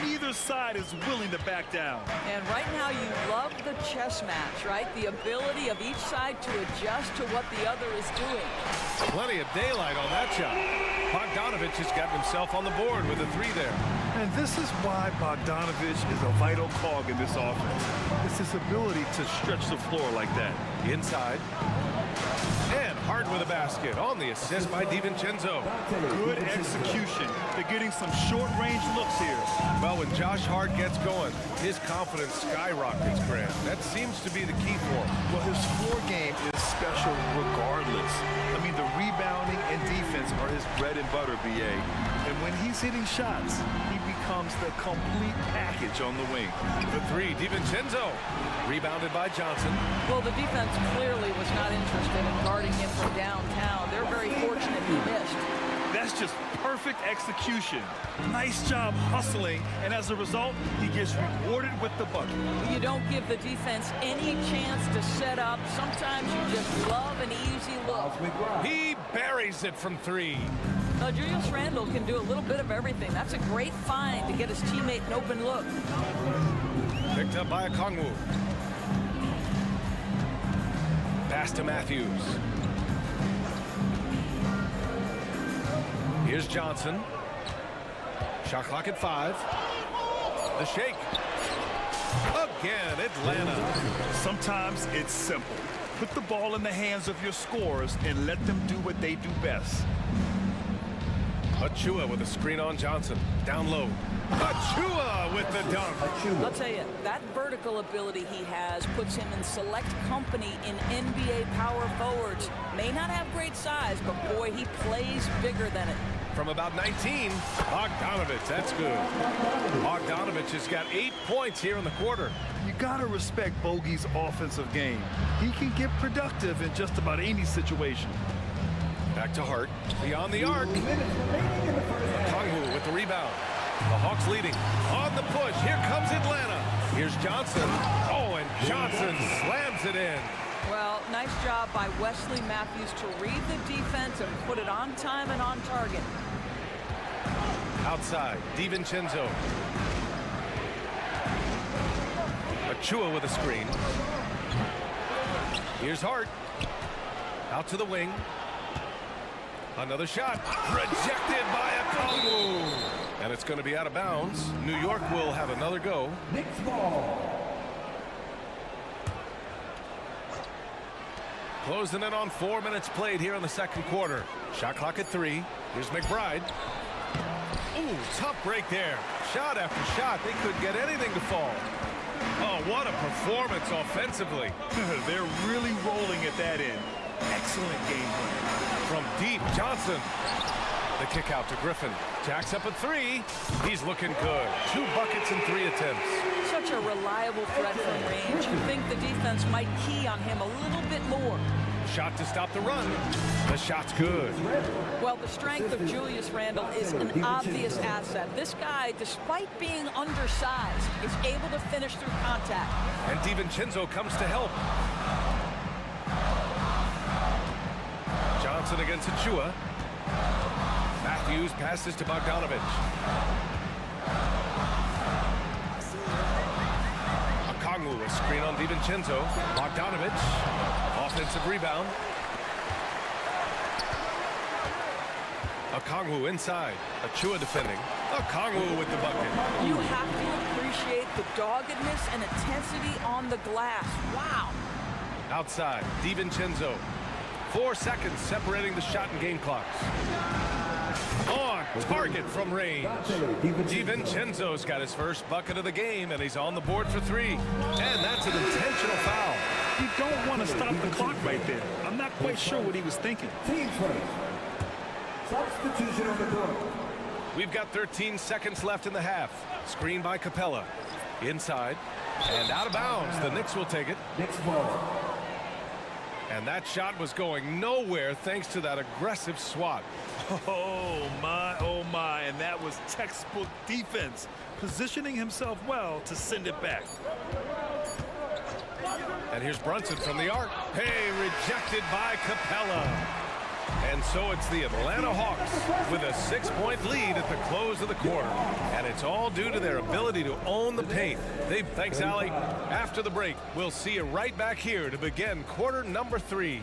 I: neither side is willing to back down.
C: And right now you love the chess match, right? The ability of each side to adjust to what the other is doing.
G: Plenty of daylight on that shot. Bogdanovich has gotten himself on the board with a 3 there.
I: And this is why Bogdanovich is a vital cog in this offense. It's his ability to stretch the floor like that.
G: Inside. And Hart with a basket on the assist by DiVincenzo.
I: Good execution. They're getting some short-range looks here.
G: Well, when Josh Hart gets going, his confidence skyrockets, Grant. That seems to be the key for him.
I: Well, his floor game is special regardless. I mean, the rebounding and defense are his bread and butter, BA. And when he's hitting shots, he becomes the complete package on the wing.
G: The 3, DiVincenzo. Rebounded by Johnson.
C: Well, the defense clearly was not interested in guarding him from downtown. They're very fortunate he missed.
I: That's just perfect execution. Nice job hustling, and as a result, he gets rewarded with the bucket.
C: You don't give the defense any chance to set up. Sometimes you just love an easy look.
G: He buries it from 3.
C: Julius Randle can do a little bit of everything. That's a great find to get his teammate an open look.
G: Picked up by Okongwu. Pass to Matthews. Here's Johnson. Shot clock at 5. The shake. Again, Atlanta.
I: Sometimes it's simple. Put the ball in the hands of your scorers and let them do what they do best.
G: Achua with a screen on Johnson. Down low. Achua with the dunk.
C: I'll tell you, that vertical ability he has puts him in select company in NBA power forwards. May not have great size, but boy, he plays bigger than it.
G: From about 19, Bogdanovich, that's good. Bogdanovich has got 8 points here in the quarter.
I: You gotta respect Bogey's offensive game. He can get productive in just about any situation.
G: Back to Hart, beyond the arc. Okongwu with the rebound. The Hawks leading on the push. Here comes Atlanta. Here's Johnson. Oh, and Johnson slams it in.
C: Well, nice job by Wesley Matthews to read the defense and put it on time and on target.
G: Outside, DiVincenzo. Achua with a screen. Here's Hart. Out to the wing. Another shot. Rejected by Okongwu. And it's going to be out of bounds. New York will have another go.
E: Next ball.
G: Closing in on 4 minutes played here in the second quarter. Shot clock at 3. Here's McBride. Ooh, tough break there. Shot after shot. They couldn't get anything to fall. Oh, what a performance offensively.
I: They're really rolling at that end. Excellent game plan.
G: From deep, Johnson. The kick out to Griffin. Jacks up at 3. He's looking good. 2 buckets in 3 attempts.
C: Such a reliable threat from range. You think the defense might key on him a little bit more.
G: Shot to stop the run. The shot's good.
C: Well, the strength of Julius Randle is an obvious asset. This guy, despite being undersized, is able to finish through contact.
G: And DiVincenzo comes to help. Johnson against Achua. Matthews passes to Bogdanovich. Okongwu, a screen on DiVincenzo. Bogdanovich, offensive rebound. Okongwu inside. Achua defending. Okongwu with the bucket.
C: You have to appreciate the doggedness and intensity on the glass. Wow.
G: Outside, DiVincenzo. 4 seconds separating the shot and game clocks. On target from range. DiVincenzo's got his first bucket of the game, and he's on the board for 3. And that's an intentional foul.
I: You don't want to stop the clock right there. I'm not quite sure what he was thinking.
E: Team change. Substitution on the court.
G: We've got 13 seconds left in the half. Screen by Capella. Inside. And out of bounds. The Knicks will take it.
E: Next ball.
G: And that shot was going nowhere thanks to that aggressive swat.
I: Oh, my. And that was textbook defense. Positioning himself well to send it back.
G: And here's Brunson from the arc. Hey, rejected by Capella. And so it's the Atlanta Hawks with a 6-point lead at the close of the quarter. And it's all due to their ability to own the paint. Thanks, Allie. After the break, we'll see you right back here to begin quarter number 3.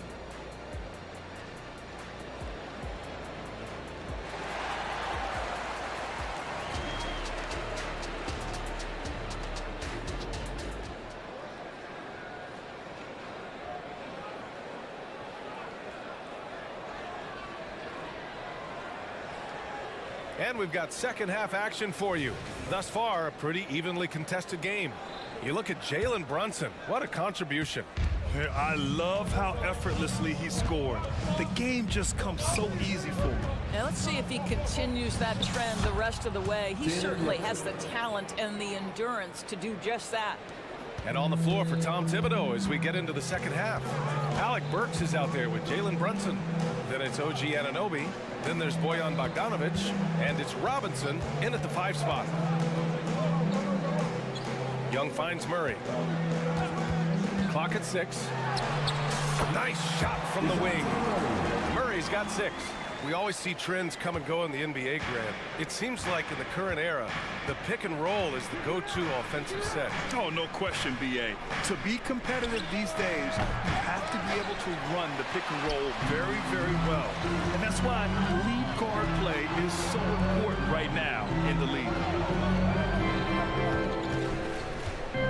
G: And we've got second half action for you. Thus far, a pretty evenly contested game. You look at Jalen Brunson. What a contribution.
I: I love how effortlessly he scored. The game just comes so easy for him.
C: Now let's see if he continues that trend the rest of the way. He certainly has the talent and the endurance to do just that.
G: And on the floor for Tom Thibodeau as we get into the second half. Alec Burks is out there with Jalen Brunson. Then it's OG Anunoby. Then there's Bojan Bogdanovic. And it's Robinson in at the 5 spot. Young finds Murray. Clock at 6. Nice shot from the wing. Murray's got 6. We always see trends come and go in the NBA, Grant. It seems like in the current era, the pick and roll is the go-to offensive set.
I: Oh, no question, B.A. To be competitive these days, you have to be able to run the pick and roll very, very well. And that's why lead guard play is so important right now in the league.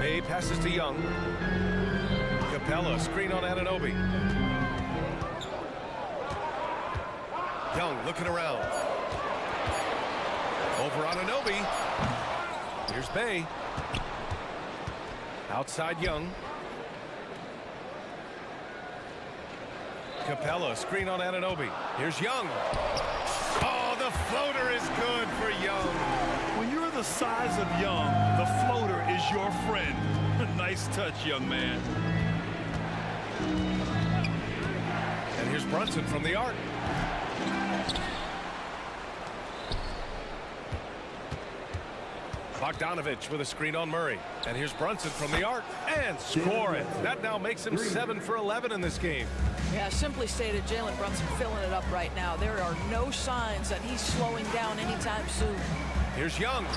G: Bay passes to Young. Capella, screen on Anunoby. Young looking around. Over Anunoby. Here's Bay. Outside Young. Capella, screen on Anunoby. Here's Young. Oh, the floater is good for Young.
I: When you're the size of Young, the floater is your friend. Nice touch, young man.
G: And here's Brunson from the arc. Bogdanovich with a screen on Murray. And here's Brunson from the arc. And score it. That now makes him 7 for 11 in this game.
C: Yeah, simply stated, Jalen Brunson filling it up right now. There are no signs that he's slowing down anytime soon.
G: Here's Young.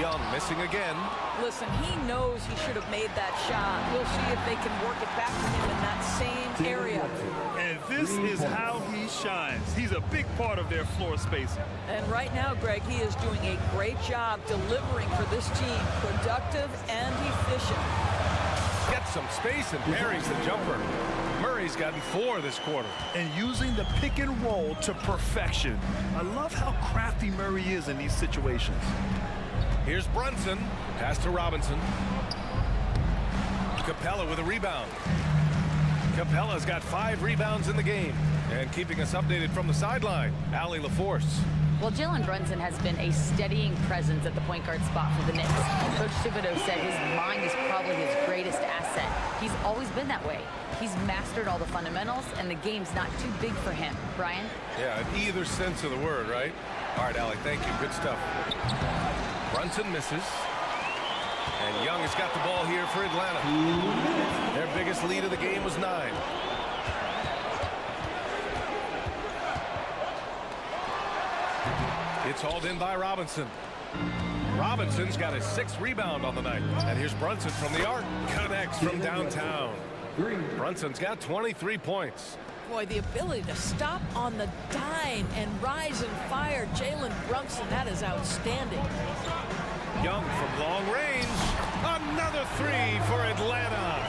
G: Young missing again.
C: Listen, he knows he should have made that shot. We'll see if they can work it back to him in that same area.
I: And this is how he shines. He's a big part of their floor spacing.
C: And right now, Greg, he is doing a great job delivering for this team. Productive and efficient.
G: Gets some space and parries the jumper. Murray's gotten 4 this quarter.
I: And using the pick and roll to perfection. I love how crafty Murray is in these situations.
G: Here's Brunson. Pass to Robinson. Capella with a rebound. Capella's got 5 rebounds in the game. And keeping us updated from the sideline, Allie LaForce.
F: Well, Jalen Brunson has been a steadying presence at the point guard spot for the Knicks. Coach Thibodeau said his mind is probably his greatest asset. He's always been that way. He's mastered all the fundamentals, and the game's not too big for him. Brian?
G: Yeah, in either sense of the word, right? All right, Allie, thank you. Good stuff. Brunson misses. And Young has got the ball here for Atlanta. Their biggest lead of the game was 9. It's hauled in by Robinson. Robinson's got his 6th rebound on the night. And here's Brunson from the arc. Connects from downtown. Brunson's got 23 points.
C: Boy, the ability to stop on the dime and rise and fire. Jalen Brunson, that is outstanding.
G: Young from long range. Another 3 for Atlanta.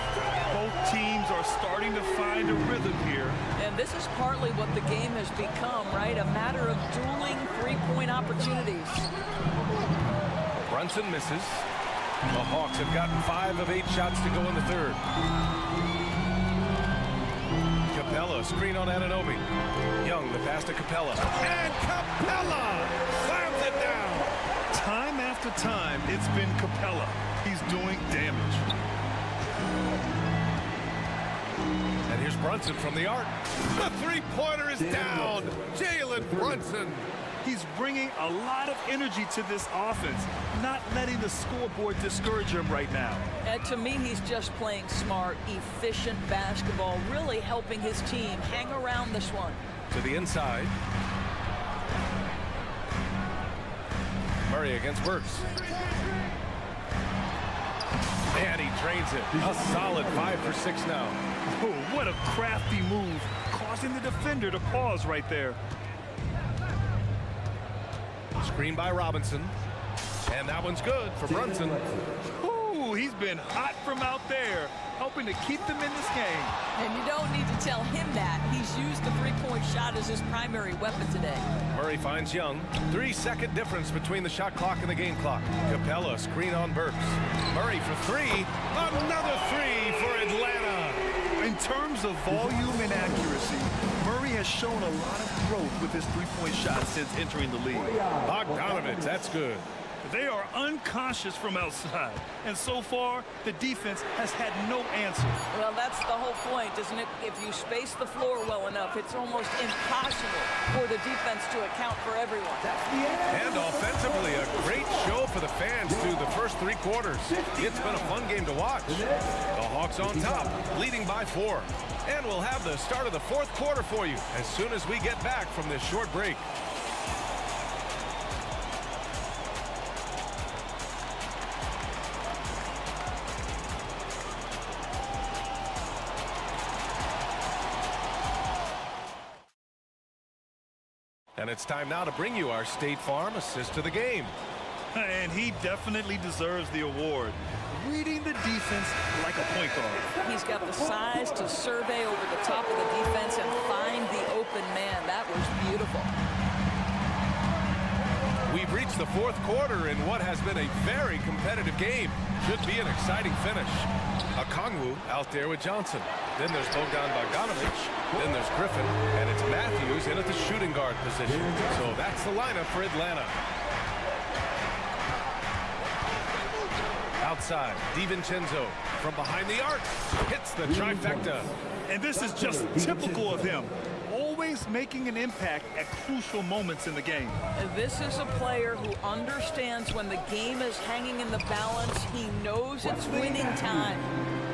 I: Both teams are starting to find a rhythm here.
C: And this is partly what the game has become, right? A matter of dueling three-point opportunities.
G: Brunson misses. The Hawks have gotten 5 of 8 shots to go in the 3rd. Capella, screen on Anunoby. Young, the pass to Capella. And Capella slams it down.
I: Time after time, it's been Capella. He's doing damage.
G: And here's Brunson from the arc. The 3-pointer is down. Jalen Brunson.
I: He's bringing a lot of energy to this offense, not letting the scoreboard discourage him right now.
C: And to me, he's just playing smart, efficient basketball, really helping his team hang around this one.
G: To the inside. Murray against Burks. And he drains it. A solid 5 for 6 now.
I: Oh, what a crafty move, causing the defender to pause right there.
G: Screen by Robinson. And that one's good for Brunson.
I: Ooh, he's been hot from out there, helping to keep them in this game.
C: And you don't need to tell him that. He's used the three-point shot as his primary weapon today.
G: Murray finds Young. 3-second difference between the shot clock and the game clock. Capella, screen on Burks. Murray for 3. Another 3 for Atlanta.
I: In terms of volume and accuracy, Murray has shown a lot of growth with his three-point shot since entering the league.
G: Bogdanovich, that's good.
I: They are unconscious from outside, and so far, the defense has had no answer.
C: Well, that's the whole point, isn't it? If you space the floor well enough, it's almost impossible for the defense to account for everyone.
G: And offensively, a great show for the fans through the first 3 quarters. It's been a fun game to watch. The Hawks on top, leading by 4. And we'll have the start of the 4th quarter for you as soon as we get back from this short break. And it's time now to bring you our State Farm assist to the game.
I: And he definitely deserves the award. Reading the defense like a point guard.
C: He's got the size to survey over the top of the defense and find the open man. That was beautiful.
G: We've reached the 4th quarter in what has been a very competitive game. Should be an exciting finish. Okongwu out there with Johnson. Then there's Bogdanovich. Then there's Griffin. And it's Matthews in at the shooting guard position. So that's the lineup for Atlanta. Outside, DiVincenzo from behind the arc hits the trifecta.
I: And this is just typical of him. Always making an impact at crucial moments in the game.
C: This is a player who understands when the game is hanging in the balance. He knows it's winning time.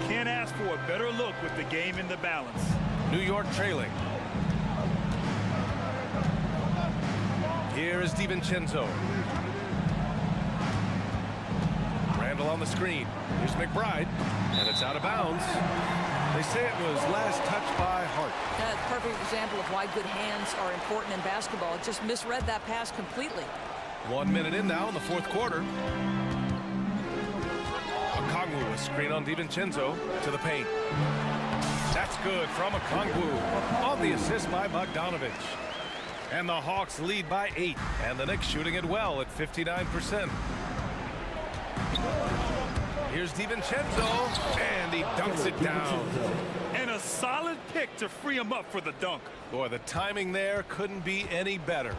I: Can't ask for a better look with the game in the balance.
G: New York trailing. Here is DiVincenzo. on the screen. Here's McBride, and it's out of bounds. They say it was last touched by Hart.
C: That's a perfect example of why good hands are important in basketball. It just misread that pass completely.
G: 1 minute in now in the fourth quarter. Okongwu with screen on DiVincenzo to the paint. That's good from Okongwu on the assist by Bogdanovich. And the Hawks lead by 8, and the Knicks shooting it well at 59%. Here's DiVincenzo, and he dunks it down.
I: And a solid pick to free him up for the dunk.
G: Boy, the timing there couldn't be any better.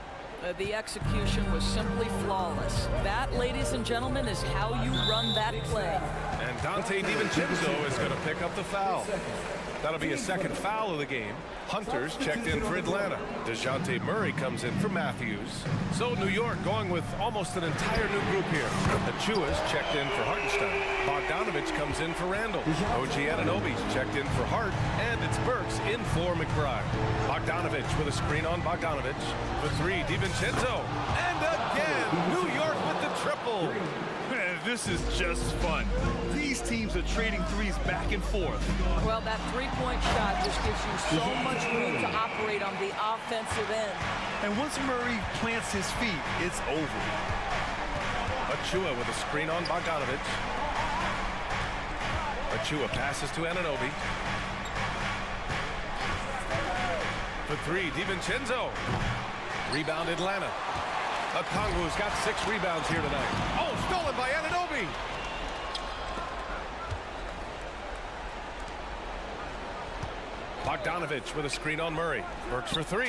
C: The execution was simply flawless. That, ladies and gentlemen, is how you run that play.
G: And Dante DiVincenzo is going to pick up the foul. That'll be a second foul of the game. Hunter's checked in for Atlanta. DeJounte Murray comes in for Matthews. So New York going with almost an entire new group here. Achua's checked in for Hartenstein. Bogdanovich comes in for Randall. OG Anunoby's checked in for Hart. And it's Burks in for McBride. Bogdanovich with a screen on Bogdanovich. For three, DiVincenzo. And again, New York with the triple.
I: Man, this is just fun. These teams are trading threes back and forth.
C: Well, that three-point shot just gives you so much room to operate on the offensive end.
I: And once Murray plants his feet, it's over.
G: Achua with a screen on Bogdanovich. Achua passes to Anunoby. For three, DiVincenzo. Rebound Atlanta. Okongwu's got 6 rebounds here tonight. Oh, stolen by Anunoby. Bogdanovich with a screen on Murray. Burks for 3.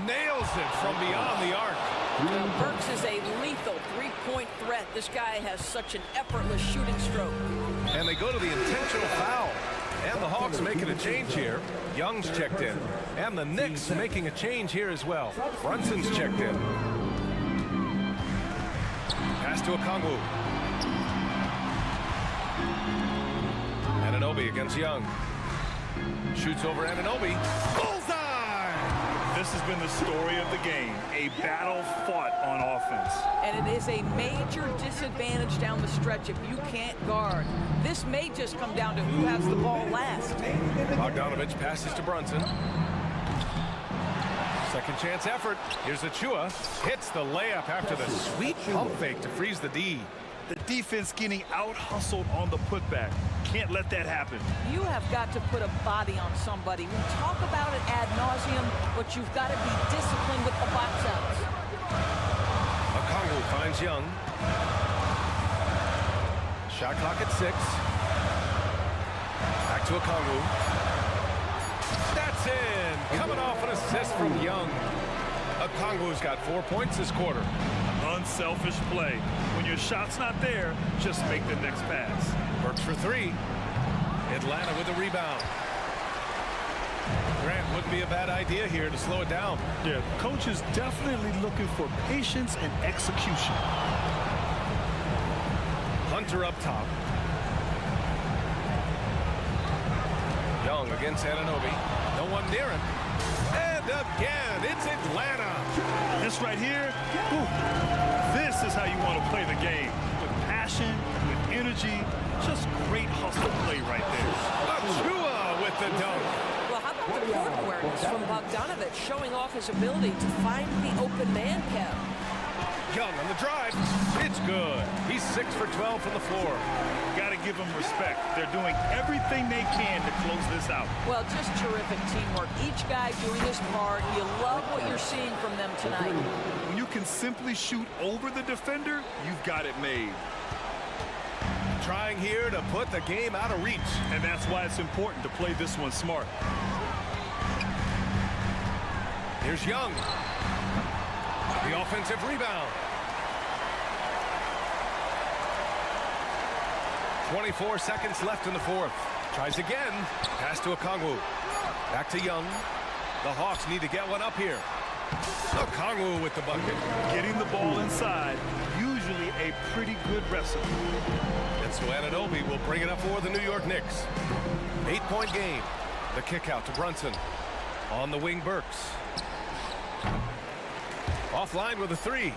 G: Nails it from beyond the arc.
C: Burks is a lethal three-point threat. This guy has such an effortless shooting stroke.
G: And they go to the intentional foul. And the Hawks making a change here. Young's checked in. And the Knicks making a change here as well. Brunson's checked in. Pass to Okongwu. Anunoby against Young. Shoots over Anunoby. Bullseye!
I: This has been the story of the game. A battle fought on offense.
C: And it is a major disadvantage down the stretch if you can't guard. This may just come down to who has the ball last.
G: Bogdanovich passes to Brunson. Second chance effort. Here's Achua. Hits the layup after the sweet pump fake to freeze the D.
I: The defense getting out-hustled on the putback. Can't let that happen.
C: You have got to put a body on somebody. We talk about it ad nauseum, but you've got to be disciplined with the box outs.
G: Okongwu finds Young. Shot clock at 6. Back to Okongwu. That's in. Coming off an assist from Young. Okongwu's got 4 points this quarter.
I: Unselfish play. When your shot's not there, just make the next pass.
G: Burks for 3. Atlanta with a rebound. Grant wouldn't be a bad idea here to slow it down.
I: Yeah, coach is definitely looking for patience and execution.
G: Hunter up top. Young against Anunoby. No one near him. And again, it's Atlanta.
I: This right here, this is how you want to play the game. With passion, with energy, just great hustle play right there.
G: Achua with the dunk.
C: Well, how about the court awareness from Bogdanovich showing off his ability to find the open man, Kev?
G: Young on the drive. It's good. He's 6 for 12 from the floor.
I: Got to give them respect. They're doing everything they can to close this out.
C: Well, just terrific teamwork. Each guy doing his part. You love what you're seeing from them tonight.
I: When you can simply shoot over the defender, you've got it made.
G: Trying here to put the game out of reach.
I: And that's why it's important to play this one smart.
G: Here's Young. The offensive rebound. 24 seconds left in the fourth. Tries again. Pass to Okongwu. Back to Young. The Hawks need to get one up here. Okongwu with the bucket.
I: Getting the ball inside, usually a pretty good recipe.
G: And so Anunoby will bring it up for the New York Knicks. 8-point game. The kick out to Brunson. On the wing, Burks. Offline with a 3.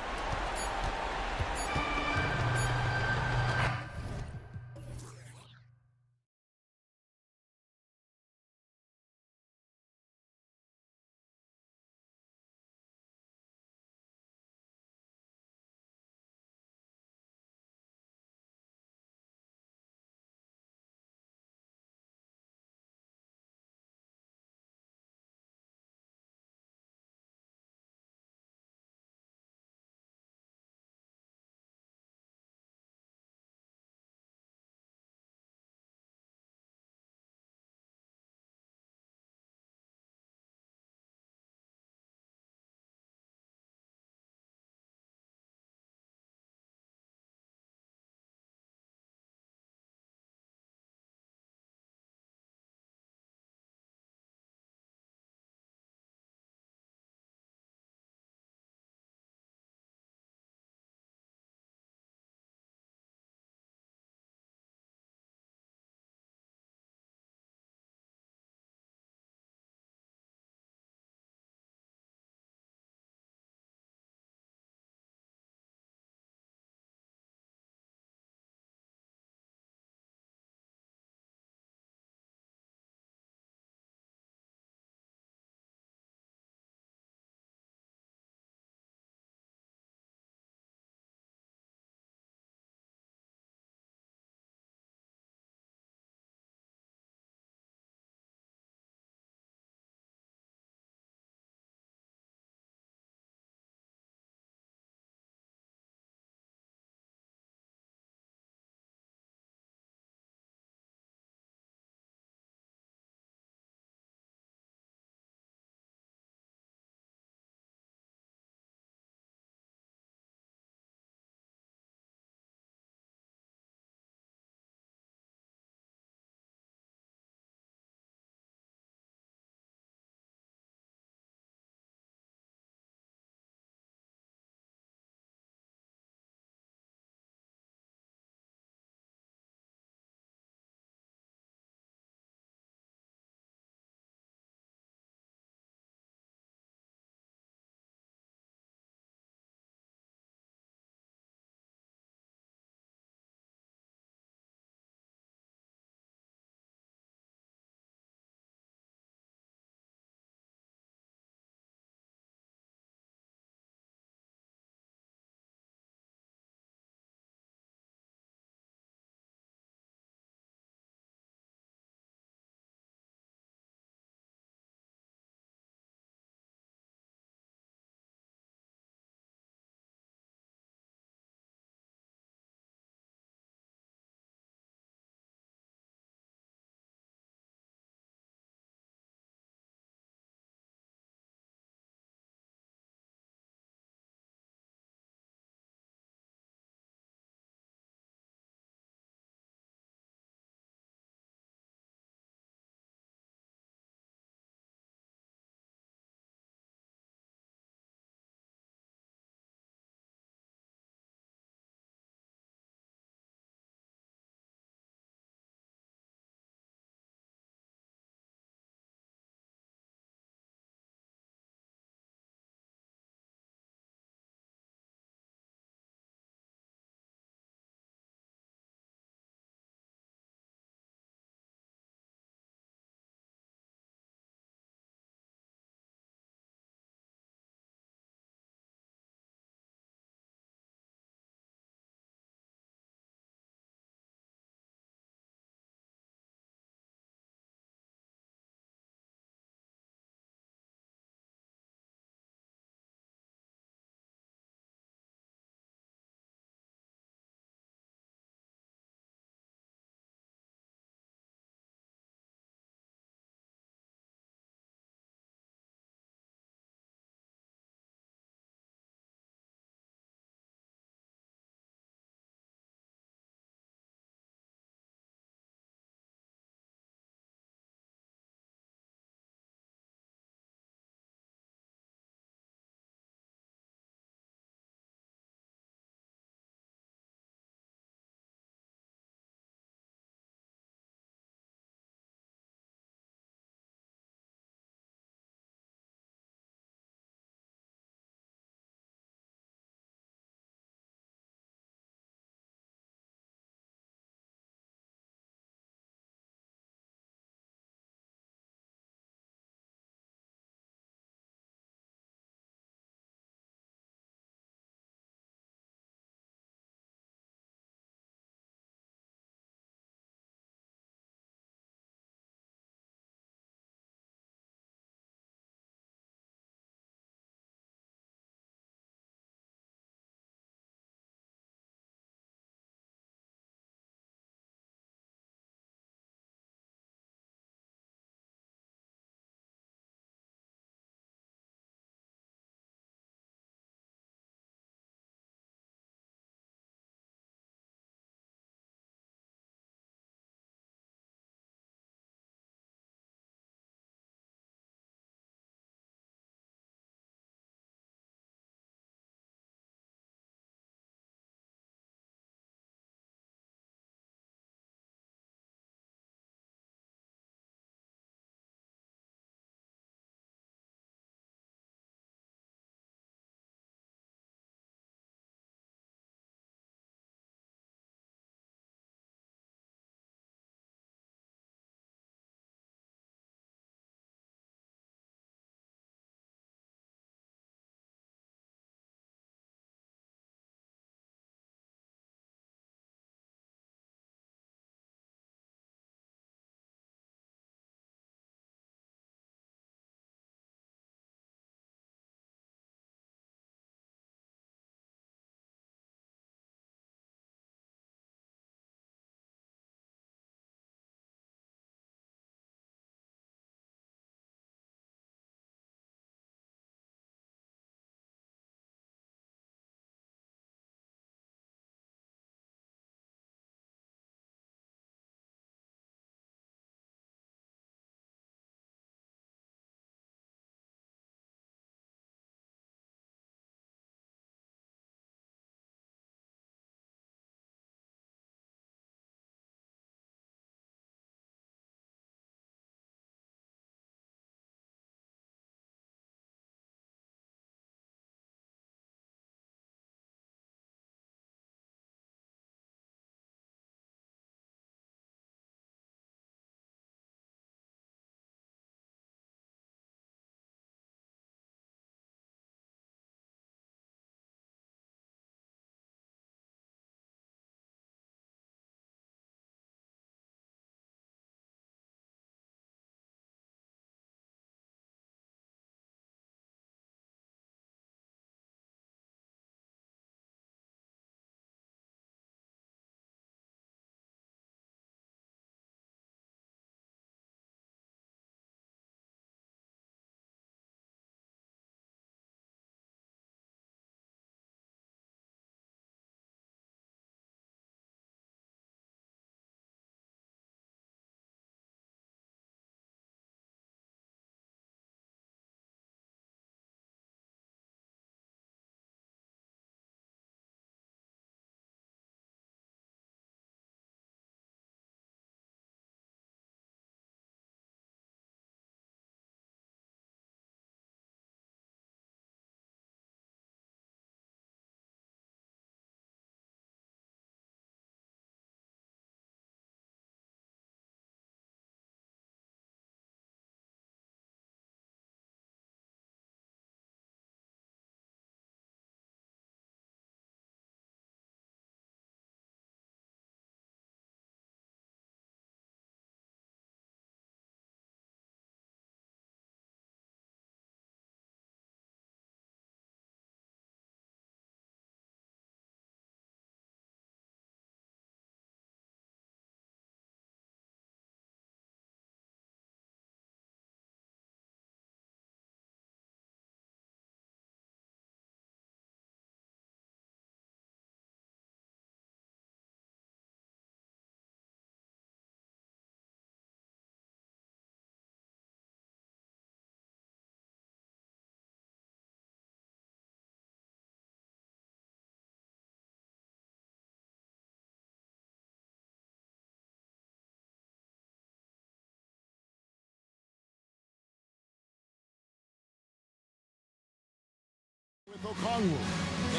A: with Okongwu,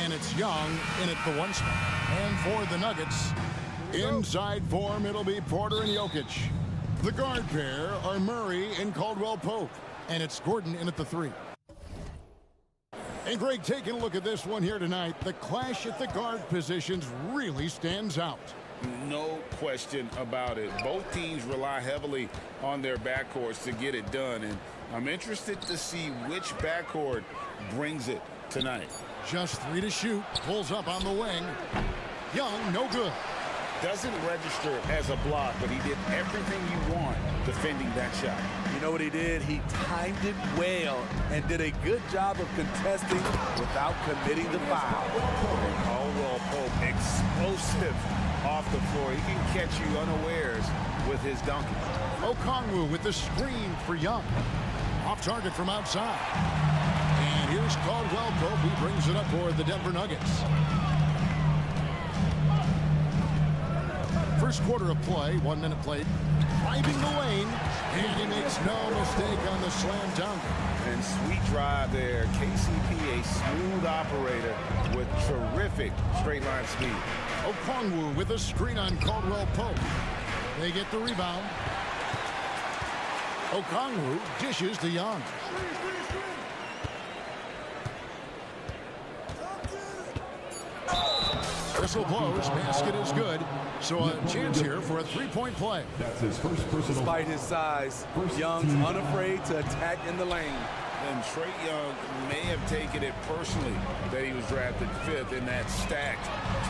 A: and it's Young in at the one spot. And for the Nuggets, inside form, it'll be Porter and Jokic. The guard pair are Murray and Caldwell-Pope, and it's Gordon in at the three. And Greg, taking a look at this one here tonight, the clash at the guard positions really stands out.
B: No question about it. Both teams rely heavily on their backcourts to get it done, and I'm interested to see which backcourt brings it tonight.
A: Just 3 to shoot, pulls up on the wing. Young, no good.
B: Doesn't register as a block, but he did everything you want defending that shot.
H: You know what he did? He timed it well and did a good job of contesting without committing the foul.
B: And Caldwell-Pope, explosive off the floor. He can catch you unawares with his dunking.
A: Okongwu with the screen for Young. Off target from outside. And here's Caldwell-Pope. He brings it up for the Denver Nuggets. First quarter of play, 1 minute played. Driving the lane, and he makes no mistake on the slam dunk.
B: And sweet drive there. KCP, a smooth operator with terrific straight line speed.
A: Okongwu with a screen on Caldwell-Pope. They get the rebound. Okongwu dishes to Young. Whistle blows, basket is good. So a chance here for a three-point play.
L: That's his first personal.
H: Despite his size, Young's unafraid to attack in the lane.
B: And Trae Young may have taken it personally that he was drafted 5th in that stacked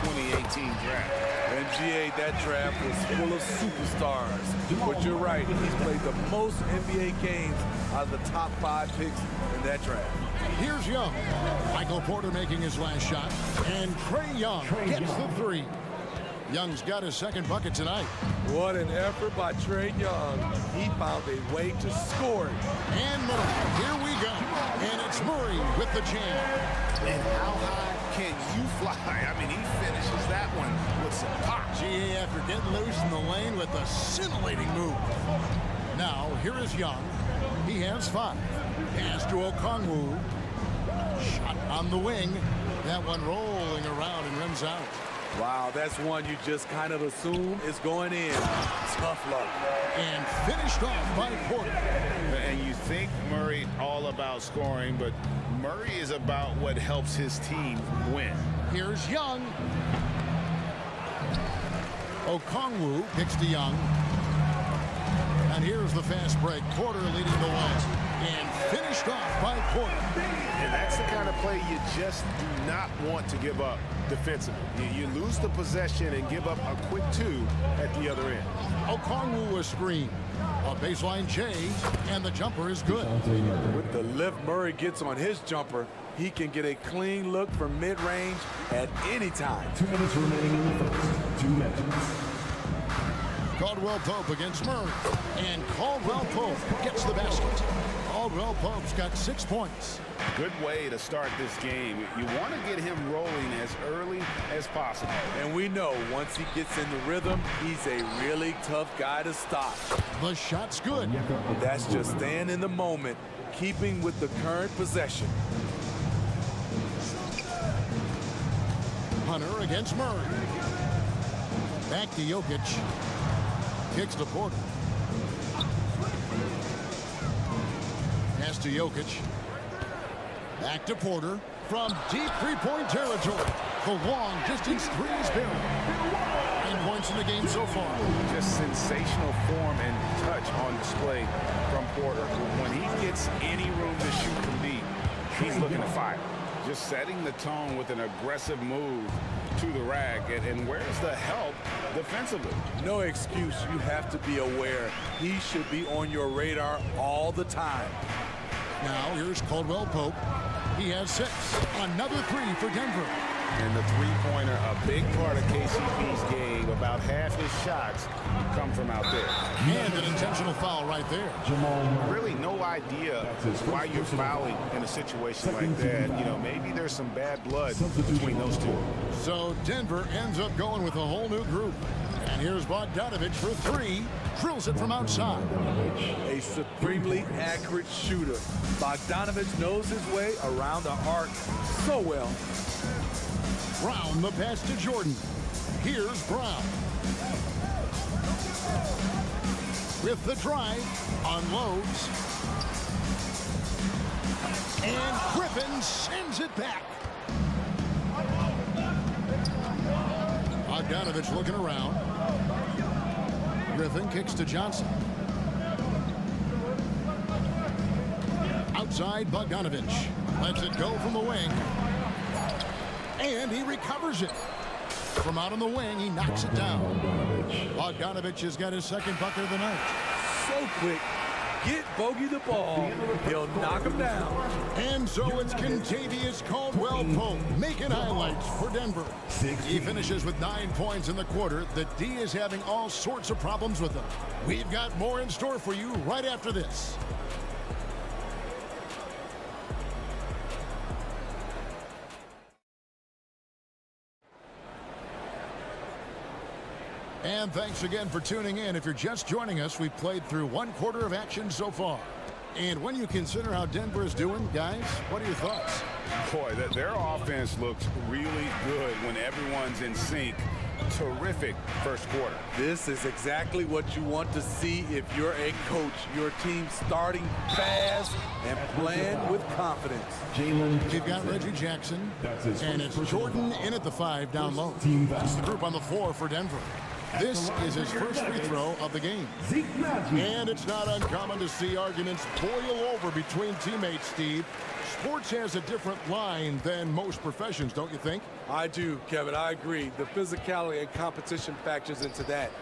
B: 2018 draft.
H: And GA, that draft was full of superstars. But you're right, he's played the most NBA games out of the top 5 picks in that draft.
A: Here's Young. Michael Porter making his last shot. And Trae Young gets the three. Young's got his second bucket tonight.
H: What an effort by Trae Young. He found a way to score it.
A: And Murray, here we go. And it's Murray with the jam.
B: And how high can you fly? I mean, he finishes that one with some pop.
A: GA after getting loose in the lane with a scintillating move. Now, here is Young. He has 5. Pass to Okongwu. Shot on the wing. That one rolling around and rims out.
H: Wow, that's one you just kind of assume is going in. Tough luck.
A: And finished off by Porter.
B: And you think Murray all about scoring, but Murray is about what helps his team win.
A: Here's Young. Okongwu kicks to Young. And here's the fast break. Porter leading the way. And finished off by Porter.
I: And that's the kind of play you just do not want to give up defensively. You lose the possession and give up a quick 2 at the other end.
A: Okongwu a screen. A baseline J, and the jumper is good.
H: With the lift Murray gets on his jumper, he can get a clean look from mid-range at any time.
L: 2 minutes remaining in the first. 2 minutes.
A: Caldwell-Pope against Murray. And Caldwell-Pope gets the basket. Caldwell-Pope's got 6 points.
B: Good way to start this game. You want to get him rolling as early as possible.
H: And we know once he gets in the rhythm, he's a really tough guy to stop.
A: The shot's good.
H: That's just staying in the moment, keeping with the current possession.
A: Hunter against Murray. Back to Jokic. Kicks to Porter. Pass to Jokic. Back to Porter from deep three-point territory. The long distance three is buried. 9 points in the game so far.
B: Just sensational form and touch on display from Porter. When he gets any room to shoot from deep, he's looking to fire. Just setting the tone with an aggressive move to the rack. And where's the help defensively?
H: No excuse. You have to be aware. He should be on your radar all the time.
A: Now here's Caldwell-Pope. He has 6. Another 3 for Denver.
B: And the three-pointer, a big part of KCP's game. About half his shots come from out there.
A: And an intentional foul right there.
I: Really no idea why you're fouling in a situation like that. You know, maybe there's some bad blood between those two.
A: So Denver ends up going with a whole new group. And here's Bogdanovich for 3. drills it from outside.
H: A supremely accurate shooter. Bogdanovich knows his way around the arc so well.
A: Brown the pass to Jordan. Here's Brown. With the drive, unloads. And Griffin sends it back. Bogdanovich looking around. Griffin kicks to Johnson. Outside Bogdanovich. Lets it go from the wing. And he recovers it. From out on the wing, he knocks it down. Bogdanovich has got his second bucket of the night.
H: So quick. Get Bogey the ball. He'll knock him down.
A: And so it's Kentavious Caldwell-Pope making highlights for Denver. He finishes with 9 points in the quarter. The D is having all sorts of problems with him. We've got more in store for you right after this. And thanks again for tuning in. If you're just joining us, we've played through 1/4 of action so far. And when you consider how Denver is doing, guys, what are your thoughts?
B: Boy, their offense looks really good when everyone's in sync. Terrific first quarter.
H: This is exactly what you want to see if you're a coach. Your team starting fast and playing with confidence.
A: You've got Reggie Jackson, and it's Jordan in at the 5 down low. That's the group on the floor for Denver. This is his first free throw of the game. And it's not uncommon to see arguments boil over between teammates, Steve. Sports has a different line than most professions, don't you think?
H: I do, Kevin. I agree. The physicality and competition factors into that.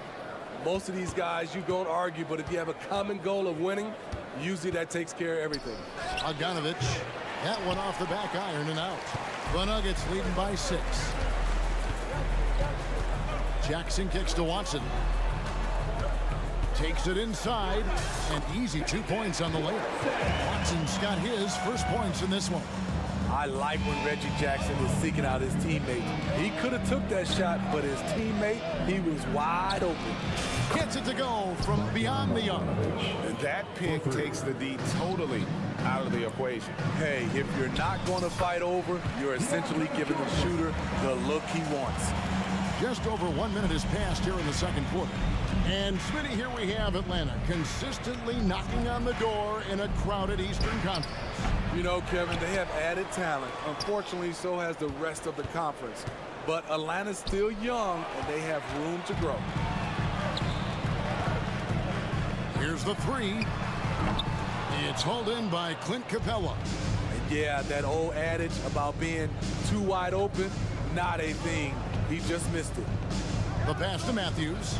H: Most of these guys, you don't argue, but if you have a common goal of winning, usually that takes care of everything.
A: Bogdanovich, that one off the back iron and out. The Nuggets leading by 6. Jackson kicks to Watson. Takes it inside. And easy 2 points on the layup. Watson's got his first points in this one.
H: I like when Reggie Jackson is seeking out his teammate. He could have took that shot, but his teammate, he was wide open.
A: Gets it to go from beyond the arc.
B: And that pick takes the D totally out of the equation.
H: Hey, if you're not going to fight over, you're essentially giving the shooter the look he wants.
A: Just over 1 minute has passed here in the second quarter. And Smitty, here we have Atlanta consistently knocking on the door in a crowded Eastern Conference.
H: You know, Kevin, they have added talent. Unfortunately, so has the rest of the conference. But Atlanta's still young, and they have room to grow.
A: Here's the 3. It's hauled in by Clint Capella.
H: And yeah, that old adage about being too wide open, not a thing. He just missed it.
A: The pass to Matthews.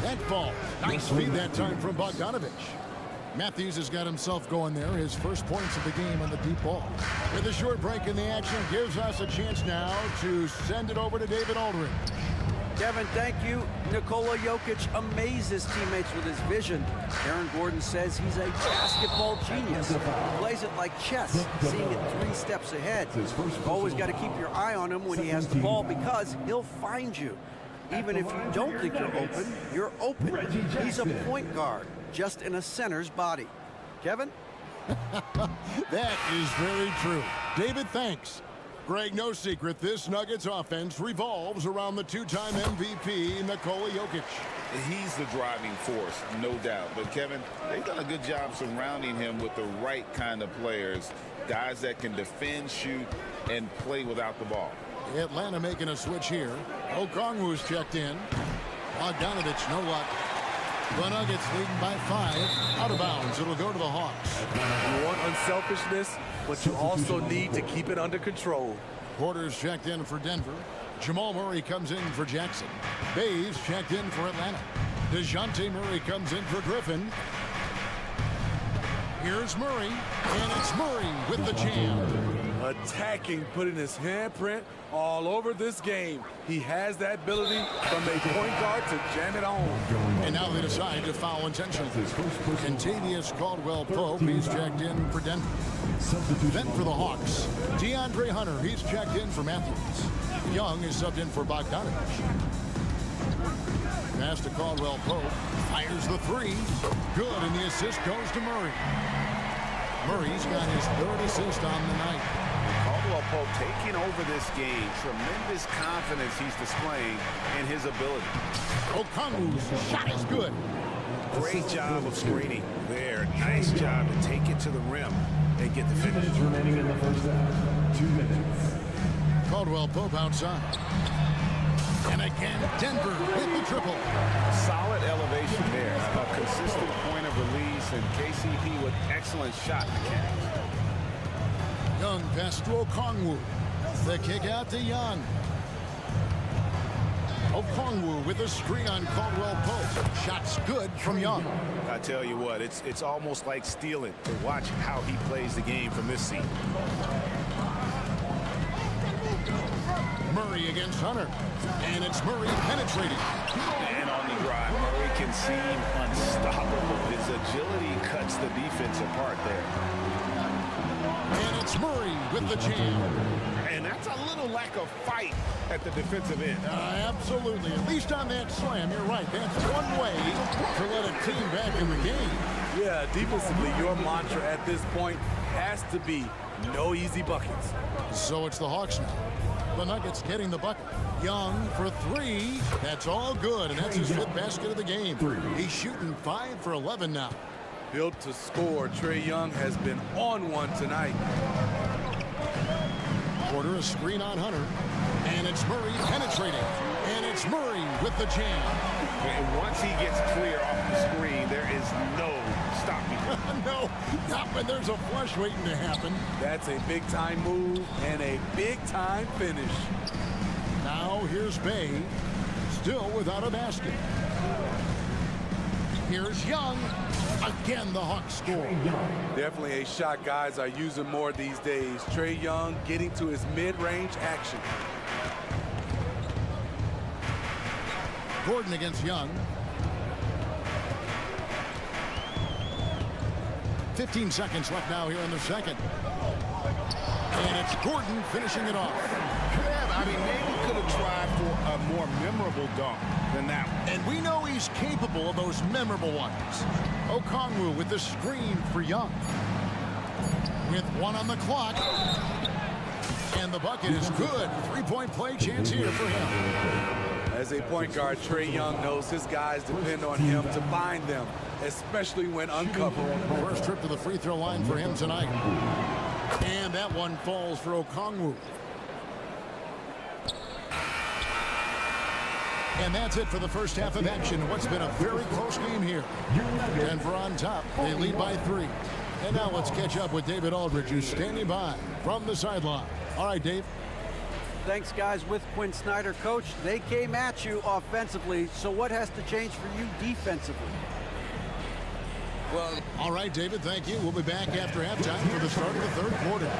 A: That ball. Nice feed that time from Bogdanovich. Matthews has got himself going there. His first points of the game on the deep ball. With a short break in the action, gives us a chance now to send it over to David Aldridge.
D: Kevin, thank you. Nikola Jokic amazes teammates with his vision. Aaron Gordon says he's a basketball genius. He plays it like chess, seeing it 3 steps ahead. You've always got to keep your eye on him when he has the ball because he'll find you. Even if you don't think you're open. He's a point guard, just in a center's body. Kevin?
A: That is very true. David, thanks. Greg, no secret, this Nuggets offense revolves around the 2-time MVP, Nikola Jokic.
B: He's the driving force, no doubt. But, Kevin, they've done a good job surrounding him with the right kind of players, guys that can defend, shoot, and play without the ball.
A: Atlanta making a switch here. Okongwu's checked in. Bogdanovich, no luck. The Nuggets leading by 5. Out of bounds. It'll go to the Hawks.
H: You want unselfishness, but you also need to keep it under control.
A: Porter's checked in for Denver. Jamal Murray comes in for Jackson. Bays checked in for Atlanta. DeJounte Murray comes in for Griffin. Here's Murray, and it's Murray with the jam.
H: Attacking, putting his handprint all over this game. He has that ability from a point guard to jam it home.
A: And now they decide to foul intentionally. Kentavious Caldwell-Pope, he's checked in for Denver. Then for the Hawks, DeAndre Hunter, he's checked in for Matthews. Young is subbed in for Bogdanovich. pass to Caldwell Pope. Fires the three. Good, and the assist goes to Murray. Murray's got his third assist on the night.
B: Caldwell Pope taking over this game. Tremendous confidence he's displaying in his ability.
A: Okongwu's shot is good.
K: Great job of screening there. Nice job to take it to the rim and get the finish.
L: Remaining in the first half. 2 minutes.
A: Caldwell Pope outside. And again, Denver with the triple.
B: Solid elevation there. A consistent point of release, and KCP with excellent shot mechanics.
A: Young pass to Okongwu. The kick out to Young. Okongwu with a screen on Caldwell Pope. Shot's good from Young.
K: I tell you what, it's almost like stealing to watch how he plays the game from this seat.
A: Murray against Hunter. And it's Murray penetrating.
B: And on the drive, Murray can seem unstoppable. His agility cuts the defense apart there.
A: And it's Murray with the jam.
B: And that's a little lack of fight at the defensive end.
A: Absolutely. At least on that slam, you're right. That's one way to let a team back in the game.
H: Yeah, defensively, your mantra at this point has to be no easy buckets.
A: So it's the Hawks now. The Nuggets getting the bucket. Young for three. That's all good, and that's his 5th basket of the game. He's shooting 5 for 11 now.
H: Built to score, Trae Young has been on one tonight.
A: Porter a screen on Hunter. And it's Murray penetrating. And it's Murray with the jam.
B: And once he gets clear off the screen, there is no stopping him.
A: No, not when there's a flush waiting to happen.
H: That's a big-time move and a big-time finish.
A: Now here's Bay, still without a basket. Here's Young. Again, the Hawks score.
H: Definitely a shot guys are using more these days. Trae Young getting to his mid-range action.
A: Gordon against Young. 15 seconds left now here in the second. And it's Gordon finishing it off.
B: I mean, maybe could have tried for a more memorable dunk than that one.
A: And we know he's capable of those memorable ones. Okongwu with the screen for Young. With 1 on the clock. And the bucket is good. 3-point play chance here for him.
H: As a point guard, Trae Young knows his guys depend on him to find them, especially when uncovered.
A: First trip to the free throw line for him tonight. And that one falls for Okongwu. And that's it for the first half of action. What's been a very close game here. Denver on top. They lead by 3. And now let's catch up with David Aldridge, who's standing by from the sideline. All right, Dave.
D: Thanks, guys. With Quinn Snyder, Coach, they came at you offensively. So what has to change for you defensively?
A: Well, all right, David, thank you. We'll be back after halftime for the start of the third quarter.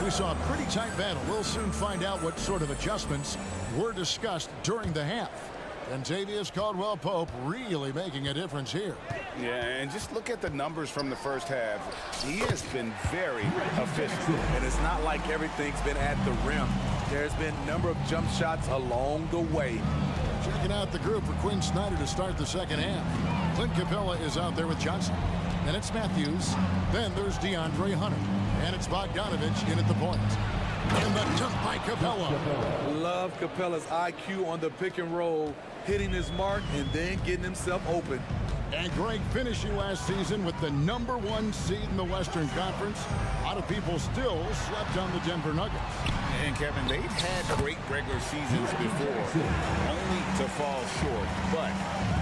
A: We saw a pretty tight battle. We'll soon find out what sort of adjustments were discussed during the half. And Xavier Caldwell-Pope really making a difference here.
B: Yeah, and just look at the numbers from the first half. He has been very efficient.
H: And it's not like everything's been at the rim. There's been a number of jump shots along the way.
A: Checking out the group for Quinn Snyder to start the second half. Clint Capella is out there with Johnson. Then it's Matthews. Then there's DeAndre Hunter. And it's Bogdanovich in at the point. And the jump by Capella.
H: Love Capella's IQ on the pick and roll, hitting his mark and then getting himself open.
A: And Greg finishing last season with the #1 seed in the Western Conference. A lot of people still slept on the Denver Nuggets.
B: And Kevin, they've had great regular seasons before, only to fall short. But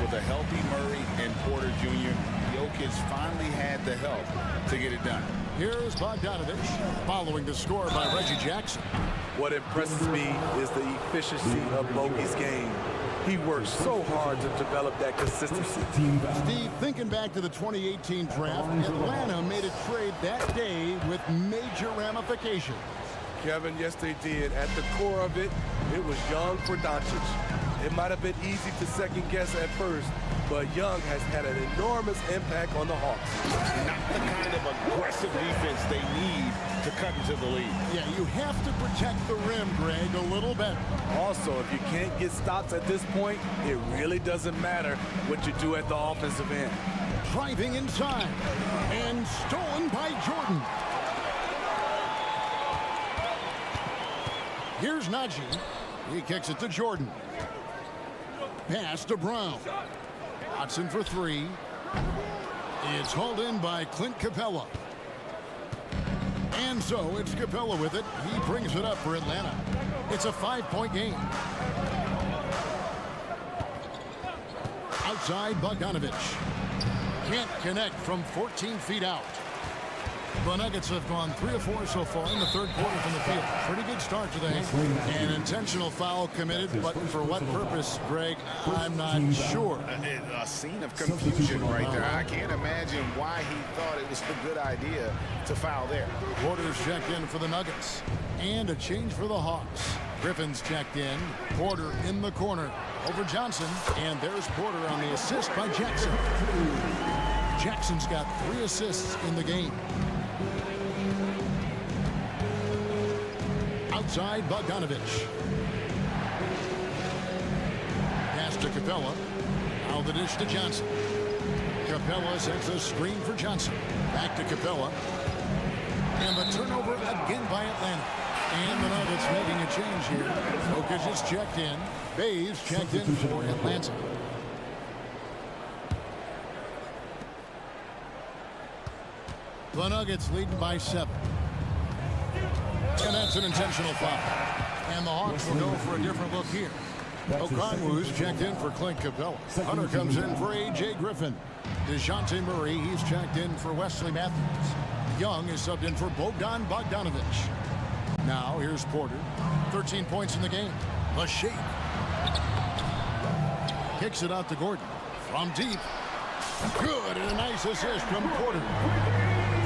B: with a healthy Murray and Porter Jr., Jokic finally had the help to get it done.
A: Here's Bogdanovich following the score by Reggie Jackson.
H: What impresses me is the efficiency of Bogey's game. He works so hard to develop that consistency.
A: Steve, thinking back to the 2018 draft, Atlanta made a trade that day with major ramifications.
H: Kevin, yes they did. At the core of it, it was Young for Doncic. It might have been easy to second guess at first, but Young has had an enormous impact on the Hawks.
B: Not the kind of aggressive defense they need to cut into the lead.
A: Yeah, you have to protect the rim, Greg, a little better.
H: Also, if you can't get stops at this point, it really doesn't matter what you do at the offensive end.
A: Driving inside and stolen by Jordan. Here's Najee. He kicks it to Jordan. Pass to Brown. Watson for three. It's hauled in by Clint Capella. And so it's Capella with it. He brings it up for Atlanta. It's a 5-point game. Outside Bogdanovich. Can't connect from 14 feet out. The Nuggets have gone 3 of 4 so far in the third quarter from the field. Pretty good start today. An intentional foul committed, but for what purpose, Greg, I'm not sure.
B: A scene of confusion right there. I can't imagine why he thought it was a good idea to foul there.
A: Porter's checked in for the Nuggets. And a change for the Hawks. Griffin's checked in. Porter in the corner over Johnson. And there's Porter on the assist by Jackson. Jackson's got 3 assists in the game. Outside Bogdanovich. Pass to Capella. Now the dish to Johnson. Capella sets a screen for Johnson. Back to Capella. And the turnover again by Atlanta. And the Nuggets making a change here. Jokic is checked in. Bays checked in for Atlanta. The Nuggets leading by 7. And that's an intentional foul. And the Hawks will go for a different look here. Okongwu's checked in for Clint Capella. Hunter comes in for A.J. Griffin. DeJounte Murray, he's checked in for Wesley Matthews. Young is subbed in for Bogdan Bogdanovich. Now here's Porter. 13 points in the game. Lachey kicks it out to Gordon. From deep. Good, and a nice assist from Porter.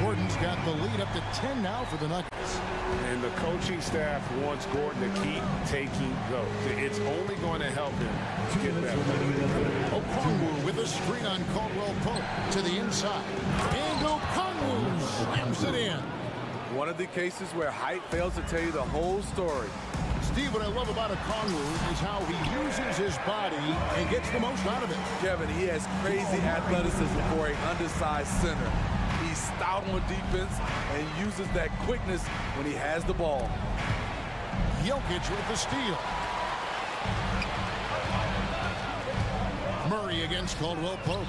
A: Gordon's got the lead up to 10 now for the Nuggets.
B: And the coaching staff wants Gordon to keep taking those. It's only going to help him get better.
A: Okongwu with a screen on Caldwell Pope to the inside. And Okongwu slams it in.
H: One of the cases where height fails to tell you the whole story.
A: Steve, what I love about Okongwu is how he uses his body and gets the most out of it.
H: Kevin, he has crazy athleticism for an undersized center. He's stout on defense and uses that quickness when he has the ball.
A: Jokic with the steal. Murray against Caldwell Pope.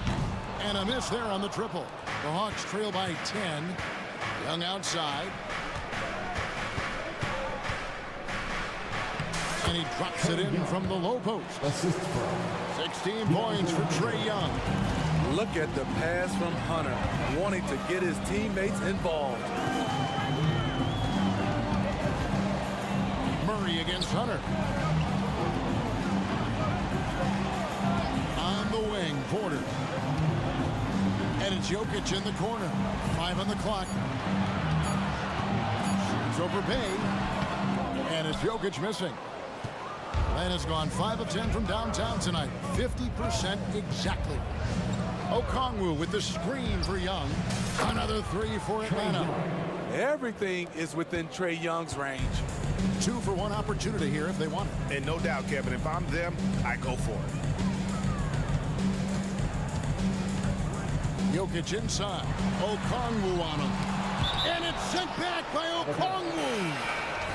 A: And a miss there on the triple. The Hawks trail by 10. Young outside. And he drops it in from the low post. 16 points for Trae Young.
H: Look at the pass from Hunter, wanting to get his teammates involved.
A: Murray against Hunter. On the wing, Porter. And it's Jokic in the corner. 5 on the clock. Shoots over Bay. And it's Jokic missing. Atlanta's gone 5 of 10 from downtown tonight. 50% exactly. Okongwu with the screen for Young. Another 3 for Atlanta.
H: Everything is within Trae Young's range.
A: 2 for 1 opportunity here if they want it.
B: And no doubt, Kevin, if I'm them, I go for it.
A: Jokic inside. Okongwu on him. And it's sent back by Okongwu.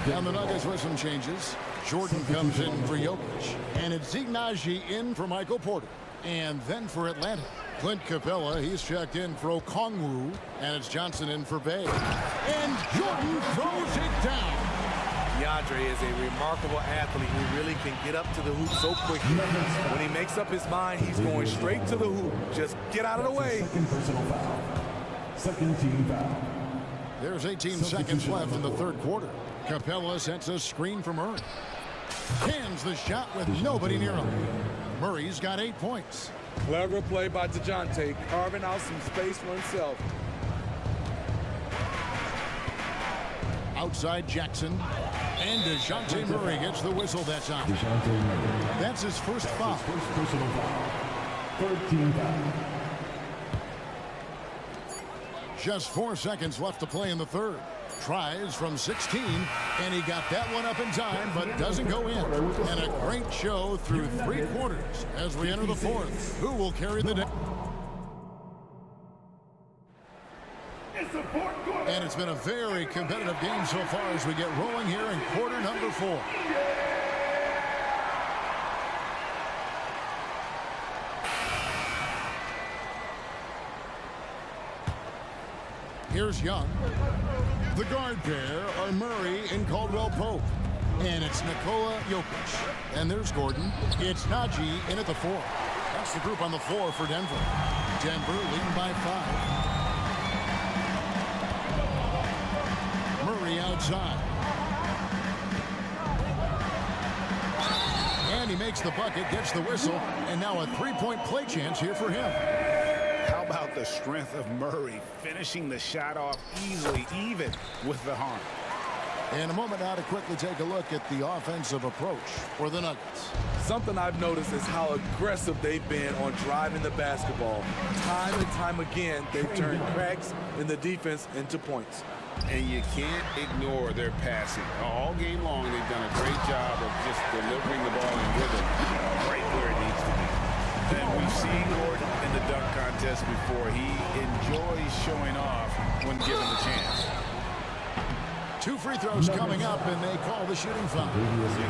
A: Down the Nuggets with some changes. Jordan comes in for Jokic. And it's Najee in for Michael Porter. And then for Atlanta, Clint Capella, he's checked in for Okongwu. And it's Johnson in for Bay. And Jordan throws it down.
H: DeAndre is a remarkable athlete who really can get up to the hoop so quickly. When he makes up his mind, he's going straight to the hoop. Just get out of the way.
L: Second personal foul. Second team foul.
A: There's 18 seconds left in the third quarter. Capella sets a screen for Murray. Cans the shot with nobody near him. Murray's got 8 points.
H: Clever play by DeJounte, carving out some space for himself.
A: Outside Jackson. And DeJounte Murray gets the whistle that time. That's his first foul.
L: First personal foul. 13 foul.
A: Just 4 seconds left to play in the third. Tries from 16, and he got that one up in time, but doesn't go in. And a great show through 3 quarters as we enter the fourth. Who will carry the day? And it's been a very competitive game so far as we get rolling here in quarter number 4. Here's Young. The guard pair are Murray and Caldwell Pope. And it's Nikola Jokic. And there's Gordon. It's Najee in at the 4. That's the group on the floor for Denver. Denver leading by 5. Murray outside. And he makes the bucket, gets the whistle, and now a 3-point play chance here for him.
B: How about the strength of Murray finishing the shot off easily, even with the harm?
A: In a moment now to quickly take a look at the offensive approach for the Nuggets.
H: Something I've noticed is how aggressive they've been on driving the basketball. Time and time again, they've turned cracks in the defense into points.
B: And you can't ignore their passing. All game long, they've done a great job of just delivering the ball in rhythm right where it needs to be. And we've seen Gordon in the dunk contest before. He enjoys showing off when given the chance.
A: 2 free throws coming up, and they call the shooting foul.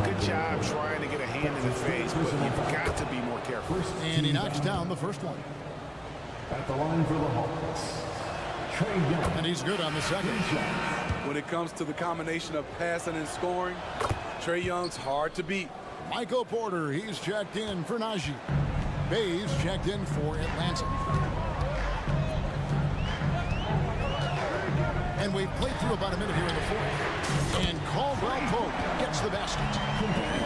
B: Good job trying to get a hand in the face, but you've got to be more careful.
A: And he knocks down the first one.
L: At the line for the Hawks.
A: And he's good on the second.
H: When it comes to the combination of passing and scoring, Trae Young's hard to beat.
A: Michael Porter, he's checked in for Najee. Bays checked in for Atlanta. And we've played through about a minute here in the fourth. And Caldwell Pope gets the basket.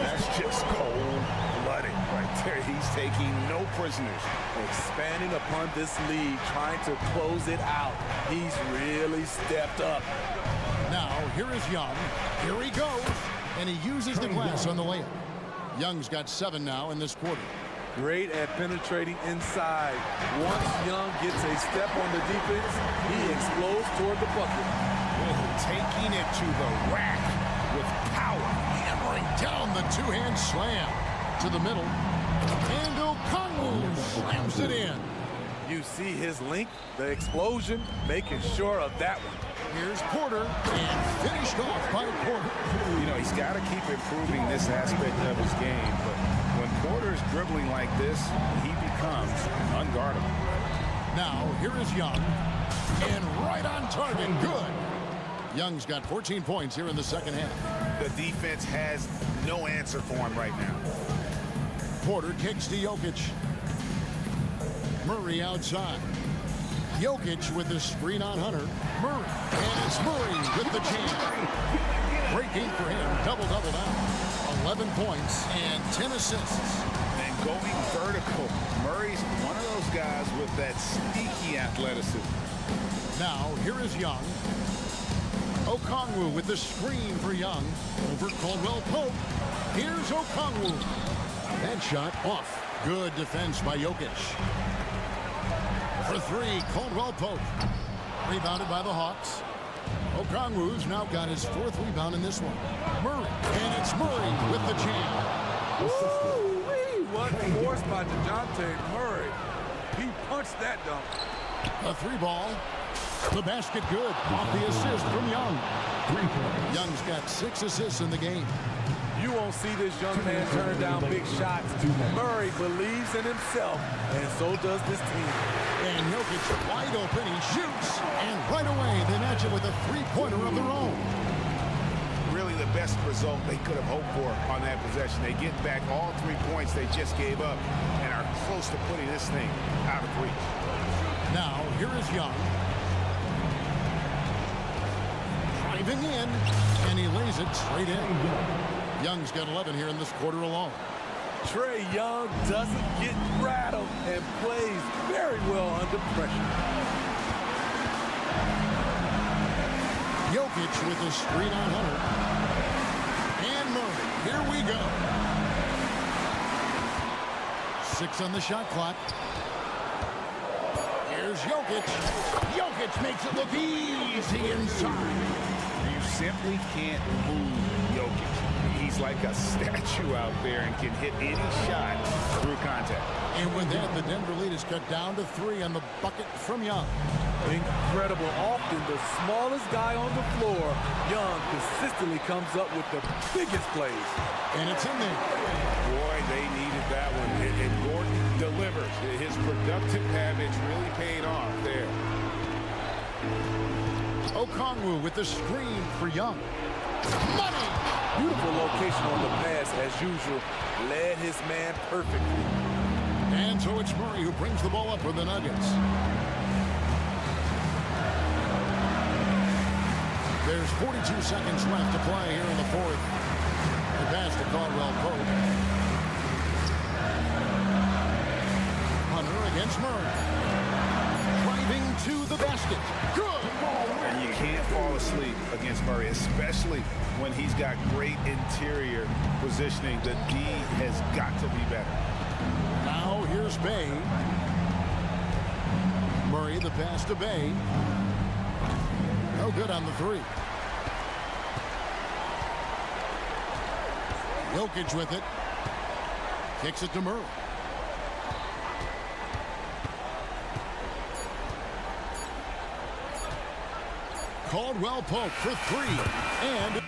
B: That's just cold-blooded right there. He's taking no prisoners.
H: Expanding upon this lead, trying to close it out. He's really stepped up.
A: Now, here is Young. Here he goes. And he uses the glass on the layup. Young's got 7 now in this quarter.
H: Great at penetrating inside. Once Young gets a step on the defense, he explodes toward the bucket.
B: Taking it to the rack with power.
A: Hammering down the 2-hand slam to the middle. And Okongwu slams it in.
H: You see his length, the explosion, making sure of that one.
A: Here's Porter, and finished off by Porter.
B: You know, he's got to keep improving this aspect of his game, but when Porter's dribbling like this, he becomes unguardable.
A: Now, here is Young, and right on target, good. Young's got 14 points here in the second half.
B: The defense has no answer for him right now.
A: Porter kicks to Jokic. Murray outside. Jokic with the screen on Hunter. Murray. And it's Murray with the jam. Great game for him. Double-double now. 11 points and 10 assists.
B: And going vertical. Murray's one of those guys with that sneaky athleticism.
A: Now, here is Young. Okongwu with the screen for Young. Over Caldwell Pope. Here's Okongwu. That shot off. Good defense by Jokic. For 3, Caldwell Pope. Rebounded by the Hawks. Okongwu's now got his 4th rebound in this one. Murray. And it's Murray with the jam.
H: Woo-wee! What force by DeJounte Murray. He punched that dunk.
A: A 3-ball. The basket good. Off the assist from Young. 3 points. Young's got 6 assists in the game.
H: You won't see this young man turn down big shots. Murray believes in himself, and so does this team.
A: And Jokic wide open. He shoots. And right away, they match it with a 3-pointer of their own.
B: Really the best result they could have hoped for on that possession. They get back all 3 points they just gave up and are close to putting this thing out of reach.
A: Now, here is Young. Driving in, and he lays it straight in. Young's got 11 here in this quarter alone.
H: Trae Young doesn't get rattled and plays very well under pressure.
A: Jokic with a screen on Hunter. And Murray. Here we go. 6 on the shot clock. Here's Jokic. Jokic makes it look easy inside.
B: You simply can't move Jokic. He's like a statue out there and can hit any shot through contact.
A: And with that, the Denver lead is cut down to 3 on the bucket from Young.
H: Incredible. Often the smallest guy on the floor, Young consistently comes up with the biggest plays.
A: And it's in there.
B: Boy, they needed that one. And Gordon delivers. His productive habits really paid off there.
A: Okongwu with the screen for Young. Money!
H: Beautiful location on the pass as usual. Led his man perfectly.
A: And so it's Murray who brings the ball up for the Nuggets. There's 42 seconds left to play here in the fourth. The pass to Caldwell Pope. Hunter against Murray. Driving to the basket. Good!
B: And you can't fall asleep against Murray, especially when he's got great interior positioning. The D has got to be better.
A: Now here's Bay. Murray, the pass to Bay. No good on the 3. Jokic with it. Kicks it to Murray. Caldwell Pope for 3. And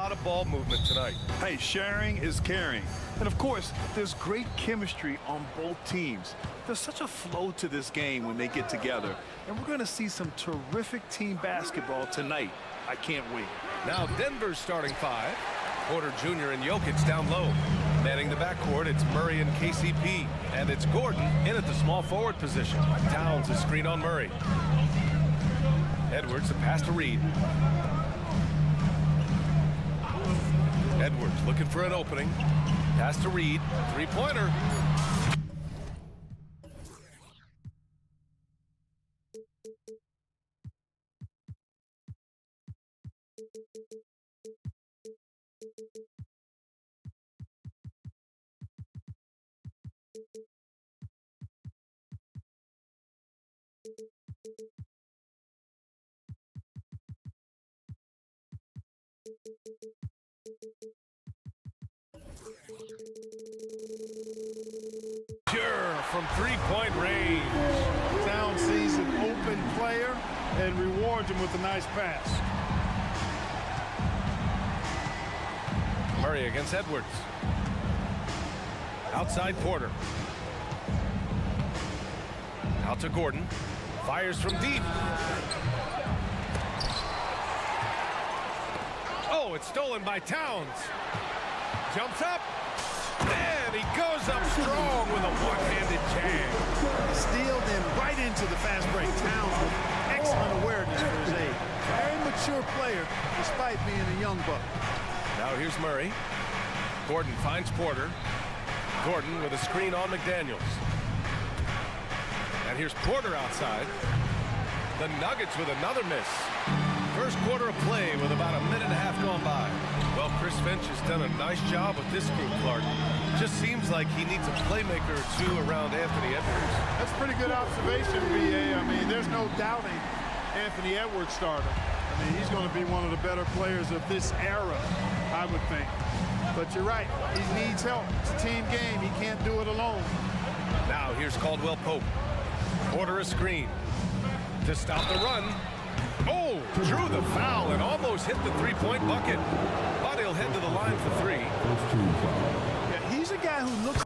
G: lot of ball movement tonight.
I: Hey, sharing is caring. And of course, there's great chemistry on both teams. There's such a flow to this game when they get together. And we're going to see some terrific team basketball tonight. I can't wait.
G: Now Denver's starting five. Porter Jr. and Jokic down low. Manning the backcourt, it's Murray and KCP. And it's Gordon in at the small forward position. Towns a screen on Murray. Edwards, a pass to Reed. Edwards looking for an opening. Pass to Reed. Three-pointer. Pure from three-point range.
J: Town sees an open player and rewards him with a nice pass.
G: Murray against Edwards. Outside Porter. Out to Gordon. Fires from deep. Oh, it's stolen by Towns. Jumps up. And he goes up strong with a one-handed jam.
J: Steal then right into the fast break. Towns with excellent awareness for his age. Very mature player despite being a young buck.
G: Now here's Murray. Gordon finds Porter. Gordon with a screen on McDaniels. And here's Porter outside. The Nuggets with another miss. First quarter of play with about a minute and a half gone by. Well, Chris Finch has done a nice job with this group, Clark. Just seems like he needs a playmaker or two around Anthony Edwards.
J: That's a pretty good observation, B.A. I mean, there's no doubting Anthony Edwards starter. I mean, he's going to be one of the better players of this era, I would think. But you're right, he needs help. It's a team game. He can't do it alone.
G: Now here's Caldwell Pope. Porter a screen to stop the run. Oh, drew the foul and almost hit the three-point bucket. But he'll head to the line for three.
J: Yeah, he's a guy who looks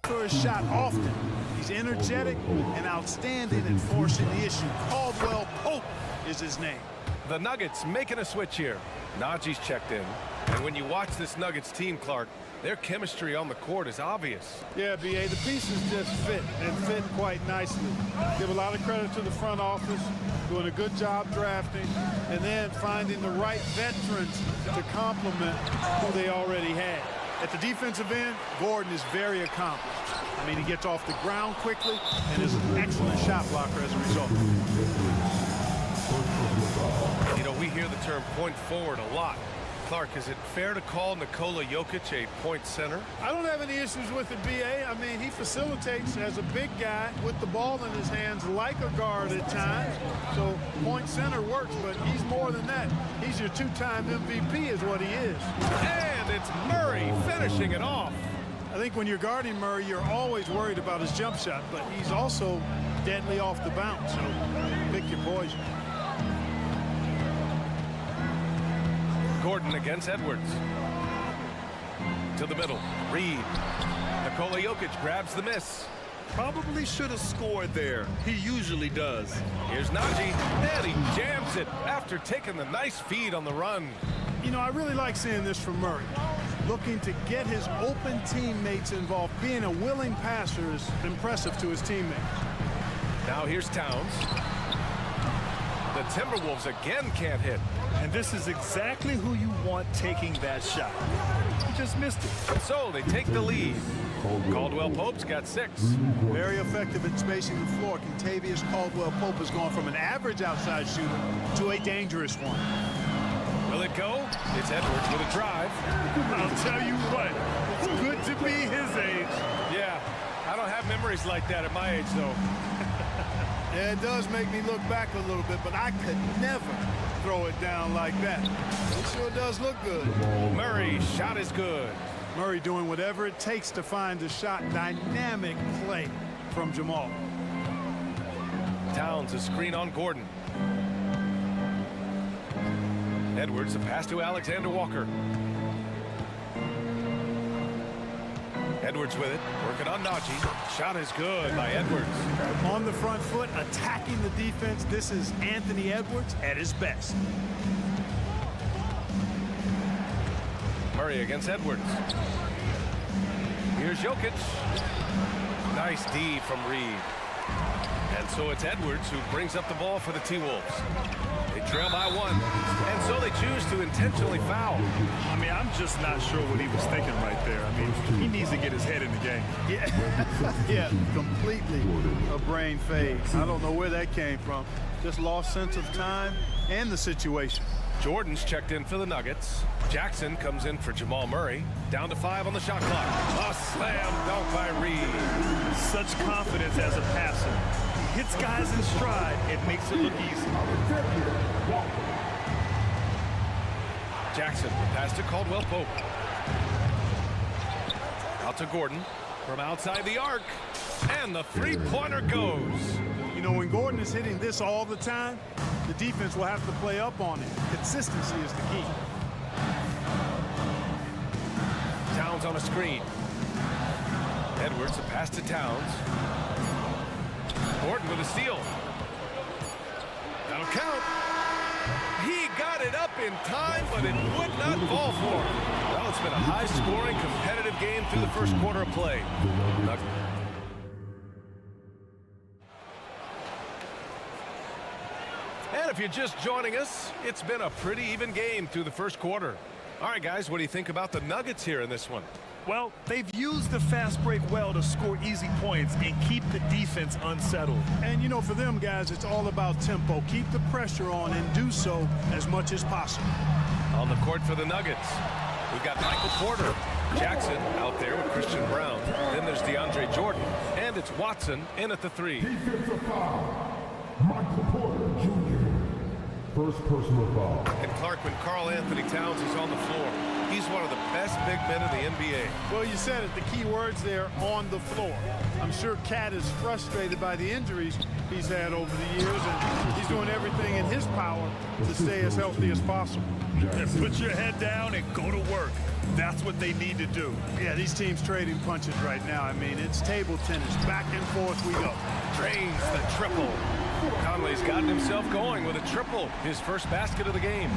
J: for his shot often. He's energetic and outstanding at forcing the issue. Caldwell Pope is his name.
G: The Nuggets making a switch here. Najee's checked in. And when you watch this Nuggets team, Clark, their chemistry on the court is obvious.
J: Yeah, B.A., the pieces just fit and fit quite nicely. Give a lot of credit to the front office, doing a good job drafting, and then finding the right veterans to complement who they already had. At the defensive end, Gordon is very accomplished. I mean, he gets off the ground quickly and is an excellent shot blocker as a result.
G: You know, we hear the term point forward a lot. Clark, is it fair to call Nikola Jokic a point center?
J: I don't have any issues with it, B.A. I mean, he facilitates as a big guy with the ball in his hands like a guard at times. So point center works, but he's more than that. He's your two-time MVP is what he is.
G: And it's Murray finishing it off.
J: I think when you're guarding Murray, you're always worried about his jump shot, but he's also deadly off the bounce. So pick your poison.
G: Gordon against Edwards. To the middle. Reed. Nikola Jokic grabs the miss.
I: Probably should have scored there. He usually does.
G: Here's Najee. And he jams it after taking the nice feed on the run.
J: You know, I really like seeing this from Murray. Looking to get his open teammates involved. Being a willing passer is impressive to his teammates.
G: Now here's Towns. The Timberwolves again can't hit.
I: And this is exactly who you want taking that shot. He just missed it.
G: So they take the lead. Caldwell Pope's got 6.
J: Very effective at spacing the floor. Kentavious Caldwell Pope has gone from an average outside shooter to a dangerous one.
G: Will it go? It's Edwards with a drive.
I: I'll tell you what, it's good to be his age.
G: Yeah, I don't have memories like that at my age, though.
J: Yeah, it does make me look back a little bit, but I could never throw it down like that. It sure does look good.
G: Murray's shot is good.
J: Murray doing whatever it takes to find a shot. Dynamic play from Jamal.
G: Towns, a screen on Gordon. Edwards, a pass to Alexander Walker. Edwards with it, working on Najee. Shot is good by Edwards.
J: On the front foot, attacking the defense. This is Anthony Edwards at his best.
G: Murray against Edwards. Here's Jokic. Nice D from Reed. And so it's Edwards who brings up the ball for the T-Wolves. They trail by 1, and so they choose to intentionally foul.
I: I mean, I'm just not sure what he was thinking right there. I mean, he needs to get his head in the game.
J: Yeah, completely a brain fade. I don't know where that came from. Just lost sense of time and the situation.
G: Jordan's checked in for the Nuggets. Jackson comes in for Jamal Murray. Down to 5 on the shot clock. A slam dunk by Reed.
I: Such confidence as a passer. He hits guys in stride. It makes it look easy.
G: Jackson, pass to Caldwell Pope. Out to Gordon from outside the arc. And the three-pointer goes.
J: You know, when Gordon is hitting this all the time, the defense will have to play up on it. Consistency is the key.
G: Towns on a screen. Edwards, a pass to Towns. Gordon with a steal. That'll count. He got it up in time, but it would not fall for him. Well, it's been a high-scoring, competitive game through the first quarter of play. And if you're just joining us, it's been a pretty even game through the first quarter. All right, guys, what do you think about the Nuggets here in this one?
I: Well, they've used the fast break well to score easy points and keep the defense unsettled.
J: And, you know, for them guys, it's all about tempo. Keep the pressure on and do so as much as possible.
G: On the court for the Nuggets, we've got Michael Porter. Jackson out there with Christian Brown. Then there's DeAndre Jordan. And it's Watson in at the 3.
L: Defensive foul. Michael Porter Jr. First personal foul.
G: And Clark, when Karl Anthony Towns is on the floor, he's one of the best big men in the NBA.
J: Well, you said it, the key words there, on the floor. I'm sure Cat is frustrated by the injuries he's had over the years, and he's doing everything in his power to stay as healthy as possible.
I: And put your head down and go to work. That's what they need to do.
J: Yeah, these teams trading punches right now. I mean, it's table tennis. Back and forth we go.
G: Drains the triple. Conley's gotten himself going with a triple, his first basket of the game.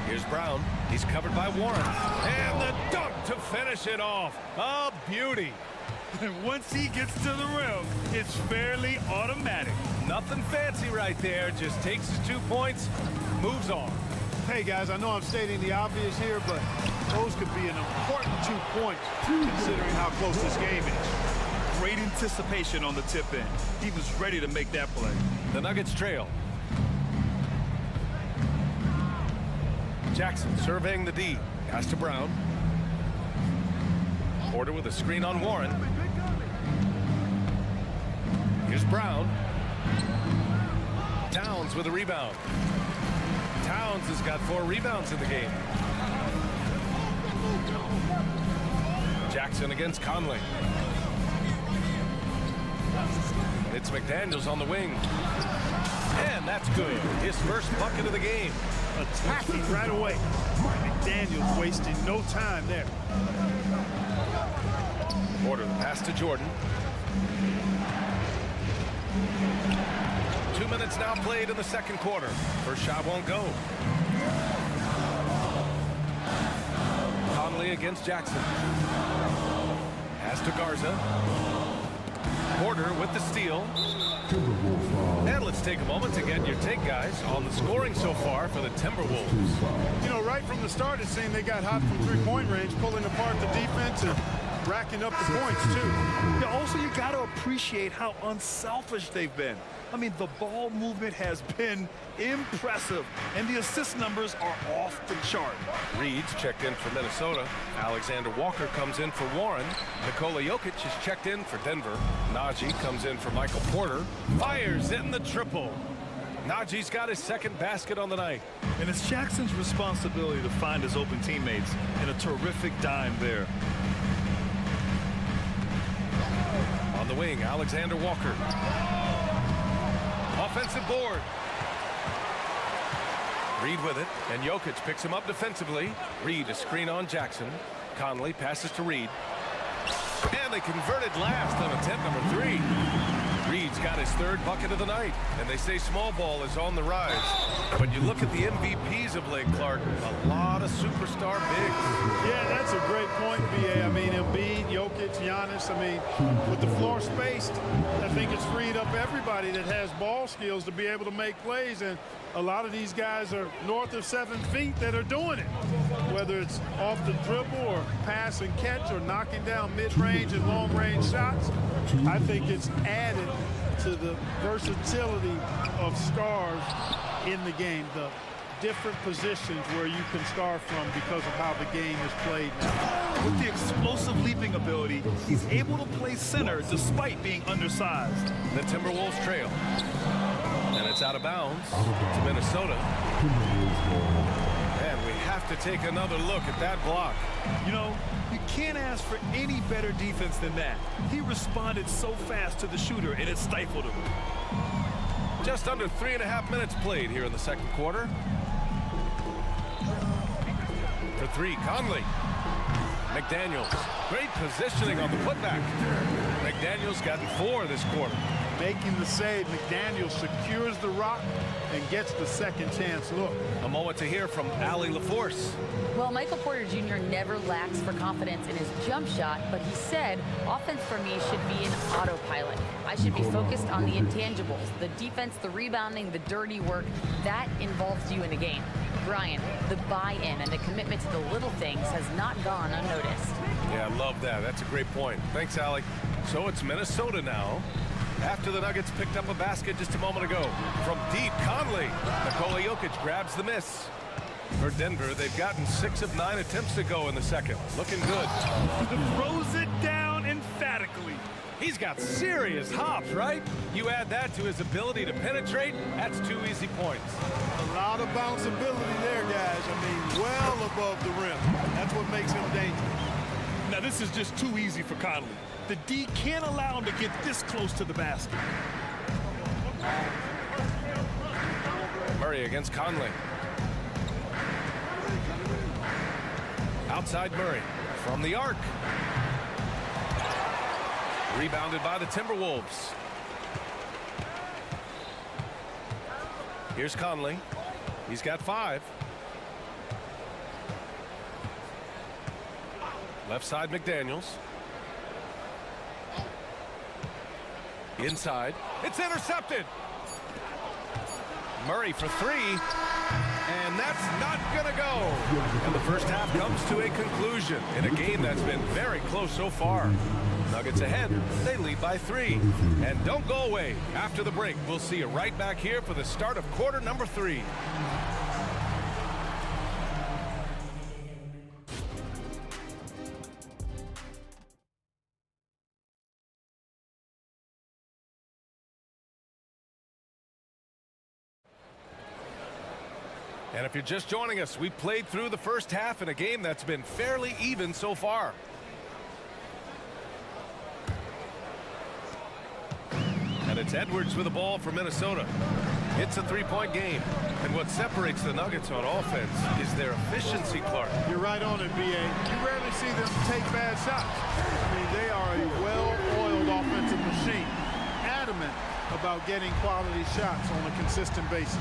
G: Here's Brown. He's covered by Warren. And the dunk to finish it off. A beauty.
I: And once he gets to the rim, it's fairly automatic.
G: Nothing fancy right there. Just takes his 2 points, moves on.
J: Hey, guys, I know I'm stating the obvious here, but those could be an important 2 points considering how close this game is.
I: Great anticipation on the tip in. He was ready to make that play.
G: The Nuggets trail. Jackson surveying the D. Pass to Brown. Porter with a screen on Warren. Here's Brown. Towns with a rebound. Towns has got 4 rebounds in the game. Jackson against Conley. It's McDaniels on the wing. And that's good. His first bucket of the game.
J: Attacking right away. McDaniels wasting no time there.
G: Porter, the pass to Jordan. 2 minutes now played in the second quarter. First shot won't go. Conley against Jackson. Pass to Garza. Porter with the steal. And let's take a moment to get your take, guys, on the scoring so far for the Timberwolves.
J: You know, right from the start, it seemed they got hot from three-point range, pulling apart the defense and racking up the points, too.
I: Yeah, also, you got to appreciate how unselfish they've been. I mean, the ball movement has been impressive, and the assist numbers are off the chart.
G: Reed's checked in for Minnesota. Alexander Walker comes in for Warren. Nikola Jokic is checked in for Denver. Najee comes in for Michael Porter. Fires in the triple. Najee's got his second basket on the night.
I: And it's Jackson's responsibility to find his open teammates, and a terrific dime there.
G: On On the wing, Alexander Walker. Offensive board. Reed with it, and Jokic picks him up defensively. Reed a screen on Jackson. Conley passes to Reed. And they converted last on attempt number 3. Reed's got his 3rd bucket of the night, and they say small ball is on the rise. But you look at the MVPs of late, Clark, a lot of superstar bigs.
J: Yeah, that's a great point, B.A. I mean, Embiid, Jokic, Giannis, I mean, with the floor spaced, I think it's freed up everybody that has ball skills to be able to make plays, and a lot of these guys are north of 7 feet that are doing it, whether it's off the dribble or pass and catch or knocking down mid-range and long-range shots. I think it's added to the versatility of stars in the game, the different positions where you can star from because of how the game is played now.
I: With the explosive leaping ability, he's able to play center despite being undersized.
G: The Timberwolves trail. And it's out of bounds to Minnesota. And we have to take another look at that block.
I: You know, you can't ask for any better defense than that. He responded so fast to the shooter, and it stifled him.
G: Just under 3.5 minutes played here in the second quarter. For 3, Conley. McDaniels. Great positioning on the putback. McDaniels gotten 4 this quarter.
J: Making the save, McDaniel secures the rock and gets the second chance look.
G: A moment to hear from Allie LaForce.
F: Well, Michael Porter Jr. never lacks for confidence in his jump shot, but he said, offense for me should be an autopilot. I should be focused on the intangibles, the defense, the rebounding, the dirty work. That involves you in a game. Brian, the buy-in and the commitment to the little things has not gone unnoticed.
G: Yeah, I love that. That's a great point. Thanks, Allie. So it's Minnesota now. After the Nuggets picked up a basket just a moment ago. From deep, Conley. Nikola Jokic grabs the miss. For Denver, they've gotten 6 of 9 attempts to go in the second. Looking good.
I: Throws it down emphatically.
G: He's got serious hops, right? You add that to his ability to penetrate, that's 2 easy points.
J: A lot of bounce ability there, guys. I mean, well above the rim. That's what makes him dangerous.
I: Now, this is just too easy for Conley. The D can't allow him to get this close to the basket.
G: Murray against Conley. Outside Murray from the arc. Rebounded by the Timberwolves. Here's Conley. He's got 5. Left side McDaniels. Inside. It's intercepted. Murray for 3. And that's not going to go. And the first half comes to a conclusion in a game that's been very close so far. Nuggets ahead. They lead by 3. And don't go away. After the break, we'll see you right back here for the start of quarter number 3. And if you're just joining us, we played through the first half in a game that's been fairly even so far. And it's Edwards with the ball for Minnesota. It's a 3-point game. And what separates the Nuggets on offense is their efficiency, Clark.
J: You're right on it, B.A. You rarely see them take bad shots. I mean, they are a well-oiled offensive machine. Adamant about getting quality shots on a consistent basis.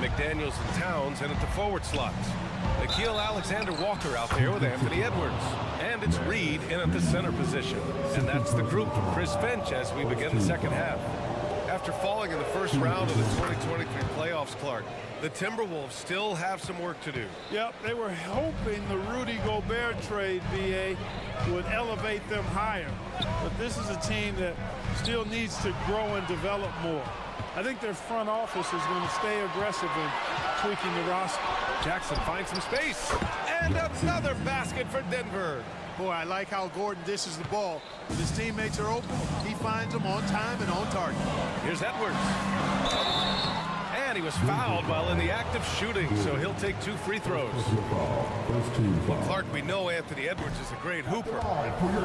G: McDaniels and Towns in at the forward slots. Nickeil Alexander-Walker out there with Anthony Edwards. And it's Reed in at the center position. And that's the group for Chris Finch as we begin the second half. After falling in the first round of the 2023 playoffs, Clark, the Timberwolves still have some work to do.
J: Yep, they were hoping the Rudy Gobert trade, B.A., would elevate them higher. But this is a team that still needs to grow and develop more. I think their front office is going to stay aggressive in tweaking the roster.
G: Jackson finds some space. And another basket for Denver.
J: Boy, I like how Gordon dishes the ball. When his teammates are open, he finds them on time and on target.
G: Here's Edwards. And And he was fouled while in the act of shooting, so he'll take 2 free throws. Well, Clark, we know Anthony Edwards is a great hooper,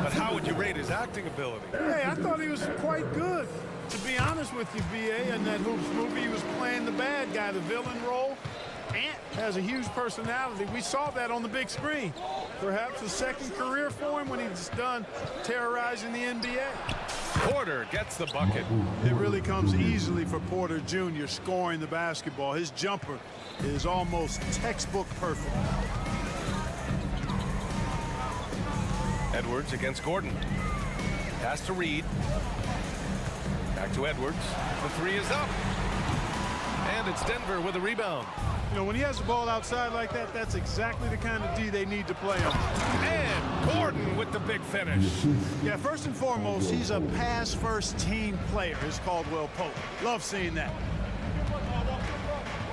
G: but how would you rate his acting ability?
J: Hey, I thought he was quite good. To be honest with you, B.A., in that Hoops movie, he was playing the bad guy, the villain role. Ant has a huge personality. We saw that on the big screen. Perhaps a second career for him when he's done terrorizing the NBA.
G: Porter gets the bucket.
J: It really comes easily for Porter Jr. scoring the basketball. His jumper is almost textbook perfect.
G: Edwards against Gordon. Pass to Reed. Back to Edwards. The 3 is up. And it's Denver with a rebound.
J: You know, when he has the ball outside like that, that's exactly the kind of D they need to play on.
G: And Gordon with the big finish.
J: Yeah, first and foremost, he's a pass-first team player, is Caldwell Pope. Love seeing that.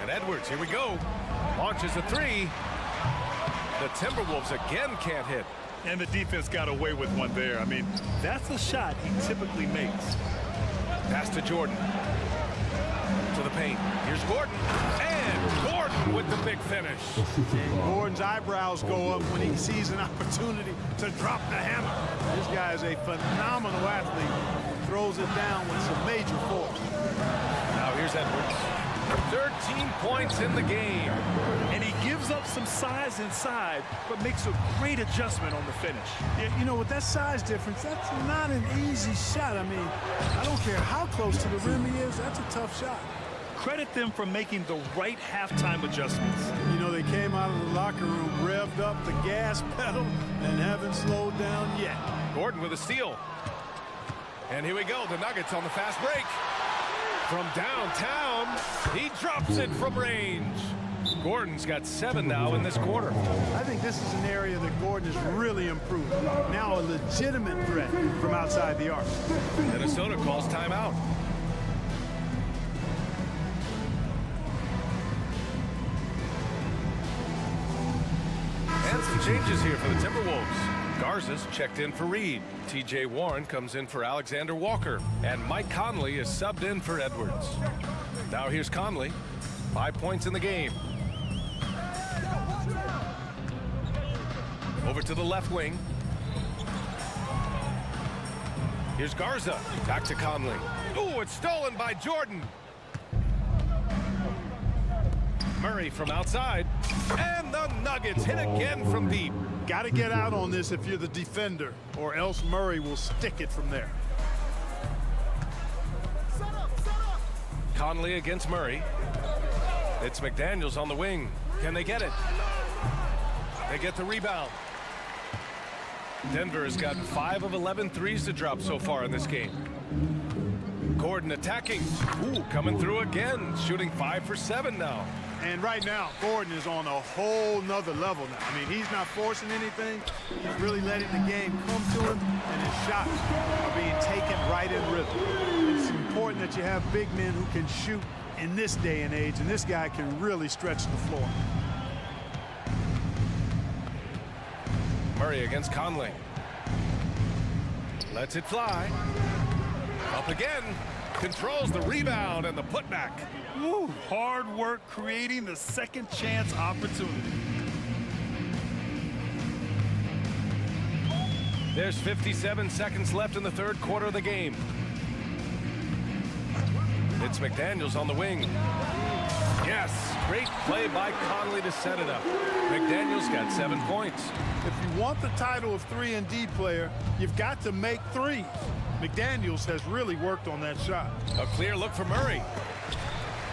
G: And Edwards, here we go. Launches a 3. The Timberwolves again can't hit.
I: And the defense got away with one there. I mean, that's a shot he typically makes.
G: Pass to Jordan. To the paint. Here's Gordon. And Gordon with the big finish.
J: And Gordon's eyebrows go up when he sees an opportunity to drop the hammer. This guy is a phenomenal athlete. Throws it down with some major force.
G: Now here's Edwards. 13 points in the game.
I: And he gives up some size inside, but makes a great adjustment on the finish.
J: Yeah, you know, with that size difference, that's not an easy shot. I mean, I don't care how close to the rim he is, that's a tough shot.
I: Credit them for making the right halftime adjustments.
J: You know, they came out of the locker room, revved up the gas pedal, and haven't slowed down yet.
G: Gordon with a steal. And here we go, the Nuggets on the fast break. From downtown, he drops it from range. Gordon's got 7 now in this quarter.
J: I think this is an area that Gordon has really improved. Now a legitimate threat from outside the arc.
G: Minnesota calls timeout. And some changes here for the Timberwolves. Garza's checked in for Reed. T.J. Warren comes in for Alexander Walker. And Mike Conley is subbed in for Edwards. Now here's Conley. 5 points in the game. Over to the left wing. Here's Garza. Back to Conley. Ooh, it's stolen by Jordan. Murray from outside. And the Nuggets hit again from deep.
J: Got to get out on this if you're the defender, or else Murray will stick it from there.
G: Conley against Murray. It's McDaniels on the wing. Can they get it? They get the rebound. Denver has gotten 5 of 11 threes to drop so far in this game. Gordon attacking. Ooh, coming through again. Shooting 5 for 7 now.
J: And right now, Gordon is on a whole nother level now. I mean, he's not forcing anything. He's really letting the game come to him, and his shots are being taken right in rhythm. It's important that you have big men who can shoot in this day and age, and this guy can really stretch the floor.
G: Murray against Conley. Lets it fly. Up again. Controls the rebound and the putback.
I: Woo, hard work creating the second chance opportunity.
G: There's 57 seconds left in the third quarter of the game. It's McDaniels on the wing. Yes, great play by Conley to set it up. McDaniels got 7 points.
J: If you want the title of 3-and-D player, you've got to make threes. McDaniels has really worked on that shot.
G: A clear look for Murray.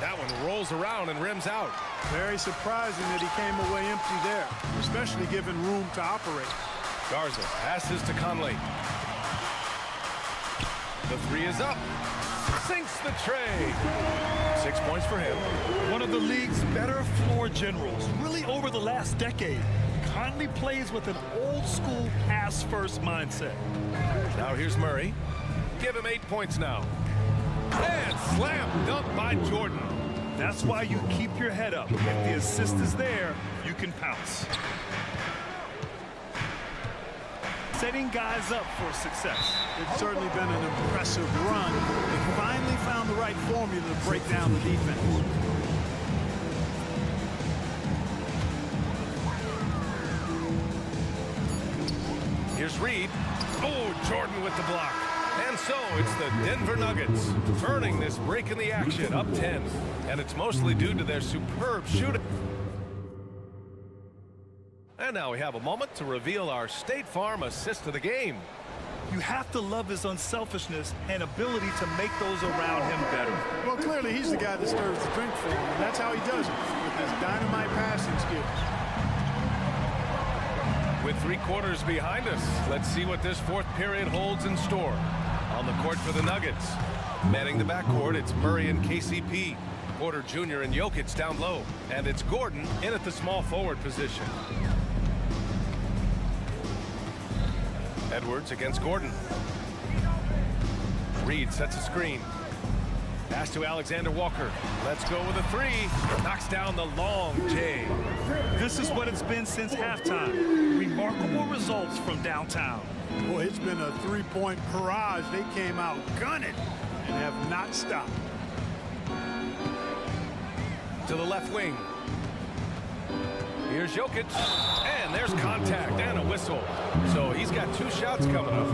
G: That one rolls around and rims out.
J: Very surprising that he came away empty there, especially given room to operate.
G: Garza passes to Conley. The 3 is up. Sinks the tray. 6 points for him.
I: One of the league's better floor generals, really over the last decade. Conley plays with an old-school pass-first mindset.
G: Now here's Murray. Give him 8 points now. And slam dunk by Jordan.
I: That's why you keep your head up. If the assist is there, you can pounce. Setting guys up for success.
J: It's certainly been an impressive run. They finally found the right formula to break down the defense.
G: Here's Reed. Oh, Jordan with the block. And so it's the Denver Nuggets turning this break in the action up 10. And it's mostly due to their superb shooting. And now we have a moment to reveal our State Farm assist of the game.
I: You have to love his unselfishness and ability to make those around him better.
J: Well, clearly he's the guy that stirs the drink for him, and that's how he does it, with his dynamite passing skills.
G: With 3 quarters behind us, let's see what this fourth period holds in store. On the court for the Nuggets. Manning the backcourt, it's Murray and KCP. Porter Jr. and Jokic down low. And it's Gordon in at the small forward position. Edwards against Gordon. Reed sets a screen. Pass to Alexander Walker. Let's go with a 3. Knocks down the long J.
I: This is what it's been since halftime. Remarkable results from downtown.
J: Boy, it's been a three-point barrage. They came out gunning and have not stopped.
G: To the left wing. Here's Jokic. And there's contact and a whistle. So he's got 2 shots coming up.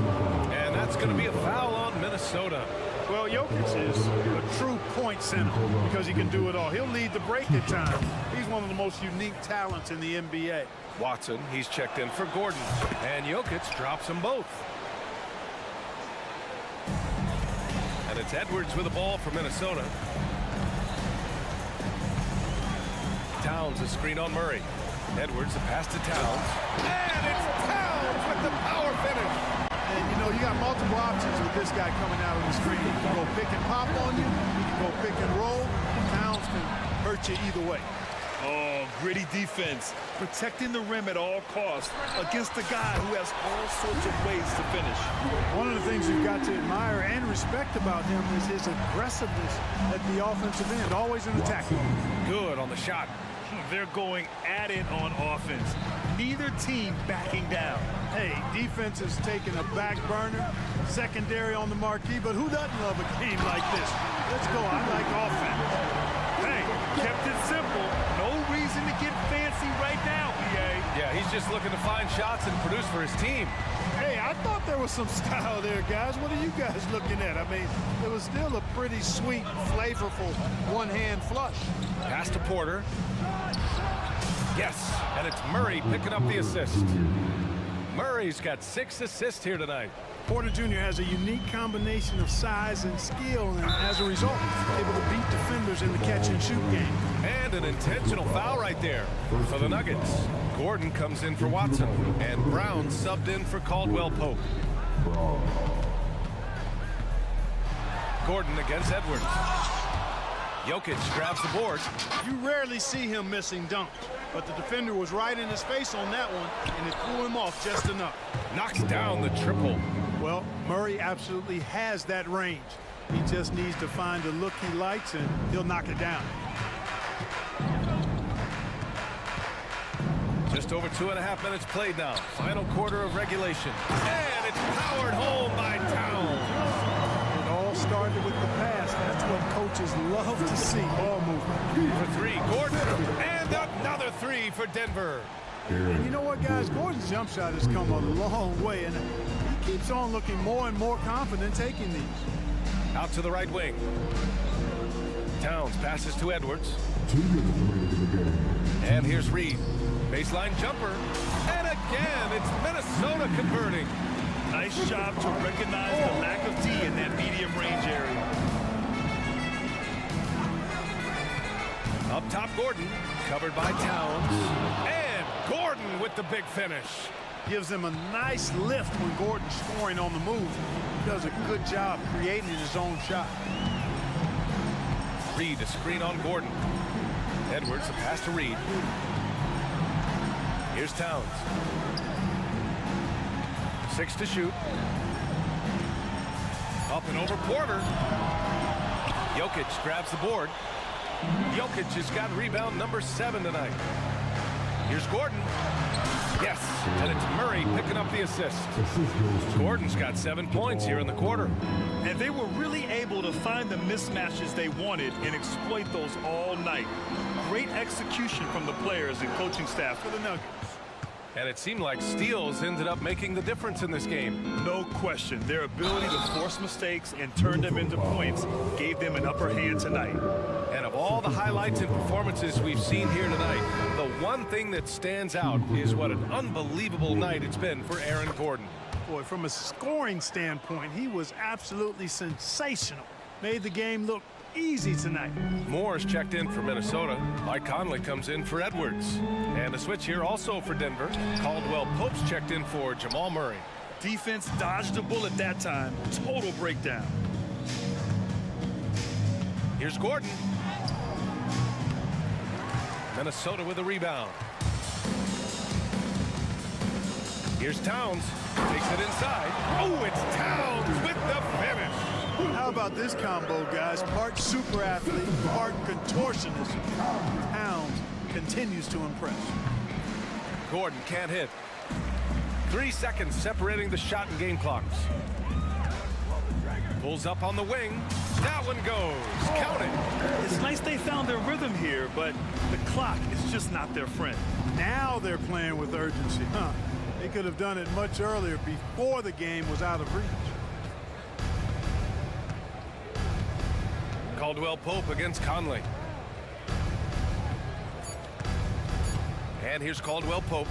G: And that's going to be a foul on Minnesota.
J: Well, Jokic is a true point center because he can do it all. He'll lead the break at times. He's one of the most unique talents in the NBA.
G: Watson, he's checked in for Gordon. And Jokic drops them both. And it's Edwards with the ball for Minnesota. Towns a screen on Murray. Edwards, the pass to Towns. And it's Towns with the power finish.
J: And, you know, you got multiple options with this guy coming out on the screen. He can go pick and pop on you. He can go pick and roll. Towns can hurt you either way.
I: Oh, gritty defense. Protecting the rim at all costs against a guy who has all sorts of ways to finish.
J: One of the things you've got to admire and respect about him is his aggressiveness at the offensive end, always in attack.
G: Good on the shot.
I: They're going at it on offense. Neither team backing down.
J: Hey, defense is taking a back burner, secondary on the marquee, but who doesn't love a game like this? Let's go. I like offense.
I: Hey, kept it simple. No reason to get fancy right now, EA.
G: Yeah, he's just looking to find shots and produce for his team.
J: Hey, I thought there was some style there, guys. What are you guys looking at? I mean, it was still a pretty sweet, flavorful one-hand flush.
G: Pass to Porter. Yes, and it's Murray picking up the assist. Murray's got 6 assists here tonight.
J: Porter Jr. has a unique combination of size and skill, and as a result, able to beat defenders in the catch-and-shoot game.
G: And an intentional foul right there for the Nuggets. Gordon comes in for Watson, and Brown subbed in for Caldwell Pope. Gordon against Edwards. Jokic grabs the board.
J: You rarely see him missing dunks, but the defender was right in his face on that one, and it threw him off just enough.
G: Knocks down the triple.
J: Well, Murray absolutely has that range. He just needs to find the look he likes, and he'll knock it down.
G: Just over 2.5 minutes played now. Final quarter of regulation. And it's powered home by Towns.
J: It all started with the pass. That's what coaches love to see. Ball movement.
G: For 3, Gordon. And another 3 for Denver.
J: And you know what, guys? Gordon's jump shot has come a long way, and he keeps on looking more and more confident taking these.
G: Out to the right wing. Towns passes to Edwards. And here's Reed. Baseline jumper. And again, it's Minnesota converting.
I: Nice job to recognize the lack of D in that medium range area.
G: Up top, Gordon. Covered by Towns. And Gordon with the big finish.
J: Gives him a nice lift when Gordon's scoring on the move. He does a good job creating his own shot.
G: Reed, a screen on Gordon. Edwards, a pass to Reed. Here's Towns. 6 to shoot. Up and over Porter. Jokic grabs the board. Jokic has got rebound number 7 tonight. Here's Gordon. Yes, and it's Murray picking up the assist. Gordon's got 7 points here in the quarter.
I: And they were really able to find the mismatches they wanted and exploit those all night. Great execution from the players and coaching staff for the Nuggets.
G: And it seemed like steals ended up making the difference in this game.
I: No question. Their ability to force mistakes and turn them into points gave them an upper hand tonight.
G: And of all the highlights and performances we've seen here tonight, the one thing that stands out is what an unbelievable night it's been for Aaron Gordon.
J: Boy, from a scoring standpoint, he was absolutely sensational. Made the game look easy tonight.
G: Moore's checked in for Minnesota. Mike Conley comes in for Edwards. And a switch here also for Denver. Caldwell Pope's checked in for Jamal Murray.
I: Defense dodged a bullet that time. Total breakdown.
G: Here's Gordon. Minnesota with a rebound. Here's Towns. Takes it inside. Oh, it's Towns with the finish.
J: How about this combo, guys? Part super athlete, part contortionist. Towns continues to impress.
G: Gordon can't hit. 3 seconds separating the shot and game clocks. Pulls up on the wing. That one goes. Count it.
I: It's nice they found their rhythm here, but the clock is just not their friend.
J: Now they're playing with urgency, huh? They could have done it much earlier before the game was out of reach.
G: Caldwell Pope against Conley. And here's Caldwell Pope.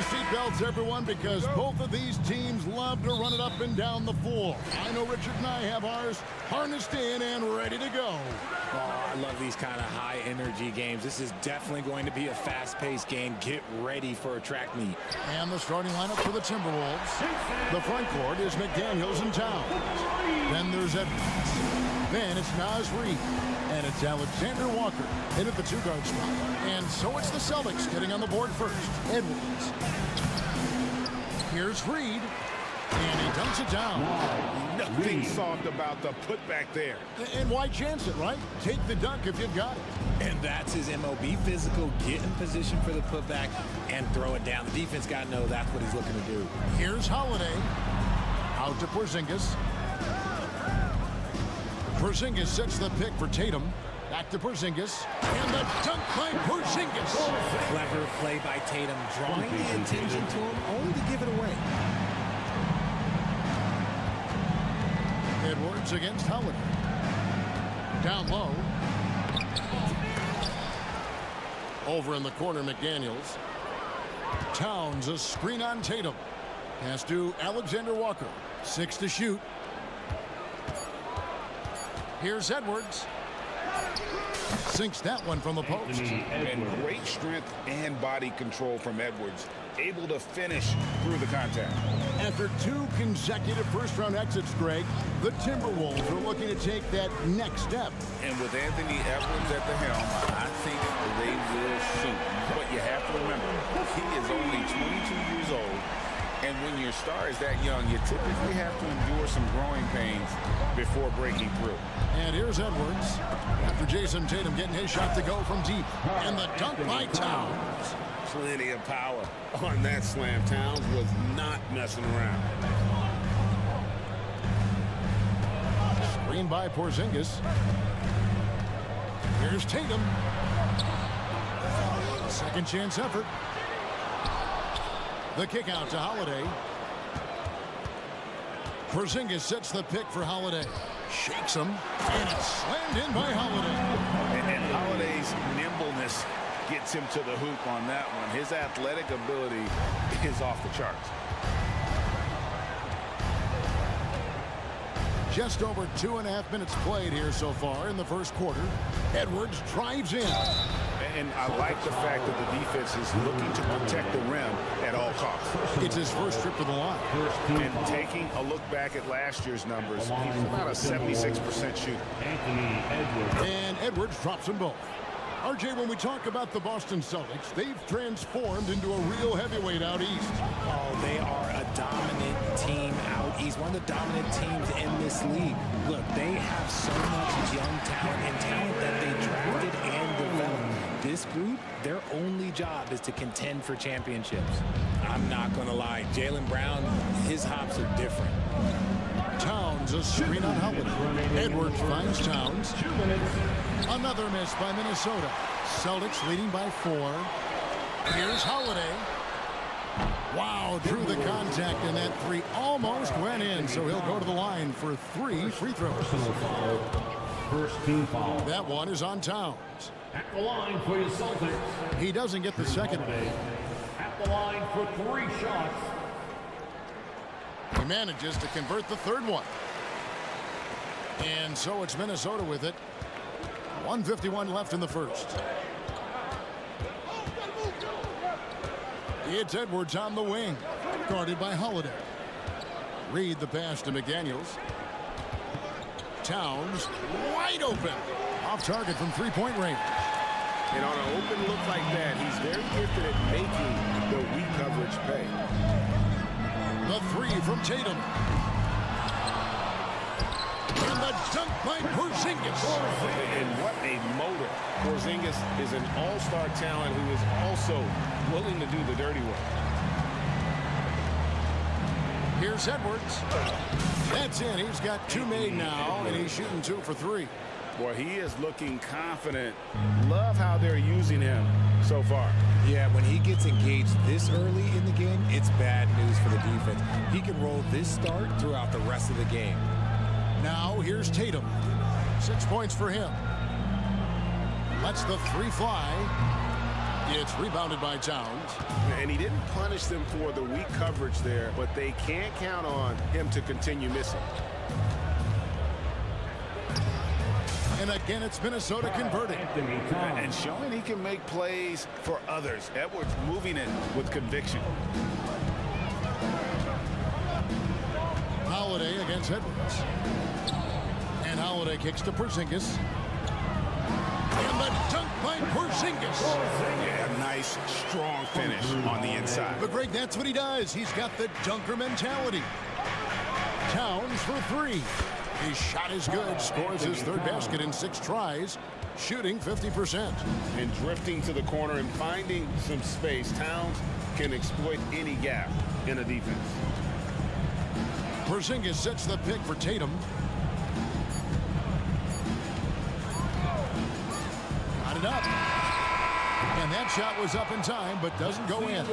A: Seatbelts, everyone, because both of these teams love to run it up and down the floor. I know Richard and I have ours harnessed in and ready to go.
K: Oh, I love these kind of high-energy games. This is definitely going to be a fast-paced game. Get ready for a track meet.
A: And the starting lineup for the Timberwolves. The front court is McDaniels and Towns. Then there's Edwards. Then it's Naz Reid. And it's Alexander Walker in at the two-guard spot. And so it's the Celtics getting on the board first. Edwards. Here's Reid. And he dunks it down.
B: Nothing soft about the putback there.
A: And why chance it, right? Take the dunk if you've got it.
K: And that's his MO. Be physical, get in position for the putback, and throw it down. The defense got to know that's what he's looking to do.
A: Here's Holiday. Out to Porzingis. Porzingis sets the pick for Tatum. Back to Porzingis. And the dunk by Porzingis.
K: Clever play by Tatum, drawing the attention to him, only to give it away.
A: Edwards against Holiday. Down low. Over in the corner, McDaniels. Towns, a screen on Tatum. Pass to Alexander Walker. 6 to shoot. Here's Edwards. Sinks that one from the post.
B: And great strength and body control from Edwards. Able to finish through the contact.
A: After 2 consecutive first-round exits, Greg, the Timberwolves are looking to take that next step.
B: And with Anthony Edwards at the helm, I think they will soon. But you have to remember, he is only 22 years old. And when your star is that young, you typically have to endure some growing pains before breaking through.
A: And here's Edwards. After Jason Tatum getting his shot to go from deep. And the dunk by Towns.
B: Plenty of power on that slam. Towns was not messing around.
A: Screen by Porzingis. Here's Tatum. Second chance effort. The kick out to Holiday. Porzingis sets the pick for Holiday. Shakes him. And it's slammed in by Holiday.
B: And Holiday's nimbleness gets him to the hoop on that one. His athletic ability is off the charts.
A: Just over 2.5 minutes played here so far in the first quarter. Edwards drives in.
B: And I like the fact that the defense is looking to protect the rim at all costs.
A: It's his first trip to the line.
B: And taking a look back at last year's numbers, he's about a 76% shooter.
A: And Edwards drops them both. RJ, when we talk about the Boston Celtics, they've transformed into a real heavyweight out east.
K: Oh, they are a dominant team out east, one of the dominant teams in this league. Look, they have so much young talent and talent that they drafted and developed. This group, their only job is to contend for championships. I'm not going to lie, Jaylen Brown, his hops are different.
A: Towns, a screen on Holiday. Edwards finds Towns. Another miss by Minnesota. Celtics leading by 4. Here's Holiday. Wow, drew the contact, and that 3 almost went in, so he'll go to the line for 3 free throws.
L: First team foul.
A: That one is on Towns.
L: At the line for your Celtics.
A: He doesn't get the second.
L: At the line for 3 shots.
A: He manages to convert the third one. And so it's Minnesota with it. 1:51 left in the first. It's Edwards on the wing, guarded by Holiday. Reid the pass to McDaniels. Towns wide open, off target from three-point range.
B: And on an open look like that, he's very gifted at making the weak coverage pay.
A: The 3 from Tatum. And the dunk by Porzingis.
B: And what a motor. Porzingis is an all-star talent who is also willing to do the dirty work.
A: Here's Edwards. That's in. He's got 2 made now, and he's shooting 2 for 3.
B: Boy, he is looking confident. Love how they're using him so far.
K: Yeah, when he gets engaged this early in the game, it's bad news for the defense. He can roll this start throughout the rest of the game.
A: Now here's Tatum. 6 points for him. Lets the 3 fly. It's rebounded by Towns.
B: And he didn't punish them for the weak coverage there, but they can't count on him to continue missing.
A: And again, it's Minnesota converting.
B: And showing he can make plays for others. Edwards moving it with conviction.
A: Holiday against Edwards. And Holiday kicks to Porzingis. And the dunk by Porzingis.
B: Yeah, nice, strong finish on the inside.
A: But Greg, that's what he does. He's got the dunker mentality. Towns for 3. His shot is good, scores his 3rd basket in 6 tries, shooting 50%.
B: And drifting to the corner and finding some space, Towns can exploit any gap in a defense.
A: Porzingis sets the pick for Tatum. Got it up. And that shot was up in time, but doesn't go in.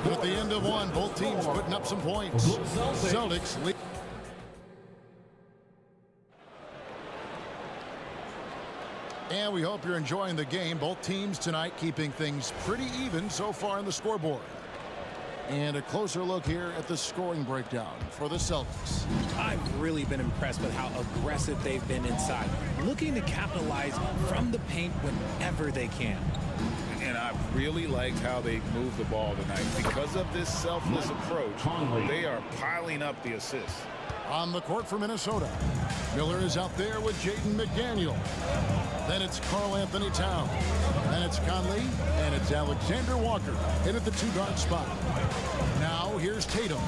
A: But at the end of 1, both teams putting up some points. Celtics lead. And we hope you're enjoying the game. Both teams tonight keeping things pretty even so far on the scoreboard. And a closer look here at the scoring breakdown for the Celtics.
K: I've really been impressed with how aggressive they've been inside, looking to capitalize from the paint whenever they can.
B: And I really liked how they moved the ball tonight. Because of this selfless approach, they are piling up the assists.
A: On the court for Minnesota, Miller is out there with Jaden McDaniel. Then it's Karl Anthony Towns. Then it's Conley, and it's Alexander Walker in at the 2-guard spot. Now here's Tatum.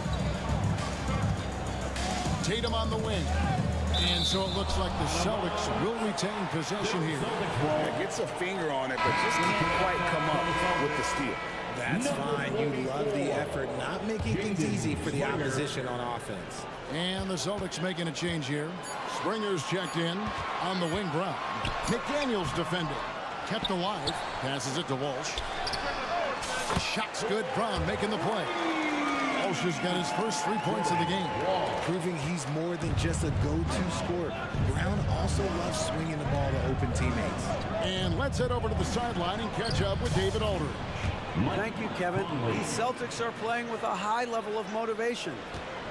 A: Tatum on the wing. And so it looks like the Celtics will retain possession here.
B: Yeah, gets a finger on it, but just can't quite come up with the steal.
K: That's fine. You love the effort, not making things easy for the opposition on offense.
A: And the Celtics making a change here. Springer's checked in on the wing. Brown. McDaniels defending. Kept alive. Passes it to Walsh. The shot's good. Brown making the play. Walsh has got his first 3 points of the game.
K: Proving he's more than just a go-to scorer. Brown also loves swinging the ball to open teammates.
A: And let's head over to the sideline and catch up with David Aldridge.
D: Thank you, Kevin. These Celtics are playing with a high level of motivation.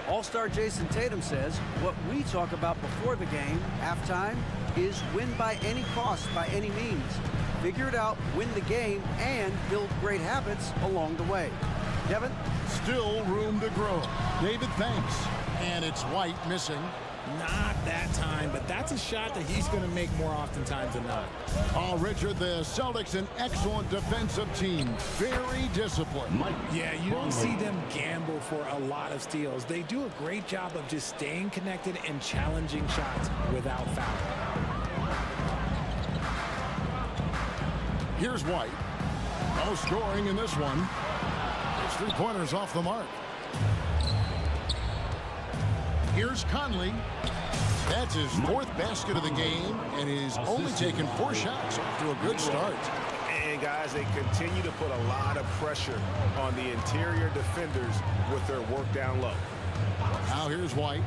D: All-star Jason Tatum says what we talk about before the game, halftime, is win by any cost, by any means. Figure it out, win the game, and build great habits along the way. Kevin?
A: Still room to grow. David thanks. And it's White missing.
K: Not that time, but that's a shot that he's going to make more oftentimes than not.
A: Oh, Richard, the Celtics, an excellent defensive team. Very disciplined.
K: Yeah, you don't see them gamble for a lot of steals. They do a great job of just staying connected and challenging shots without fouling.
A: Here's White. No scoring in this one. His 3-pointers off the mark. Here's Conley. That's his 4th basket of the game, and he's only taken 4 shots off to a good start.
B: And guys, they continue to put a lot of pressure on the interior defenders with their work down low.
A: Now here's White.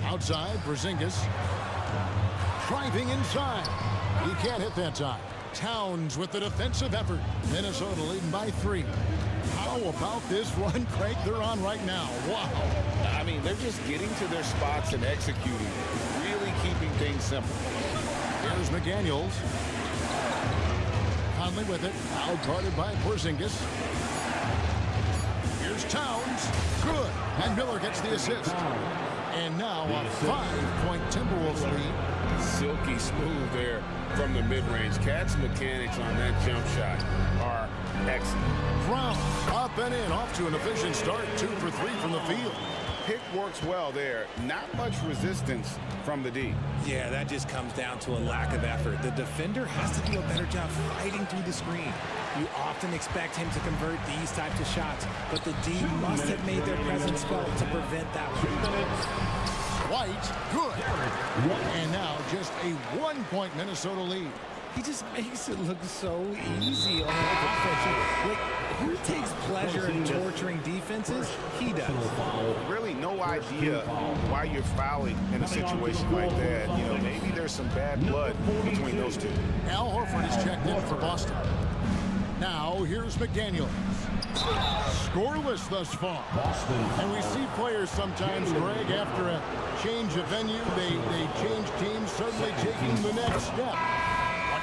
A: Outside, Porzingis. Driving inside. He can't hit that time. Towns with the defensive effort. Minnesota leading by 3. How about this run, Craig, they're on right now? Wow.
B: I mean, they're just getting to their spots and executing, really keeping things simple.
A: Here's McDaniels. Conley with it, out guarded by Porzingis. Here's Towns. Good. And Miller gets the assist. And now a 5-point Timberwolves lead.
B: Silky smooth there from the mid-range. Cat's mechanics on that jump shot are excellent.
A: Brown up and in, off to an efficient start. 2 for 3 from the field.
B: pick works well there. Not much resistance from the D.
K: Yeah, that just comes down to a lack of effort. The defender has to do a better job fighting through the screen. You often expect him to convert these types of shots, but the D must have made their presence felt to prevent that one.
A: White, good. And now just a 1-point Minnesota lead.
K: He just makes it look so easy on offense. Like, who takes pleasure in torturing defenses? He does.
B: Really no idea why you're fouling in a situation like that. You know, maybe there's some bad blood between those two.
A: Al Horford is checked in for Boston. Now here's McDaniel. Scoreless thus far. And we see players sometimes, Greg, after a change of venue, they change teams, certainly taking the next step.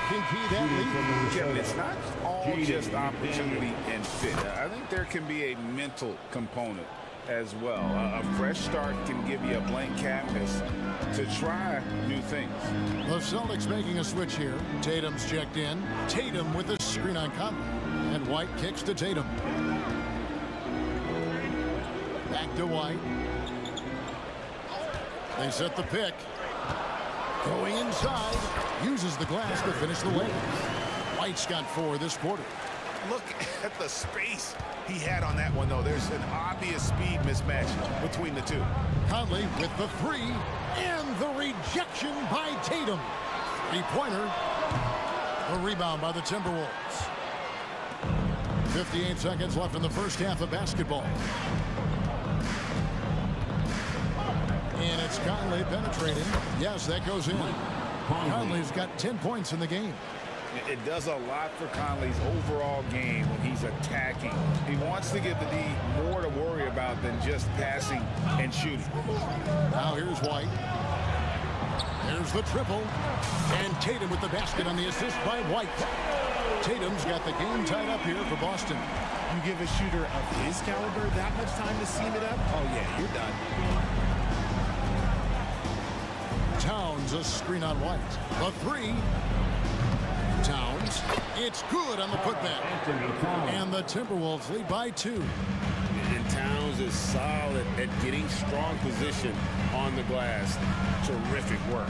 A: Can key that lead?
B: Kevin, it's not all just opportunity and fit. I think there can be a mental component as well. A fresh start can give you a blank canvas to try new things.
A: The Celtics making a switch here. Tatum's checked in. Tatum with a screen on Conley. And White kicks to Tatum. Back to White. They set the pick. Going inside, uses the glass to finish the layup. White's got 4 this quarter.
B: Look at the space he had on that one, though. There's an obvious speed mismatch between the two.
A: Conley with the 3, and the rejection by Tatum. 3-pointer. A rebound by the Timberwolves. 58 seconds left in the first half of basketball. And it's Conley penetrating. Yes, that goes in. Conley's got 10 points in the game.
B: It does a lot for Conley's overall game when he's attacking. He wants to give the D more to worry about than just passing and shooting.
A: Now here's White. There's the triple. And Tatum with the basket on the assist by White. Tatum's got the game tied up here for Boston.
K: You give a shooter of his caliber that much time to seam it up? Oh, yeah, you're done.
A: Towns a screen on White. The 3. Towns. It's good on the putback. And the Timberwolves lead by 2.
B: And Towns is solid at getting strong position on the glass. Terrific work.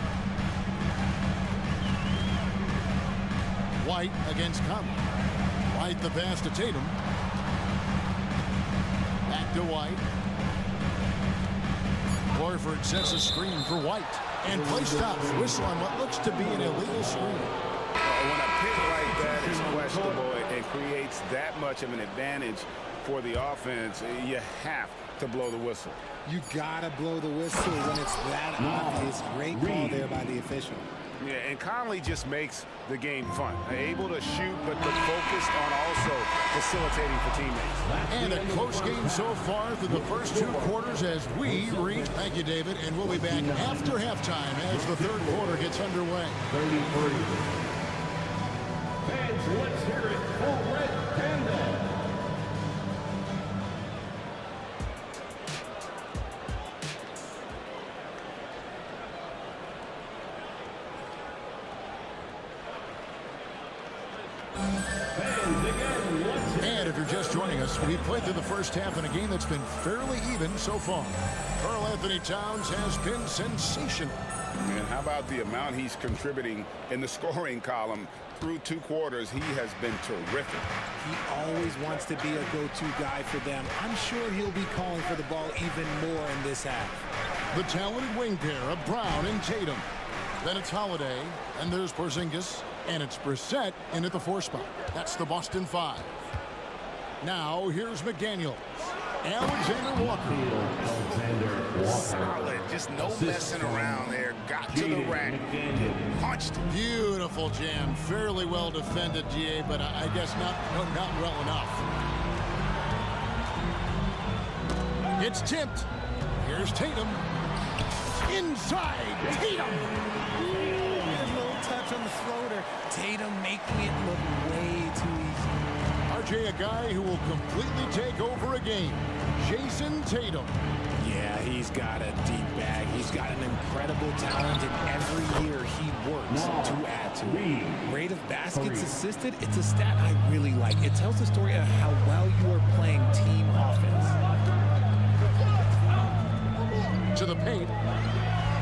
A: White against Conley. White the pass to Tatum. Back to White. Horford sets a screen for White. And play stops. Whistle on what looks to be an illegal screen.
B: When a pick like that is questionable and creates that much of an advantage for the offense, you have to blow the whistle.
K: You gotta blow the whistle when it's that obvious. Great call there by the official.
B: Yeah, and Conley just makes the game fun. Able to shoot, but focused on also facilitating for teammates.
A: And a close game so far through the first 2 quarters as we reach. Thank you, David. And we'll be back after halftime as the 3rd quarter gets underway.
L: 33. Fans, let's hear it for Red Panda.
A: And if you're just joining us, we've played through the first half in a game that's been fairly even so far. Karl Anthony Towns has been sensational.
B: And how about the amount he's contributing in the scoring column through 2 quarters? He has been terrific.
K: He always wants to be a go-to guy for them. I'm sure he'll be calling for the ball even more in this half.
A: The talented wing pair of Brown and Tatum. Then it's Holiday, and there's Porzingis, and it's Brissett in at the 4 spot. That's the Boston 5. Now here's McDaniel. Alexander Walker.
B: Solid, just no messing around there. Got to the rack, punched.
A: Beautiful jam, fairly well defended, GA, but I guess not well enough. It's tipped. Here's Tatum. Inside, Tatum.
K: A little touch on the floater. Tatum making it look way too easy.
A: RJ, a guy who will completely take over a game. Jason Tatum.
K: Yeah, he's got a deep bag. He's got an incredible talent, and every year he works to add to it. Rate of baskets assisted, it's a stat I really like. It tells the story of how well you are playing team offense.
A: into the paint.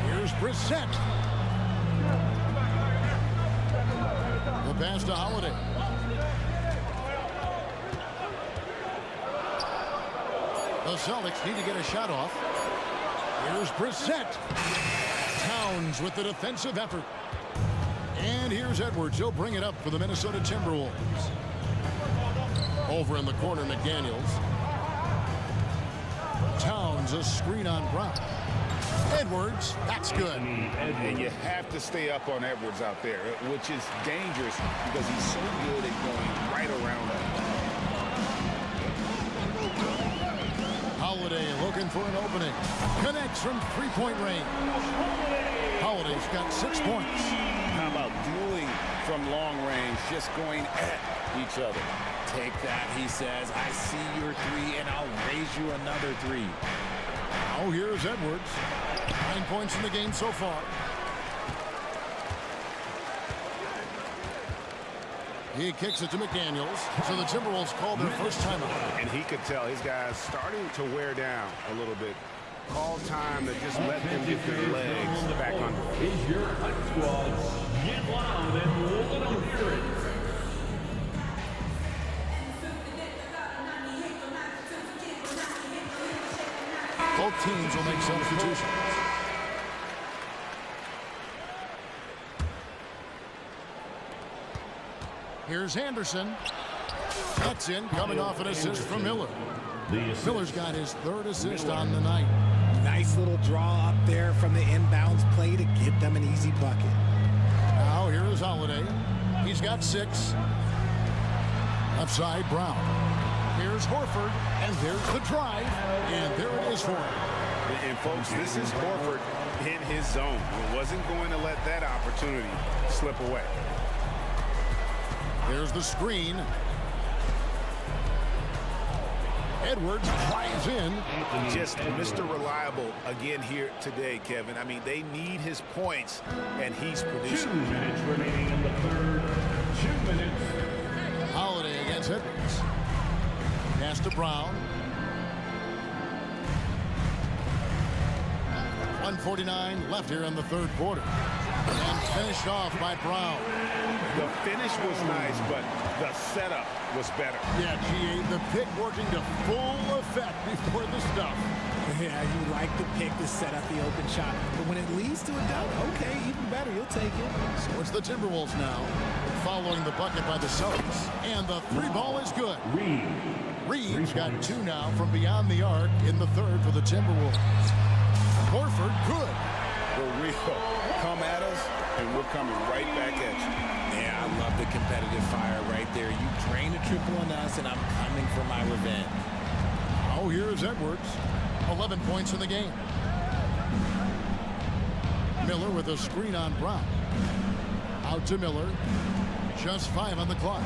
A: Here's Brissett. The pass to Holiday. The Celtics need to get a shot off. Here's Brissett. Towns with the defensive effort. And here's Edwards. He'll bring it up for the Minnesota Timberwolves. Over in the corner, McDaniels. Towns, a screen on Brown. Edwards, that's good.
B: And you have to stay up on Edwards out there, which is dangerous because he's so good at going right around him.
A: Holiday looking for an opening. Connects from three-point range. Holiday's got 6 points.
B: How about dueling from long range, just going at each other?
K: Take that, he says. I see your three, and I'll raise you another three.
A: Oh, here's Edwards. 9 points in the game so far. He kicks it to McDaniels. So the Timberwolves called their first timeout.
N: And he could tell his guys starting to wear down a little bit. Call time to just let them get their legs back under.
L: Is your hot squads. Get loud and let them hear it.
A: Both teams will make substitutions. Here's Anderson. That's in, coming off an assist from Miller. Miller's got his third assist on the night.
K: Nice little draw up there from the inbounds play to get them an easy bucket.
A: Now here is Holiday. He's got 6. Upside Brown. Here's Horford, and there's the drive, and there it is for him.
N: And folks, this is Horford in his zone. He wasn't going to let that opportunity slip away.
A: There's the screen. Edwards drives in.
N: Just Mr. Reliable again here today, Kevin. I mean, they need his points, and he's producing.
L: 2 minutes remaining in the third. 2 minutes.
A: Holiday against Edwards. Pass to Brown. 1:49 left here in the third quarter. And finished off by Brown.
N: The finish was nice, but the setup was better.
A: Yeah, GA, the pick working to full effect before the stuff.
K: Yeah, you like the pick to set up the open shot. But when it leads to a dunk, okay, even better, you'll take it.
A: So it's the Timberwolves now, following the bucket by the Celtics. And the 3 ball is good. Reed's got 2 now from beyond the arc in the third for the Timberwolves. Horford, good.
B: For real. Come at us, and we're coming right back at you.
K: Yeah, I love the competitive fire right there. You drain a triple on us, and I'm coming for my revenge.
A: Oh, here's Edwards. 11 points in the game. Miller with a screen on Brown. Out to Miller. Just 5 on the clock.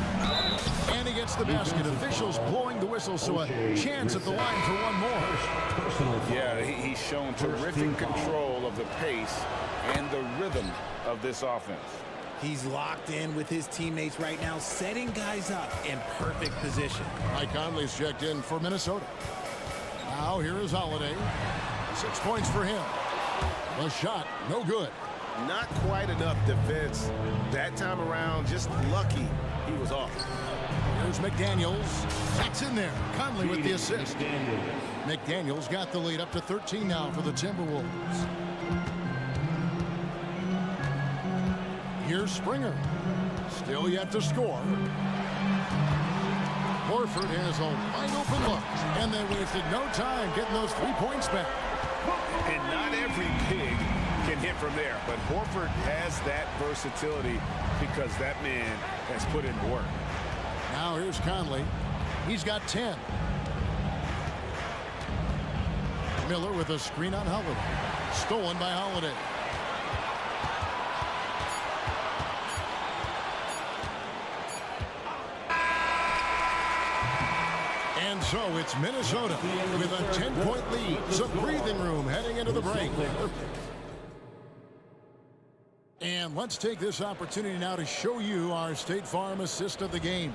A: And he gets the basket. Officials blowing the whistle, so a chance at the line for one more.
B: Yeah, he's shown terrific control of the pace and the rhythm of this offense.
K: He's locked in with his teammates right now, setting guys up in perfect position.
A: Mike Conley's checked in for Minnesota. Now here is Holiday. 6 points for him. The shot, no good.
N: Not quite enough defense that time around. Just lucky he was off.
A: Here's McDaniels. That's in there. Conley with the assist. McDaniels got the lead up to 13 now for the Timberwolves. Here's Springer. Still yet to score. Horford has a wide open look. And they wasted no time getting those 3 points back.
N: And not every big can hit from there, but Horford has that versatility because that man has put in work.
A: Now here's Conley. He's got 10. Miller with a screen on Holiday. Stolen by Holiday. And so it's Minnesota with a 10-point lead. Some breathing room heading into the break. And let's take this opportunity now to show you our State Farm assist of the game.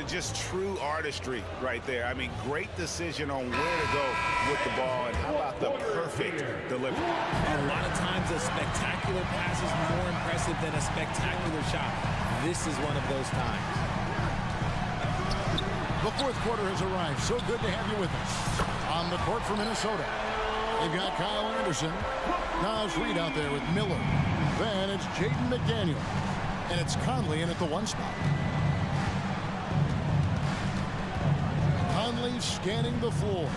B: Just true artistry right there. I mean, great decision on where to go with the ball, and how about the perfect delivery.
K: And a lot of times a spectacular pass is more impressive than a spectacular shot. This is one of those times.
A: The fourth quarter has arrived. So good to have you with us. On the court for Minnesota, they've got Kyle Anderson. Niles Reed out there with Miller. Then it's Jaden McDaniel. And it's Conley in at the one spot. Conley scanning the floor.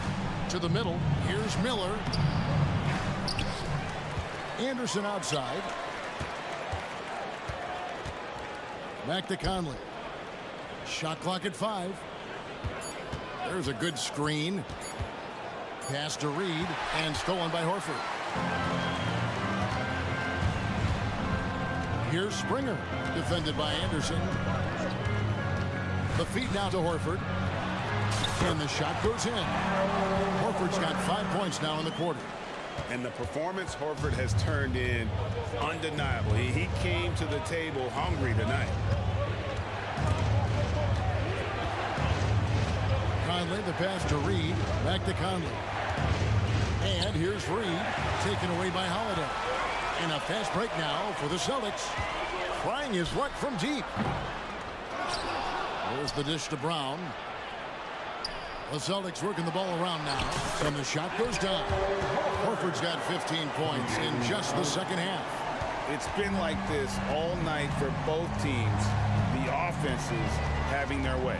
A: To the middle. Here's Miller. Anderson outside. Back to Conley. Shot clock at 5. There's a good screen. Pass to Reed and stolen by Horford. Here's Springer, defended by Anderson. The feed now to Horford. And the shot goes in. Horford's got 5 points now in the quarter.
B: And the performance Horford has turned in, undeniable. He came to the table hungry tonight.
A: Conley, the pass to Reed. Back to Conley. And here's Reed, taken away by Holiday. And a fast break now for the Celtics. Trying his luck from deep. There's the dish to Brown. The Celtics working the ball around now. And the shot goes down. Horford's got 15 points in just the second half.
B: It's been like this all night for both teams. The offenses having their way.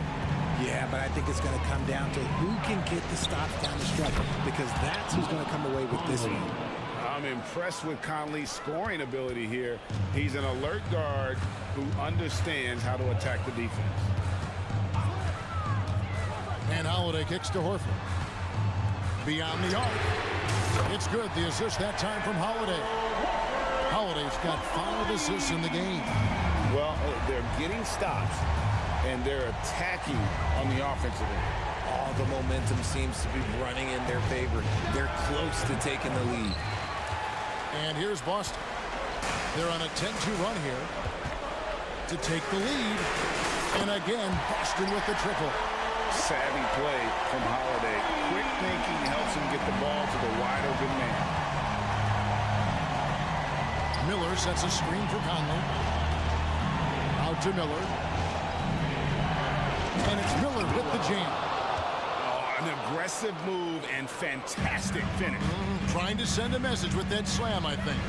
K: Yeah, but I think it's going to come down to who can get the stops down the stretch, because that's who's going to come away with this one.
B: I'm impressed with Conley's scoring ability here. He's an alert guard who understands how to attack the defense.
A: And Holiday kicks to Horford. Beyond the arc. It's good. The assist that time from Holiday. Holiday's got 5 assists in the game.
B: Well, they're getting stops, and they're attacking on the offensive end.
K: All the momentum seems to be running in their favor. They're close to taking the lead.
A: And here's Boston. They're on a 10-2 run here to take the lead. And again, Boston with the triple.
B: Savvy play from Holiday. Quick thinking helps him get the ball to the wide open man.
A: Miller sets a screen for Conley. Out to Miller. And it's Miller with the jam.
B: Oh, an aggressive move and fantastic finish.
A: Trying to send a message with that slam, I think.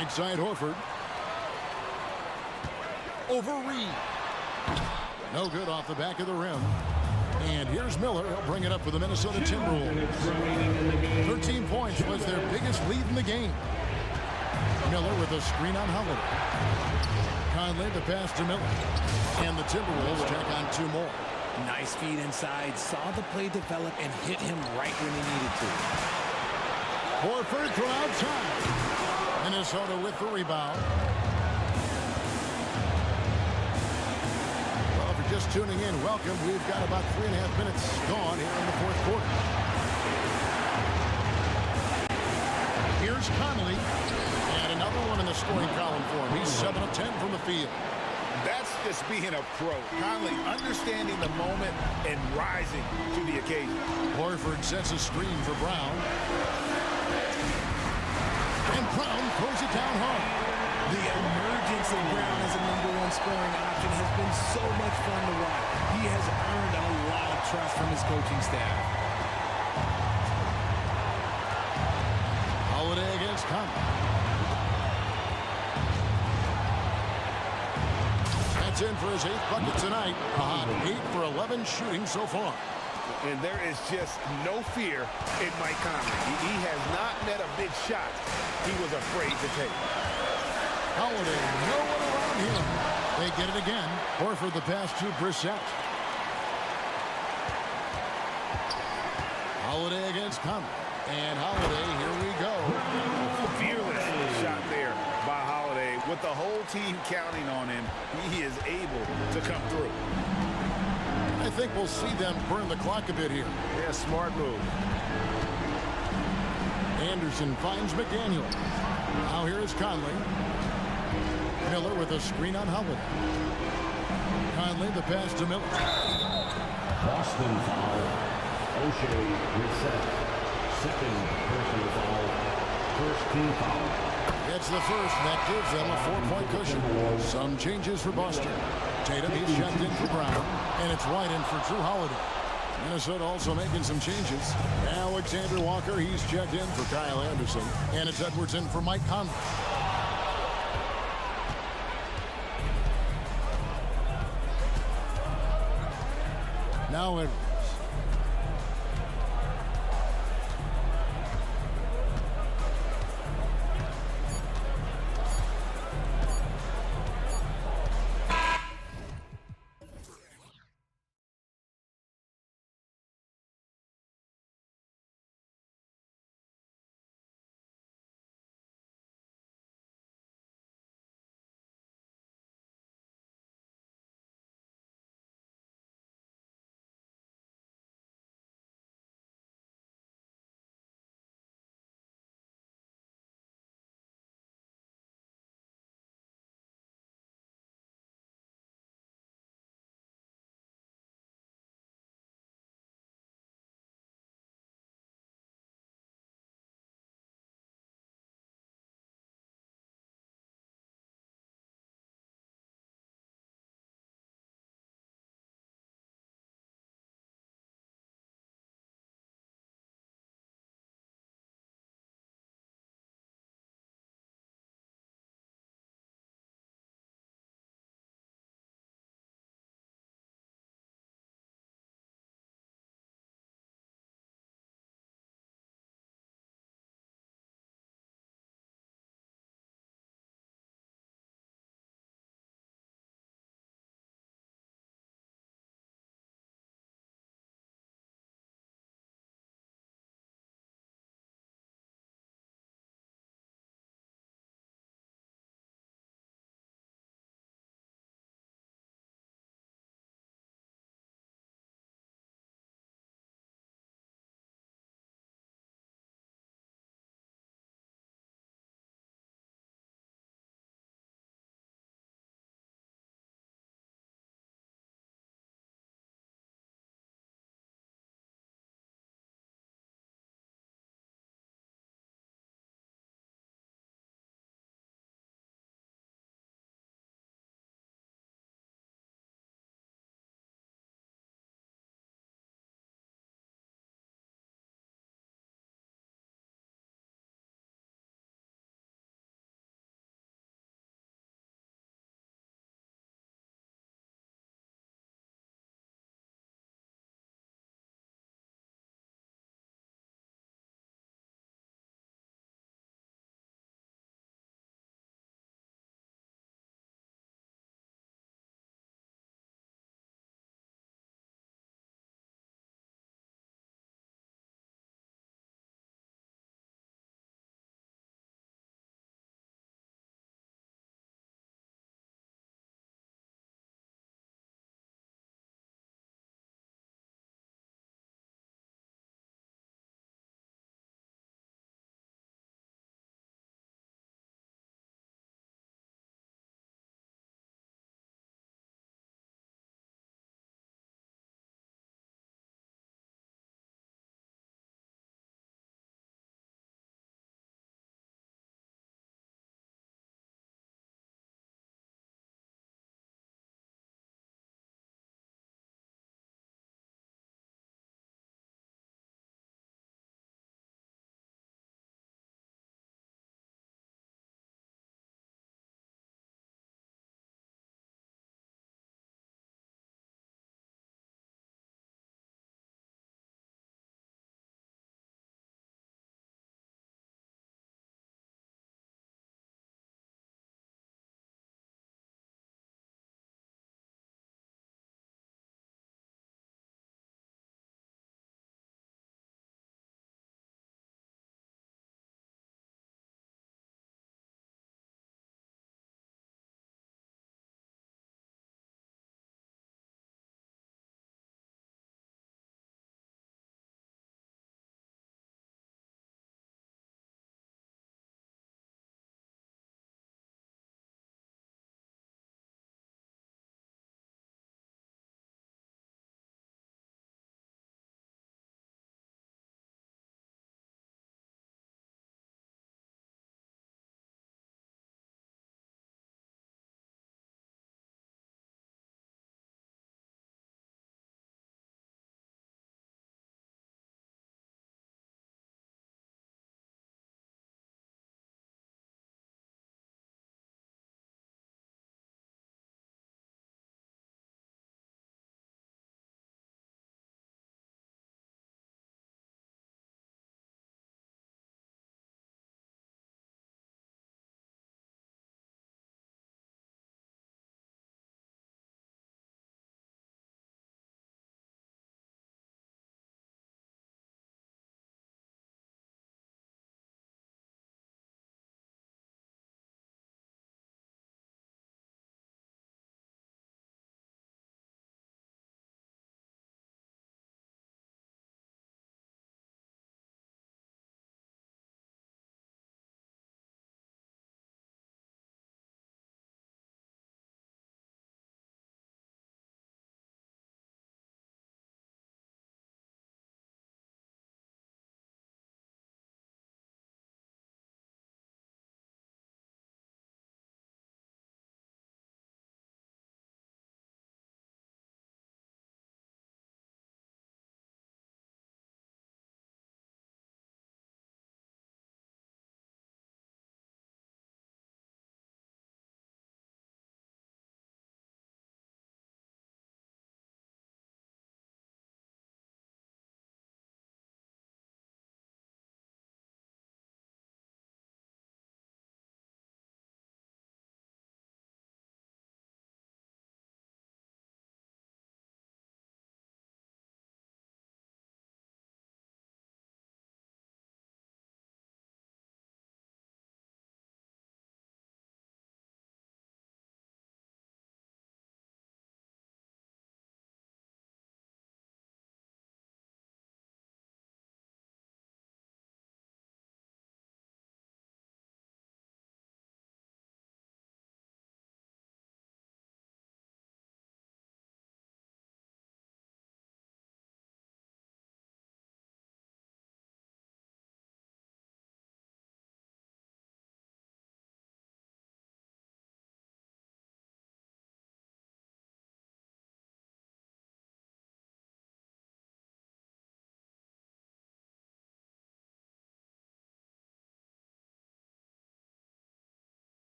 A: Outside Horford. Over Reed. No good off the back of the rim. And here's Miller. He'll bring it up for the Minnesota Timberwolves. 13 points was their biggest lead in the game. Miller with a screen on Holiday. Conley, the pass to Miller. And the Timberwolves tack on 2 more.
K: Nice feed inside. Saw the play develop and hit him right when he needed to.
A: Horford from outside. Minnesota with the rebound. Well, if you're just tuning in, welcome. We've got about 3.5 minutes gone here in the fourth quarter. Here's Conley. And another one in the scoring column for him. He's 7 of 10 from the field.
B: That's just being a pro. Conley understanding the moment and rising to the occasion.
A: Horford sets a screen for Brown. And Brown throws it down hard.
K: The emergence of Brown as a #1 scoring option has been so much fun to watch. He has earned a lot of trust from his coaching staff.
A: Holiday against Conley. That's in for his 8th bucket tonight. 8 for 11 shooting so far.
B: And there is just no fear in Mike Conley. He has not met a big shot he was afraid to take.
A: Holiday, no one around him. They get it again. Horford the pass to Brissett. Holiday against Conley. And Holiday, here we go.
B: Fearless shot there by Holiday. With the whole team counting on him, he is able to come through.
A: I think we'll see them burn the clock a bit here.
B: Yeah, smart move.
A: Anderson finds McDaniel. Now here is Conley. Miller with a screen on Holiday. Conley the pass to Miller.
L: Boston foul. O'Shea reset. Second personal foul. First team foul.
A: It's the first, and that gives them a 4-point cushion. Some changes for Boston. Tatum, he's checked in for Brown, and it's White in for Drew Holiday. Minnesota also making some changes. Alexander Walker, he's checked in for Kyle Anderson, and it's Edwards in for Mike Conley. Now Edwards.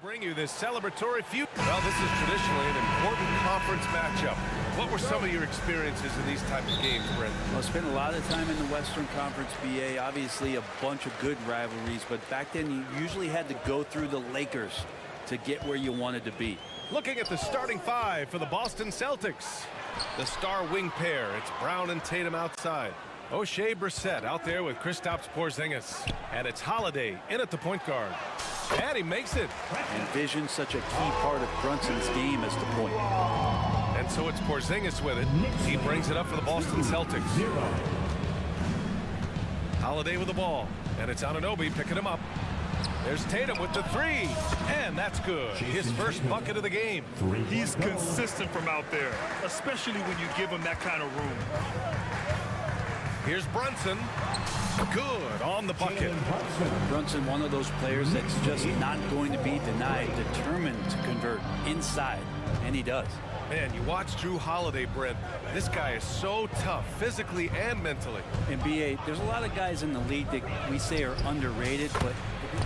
G: bring you this celebratory feud. Well, this is traditionally an important conference matchup. What were some of your experiences in these types of games, Brent?
M: Well, I spent a lot of time in the Western Conference BA. Obviously, a bunch of good rivalries, but back then you usually had to go through the Lakers to get where you wanted to be.
G: Looking at the starting five for the Boston Celtics. The star wing pair, it's Brown and Tatum outside. O'Shea Brissett out there with Kristaps Porzingis. And it's Holiday in at the point guard. And he makes it.
M: And vision's such a key part of Brunson's game as the point.
G: And so it's Porzingis with it. He brings it up for the Boston Celtics. Holiday with the ball. And it's Anunoby picking him up. There's Tatum with the three. And that's good. His first bucket of the game.
I: He's consistent from out there, especially when you give him that kind of room.
G: Here's Brunson. Good on the bucket.
M: Brunson, one of those players that's just not going to be denied, determined to convert inside, and he does.
G: Man, you watch Drew Holiday, Brent. This guy is so tough, physically and mentally.
M: In BA, there's a lot of guys in the league that we say are underrated, but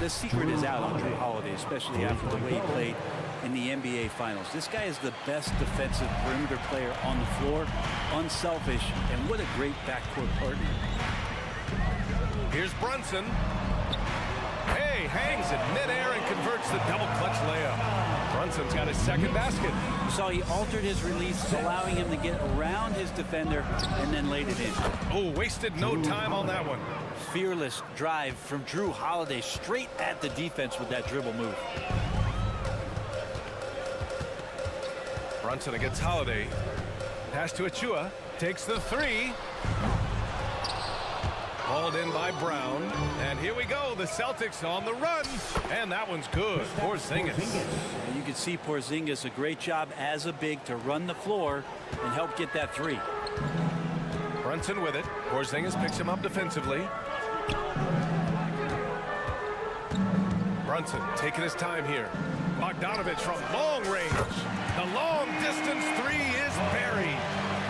M: the secret is out on Drew Holiday, especially after the way he played in the NBA Finals. This guy is the best defensive perimeter player on the floor, unselfish, and what a great backcourt partner.
G: Here's Brunson. Hey, hangs it midair and converts the double clutch layup. Brunson's got his second basket.
M: You saw he altered his release, allowing him to get around his defender and then laid it in.
G: Oh, wasted no time on that one.
M: Fearless drive from Drew Holiday straight at the defense with that dribble move.
G: Brunson against Holiday. Pass to Achua. Takes the three. Hauled in by Brown. And here we go. The Celtics on the run. And that one's good. Porzingis.
M: And you can see Porzingis a great job as a big to run the floor and help get that three.
G: Brunson with it. Porzingis picks him up defensively. Brunson taking his time here. Bogdanovich from long range. The long distance three is buried.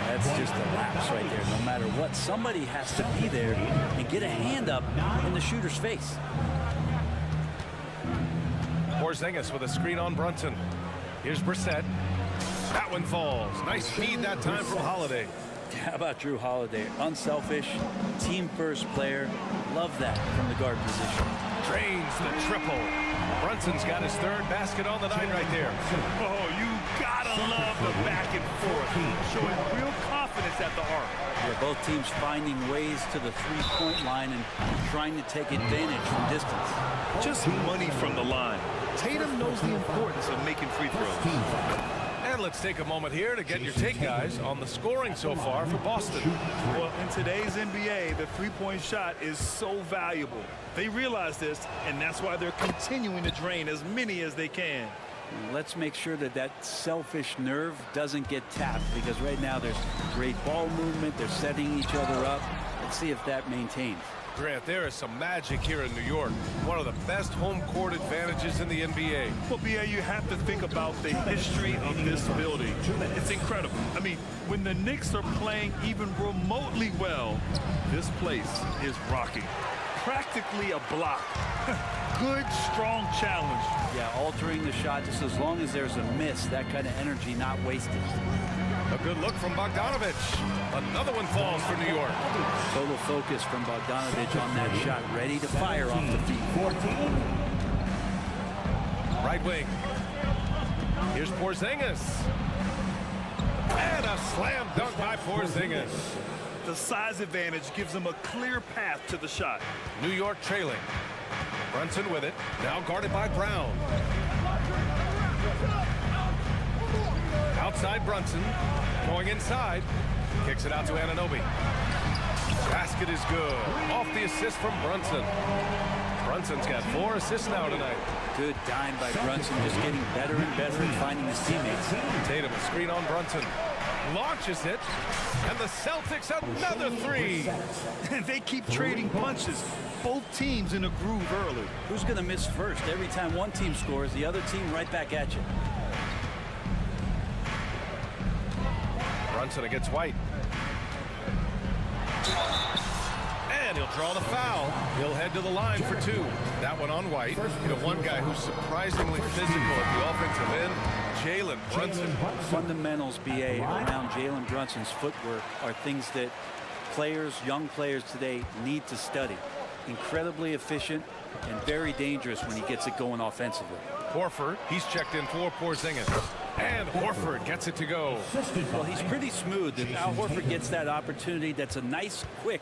M: That's just a lapse right there. No matter what, somebody has to be there and get a hand up in the shooter's face.
G: Porzingis with a screen on Brunson. Here's Brissett. That one falls. Nice feed that time from Holiday.
M: How about Drew Holiday? Unselfish, team-first player. Love that from the guard position.
G: Drains the triple. Brunson's got his third basket on the night right there.
I: Oh, you gotta love the back and forth. Showing real confidence at the arc.
M: Yeah, both teams finding ways to the three-point line and trying to take advantage from distance.
I: Just money from the line. Tatum knows the importance of making free throws.
G: And let's take a moment here to get your take, guys, on the scoring so far for Boston.
I: Well, in today's NBA, the three-point shot is so valuable. They realize this, and that's why they're continuing to drain as many as they can.
M: Let's make sure that that selfish nerve doesn't get tapped, because right now there's great ball movement. They're setting each other up. Let's see if that maintains.
G: Grant, there is some magic here in New York. One of the best home court advantages in the NBA.
I: Well, BA, you have to think about the history of this building. It's incredible. I mean, when the Knicks are playing even remotely well, this place is rocking. Practically a block. Good, strong challenge.
M: Yeah, altering the shot just as long as there's a miss, that kind of energy not wasted.
G: A good look from Bogdanovich. Another one falls for New York.
M: Total focus from Bogdanovich on that shot, ready to fire off the feet.
G: 14. Right wing. Here's Porzingis. And a slam dunk by Porzingis.
I: The size advantage gives them a clear path to the shot.
G: New York trailing. Brunson with it. Now guarded by Brown. Outside Brunson. Going inside. Kicks it out to Anunoby. Basket is good. Off the assist from Brunson. Brunson's got 4 assists now tonight.
M: Good dime by Brunson, just getting better and better at finding his teammates.
G: Tatum, a screen on Brunson. Launches it. And the Celtics another three.
I: They keep trading punches. Both teams in a groove early.
M: Who's going to miss first? Every time one team scores, the other team right back at you. Brunson against White. And
G: he'll draw the foul. He'll head to the line for two. That one on White. You know, one guy who's surprisingly physical at the offensive end, Jalen Brunson.
M: Fundamentals, BA, around Jalen Brunson's footwork are things that players, young players today, need to study. Incredibly efficient and very dangerous when he gets it going offensively.
G: Horford, he's checked in for Porzingis. And Horford gets it to go.
M: Well, he's pretty smooth. If Al Horford gets that opportunity, that's a nice, quick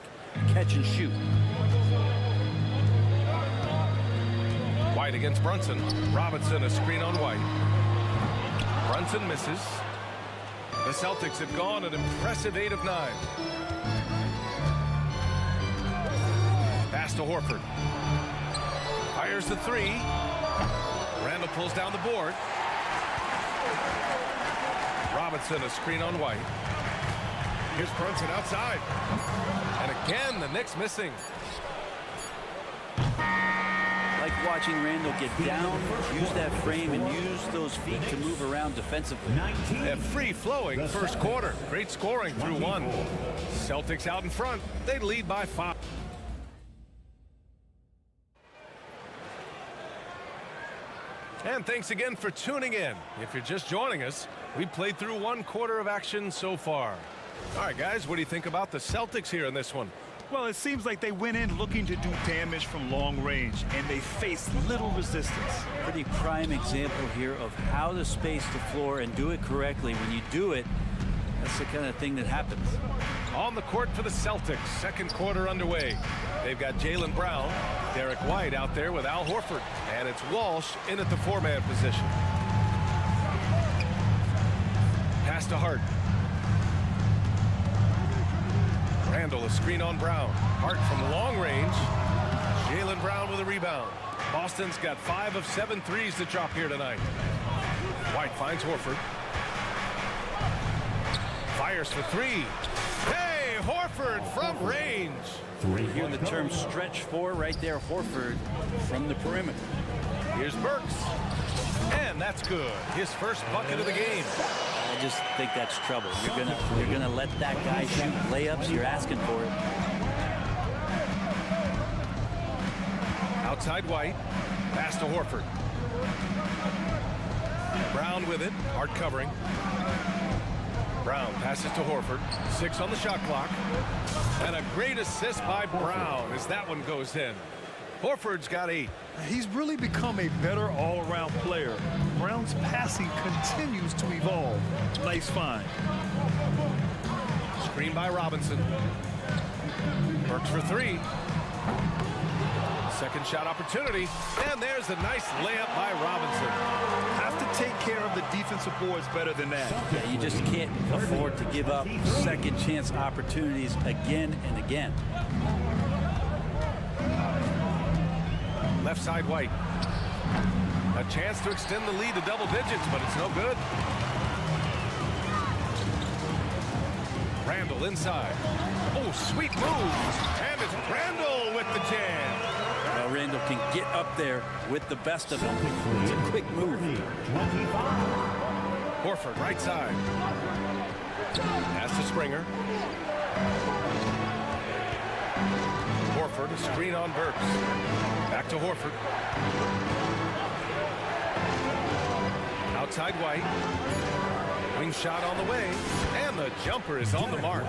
M: catch and shoot.
G: White against Brunson. Robinson, a screen on White. Brunson misses. The Celtics have gone an impressive 8 of 9. Pass to Horford. Fires the three. Randall pulls down the board. Robinson, a screen on White. Here's Brunson outside. And again, the Knicks missing.
M: Like watching Randall get down, use that frame, and use those feet to move around defensively.
G: A free-flowing first quarter. Great scoring through one. Celtics out in front. They lead by 5. And thanks again for tuning in. If you're just joining us, we played through one quarter of action so far. All right, guys, what do you think about the Celtics here in this one?
I: Well, it seems like they went in looking to do damage from long range, and they faced little resistance.
M: Pretty prime example here of how to space the floor and do it correctly. When you do it, that's the kind of thing that happens.
G: On the court for the Celtics, second quarter underway. They've got Jaylen Brown, Derek White out there with Al Horford, and it's Walsh in at the 4-man position. Pass to Hart. Randall, a screen on Brown. Hart from long range. Jaylen Brown with a rebound. Boston's got 5 of 7 threes to drop here tonight. White finds Horford. Fires for three. Hey, Horford from range.
M: You hear the term stretch four right there, Horford from the perimeter.
G: Here's Burks. And that's good. His first bucket of the game.
M: I just think that's trouble. You're gonna let that guy shoot layups. You're asking for it.
G: Outside White. Pass to Horford. Brown with it. Hart covering. Brown passes to Horford. 6 on the shot clock. And a great assist by Brown as that one goes in. Horford's got 8.
I: He's really become a better all-around player. Brown's passing continues to evolve. Nice find.
G: Screen by Robinson. Burks for 3. Second shot opportunity. And there's a nice layup by Robinson.
I: Have to take care of the defensive boards better than that.
M: Yeah, you just can't afford to give up second chance opportunities again and again.
G: Left side White. A chance to extend the lead to double digits, but it's no good. Randall inside. Oh, sweet move. And it's Randall with the jam.
M: Well, Randall can get up there with the best of them. It's a quick move.
G: Horford, right side. Pass to Springer. Horford, a screen on Burks. Back to Horford. Outside White. Wing shot on the way. And the jumper is on the mark.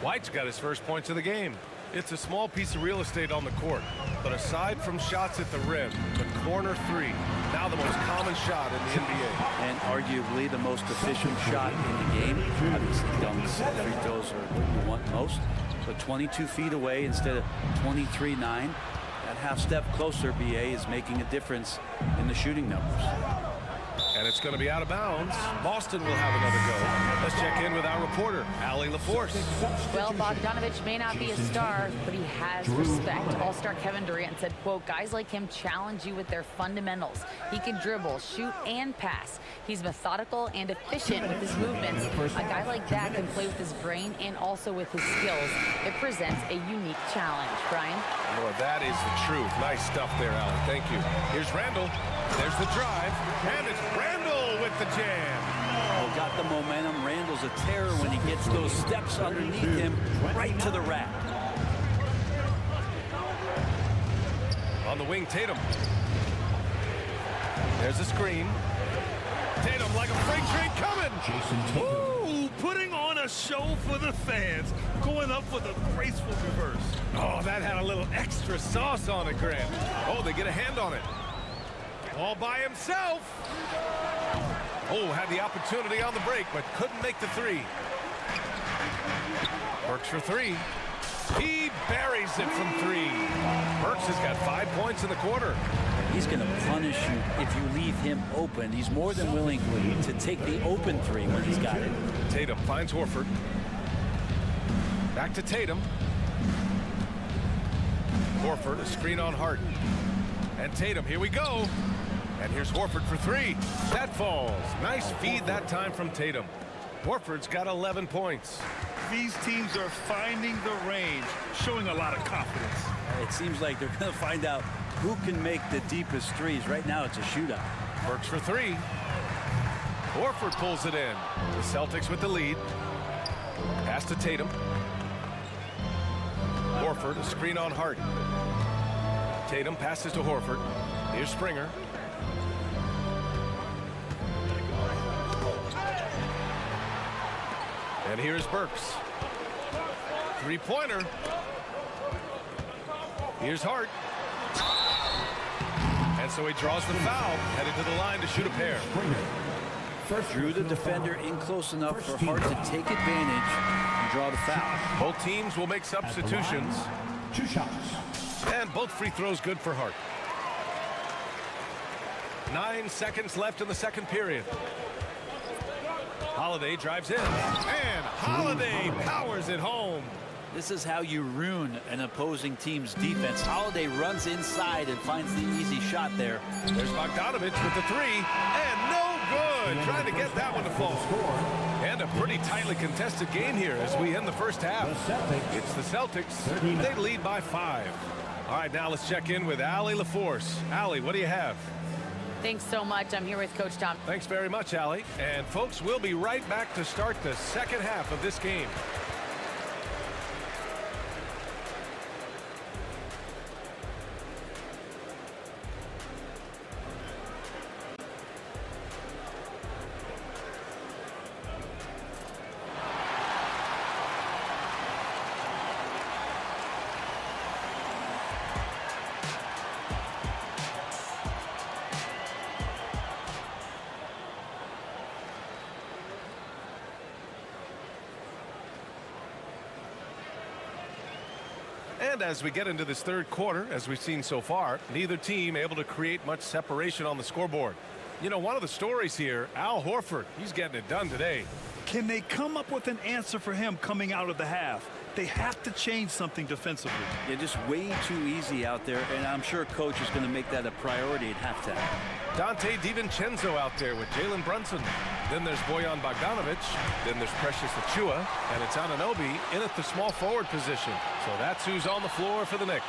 G: White's got his first points of the game. It's a small piece of real estate on the court. But aside from shots at the rim, the corner 3, now the most common shot in the NBA.
M: And arguably the most efficient shot in the game. Obviously, dunks, free throws are what you want most. But 22 feet away instead of 23-9. That half step closer, BA, is making a difference in the shooting numbers.
G: And it's going to be out of bounds. Boston will have another go. Let's check in with our reporter, Allie LaForce.
F: Well, Bogdanovich may not be a star, but he has respect. All-star Kevin Durant said, quote, guys like him challenge you with their fundamentals. He can dribble, shoot, and pass. He's methodical and efficient with his movements. A guy like that can play with his brain and also with his skills. It presents a unique challenge. Brian?
G: Well, that is the truth. Nice stuff there, Allie. Thank you. Here's Randall. There's the drive. And it's Randall with the jam.
M: Oh, got the momentum. Randall's a terror when he gets those steps underneath him right to the rack.
G: On the wing, Tatum. There's a screen. Tatum like a freight train coming.
I: Ooh, putting on a show for the fans. Going up with a graceful reverse.
G: Oh, that had a little extra sauce on it, Grant. Oh, they get a hand on it. All by himself. Oh, had the opportunity on the break, but couldn't make the three. Burks for three. He buries it from three. Burks has got 5 points in the quarter.
M: He's going to punish you if you leave him open. He's more than willing to take the open three when he's got it.
G: Tatum finds Horford. Back to Tatum. Horford, a screen on Hart. And Tatum, here we go. And here's Horford for three. That falls. Nice feed that time from Tatum. Horford's got 11 points.
I: These teams are finding the range, showing a lot of confidence.
M: It seems like they're going to find out who can make the deepest threes. Right now, it's a shootout.
G: Burks for three. Horford pulls it in. The Celtics with the lead. Pass to Tatum. Horford, a screen on Hart. Tatum passes to Horford. Here's Springer. And here's Burks. Three-pointer. Here's Hart. And so he draws the foul, headed to the line to shoot a pair.
M: Drew the defender in close enough for Hart to take advantage and draw the foul.
G: Both teams will make substitutions.
L: 2 shots.
G: And both free throws good for Hart. 9 seconds left in the second period. Holiday drives in, and Holiday powers it home.
M: This is how you ruin an opposing team's defense. Holiday runs inside and finds the easy shot there.
G: There's Bogdanovich with the three, and no good. Trying to get that one to fall. And a pretty tightly contested game here as we end the first half. It's the Celtics. They lead by 5. All right, now let's check in with Allie LaForce. Allie, what do you have?
F: Thanks so much. I'm here with Coach Tom.
G: Thanks very much, Allie. And folks, we'll be right back to start the second half of this game. And as we get into this third quarter, as we've seen so far, neither team able to create much separation on the scoreboard. You know, one of the stories here, Al Horford, he's getting it done today.
I: Can they come up with an answer for him coming out of the half? They have to change something defensively.
M: Yeah, just way too easy out there, and I'm sure Coach is going to make that a priority at halftime.
G: Dante DiVincenzo out there with Jalen Brunson. Then there's Bojan Bogdanovic. Then there's Precious Achiuwa. And it's Anunoby in at the small forward position. So that's who's on the floor for the Knicks.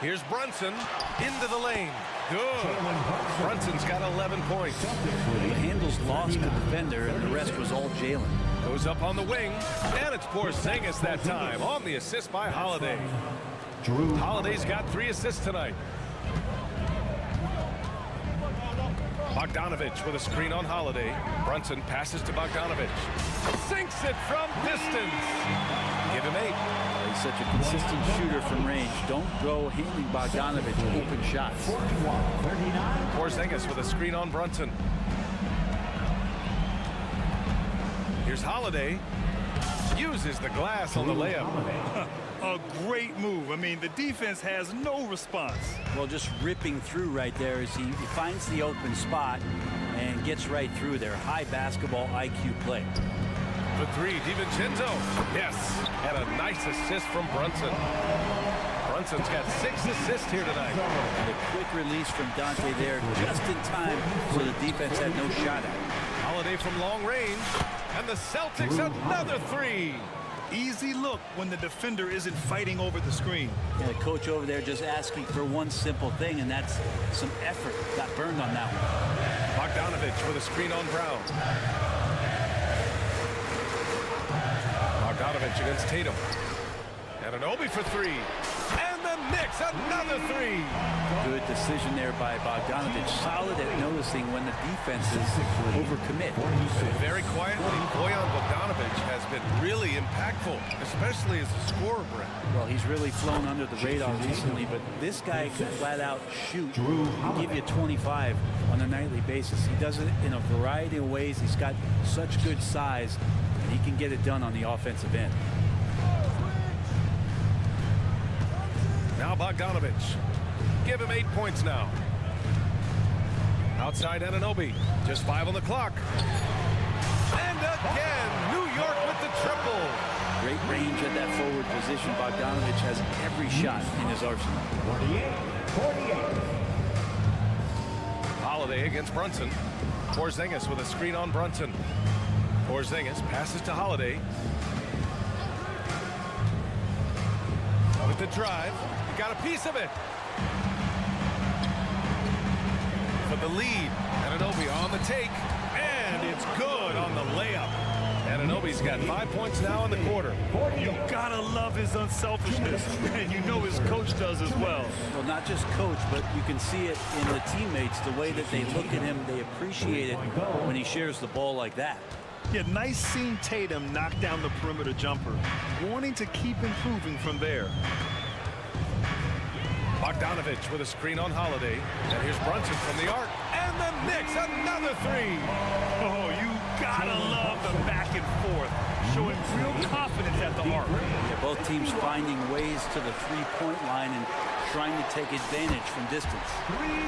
G: Here's Brunson into the lane. Good. Brunson's got 11 points.
M: The handles lost the defender, and the rest was all Jalen.
G: Goes up on the wing, and it's Porzingis that time on the assist by Holiday. Holiday's got 3 assists tonight. Bogdanovic with a screen on Holiday. Brunson passes to Bogdanovic. Sinks it from distance. Give him 8.
M: He's such a consistent shooter from range. Don't go handing Bogdanovic open shots.
L: 41-39.
G: Porzingis with a screen on Brunson. Here's Holiday. Uses the glass on the layup.
I: A great move. I mean, the defense has no response.
M: Well, just ripping through right there as he finds the open spot and gets right through there. High basketball IQ play.
G: For 3, DiVincenzo. Yes, and a nice assist from Brunson. Brunson's got 6 assists here tonight.
M: And a quick release from Dante there just in time so the defense had no shot at it.
G: Holiday from long range. And the Celtics another 3.
I: Easy look when the defender isn't fighting over the screen.
M: And the coach over there just asking for one simple thing, and that's some effort. Got burned on that one.
G: Bogdanovic with a screen on Brown. Bogdanovic against Tatum. And Anunoby for 3. And Knicks, another three.
M: Good decision there by Bogdanovic. Solid at noticing when the defenses overcommit.
G: Very quietly, Bojan Bogdanovic has been really impactful, especially as a scorer, Brent.
M: Well, he's really flown under the radar recently, but this guy can flat out shoot and give you 25 on a nightly basis. He does it in a variety of ways. He's got such good size, and he can get it done on the offensive end.
G: Now Bogdanovic. Give him 8 points now. Outside Anunoby. Just 5 on the clock. And again, New York with the triple.
M: Great range at that forward position. Bogdanovic has every shot in his arsenal.
E: 48.
G: Holiday against Brunson. Porzingis with a screen on Brunson. Porzingis passes to Holiday. With the drive. He got a piece of it. For the lead. Anunoby on the take. And it's good on the layup. Anunoby's got 5 points now in the quarter.
I: You gotta love his unselfishness, and you know his coach does as well.
M: Well, not just coach, but you can see it in the teammates, the way that they look at him. They appreciate it when he shares the ball like that.
I: Yeah, nice seeing Tatum knock down the perimeter jumper, wanting to keep improving from there.
G: Bogdanovic with a screen on Holiday. And here's Brunson from the arc. And the Knicks, another three.
I: Oh, you gotta love the back and forth, showing real confidence at the arc.
M: Yeah, both teams finding ways to the three-point line and trying to take advantage from distance.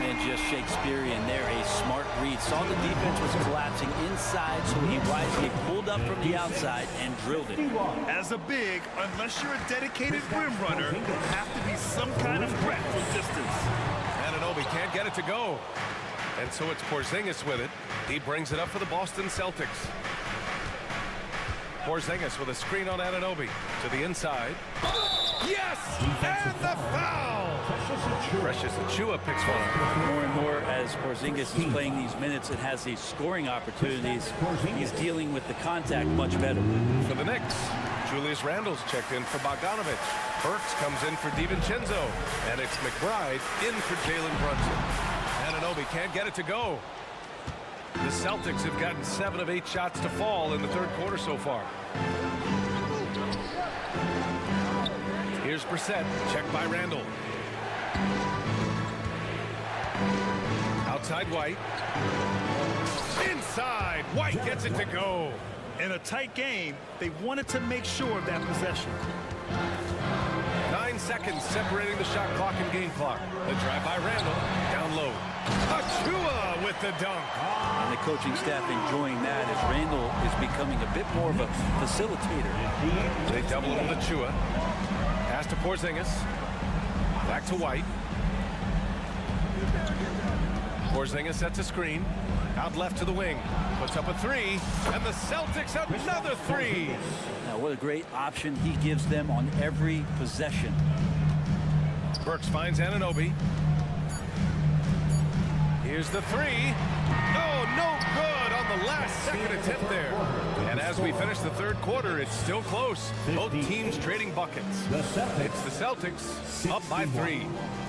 M: And just Shakespearean there, a smart read. Saw the defense was collapsing inside, so he wisely pulled up from the outside and drilled it.
I: As a big, unless you're a dedicated rim runner, you have to be some kind of threat from distance.
G: Anunoby can't get it to go. And so it's Porzingis with it. He brings it up for the Boston Celtics. Porzingis with a screen on Anunoby to the inside. Yes! And the foul! Precious Achiuwa picks one up.
M: More and more as Porzingis is playing these minutes and has these scoring opportunities, he's dealing with the contact much better.
G: For the Knicks, Julius Randle's checked in for Bogdanovic. Burks comes in for DiVincenzo. And it's McBride in for Jalen Brunson. Anunoby can't get it to go. The Celtics have gotten 7 of 8 shots to fall in the third quarter so far. Here's Brissett, checked by Randle. Outside White. Inside, White gets it to go.
I: In a tight game, they wanted to make sure of that possession.
G: 9 seconds separating the shot clock and game clock. The drive by Randle, down low. Achiuwa with the dunk.
M: And the coaching staff enjoying that as Randle is becoming a bit more of a facilitator.
G: They double him with Achiuwa. Pass to Porzingis. Back to White. Porzingis sets a screen. Out left to the wing. Puts up a three. And the Celtics another three.
M: Now what a great option he gives them on every possession.
G: Burks finds Anunoby. Here's the three. Oh, no good on the last second attempt there. And as we finish the third quarter, it's still close. Both teams trading buckets. It's the Celtics up by 3.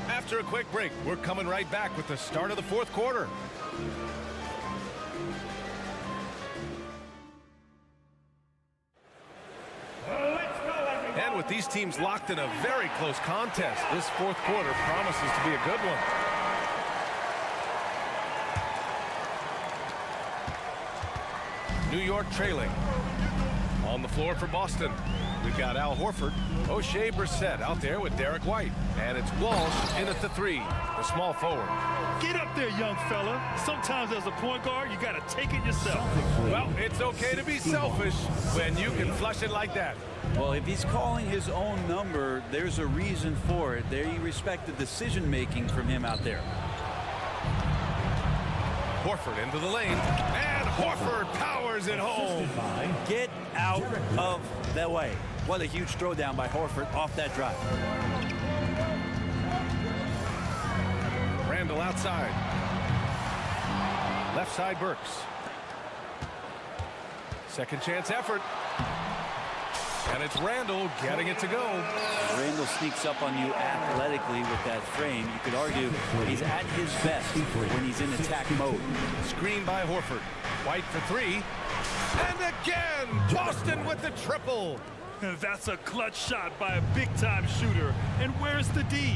G: After a quick break, we're coming right back with the start of the fourth quarter. And with these teams locked in a very close contest, this fourth quarter promises to be a good one. New York trailing. On the floor for Boston, we've got Al Horford, O'Shea Brissett out there with Derek White. And it's Walsh in at the 3, the small forward.
I: Get up there, young fella. Sometimes as a point guard, you got to take it yourself.
G: Well, it's okay to be selfish when you can flush it like that.
M: Well, if he's calling his own number, there's a reason for it. There you respect the decision-making from him out there.
G: Horford into the lane, and Horford powers it home.
M: Get out of the way. What a huge throwdown by Horford off that drive.
G: Randle outside. Left side Burks. Second chance effort. And it's Randall getting it to go.
M: Randall sneaks up on you athletically with that frame. You could argue he's at his best when he's in attack mode.
G: Screen by Horford. White for three. And again, Boston with the triple.
I: That's a clutch shot by a big-time shooter. And where's the D?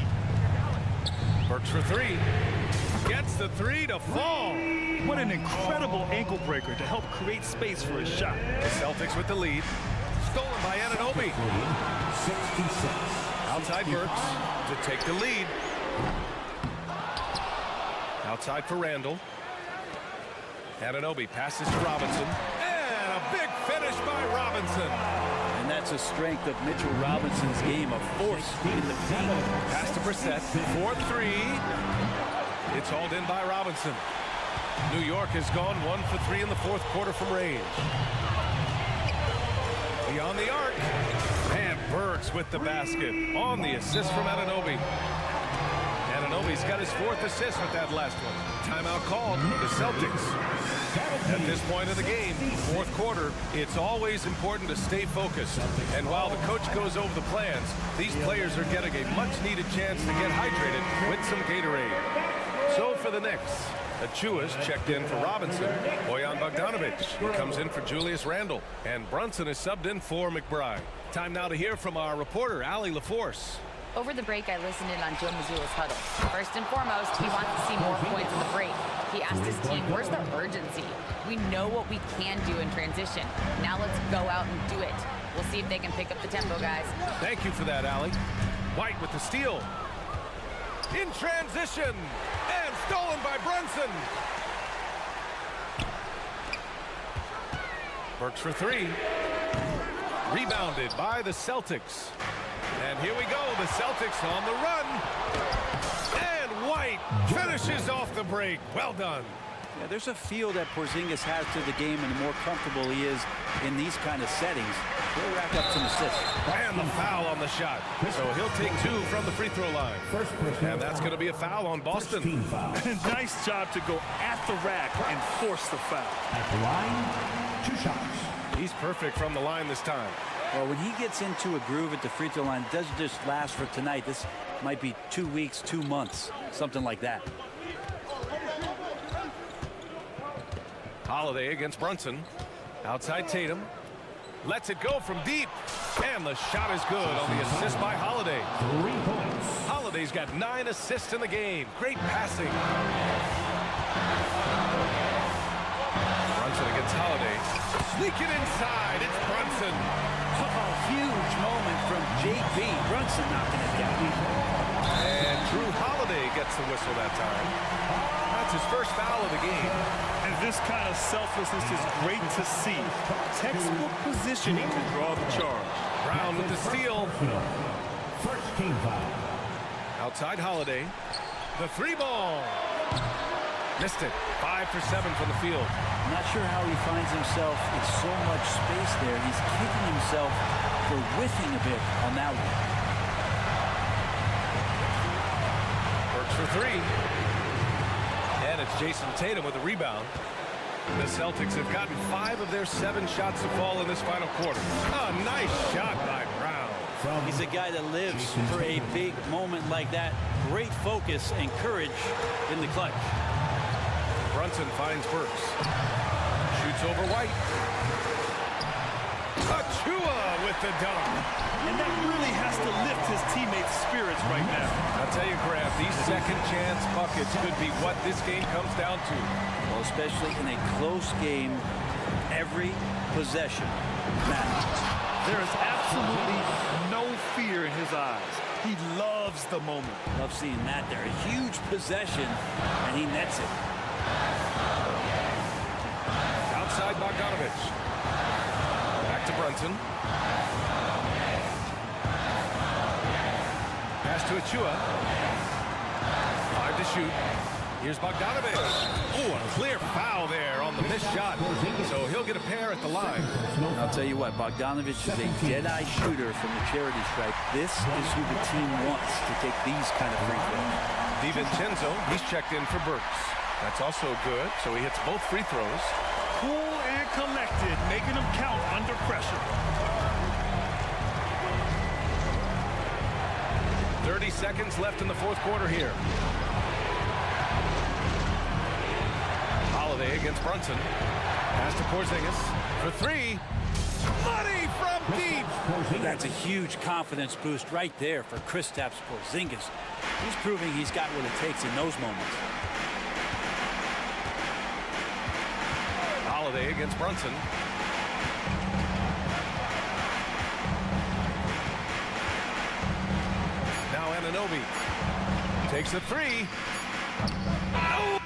G: Burks for three. Gets the three to fall.
I: What an incredible ankle breaker to help create space for a shot.
G: The Celtics with the lead. Stolen by Anunoby. Outside Burks to take the lead. Outside for Randall. Anunoby passes to Robinson. And a big finish by Robinson.
M: And that's a strength of Mitchell Robinson's game, a force in the paint.
G: Pass to Brissett. 4-3. It's hauled in by Robinson. New York has gone 1 for 3 in the fourth quarter from range. Beyond the arc. And Burks with the basket on the assist from Anunoby. Anunoby's got his fourth assist with that last one. Timeout called for the Celtics. At this point of the game, fourth quarter, it's always important to stay focused. And while the coach goes over the plans, these players are getting a much-needed chance to get hydrated with some Gatorade. So for the Knicks, Achua's checked in for Robinson. Bojan Bogdanovic comes in for Julius Randle. And Brunson is subbed in for McBride. Time now to hear from our reporter, Allie LaForce.
F: Over the break, I listened in on Joe Mazzulla's huddle. First and foremost, he wants to see more points in the break. He asked his team, where's the urgency? We know what we can do in transition. Now let's go out and do it. We'll see if they can pick up the tempo, guys.
G: Thank you for that, Allie. White with the steal. In transition. And stolen by Brunson. Burks for three. Rebounded by the Celtics. And here we go, the Celtics on the run. And White finishes off the break. Well done.
M: Yeah, there's a feel that Porzingis has to the game, and the more comfortable he is in these kind of settings, he'll rack up some assists.
G: And the foul on the shot. So he'll take two from the free throw line. And that's going to be a foul on Boston.
I: Nice job to go at the rack and force the foul.
E: At the line, 2 shots.
G: He's perfect from the line this time.
M: Well, when he gets into a groove at the free throw line, it doesn't just last for tonight. This might be 2 weeks, 2 months, something like that.
G: Holiday against Brunson. Outside Tatum. Lets it go from deep. And the shot is good on the assist by Holiday.
E: 3 points.
G: Holiday's got 9 assists in the game. Great passing. Brunson against Holiday. Sneaking inside. It's Brunson.
M: Oh, huge moment from JB. Brunson knocking it down.
G: And Drew Holiday gets the whistle that time. That's his first foul of the game.
I: And this kind of selflessness is great to see. Textbook positioning to draw the charge.
G: Brown with the steal.
E: First team foul.
G: Outside Holiday. The 3 ball. Missed it. 5 for 7 from the field.
M: I'm not sure how he finds himself in so much space there. He's kicking himself for whiffing a bit on that one.
G: Works for 3. And it's Jason Tatum with the rebound. The Celtics have gotten 5 of their 7 shots to fall in this final quarter. A nice shot by Brown.
M: He's a guy that lives for a big moment like that. Great focus and courage in the clutch.
G: Brunson finds Burks. Shoots over White. Achua with the dunk.
I: And that really has to lift his teammates' spirits right now.
G: I'll tell you, Graham, these second chance buckets could be what this game comes down to.
M: Well, especially in a close game, every possession matters.
I: There is absolutely no fear in his eyes. He loves the moment.
M: Love seeing that there. A huge possession, and he nets it.
G: Outside Bogdanovic. Back to Brunson. Pass to Achua. 5 to shoot. Here's Bogdanovic. Oh, a clear foul there on the missed shot. So he'll get a pair at the line.
M: I'll tell you what, Bogdanovic is a dead-eye shooter from the charity stripe. This is who the team wants to take these kind of free throws.
G: DiVincenzo, he's checked in for Burks. That's also good, so he hits both free throws.
I: Cool and collected, making them count under pressure.
G: 30 seconds left in the fourth quarter here. Holiday against Brunson. Pass to Porzingis for three. Money from deep.
M: That's a huge confidence boost right there for Kristaps Porzingis. He's proving he's got what it takes in those moments.
G: Holiday against Brunson. Now Anunoby takes the three. Oh!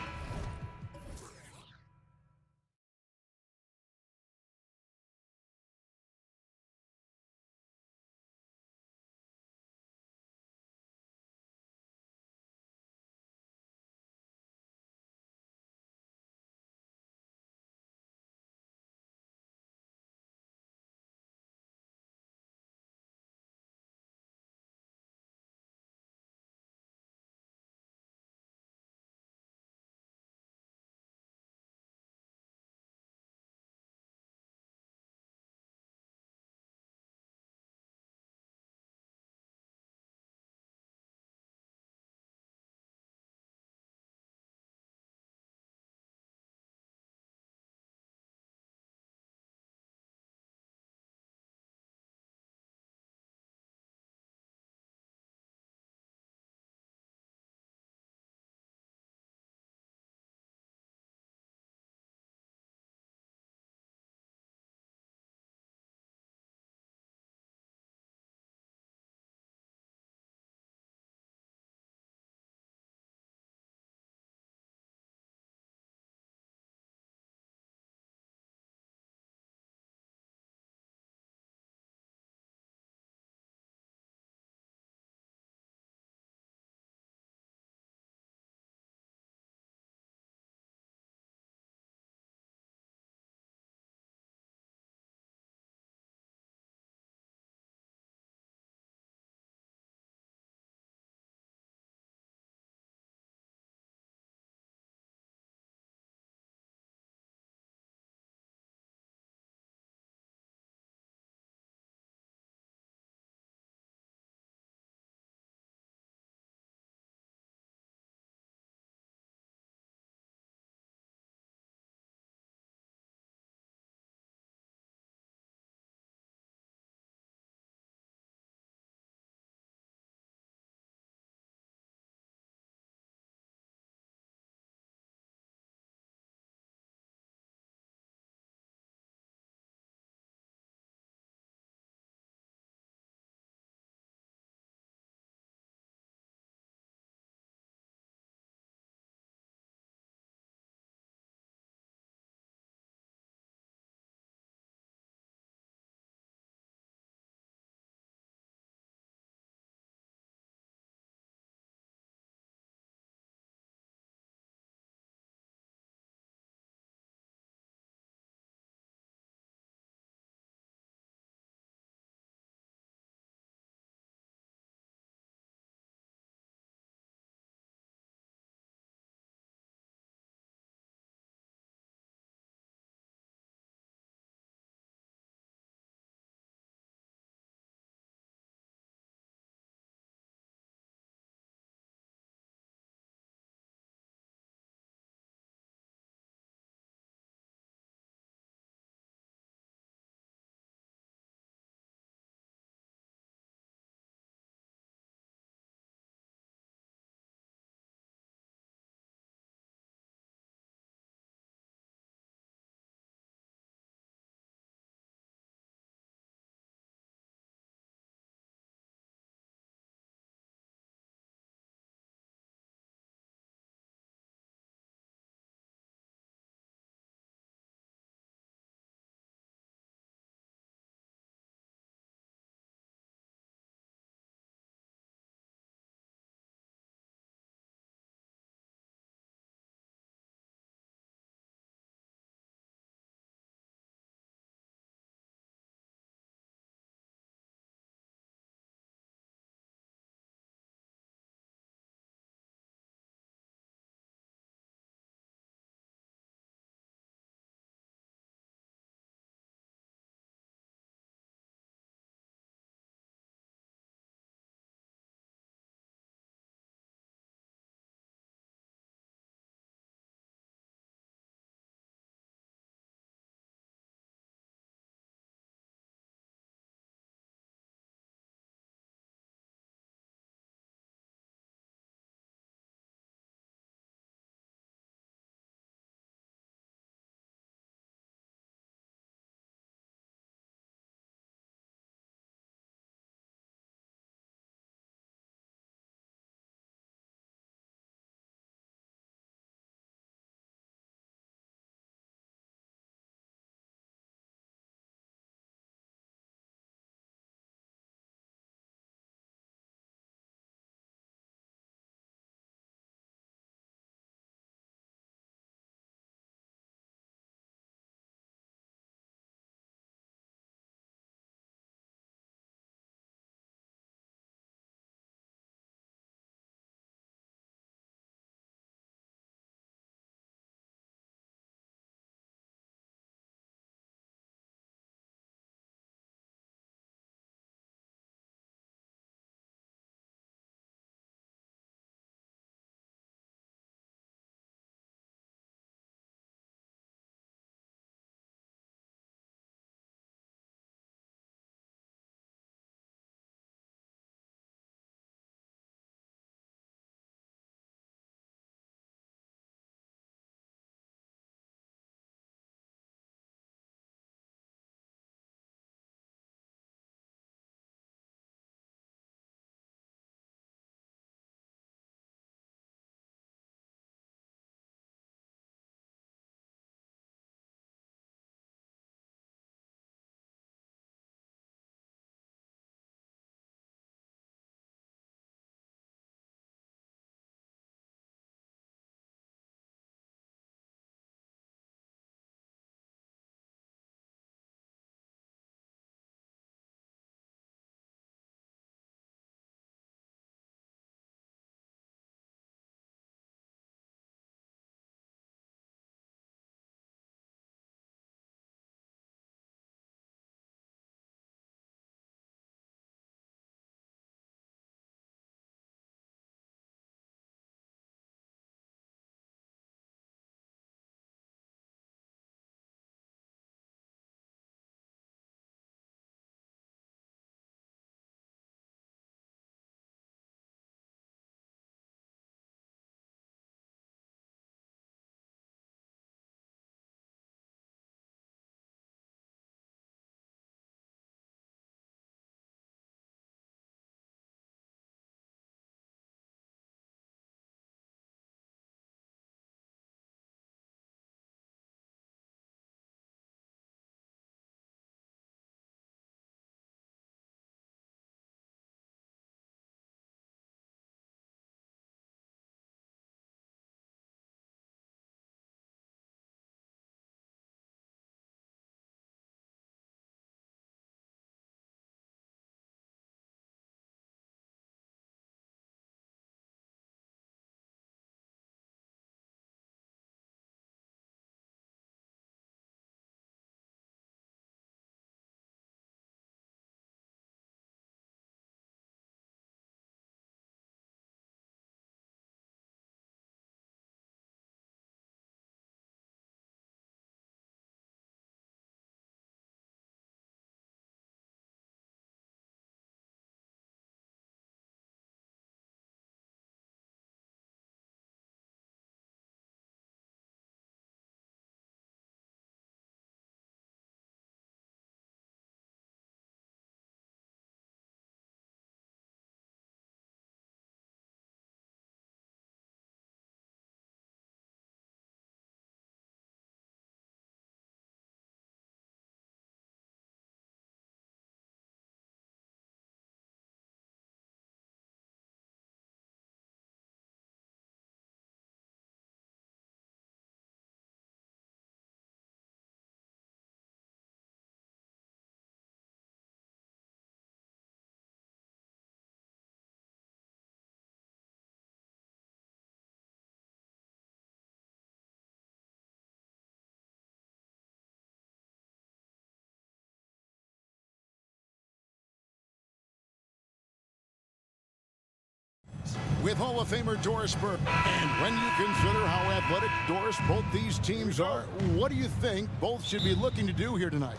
A: with Hall of Famer Doris Burke. And when you consider how athletic, Doris, both these teams are, what do you think both should be looking to do here tonight?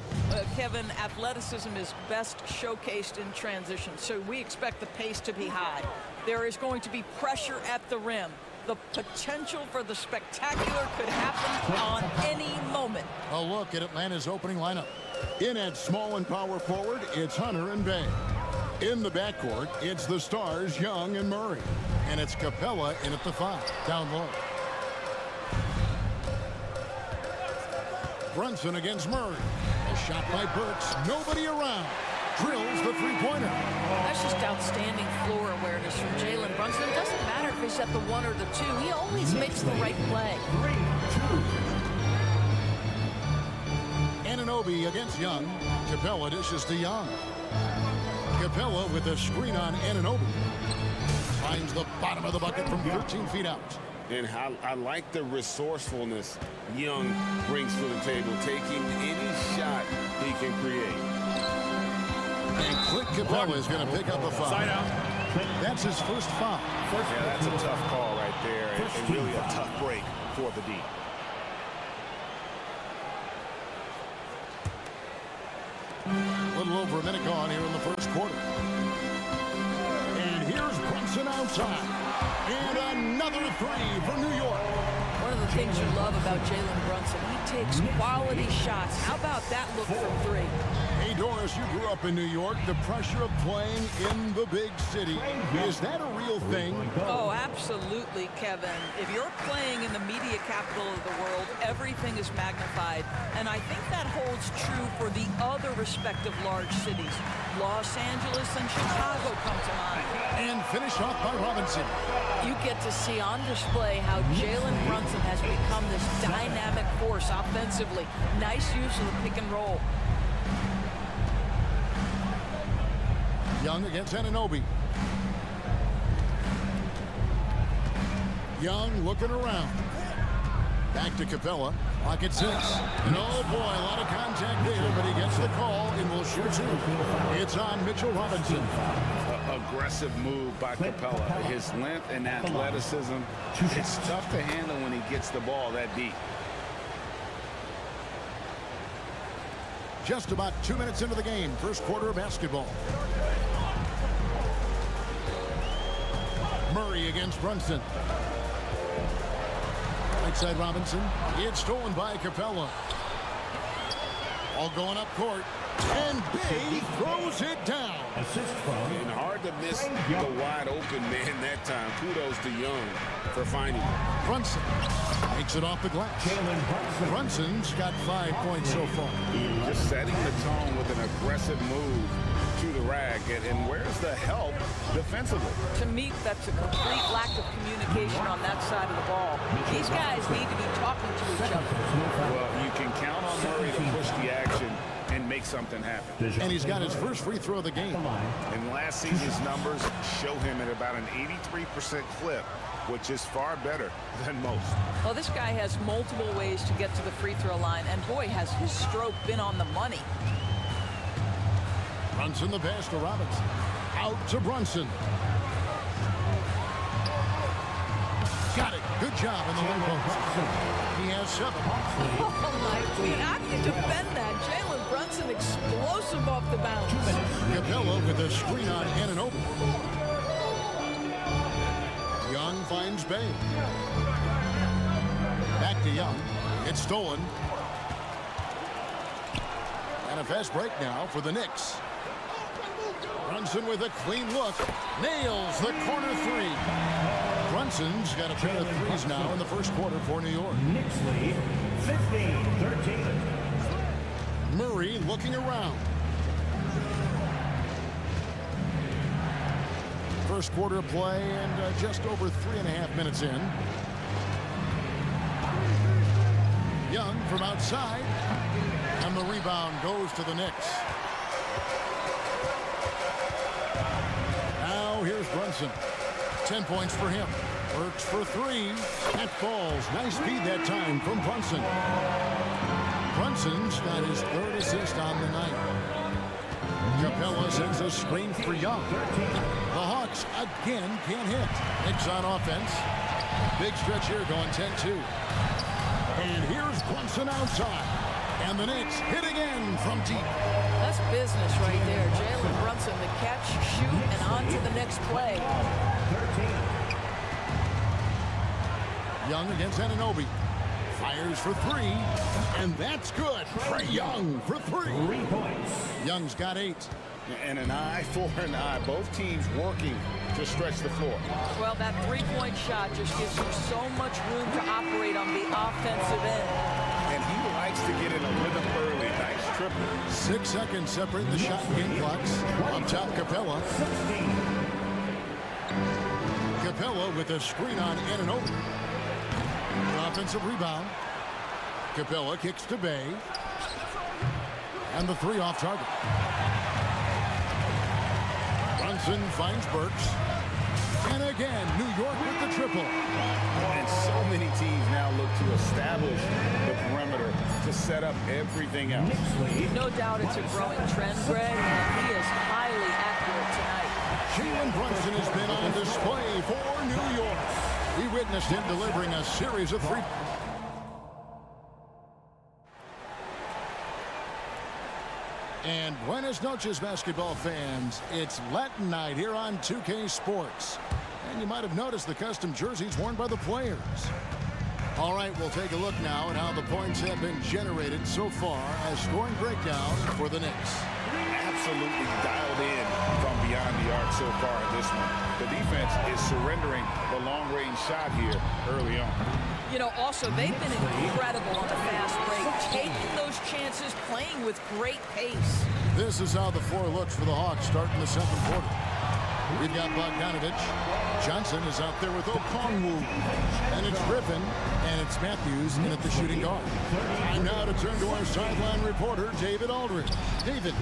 C: Kevin, athleticism is best showcased in transition, so we expect the pace to be high. There is going to be pressure at the rim. The potential for the spectacular could happen on any moment.
A: A look at Atlanta's opening lineup. In at small and power forward, it's Hunter and Bay. In the backcourt, it's the stars Young and Murray. And it's Capella in at the 5, down low. Brunson against Murray. A shot by Burks, nobody around. Drills the three-pointer.
C: That's just outstanding floor awareness from Jalen Brunson. It doesn't matter if he's at the 1 or the 2. He always makes the right play.
A: Anunoby against Young. Capella dishes to Young. Capella with a screen on Anunoby. Finds the bottom of the bucket from 13 feet out.
B: And I like the resourcefulness Young brings to the table, taking any shot he can create.
A: And Clint Capella is going to pick up a foul.
J: Side out.
A: That's his first foul.
N: Yeah, that's a tough call right there, and really a tough break for the D.
A: A little over a minute gone here in the first quarter. And here's Brunson outside. And another 3 for New York.
C: One of the things you love about Jalen Brunson, he takes quality shots. How about that look from 3?
A: Hey, Doris, you grew up in New York. The pressure of playing in the big city, is that a real thing?
C: Oh, absolutely, Kevin. If you're playing in the media capital of the world, everything is magnified. And I think that holds true for the other respective large cities. Los Angeles and Chicago come to mind.
A: And finish off by Robinson.
C: You get to see on display how Jalen Brunson has become this dynamic force offensively. Nice use of the pick and roll.
A: Young against Anunoby. Young looking around. Back to Capella. Clock at 6. And oh boy, a lot of contact there, but he gets the call and will shoot 2. It's on Mitchell Robinson.
B: Aggressive move by Capella. His length and athleticism. It's tough to handle when he gets the ball that deep.
A: Just about 2 minutes into the game, first quarter of basketball. Murray against Brunson. Right side Robinson. It's stolen by Capella. All going up court. And Bay throws it down.
B: And hard to miss the wide open man that time. Kudos to Young for finding him.
A: Brunson takes it off the glass. Brunson's got 5 points so far.
B: Just setting the tone with an aggressive move to the rack. And where's the help defensively?
C: To me, that's a complete lack of communication on that side of the ball. These guys need to be talking to each other.
B: Well, you can count on Murray to push the action and make something happen.
A: And he's got his first free throw of the game.
N: And last season's numbers show him at about an 83% clip, which is far better than most.
C: Well, this guy has multiple ways to get to the free throw line, and boy, has his stroke been on the money.
A: Brunson the pass to Robinson. Out to Brunson. Got it. Good job in the low post. He has 7.
C: Oh, my God. How do you defend that? Jalen Brunson explosive off the bounce.
A: Capella with a screen on Anunoby. Young finds Bay. Back to Young. It's stolen. And a fast break now for the Knicks. Brunson with a clean look. Nails the corner 3. Brunson's got a pair of threes now in the first quarter for New York.
E: Knicks lead 15-13.
A: Murray looking around. First quarter of play and just over 3.5 minutes in. Young from outside. And the rebound goes to the Knicks. Now here's Brunson. 10 points for him. Works for 3. That falls. Nice speed that time from Brunson. Brunson's got his 3rd assist on the night. Capella sends a screen for Young. The Hawks Knicks again can't hit. Knicks on offense. Big stretch here going 10-2. And here's Brunson outside. And the Knicks hit again from deep.
C: That's business right there. Jalen Brunson, the catch, shoot, and on to the next play.
A: Young against Anunoby. Fires for three. And that's good. Trae Young for three.
E: 3 points.
A: Young's got 8.
B: And an eye for an eye. Both teams working to stretch the floor.
C: Well, that three-point shot just gives you so much room to operate on the offensive end.
B: And he likes to get in a rhythm early. Nice triple.
A: 6 seconds separate the shot and game clocks. On top, Capella. Capella with a screen on Anunoby. Offensive rebound. Capella kicks to Bay. And the 3 off target. Brunson finds Burks. And again, New York with the triple.
B: And so many teams now look to establish the perimeter to set up everything else.
C: No doubt it's a growing trend, Greg, and he is highly accurate tonight.
A: Jalen Brunson has been on display for New York. We witnessed him delivering a series of 3. And buenas noches, basketball fans. It's Latin night here on 2K Sports. And you might have noticed the custom jerseys worn by the players. All right, we'll take a look now at how the points have been generated so far. A scoring breakdown for the Knicks.
B: Absolutely dialed in from beyond the arc so far in this one. The defense is surrendering the long-range shot here early on.
C: You know, also, they've been incredible on the fast break, taking those chances, playing with great pace.
A: This is how the floor looks for the Hawks starting the second quarter. We've got Bogdanovich. Johnson is out there with Okongwu. And it's Griffin, and it's Matthews in at the shooting guard. And now to turn to our sideline reporter, David Aldridge. David.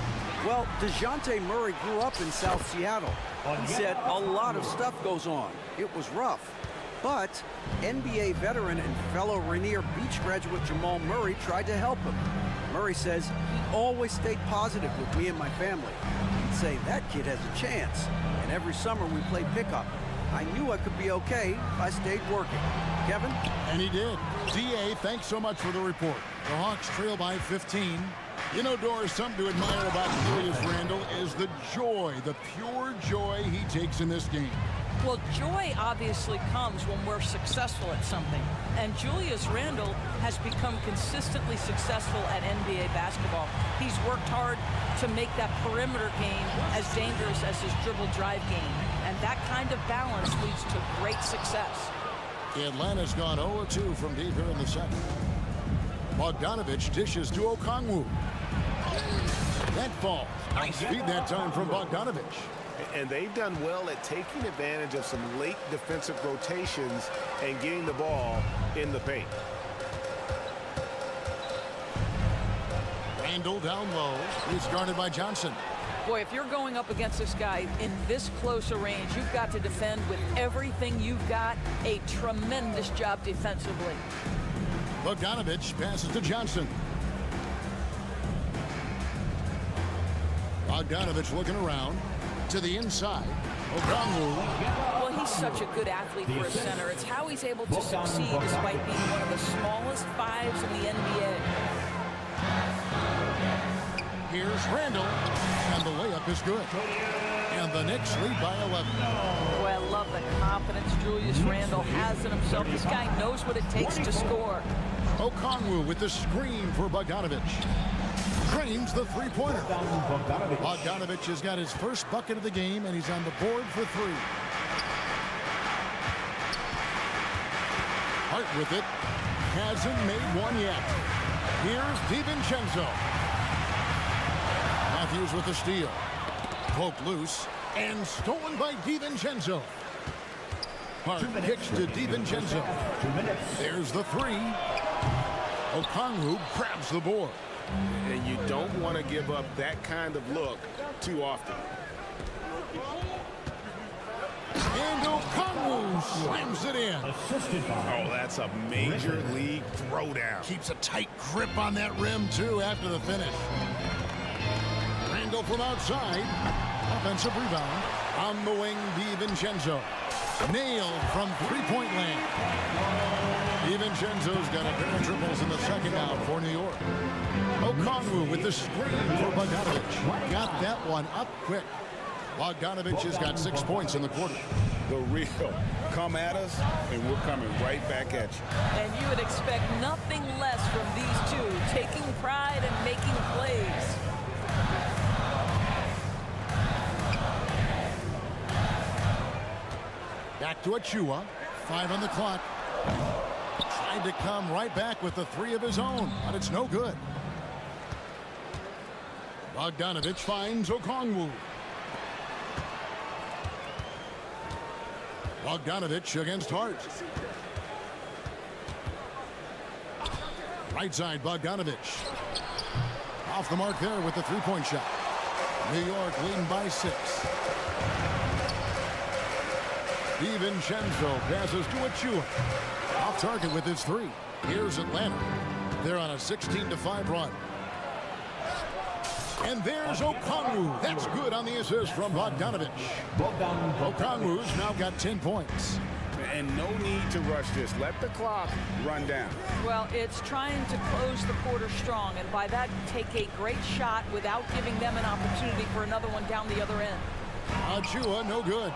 D: Well, DeJounte Murray grew up in South Seattle. He said a lot of stuff goes on. It was rough. But NBA veteran and fellow Rainier Beach graduate Jamal Murray tried to help him. Murray says he always stayed positive with me and my family. He'd say that kid has a chance. And every summer we played pickup. I knew I could be okay if I stayed working. Kevin?
A: And he did. D.A., thanks so much for the report. The Hawks trail by 15. You know, Doris, something to admire about Julius Randle is the joy, the pure joy he takes in this game.
C: Well, joy obviously comes when we're successful at something. And Julius Randle has become consistently successful at NBA basketball. He's worked hard to make that perimeter game as dangerous as his dribble drive game. And that kind of balance leads to great success.
A: Atlanta's gone 0-2 from deep here in the second. Bogdanovich dishes to Okongwu. That falls. Nice feed that time from Bogdanovich.
N: And they've done well at taking advantage of some late defensive rotations and getting the ball in the paint.
A: Randle down low. He's guarded by Johnson.
C: Boy, if you're going up against this guy in this close a range, you've got to defend with everything you've got. A tremendous job defensively.
A: Bogdanovich passes to Johnson. Bogdanovich looking around. To the inside. Okongwu.
C: Well, he's such a good athlete for a center. It's how he's able to succeed despite being one of the smallest fives in the NBA.
A: Here's Randle. And the layup is good. And the Knicks lead by 11.
C: Boy, I love the confidence Julius Randle has in himself. This guy knows what it takes to score.
A: Okongwu with the screen for Bogdanovich. Drains the three-pointer. Bogdanovich has got his first bucket of the game, and he's on the board for 3. Hart with it. Hasn't made one yet. Here's DiVincenzo. Matthews with the steal. Poked loose and stolen by DiVincenzo. Hart kicks to DiVincenzo. There's the 3. Okongwu grabs the board.
N: And you don't want to give up that kind of look too often.
A: And Okongwu slams it in.
N: Oh, that's a major league throwdown.
A: Keeps a tight grip on that rim, too, after the finish. Randle from outside. Offensive rebound. On the wing, DiVincenzo. Nailed from three-point land. DiVincenzo's got a pair of triples in the second now for New York. Okongwu with the screen for Bogdanovic. Got that one up quick. Bogdanovic has got 6 points in the quarter.
B: The real come at us, and we're coming right back at you.
C: And you would expect nothing less from these two, taking pride and making plays.
A: Back to Achua. 5 on the clock. Tried to come right back with the 3 of his own, but it's no good. Bogdanovic finds Okongwu. Bogdanovic against Hart. Right side, Bogdanovic. Off the mark there with the three-point shot. New York leading by 6. DiVincenzo passes to Achua. Off target with his 3. Here's Atlanta. They're on a 16-5 run. And there's Okongwu. That's good on the assist from Bogdanovic. Okongwu's now got 10 points.
B: And no need to rush this. Let the clock run down.
C: Well, it's trying to close the quarter strong, and by that, take a great shot without giving them an opportunity for another one down the other end.
A: Achua, no good.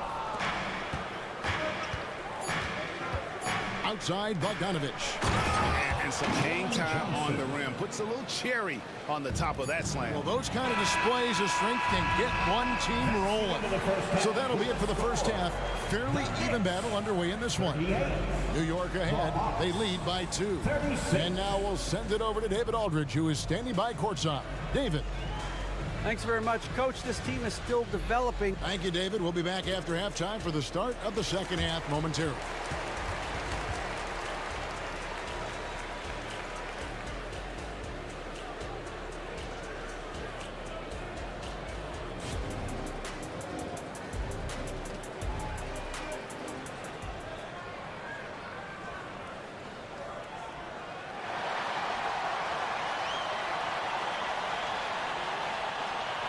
A: Outside, Bogdanovic.
N: And some hang time on the rim. Puts a little cherry on the top of that slam.
A: Well, those kind of displays of strength can get one team rolling. So that'll be it for the first half. Fairly even battle underway in this one. New York ahead. They lead by 2. And now we'll send it over to David Aldridge, who is standing by courtside. David.
D: Thanks very much, Coach. This team is still developing.
A: Thank you, David. We'll be back after halftime for the start of the second half momentarily.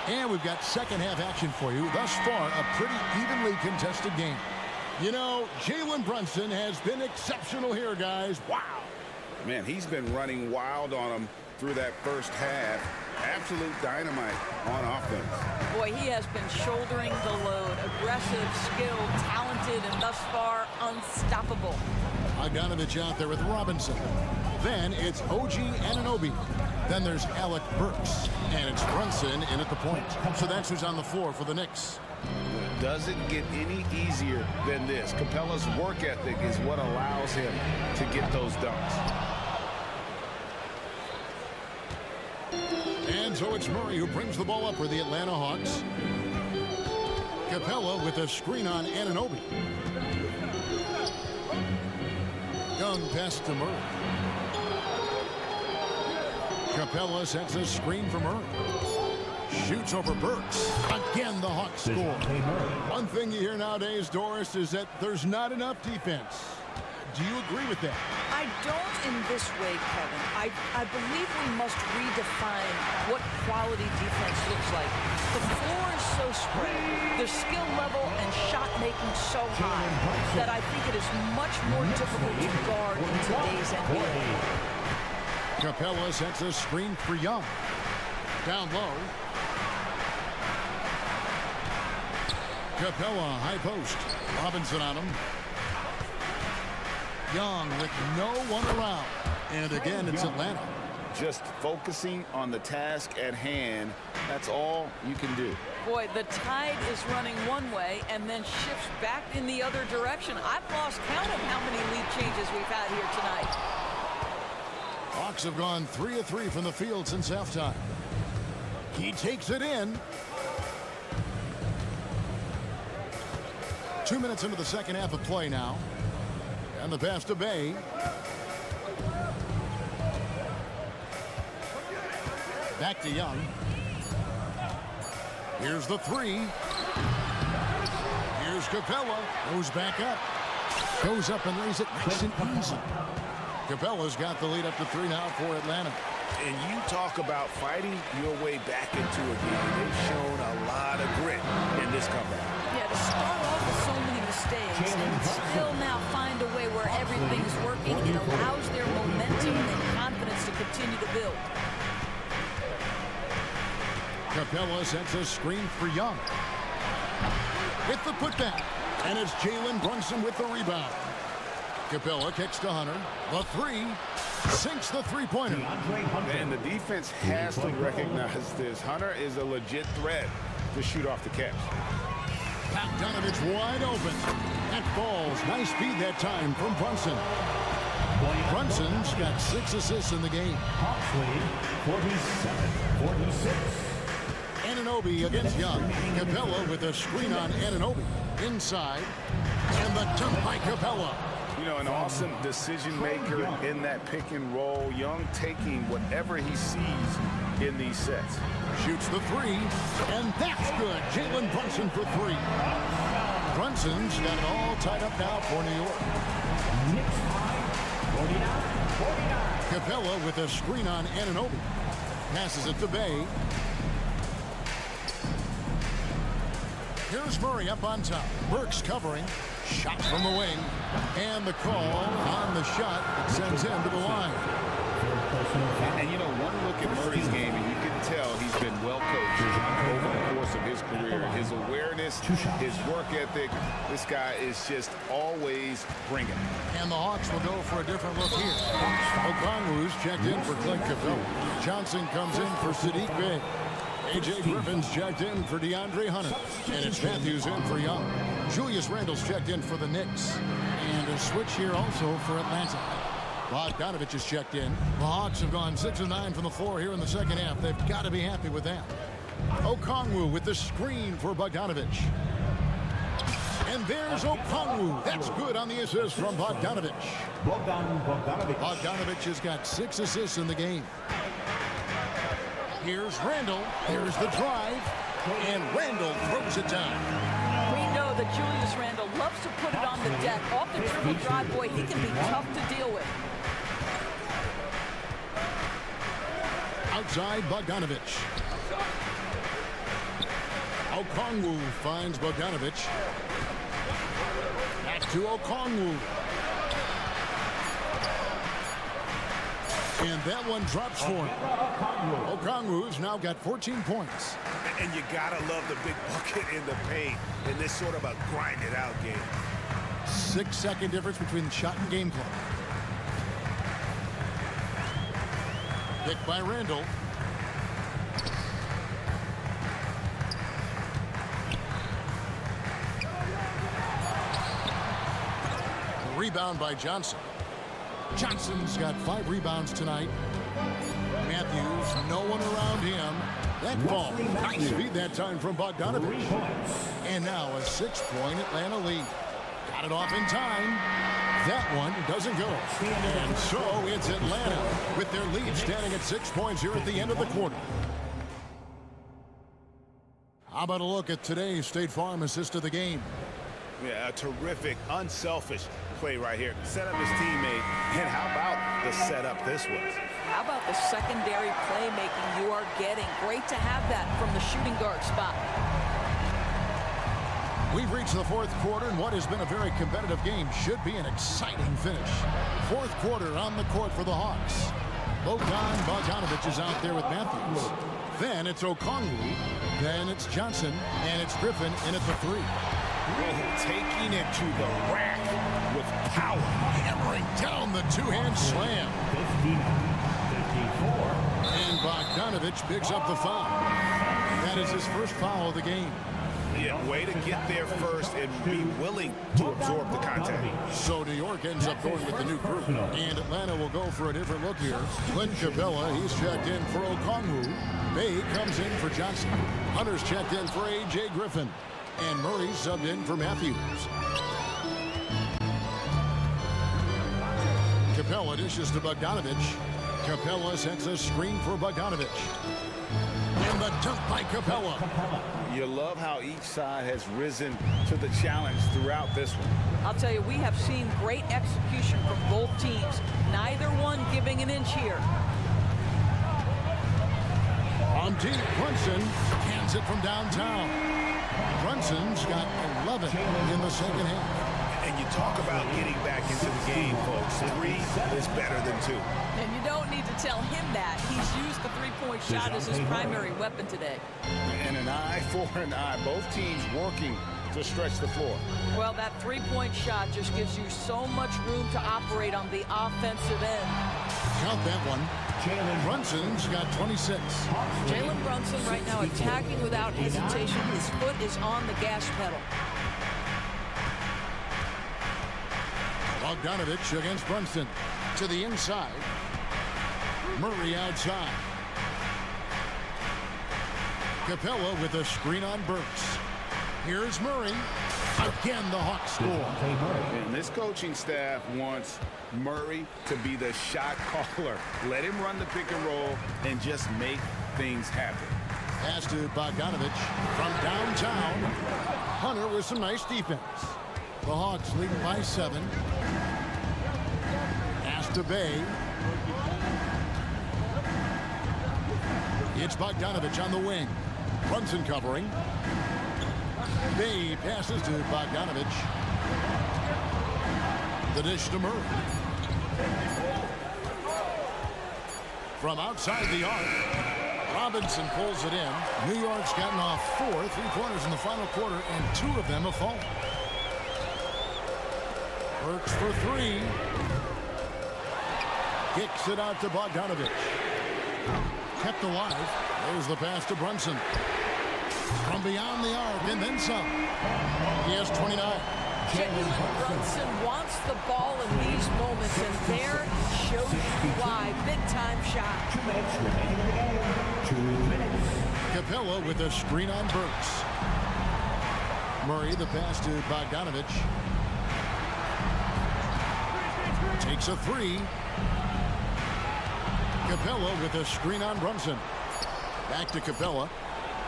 A: And we've got second half action for you. Thus far, a pretty evenly contested game. You know, Jalen Brunson has been exceptional here, guys. Wow.
B: Man, he's been running wild on them through that first half. Absolute dynamite on offense.
C: Boy, he has been shouldering the load. Aggressive, skilled, talented, and thus far, unstoppable.
A: Bogdanovic out there with Robinson. Then it's OG Anunoby. Then there's Alec Burks. And it's Brunson in at the point. So that's who's on the floor for the Knicks.
B: Doesn't get any easier than this. Capella's work ethic is what allows him to get those dunks.
A: And so it's Murray who brings the ball up for the Atlanta Hawks. Capella with a screen on Anunoby. Young pass to Murray. Capella sets a screen for Murray. Shoots over Burks. Again, the Hawks score. One thing you hear nowadays, Doris, is that there's not enough defense. Do you agree with that?
C: I don't in this way, Kevin. I believe we must redefine what quality defense looks like. The floor is so spread, the skill level and shot making so high that I think it is much more difficult to guard in today's NBA.
A: Capella sets a screen for Young. Down low. Capella, high post. Robinson on him. Young with no one around. And again, it's Atlanta.
B: Just focusing on the task at hand. That's all you can do.
C: Boy, the tide is running one way and then shifts back in the other direction. I've lost count of how many lead changes we've had here tonight.
A: Hawks have gone 3 of 3 from the field since halftime. He takes it in. 2 minutes into the second half of play now. And the pass to Bay. Back to Young. Here's the 3. Here's Capella. Goes back up. Goes up and lays it nice and easy. Capella's got the lead up to 3 now for Atlanta.
N: And you talk about fighting your way back into a game. They've shown a lot of grit in this comeback.
C: Yeah, to start off with so many mistakes and still now find a way where everything's working, it allows their momentum and confidence to continue to build.
A: Capella sets a screen for Young. With the putback. And it's Jalen Brunson with the rebound. Capella kicks to Hunter. The three. Sinks the three-pointer.
B: And the defense has to recognize this. Hunter is a legit threat to shoot off the catch.
A: Bogdanovich wide open. That falls. Nice feed that time from Brunson. Brunson's got 6 assists in the game.
E: 47-46.
A: Anunoby against Young. Capella with a screen on Anunoby. Inside. And the dunk by Capella.
B: You know, an awesome decision maker in that pick and roll. Young taking whatever he sees in these sets.
A: Shoots the three, and that's good. Jalen Brunson for 3. Brunson's got it all tied up now for New York.
E: 49.
A: Capella with a screen on Anunoby. Passes it to Bay. Here's Murray up on top. Burks covering. Shot from the wing. And the call on the shot sends him to the line.
B: And you know, one look at Murray's game, and you can tell he's been well coached over the course of his career. His awareness, his work ethic, this guy is just always bringing.
A: And the Hawks will go for a different look here. Okongwu's checked in for Clint Capella. Johnson comes in for Sadiq Bey. A.J. Griffin's checked in for DeAndre Hunter. And it's Matthews in for Young. Julius Randle's checked in for the Knicks. And a switch here also for Atlanta. Bogdanovich is checked in. The Hawks have gone 6 of 9 from the floor here in the second half. They've got to be happy with that. Okongwu with the screen for Bogdanovich. And there's Okongwu. That's good on the assist from Bogdanovich. Bogdanovich has got 6 assists in the game. Here's Randle. Here's the drive. And Randle throws it down.
C: We know that Julius Randle loves to put it on the deck. Off the dribble drive, boy, he can be tough to deal with.
A: Outside Bogdanovich. Okongwu finds Bogdanovich. Back to Okongwu. And that one drops for him. Okongwu's now got 14 points.
N: And you gotta love the big bucket in the paint in this sort of a grind-it-out game.
A: 6-second difference between shot and game clock. Pick by Randle. Rebound by Johnson. Johnson's got 5 rebounds tonight. Matthews, no one around him. That ball, nice feed that time from Bogdanovich. And now a 6-point Atlanta lead. Got it off in time. That one doesn't go. And so it's Atlanta with their lead standing at 6 points here at the end of the quarter. How about a look at today's State Farm assist of the game?
N: Yeah, a terrific, unselfish play right here. Set up his teammate. And how about the setup this was?
C: How about the secondary playmaking you are getting? Great to have that from the shooting guard spot.
A: We've reached the 4th quarter, and what has been a very competitive game should be an exciting finish. 4th quarter on the court for the Hawks. Bogdanovich is out there with Matthews. Then it's Okongwu. Then it's Johnson. And it's Griffin in at the 3.
N: Taking it to the rack with power.
A: Hammering down the 2-hand slam.
E: 54.
A: And Bogdanovich picks up the foul. That is his first foul of the game.
N: Yeah, way to get there first and be willing to absorb the contact.
A: So New York ends up going with the new group. And Atlanta will go for a different look here. Clint Capella, he's checked in for Okongwu. Bay comes in for Johnson. Hunter's checked in for A.J. Griffin. And Murray subbed in for Matthews. Capella dishes to Bogdanovich. Capella sets a screen for Bogdanovich. And the dunk by Capella.
B: You love how each side has risen to the challenge throughout this one.
C: I'll tell you, we have seen great execution from both teams. Neither one giving an inch here.
A: On deep, Brunson hands it from downtown. Brunson's got 11 in the second half.
N: And you talk about getting back into the game, folks. 3 is better than 2.
C: And you don't need to tell him that. He's used the three-point shot as his primary weapon today.
B: And an eye for an eye. Both teams working to stretch the floor.
C: Well, that three-point shot just gives you so much room to operate on the offensive end.
A: Count that one. Brunson's got 26.
C: Jalen Brunson right now attacking without hesitation. His foot is on the gas pedal.
A: Bogdanovich against Brunson. To the inside. Murray outside. Capella with a screen on Burks. Here's Murray. Again, the Hawks score.
B: And this coaching staff wants Murray to be the shot caller. Let him run the pick and roll and just make things happen.
A: Pass to Bogdanovich from downtown. Hunter with some nice defense. The Hawks leading by 7. Pass to Bay. It's Bogdanovich on the wing. Brunson covering. Bay passes to Bogdanovich. The dish to Murray. From outside the arc, Robinson pulls it in. New York's gotten off 4 3-pointers in the final quarter, and 2 of them have fallen. Works for 3. Kicks it out to Bogdanovich. Kept alive. There's the pass to Brunson. From beyond the arc, and then some. He has 29.
C: Jalen Brunson wants the ball in these moments, and there shows you why. Big-time shot.
L: 2 minutes.
A: Capella with a screen on Burks. Murray, the pass to Bogdanovich. Takes a 3. Capella with a screen on Brunson. Back to Capella.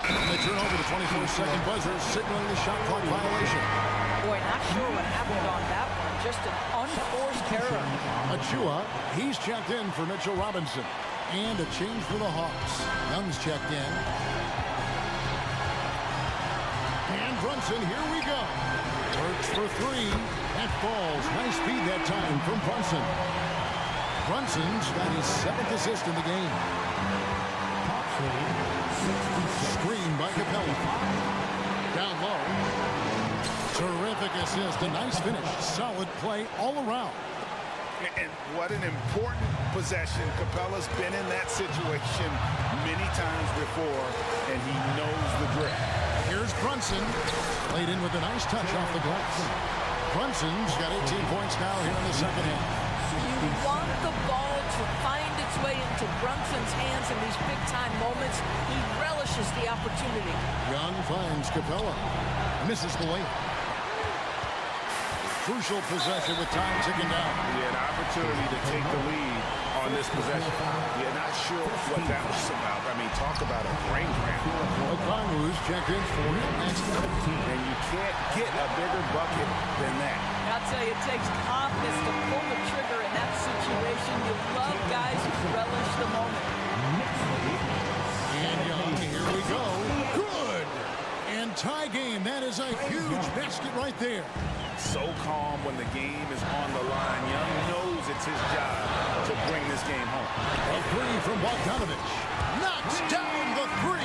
A: And they turn over the 24-second buzzer, signaling the shot clock violation.
C: Boy, not sure what happened on that one. Just an unforced error.
A: Achua, he's checked in for Mitchell Robinson. And a change for the Hawks. Young's checked in. And Brunson, here we go. Works for 3. That falls. Nice speed that time from Brunson. Brunson's got his 7th assist in the game. Screen by Capella. Down low. Terrific assist. A nice finish. Solid play all around.
B: And what an important possession. Capella's been in that situation many times before, and he knows the drill.
A: Here's Brunson. Played in with a nice touch off the glass. Brunson's got 18 points now here in the second half.
C: You want the ball to find its way into Brunson's hands in these big-time moments. He relishes the opportunity.
A: Young finds Capella. Misses the layup. Crucial possession with time ticking down.
B: He had an opportunity to take the lead on this possession. You're not sure what that was about. I mean, talk about a brain cramp.
A: Okongwu's checked in for him.
B: And you can't get a bigger bucket than that.
C: I'll tell you, it takes confidence to pull the trigger in that situation. You love guys who relish the moment.
A: And Young, here we go. Good! And tie game. That is a huge basket right there.
B: So calm when the game is on the line. Young knows it's his job to bring this game home.
A: A 3 from Bogdanovich. Knocks down the 3.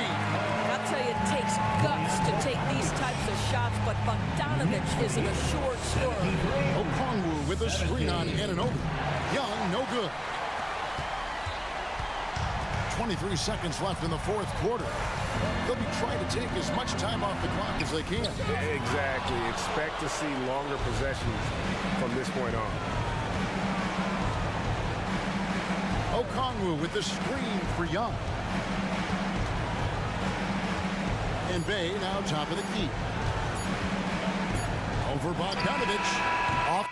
C: I'll tell you, it takes guts to take these types of shots, but Bogdanovich is an assured scorer.
A: Okongwu with a screen on Anunoby. Young, no good. 23 seconds left in the 4th quarter. They'll be trying to take as much time off the clock as they can.
N: Exactly. Expect to see longer possessions from this point on.
A: Okongwu with the screen for Young. And Bay now top of the key. Over Bogdanovich. Off.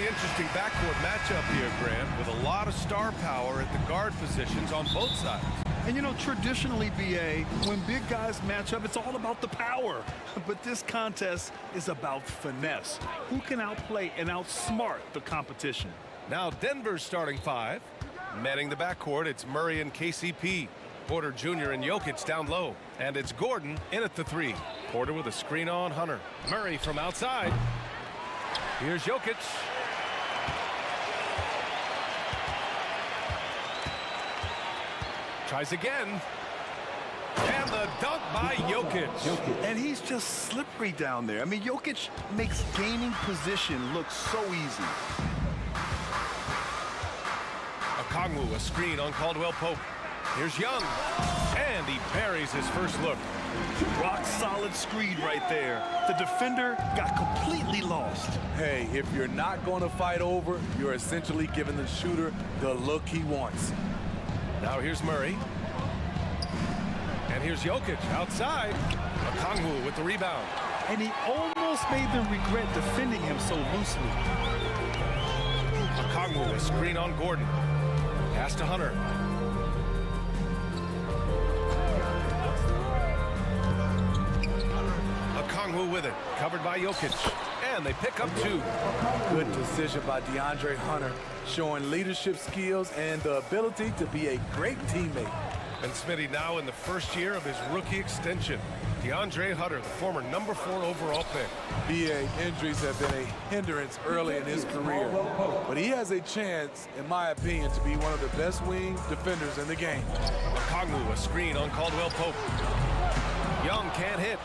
G: pretty interesting backcourt matchup here, Grant, with a lot of star power at the guard positions on both sides.
I: And you know, traditionally, BA, when big guys match up, it's all about the power. But this contest is about finesse. Who can outplay and outsmart the competition?
G: Now Denver's starting five. Manning the backcourt, it's Murray and KCP. Porter Jr. and Jokic down low. And it's Gordon in at the three. Porter with a screen on Hunter. Murray from outside. Here's Jokic. Tries again. And the dunk by Jokic.
I: And he's just slippery down there. I mean, Jokic makes gaining position look so easy.
G: Okongwu, a screen on Caldwell Pope. Here's Young. And he buries his first look.
I: Rock solid screen right there. The defender got completely lost.
H: Hey, if you're not going to fight over, you're essentially giving the shooter the look he wants.
G: Now here's Murray. And here's Jokic outside. Okongwu with the rebound.
I: And he almost made them regret defending him so loosely.
G: Okongwu, a screen on Gordon. Pass to Hunter. Okongwu with it. Covered by Jokic. And they pick up two.
H: Good decision by DeAndre Hunter, showing leadership skills and the ability to be a great teammate.
G: And Smitty now in the first year of his rookie extension. DeAndre Hunter, the former #4 overall pick.
H: BA, injuries have been a hindrance early in his career, but he has a chance, in my opinion, to be one of the best wing defenders in the game.
G: Okongwu, a screen on Caldwell Pope. Young can't hit.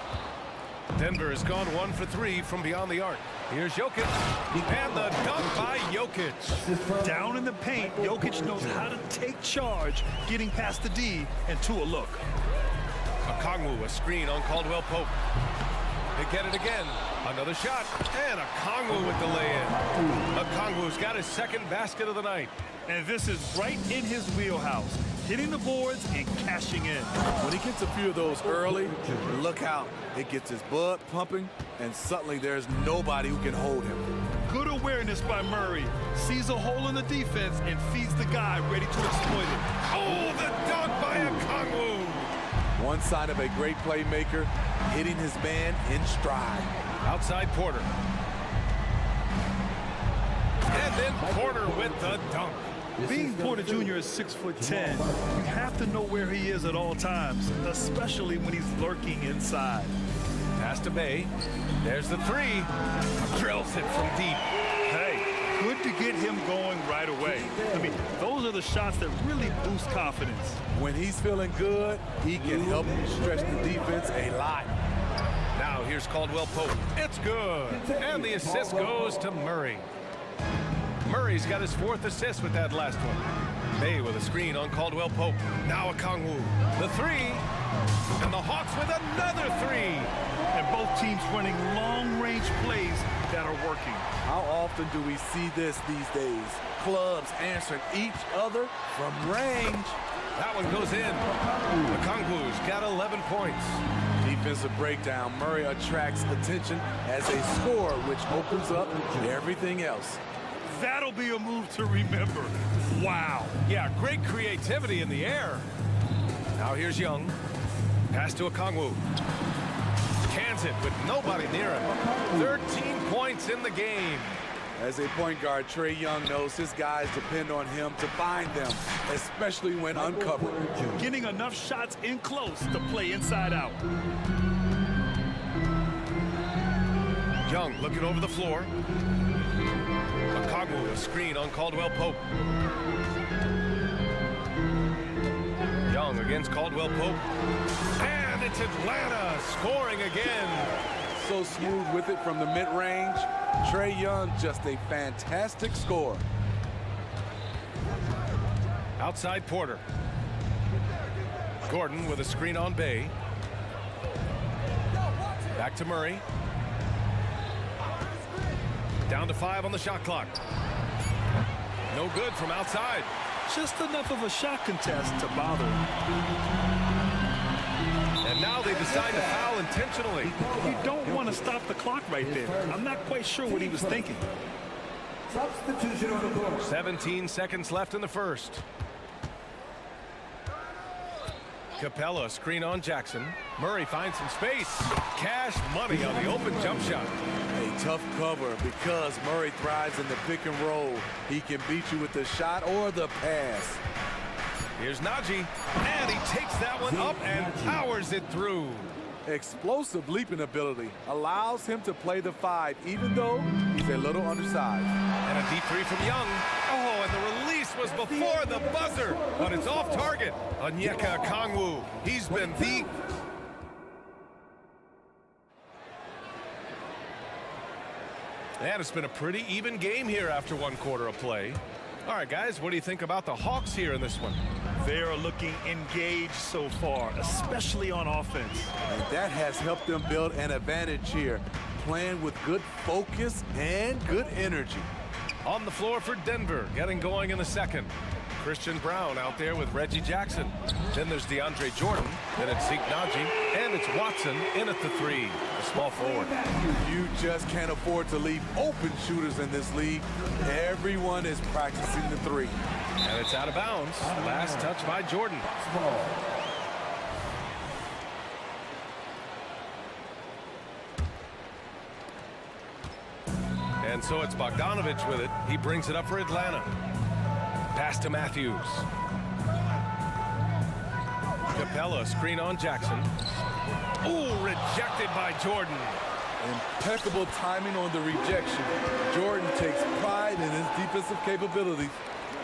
G: Denver has gone 1 for 3 from beyond the arc. Here's Jokic, and the dunk by Jokic.
I: Down in the paint, Jokic knows how to take charge, getting past the D and to a look.
G: Okongwu, a screen on Caldwell Pope. They get it again. Another shot, and Okongwu with the lay-in. Okongwu's got his second basket of the night.
I: And this is right in his wheelhouse, hitting the boards and cashing in.
H: When he gets a few of those early, look out. It gets his blood pumping, and suddenly there's nobody who can hold him.
I: Good awareness by Murray. Sees a hole in the defense and feeds the guy ready to exploit it.
G: Oh, the dunk by Okongwu.
H: One sign of a great playmaker, hitting his man in stride.
G: Outside Porter. And then Porter with the dunk.
I: Being Porter Jr. is 6'10", you have to know where he is at all times, especially when he's lurking inside.
G: Pass to Bay. There's the three. Drills it from deep.
I: Hey, good to get him going right away. I mean, those are the shots that really boost confidence.
H: When he's feeling good, he can help stretch the defense a lot.
G: Now here's Caldwell Pope. It's good. And the assist goes to Murray. Murray's got his 4th assist with that last one. Bay with a screen on Caldwell Pope. Now Okongwu. The three. And the Hawks with another three.
I: And both teams running long-range plays that are working.
H: How often do we see this these days? Clubs answering each other from range.
G: That one goes in. Okongwu's got 11 points.
H: Defensive breakdown. Murray attracts attention as a scorer, which opens up everything else.
I: That'll be a move to remember. Wow.
G: Yeah, great creativity in the air. Now here's Young. Pass to Okongwu. Cans it with nobody near him. 13 points in the game.
H: As a point guard, Trae Young knows his guys depend on him to find them, especially when uncovered.
I: Getting enough shots in close to play inside out.
G: Young looking over the floor. Okongwu, a screen on Caldwell Pope. Young against Caldwell Pope. And it's Atlanta scoring again.
H: So smooth with it from the mid-range. Trae Young, just a fantastic scorer.
G: Outside Porter. Gordon with a screen on Bay. Back to Murray. Down to 5 on the shot clock. No good from outside.
I: Just enough of a shot contest to bother him.
G: And now they decide to foul intentionally.
I: You don't want to stop the clock right there. I'm not quite sure what he was thinking.
E: Substitution on the court.
G: 17 seconds left in the first. Capella, screen on Jackson. Murray finds some space. Cash money on the open jump shot.
H: A tough cover because Murray thrives in the pick and roll. He can beat you with the shot or the pass.
G: Here's Najee, and he takes that one up and powers it through.
H: Explosive leaping ability allows him to play the 5, even though he's a little undersized.
G: And a deep three from Young. Oh, and the release was before the buzzer, but it's off target. Onyeka Okongwu, he's been the... And it's been a pretty even game here after one quarter of play. All right, guys, what do you think about the Hawks here in this one?
I: They are looking engaged so far, especially on offense.
H: And that has helped them build an advantage here, playing with good focus and good energy.
G: On the floor for Denver, getting going in the second. Christian Brown out there with Reggie Jackson. Then there's DeAndre Jordan, then it's Zeke Najee, and it's Watson in at the 3, the small forward.
H: You just can't afford to leave open shooters in this league. Everyone is practicing the 3.
G: And it's out of bounds. Last touch by Jordan. And so it's Bogdanovich with it. He brings it up for Atlanta. Pass to Matthews. Capella, screen on Jackson. Ooh, rejected by Jordan.
H: Impeccable timing on the rejection. Jordan takes pride in his defensive capabilities.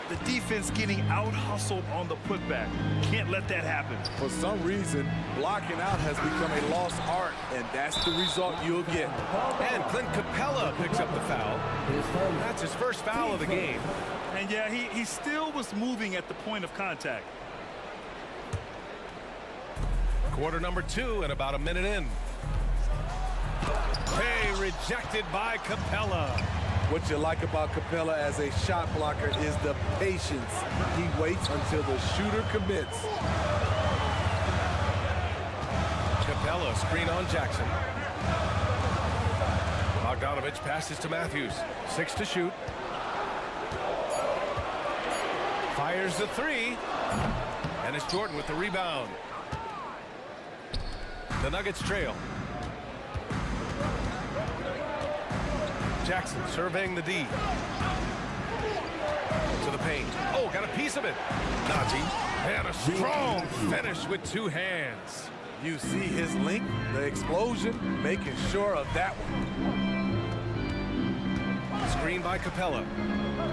I: The defense getting out-hustled on the putback. Can't let that happen.
H: For some reason, blocking out has become a lost art, and that's the result you'll get.
G: And Clint Capella picks up the foul. That's his first foul of the game.
I: And yeah, he still was moving at the point of contact.
G: Quarter number 2 and about a minute in. Hey, rejected by Capella.
H: What you like about Capella as a shot blocker is the patience. He waits until the shooter commits.
G: Capella, screen on Jackson. Bogdanovich passes to Matthews. 6 to shoot. Fires the 3. And it's Jordan with the rebound. The Nuggets trail. Jackson surveying the D. To the paint. Oh, got a piece of it. Najee. And a strong finish with 2 hands.
H: You see his length, the explosion, making sure of that one.
G: Screen by Capella.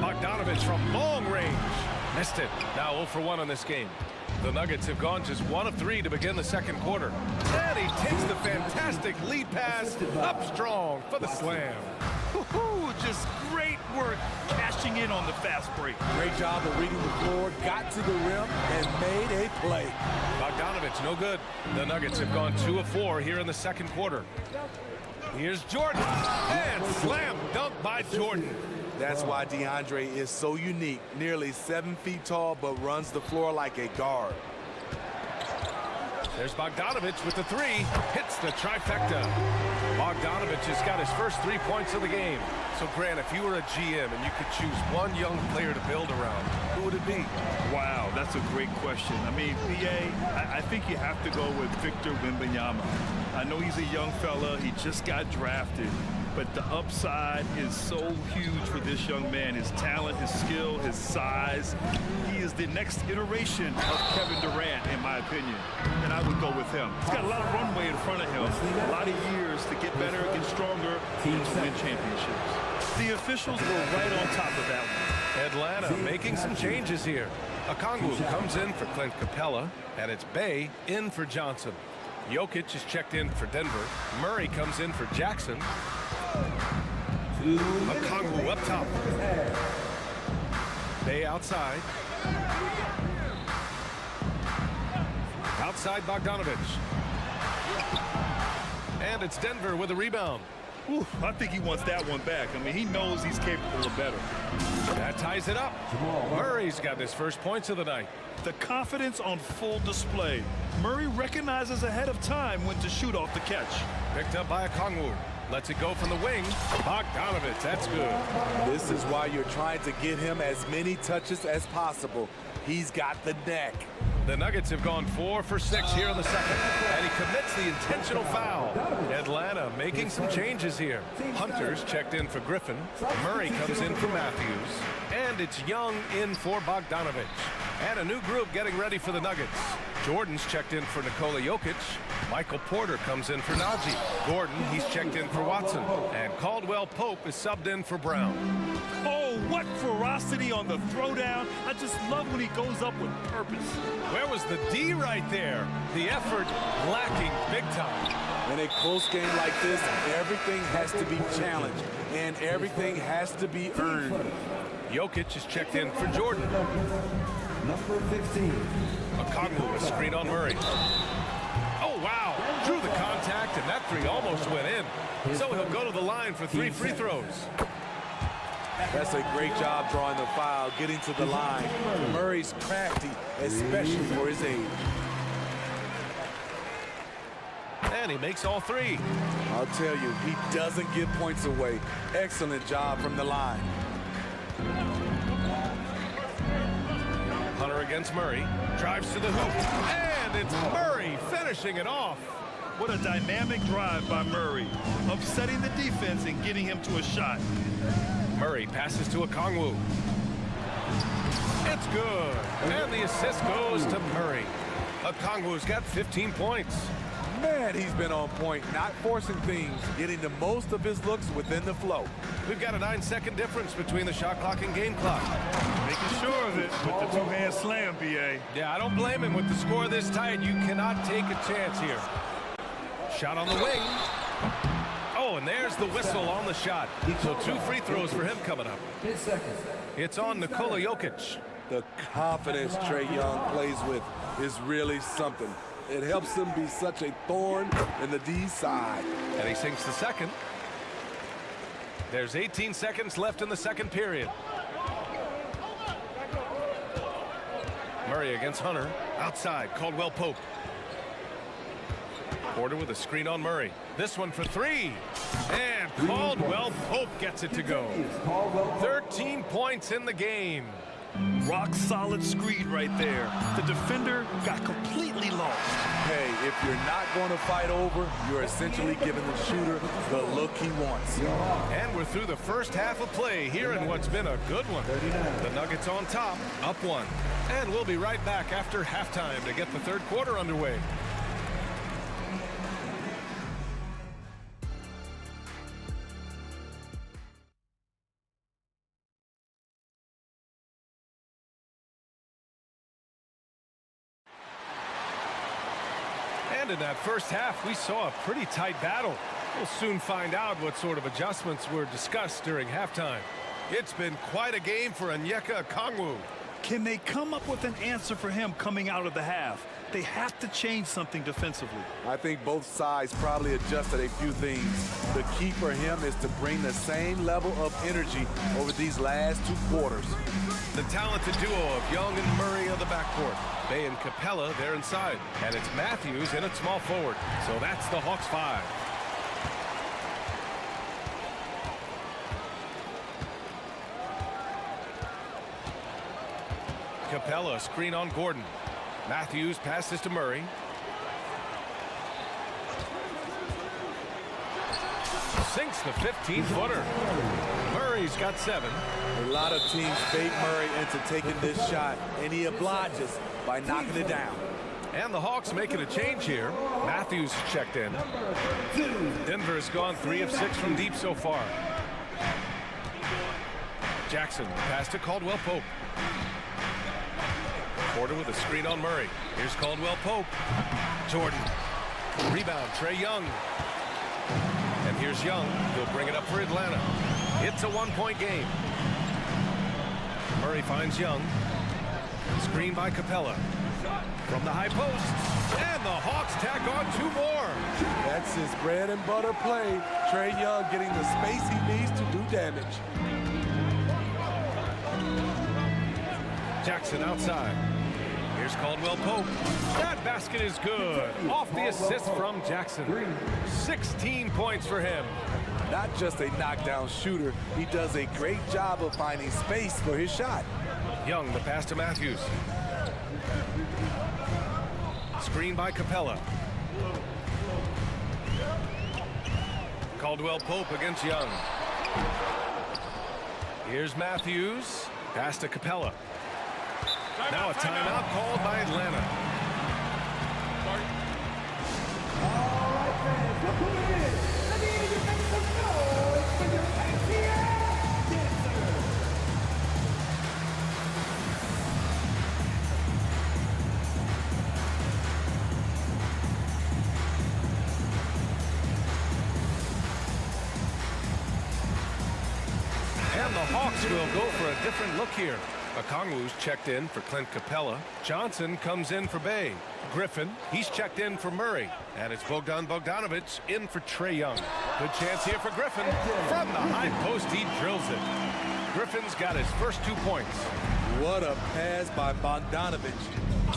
G: Bogdanovich from long range. Missed it. Now 0 for 1 on this game. The Nuggets have gone just 1 of 3 to begin the second quarter. And he takes the fantastic lead pass up strong for the slam.
I: Just great work cashing in on the fast break.
H: Great job of reading the floor, got to the rim, and made a play.
G: Bogdanovich, no good. The Nuggets have gone 2 of 4 here in the second quarter. Here's Jordan, and slam dunk by Jordan.
H: That's why DeAndre is so unique. Nearly 7 feet tall, but runs the floor like a guard.
G: There's Bogdanovich with the 3. Hits the trifecta. Bogdanovich has got his first 3 points of the game. So, Grant, if you were a GM and you could choose one young player to build around, who would it be?
I: Wow, that's a great question. I mean, I think you have to go with Victor Wembanyama. I know he's a young fella. He just got drafted. But the upside is so huge for this young man. His talent, his skill, his size. He is the next iteration of Kevin Durant, in my opinion. And I would go with him. He's got a lot of runway in front of him. A lot of years to get better, get stronger, and to win championships. The officials were right on top of that one.
G: Atlanta making some changes here. Okongwu comes in for Clint Capella, and it's Bey in for Johnson. Jokic is checked in for Denver. Murray comes in for Jackson. Okongwu up top. Bey outside. Outside Bogdanovich. And it's Denver with a rebound.
I: Ooh, I think he wants that one back. I mean, he knows he's capable of better.
G: That ties it up. Murray's got his first points of the night.
I: The confidence on full display. Murray recognizes ahead of time when to shoot off the catch.
G: Picked up by Okongwu. Lets it go from the wing. Bogdanovich, that's good.
H: This is why you're trying to get him as many touches as possible. He's got the neck.
G: The Nuggets have gone 4 for 6 here in the second, and he commits the intentional foul. Atlanta making some changes here. Hunter's checked in for Griffin. Murray comes in for Matthews. And it's Young in for Bogdanovich. And a new group getting ready for the Nuggets. Jordan's checked in for Nikola Jokic. Michael Porter comes in for Najee. Gordon, he's checked in for Watson. And Caldwell Pope is subbed in for Brown.
I: Oh, what ferocity on the throwdown. I just love when he goes up with purpose.
G: Where was the D right there? The effort lacking big time.
H: In a close game like this, everything has to be challenged, and everything has to be earned.
G: Jokic is checked in for Jordan.
L: Number 15.
G: Okongwu, a screen on Murray. Oh, wow. Drew the contact, and that three almost went in. So he'll go to the line for 3 free throws.
H: That's a great job drawing the foul, getting to the line. Murray's crafty, especially for his age.
G: And he makes all 3.
H: I'll tell you, he doesn't give points away. Excellent job from the line.
G: Hunter against Murray. Drives to the hoop. And it's Murray finishing it off.
I: What a dynamic drive by Murray, upsetting the defense and getting him to a shot.
G: Murray passes to Okongwu. It's good. And the assist goes to Murray. Okongwu's got 15 points.
H: Man, he's been on point, not forcing things, getting the most of his looks within the flow.
G: We've got a 9-second difference between the shot clock and game clock.
I: Making sure of it with the two-hand slam, B.A.
G: Yeah, I don't blame him. With the score this tight, you cannot take a chance here. Shot on the wing. Oh, and there's the whistle on the shot. So 2 free throws for him coming up. It's on Nikola Jokic.
H: The confidence Trae Young plays with is really something. It helps him be such a thorn in the D side.
G: And he sinks the second. There's 18 seconds left in the second period. Murray against Hunter. Outside, Caldwell Pope. Porter with a screen on Murray. This one for 3. And Caldwell Pope gets it to go. 13 points in the game.
I: Rock solid screen right there. The defender got completely lost.
H: Hey, if you're not going to fight over, you're essentially giving the shooter the look he wants.
G: And we're through the first half of play here in what's been a good one. The Nuggets on top, up 1. And we'll be right back after halftime to get the third quarter underway. In that first half, we saw a pretty tight battle. We'll soon find out what sort of adjustments were discussed during halftime. It's been quite a game for Onyeka Okongwu.
I: Can they come up with an answer for him coming out of the half? They have to change something defensively.
H: I think both sides probably adjusted a few things. The key for him is to bring the same level of energy over these last 2 quarters.
G: The talented duo of Young and Murray on the backcourt. Bay and Capella, they're inside. And it's Matthews in at small forward. So that's the Hawks 5. Capella, screen on Gordon. Matthews passes to Murray. Sinks the 15-footer. Murray's got 7.
H: A lot of teams bait Murray into taking this shot, and he obliges by knocking it down.
G: And the Hawks making a change here. Matthews checked in. Denver's gone 3 of 6 from deep so far. Jackson pass to Caldwell Pope. Porter with a screen on Murray. Here's Caldwell Pope. Jordan. Rebound, Trae Young. And here's Young. He'll bring it up for Atlanta. It's a 1-point game. Murray finds Young. Screen by Capella. From the high post. And the Hawks tack on 2 more.
H: That's his bread and butter play. Trae Young getting the space he needs to do damage.
G: Jackson outside. Here's Caldwell Pope. That basket is good. Off the assist from Jackson. 16 points for him.
H: Not just a knockdown shooter, he does a great job of finding space for his shot.
G: Young, the pass to Matthews. Screen by Capella. Caldwell Pope against Young. Here's Matthews. Pass to Capella. Now a timeout called by Atlanta.
E: All right, fans, look who it is. Let me hear you make some noise for your fancy ass dancer.
G: And the Hawks will go for a different look here. Okongwu's checked in for Clint Capella. Johnson comes in for Bay. Griffin, he's checked in for Murray. And it's Bogdan Bogdanovic in for Trae Young. Good chance here for Griffin. From the high post, he drills it. Griffin's got his first 2 points.
H: What a pass by Bogdanovic,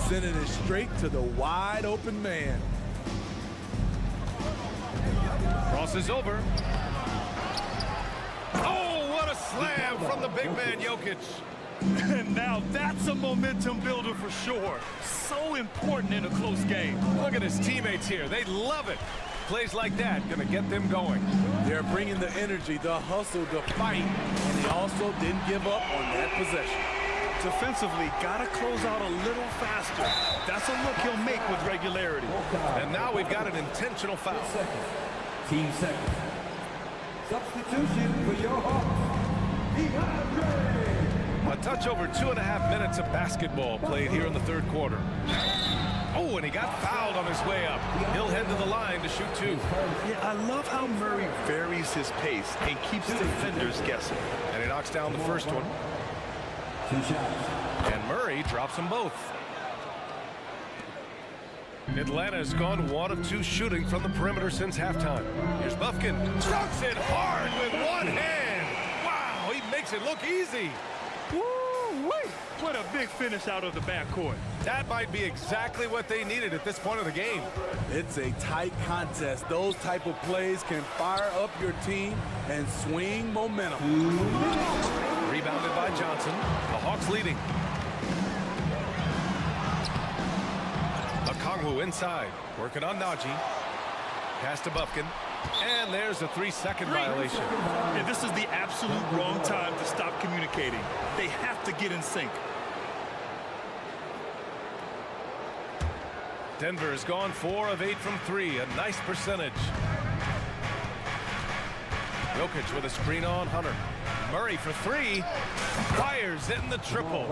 H: sending it straight to the wide open man.
G: Crosses over. Oh, what a slam from the big man Jokic.
I: And now that's a momentum builder for sure. So important in a close game.
G: Look at his teammates here. They love it. Plays like that gonna get them going.
H: They're bringing the energy, the hustle, the fight, and he also didn't give up on that possession.
I: Defensively, gotta close out a little faster. That's a look he'll make with regularity.
G: And now we've got an intentional foul.
E: Team second. Substitution for your Hawks.
G: A touch over 2.5 minutes of basketball played here in the third quarter. Oh, and he got fouled on his way up. He'll head to the line to shoot 2.
I: Yeah, I love how Murray varies his pace and keeps defenders guessing.
G: And he knocks down the first one.
E: 2 shots.
G: And Murray drops them both. Atlanta has gone 1 of 2 shooting from the perimeter since halftime. Here's Bufkin. Dunks it hard with one hand. Wow, he makes it look easy.
I: Woo-wee! What a big finish out of the backcourt.
G: That might be exactly what they needed at this point of the game.
H: It's a tight contest. Those type of plays can fire up your team and swing momentum.
G: Rebounded by Johnson. The Hawks leading. Okongwu inside. Working on Najee. Pass to Bufkin. And there's a 3-second violation.
I: And this is the absolute wrong time to stop communicating. They have to get in sync.
G: Denver has gone 4 of 8 from 3. A nice percentage. Jokic with a screen on Hunter. Murray for 3. Fires in the triple.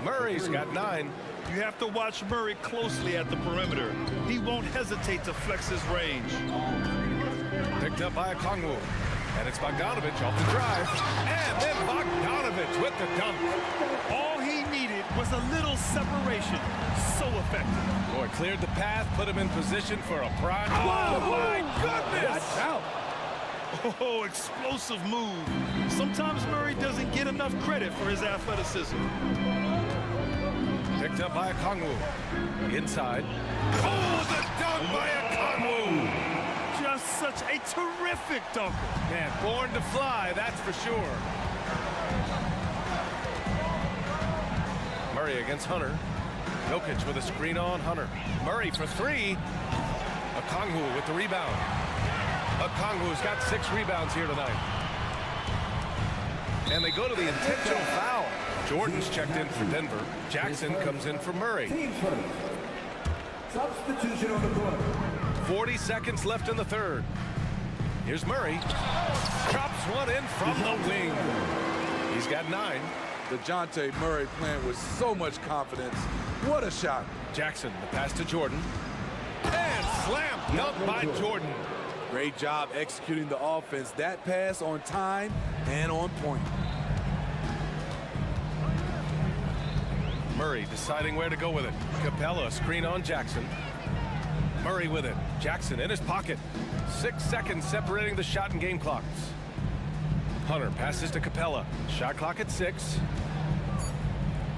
G: Murray's got 9.
I: You have to watch Murray closely at the perimeter. He won't hesitate to flex his range.
G: Picked up by Okongwu. And it's Bogdanovic off the drive. And then Bogdanovic with the dunk.
I: All he needed was a little separation. So effective.
G: Boy, cleared the path, put him in position for a prime. Oh, my goodness!
H: Watch out.
I: Oh, explosive move. Sometimes Murray doesn't get enough credit for his athleticism.
G: Picked up by Okongwu. Inside. Oh, the dunk by Okongwu!
I: Just such a terrific dunker.
G: Man, born to fly, that's for sure. Murray against Hunter. Jokic with a screen on Hunter. Murray for 3. Okongwu with the rebound. Okongwu's got 6 rebounds here tonight. And they go to the intentional foul. Jordan's checked in for Denver. Jackson comes in for Murray.
E: Substitution on the court.
G: 40 seconds left in the third. Here's Murray. Drops one in from the wing. He's got 9.
H: DeJounte Murray playing with so much confidence. What a shot.
G: Jackson, the pass to Jordan. And slam dunk by Jordan.
H: Great job executing the offense. That pass on time and on point.
G: Murray deciding where to go with it. Capella screen on Jackson. Murray with it. Jackson in his pocket. 6 seconds separating the shot and game clocks. Hunter passes to Capella. Shot clock at 6.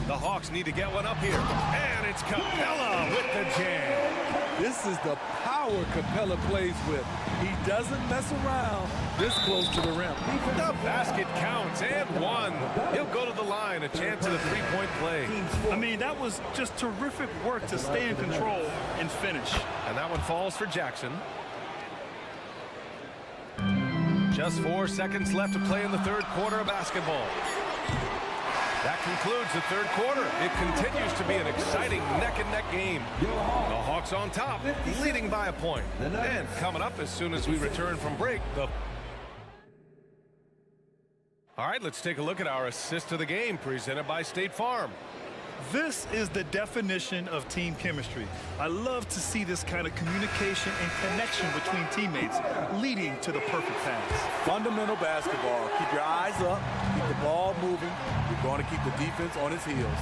G: The Hawks need to get one up here. And it's Capella with the jam.
H: This is the power Capella plays with. He doesn't mess around. this close to the rim.
G: The basket counts and one. He'll go to the line, a chance at a three-point play.
I: I mean, that was just terrific work to stay in control and finish.
G: And that one falls for Jackson. Just 4 seconds left to play in the third quarter of basketball. That concludes the third quarter. It continues to be an exciting neck-and-neck game. The Hawks on top, leading by a point. And coming up as soon as we return from break, All right, let's take a look at our assist of the game presented by State Farm.
I: This is the definition of team chemistry. I love to see this kind of communication and connection between teammates leading to the perfect pass.
H: Fundamental basketball. Keep your eyes up, keep the ball moving. You're going to keep the defense on its heels.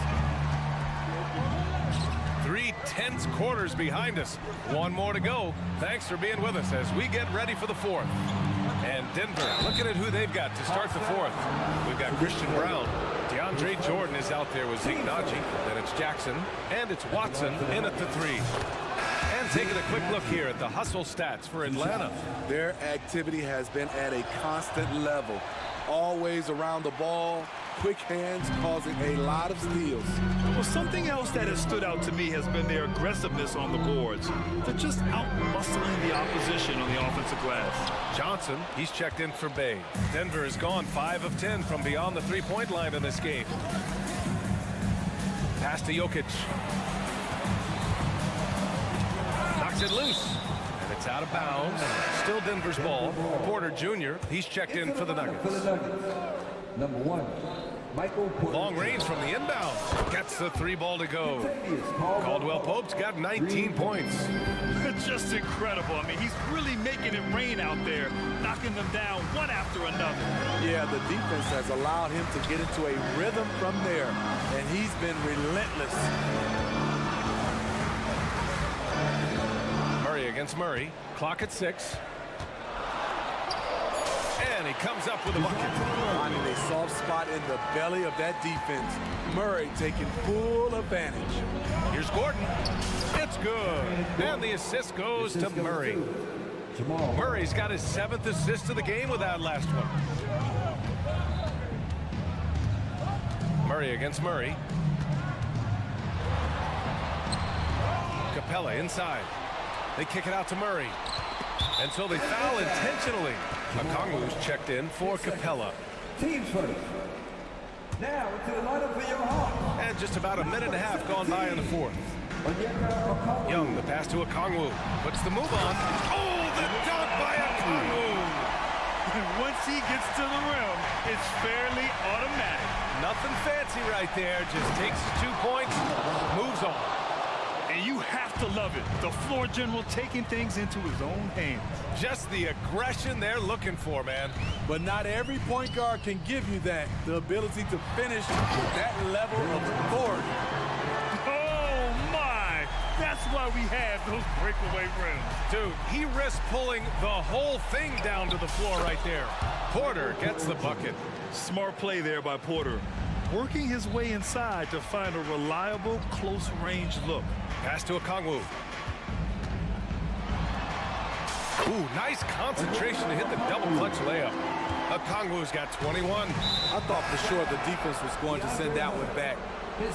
G: 3 tense quarters behind us. One more to go. Thanks for being with us as we get ready for the fourth. And Denver, looking at who they've got to start the fourth. We've got Christian Brown. DeAndre Jordan is out there with Zignaji. Then it's Jackson. And it's Watson in at the 3. And taking a quick look here at the hustle stats for Atlanta.
H: Their activity has been at a constant level. Always around the ball. Quick hands causing a lot of steals.
I: Well, something else that has stood out to me has been their aggressiveness on the boards. They're just out-muscling the opposition on the offensive glass.
G: Johnson, he's checked in for Bay. Denver has gone 5 of 10 from beyond the three-point line in this game. Pass to Jokic. Knocks it loose. And it's out of bounds. Still Denver's ball. Porter Jr., he's checked in for the Nuggets.
L: Number 1.
G: Long range from the inbound. Gets the 3 ball to go. Caldwell Pope's got 19 points.
I: Just incredible. I mean, he's really making it rain out there, knocking them down one after another.
H: Yeah, the defense has allowed him to get into a rhythm from there, and he's been relentless.
G: Murray against Murray. Clock at 6. And he comes up with a bucket.
H: Finding a soft spot in the belly of that defense. Murray taking full advantage.
G: Here's Gordon. It's good. And the assist goes to Murray. Murray's got his 7th assist of the game with that last one. Murray against Murray. Capella inside. They kick it out to Murray. And so they foul intentionally. Okongwu's checked in for Capella.
L: Teams first. Now into the lineup for your Hawks.
G: And just about a minute and a half gone by in the fourth. Young, the pass to Okongwu. Puts the move on. Oh, the dunk by Okongwu.
I: Once he gets to the rim, it's fairly automatic.
G: Nothing fancy right there. Just takes his 2 points, moves on.
I: And you have to love it. The floor general taking things into his own hands.
G: Just the aggression they're looking for, man.
H: But not every point guard can give you that. The ability to finish with that level of authority.
I: Oh, my. That's why we have those breakaway rims.
G: Dude, he risks pulling the whole thing down to the floor right there. Porter gets the bucket.
I: Smart play there by Porter. Working his way inside to find a reliable, close-range look.
G: Pass to Okongwu. Ooh, nice concentration to hit the double-clutch layup. Okongwu's got 21.
H: I thought for sure the defense was going to send that one back.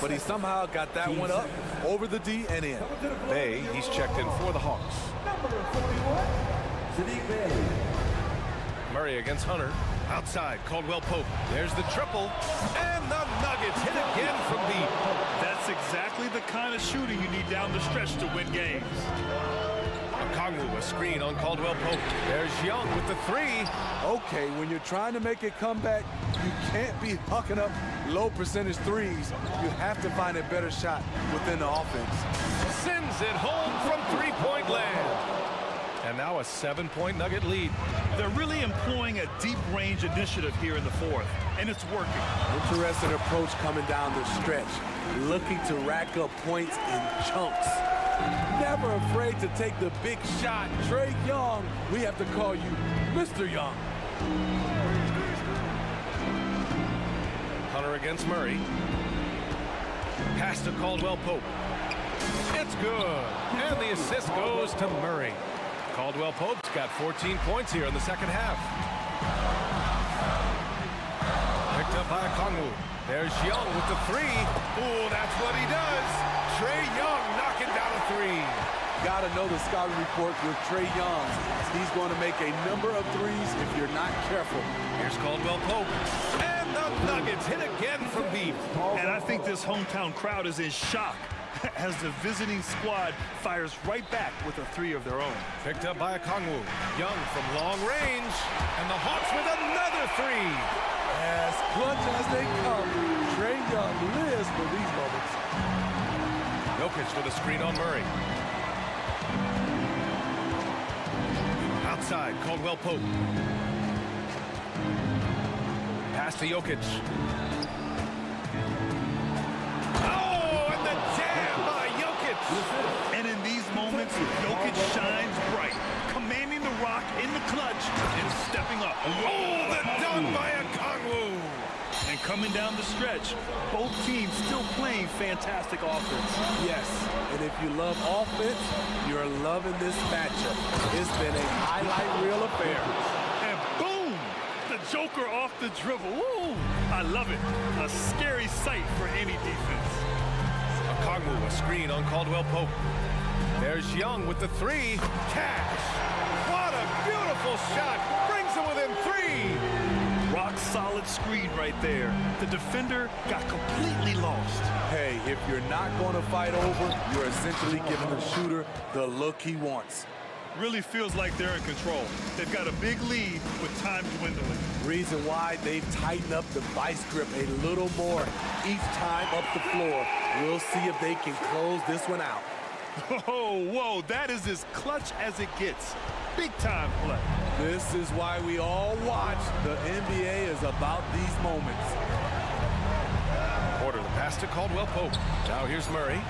H: But he somehow got that one up, over the D, and in.
G: Bay, he's checked in for the Hawks. Murray against Hunter. Outside, Caldwell Pope. There's the triple. And the Nuggets hit again from deep.
I: That's exactly the kind of shooting you need down the stretch to win games.
G: Okongwu, a screen on Caldwell Pope. There's Young with the 3.
H: Okay, when you're trying to make a comeback, you can't be hucking up low percentage threes. You have to find a better shot within the offense.
G: Sends it home from three-point land. And now a 7-point Nugget lead.
I: They're really employing a deep-range initiative here in the fourth, and it's working.
H: Interesting approach coming down the stretch, looking to rack up points in chunks. Never afraid to take the big shot. Trae Young, we have to call you Mr. Young.
G: Hunter against Murray. Pass to Caldwell Pope. It's good. And the assist goes to Murray. Caldwell Pope's got 14 points here in the second half. Picked up by Kongwu. There's Young with the three. Ooh, that's what he does. Trae Young knocking down a three.
H: Got to know the scouting report with Trae Young. He's going to make a number of threes if you're not careful.
G: Here's Caldwell Pope. And the Nuggets hit again from deep.
I: And I think this hometown crowd is in shock as the visiting squad fires right back with a three of their own.
G: Picked up by Kongwu. Young from long range. And the Hawks with another three.
H: As clutch as they come, Trae Young lives for these moments.
G: Jokic with a screen on Murray. Outside, Caldwell Pope. Pass to Jokic. Oh, and the jam by Jokic.
I: And in these moments, Jokic shines bright, commanding the rock in the clutch and stepping up.
G: Oh, the dunk by Okongwu.
I: And coming down the stretch, both teams still playing fantastic offense.
H: Yes, and if you love offense, you're loving this matchup. It's been a highlight reel affair.
I: And boom! The Joker off the dribble. Woo! I love it. A scary sight for any defense.
G: Okongwu, a screen on Caldwell Pope. There's Young with the three. Cash. What a beautiful shot. Brings him within three.
I: Rock solid screen right there. The defender got completely lost.
H: Hey, if you're not going to fight over, you're essentially giving the shooter the look he wants.
I: Really feels like they're in control. They've got a big lead with time dwindling.
H: Reason why they've tightened up the vice grip a little more each time up the floor. We'll see if they can close this one out.
I: Oh, whoa, that is as clutch as it gets. Big time play.
H: This is why we all watch. The NBA is about these moments.
G: Porter, the pass to Caldwell Pope. Now here's Murray.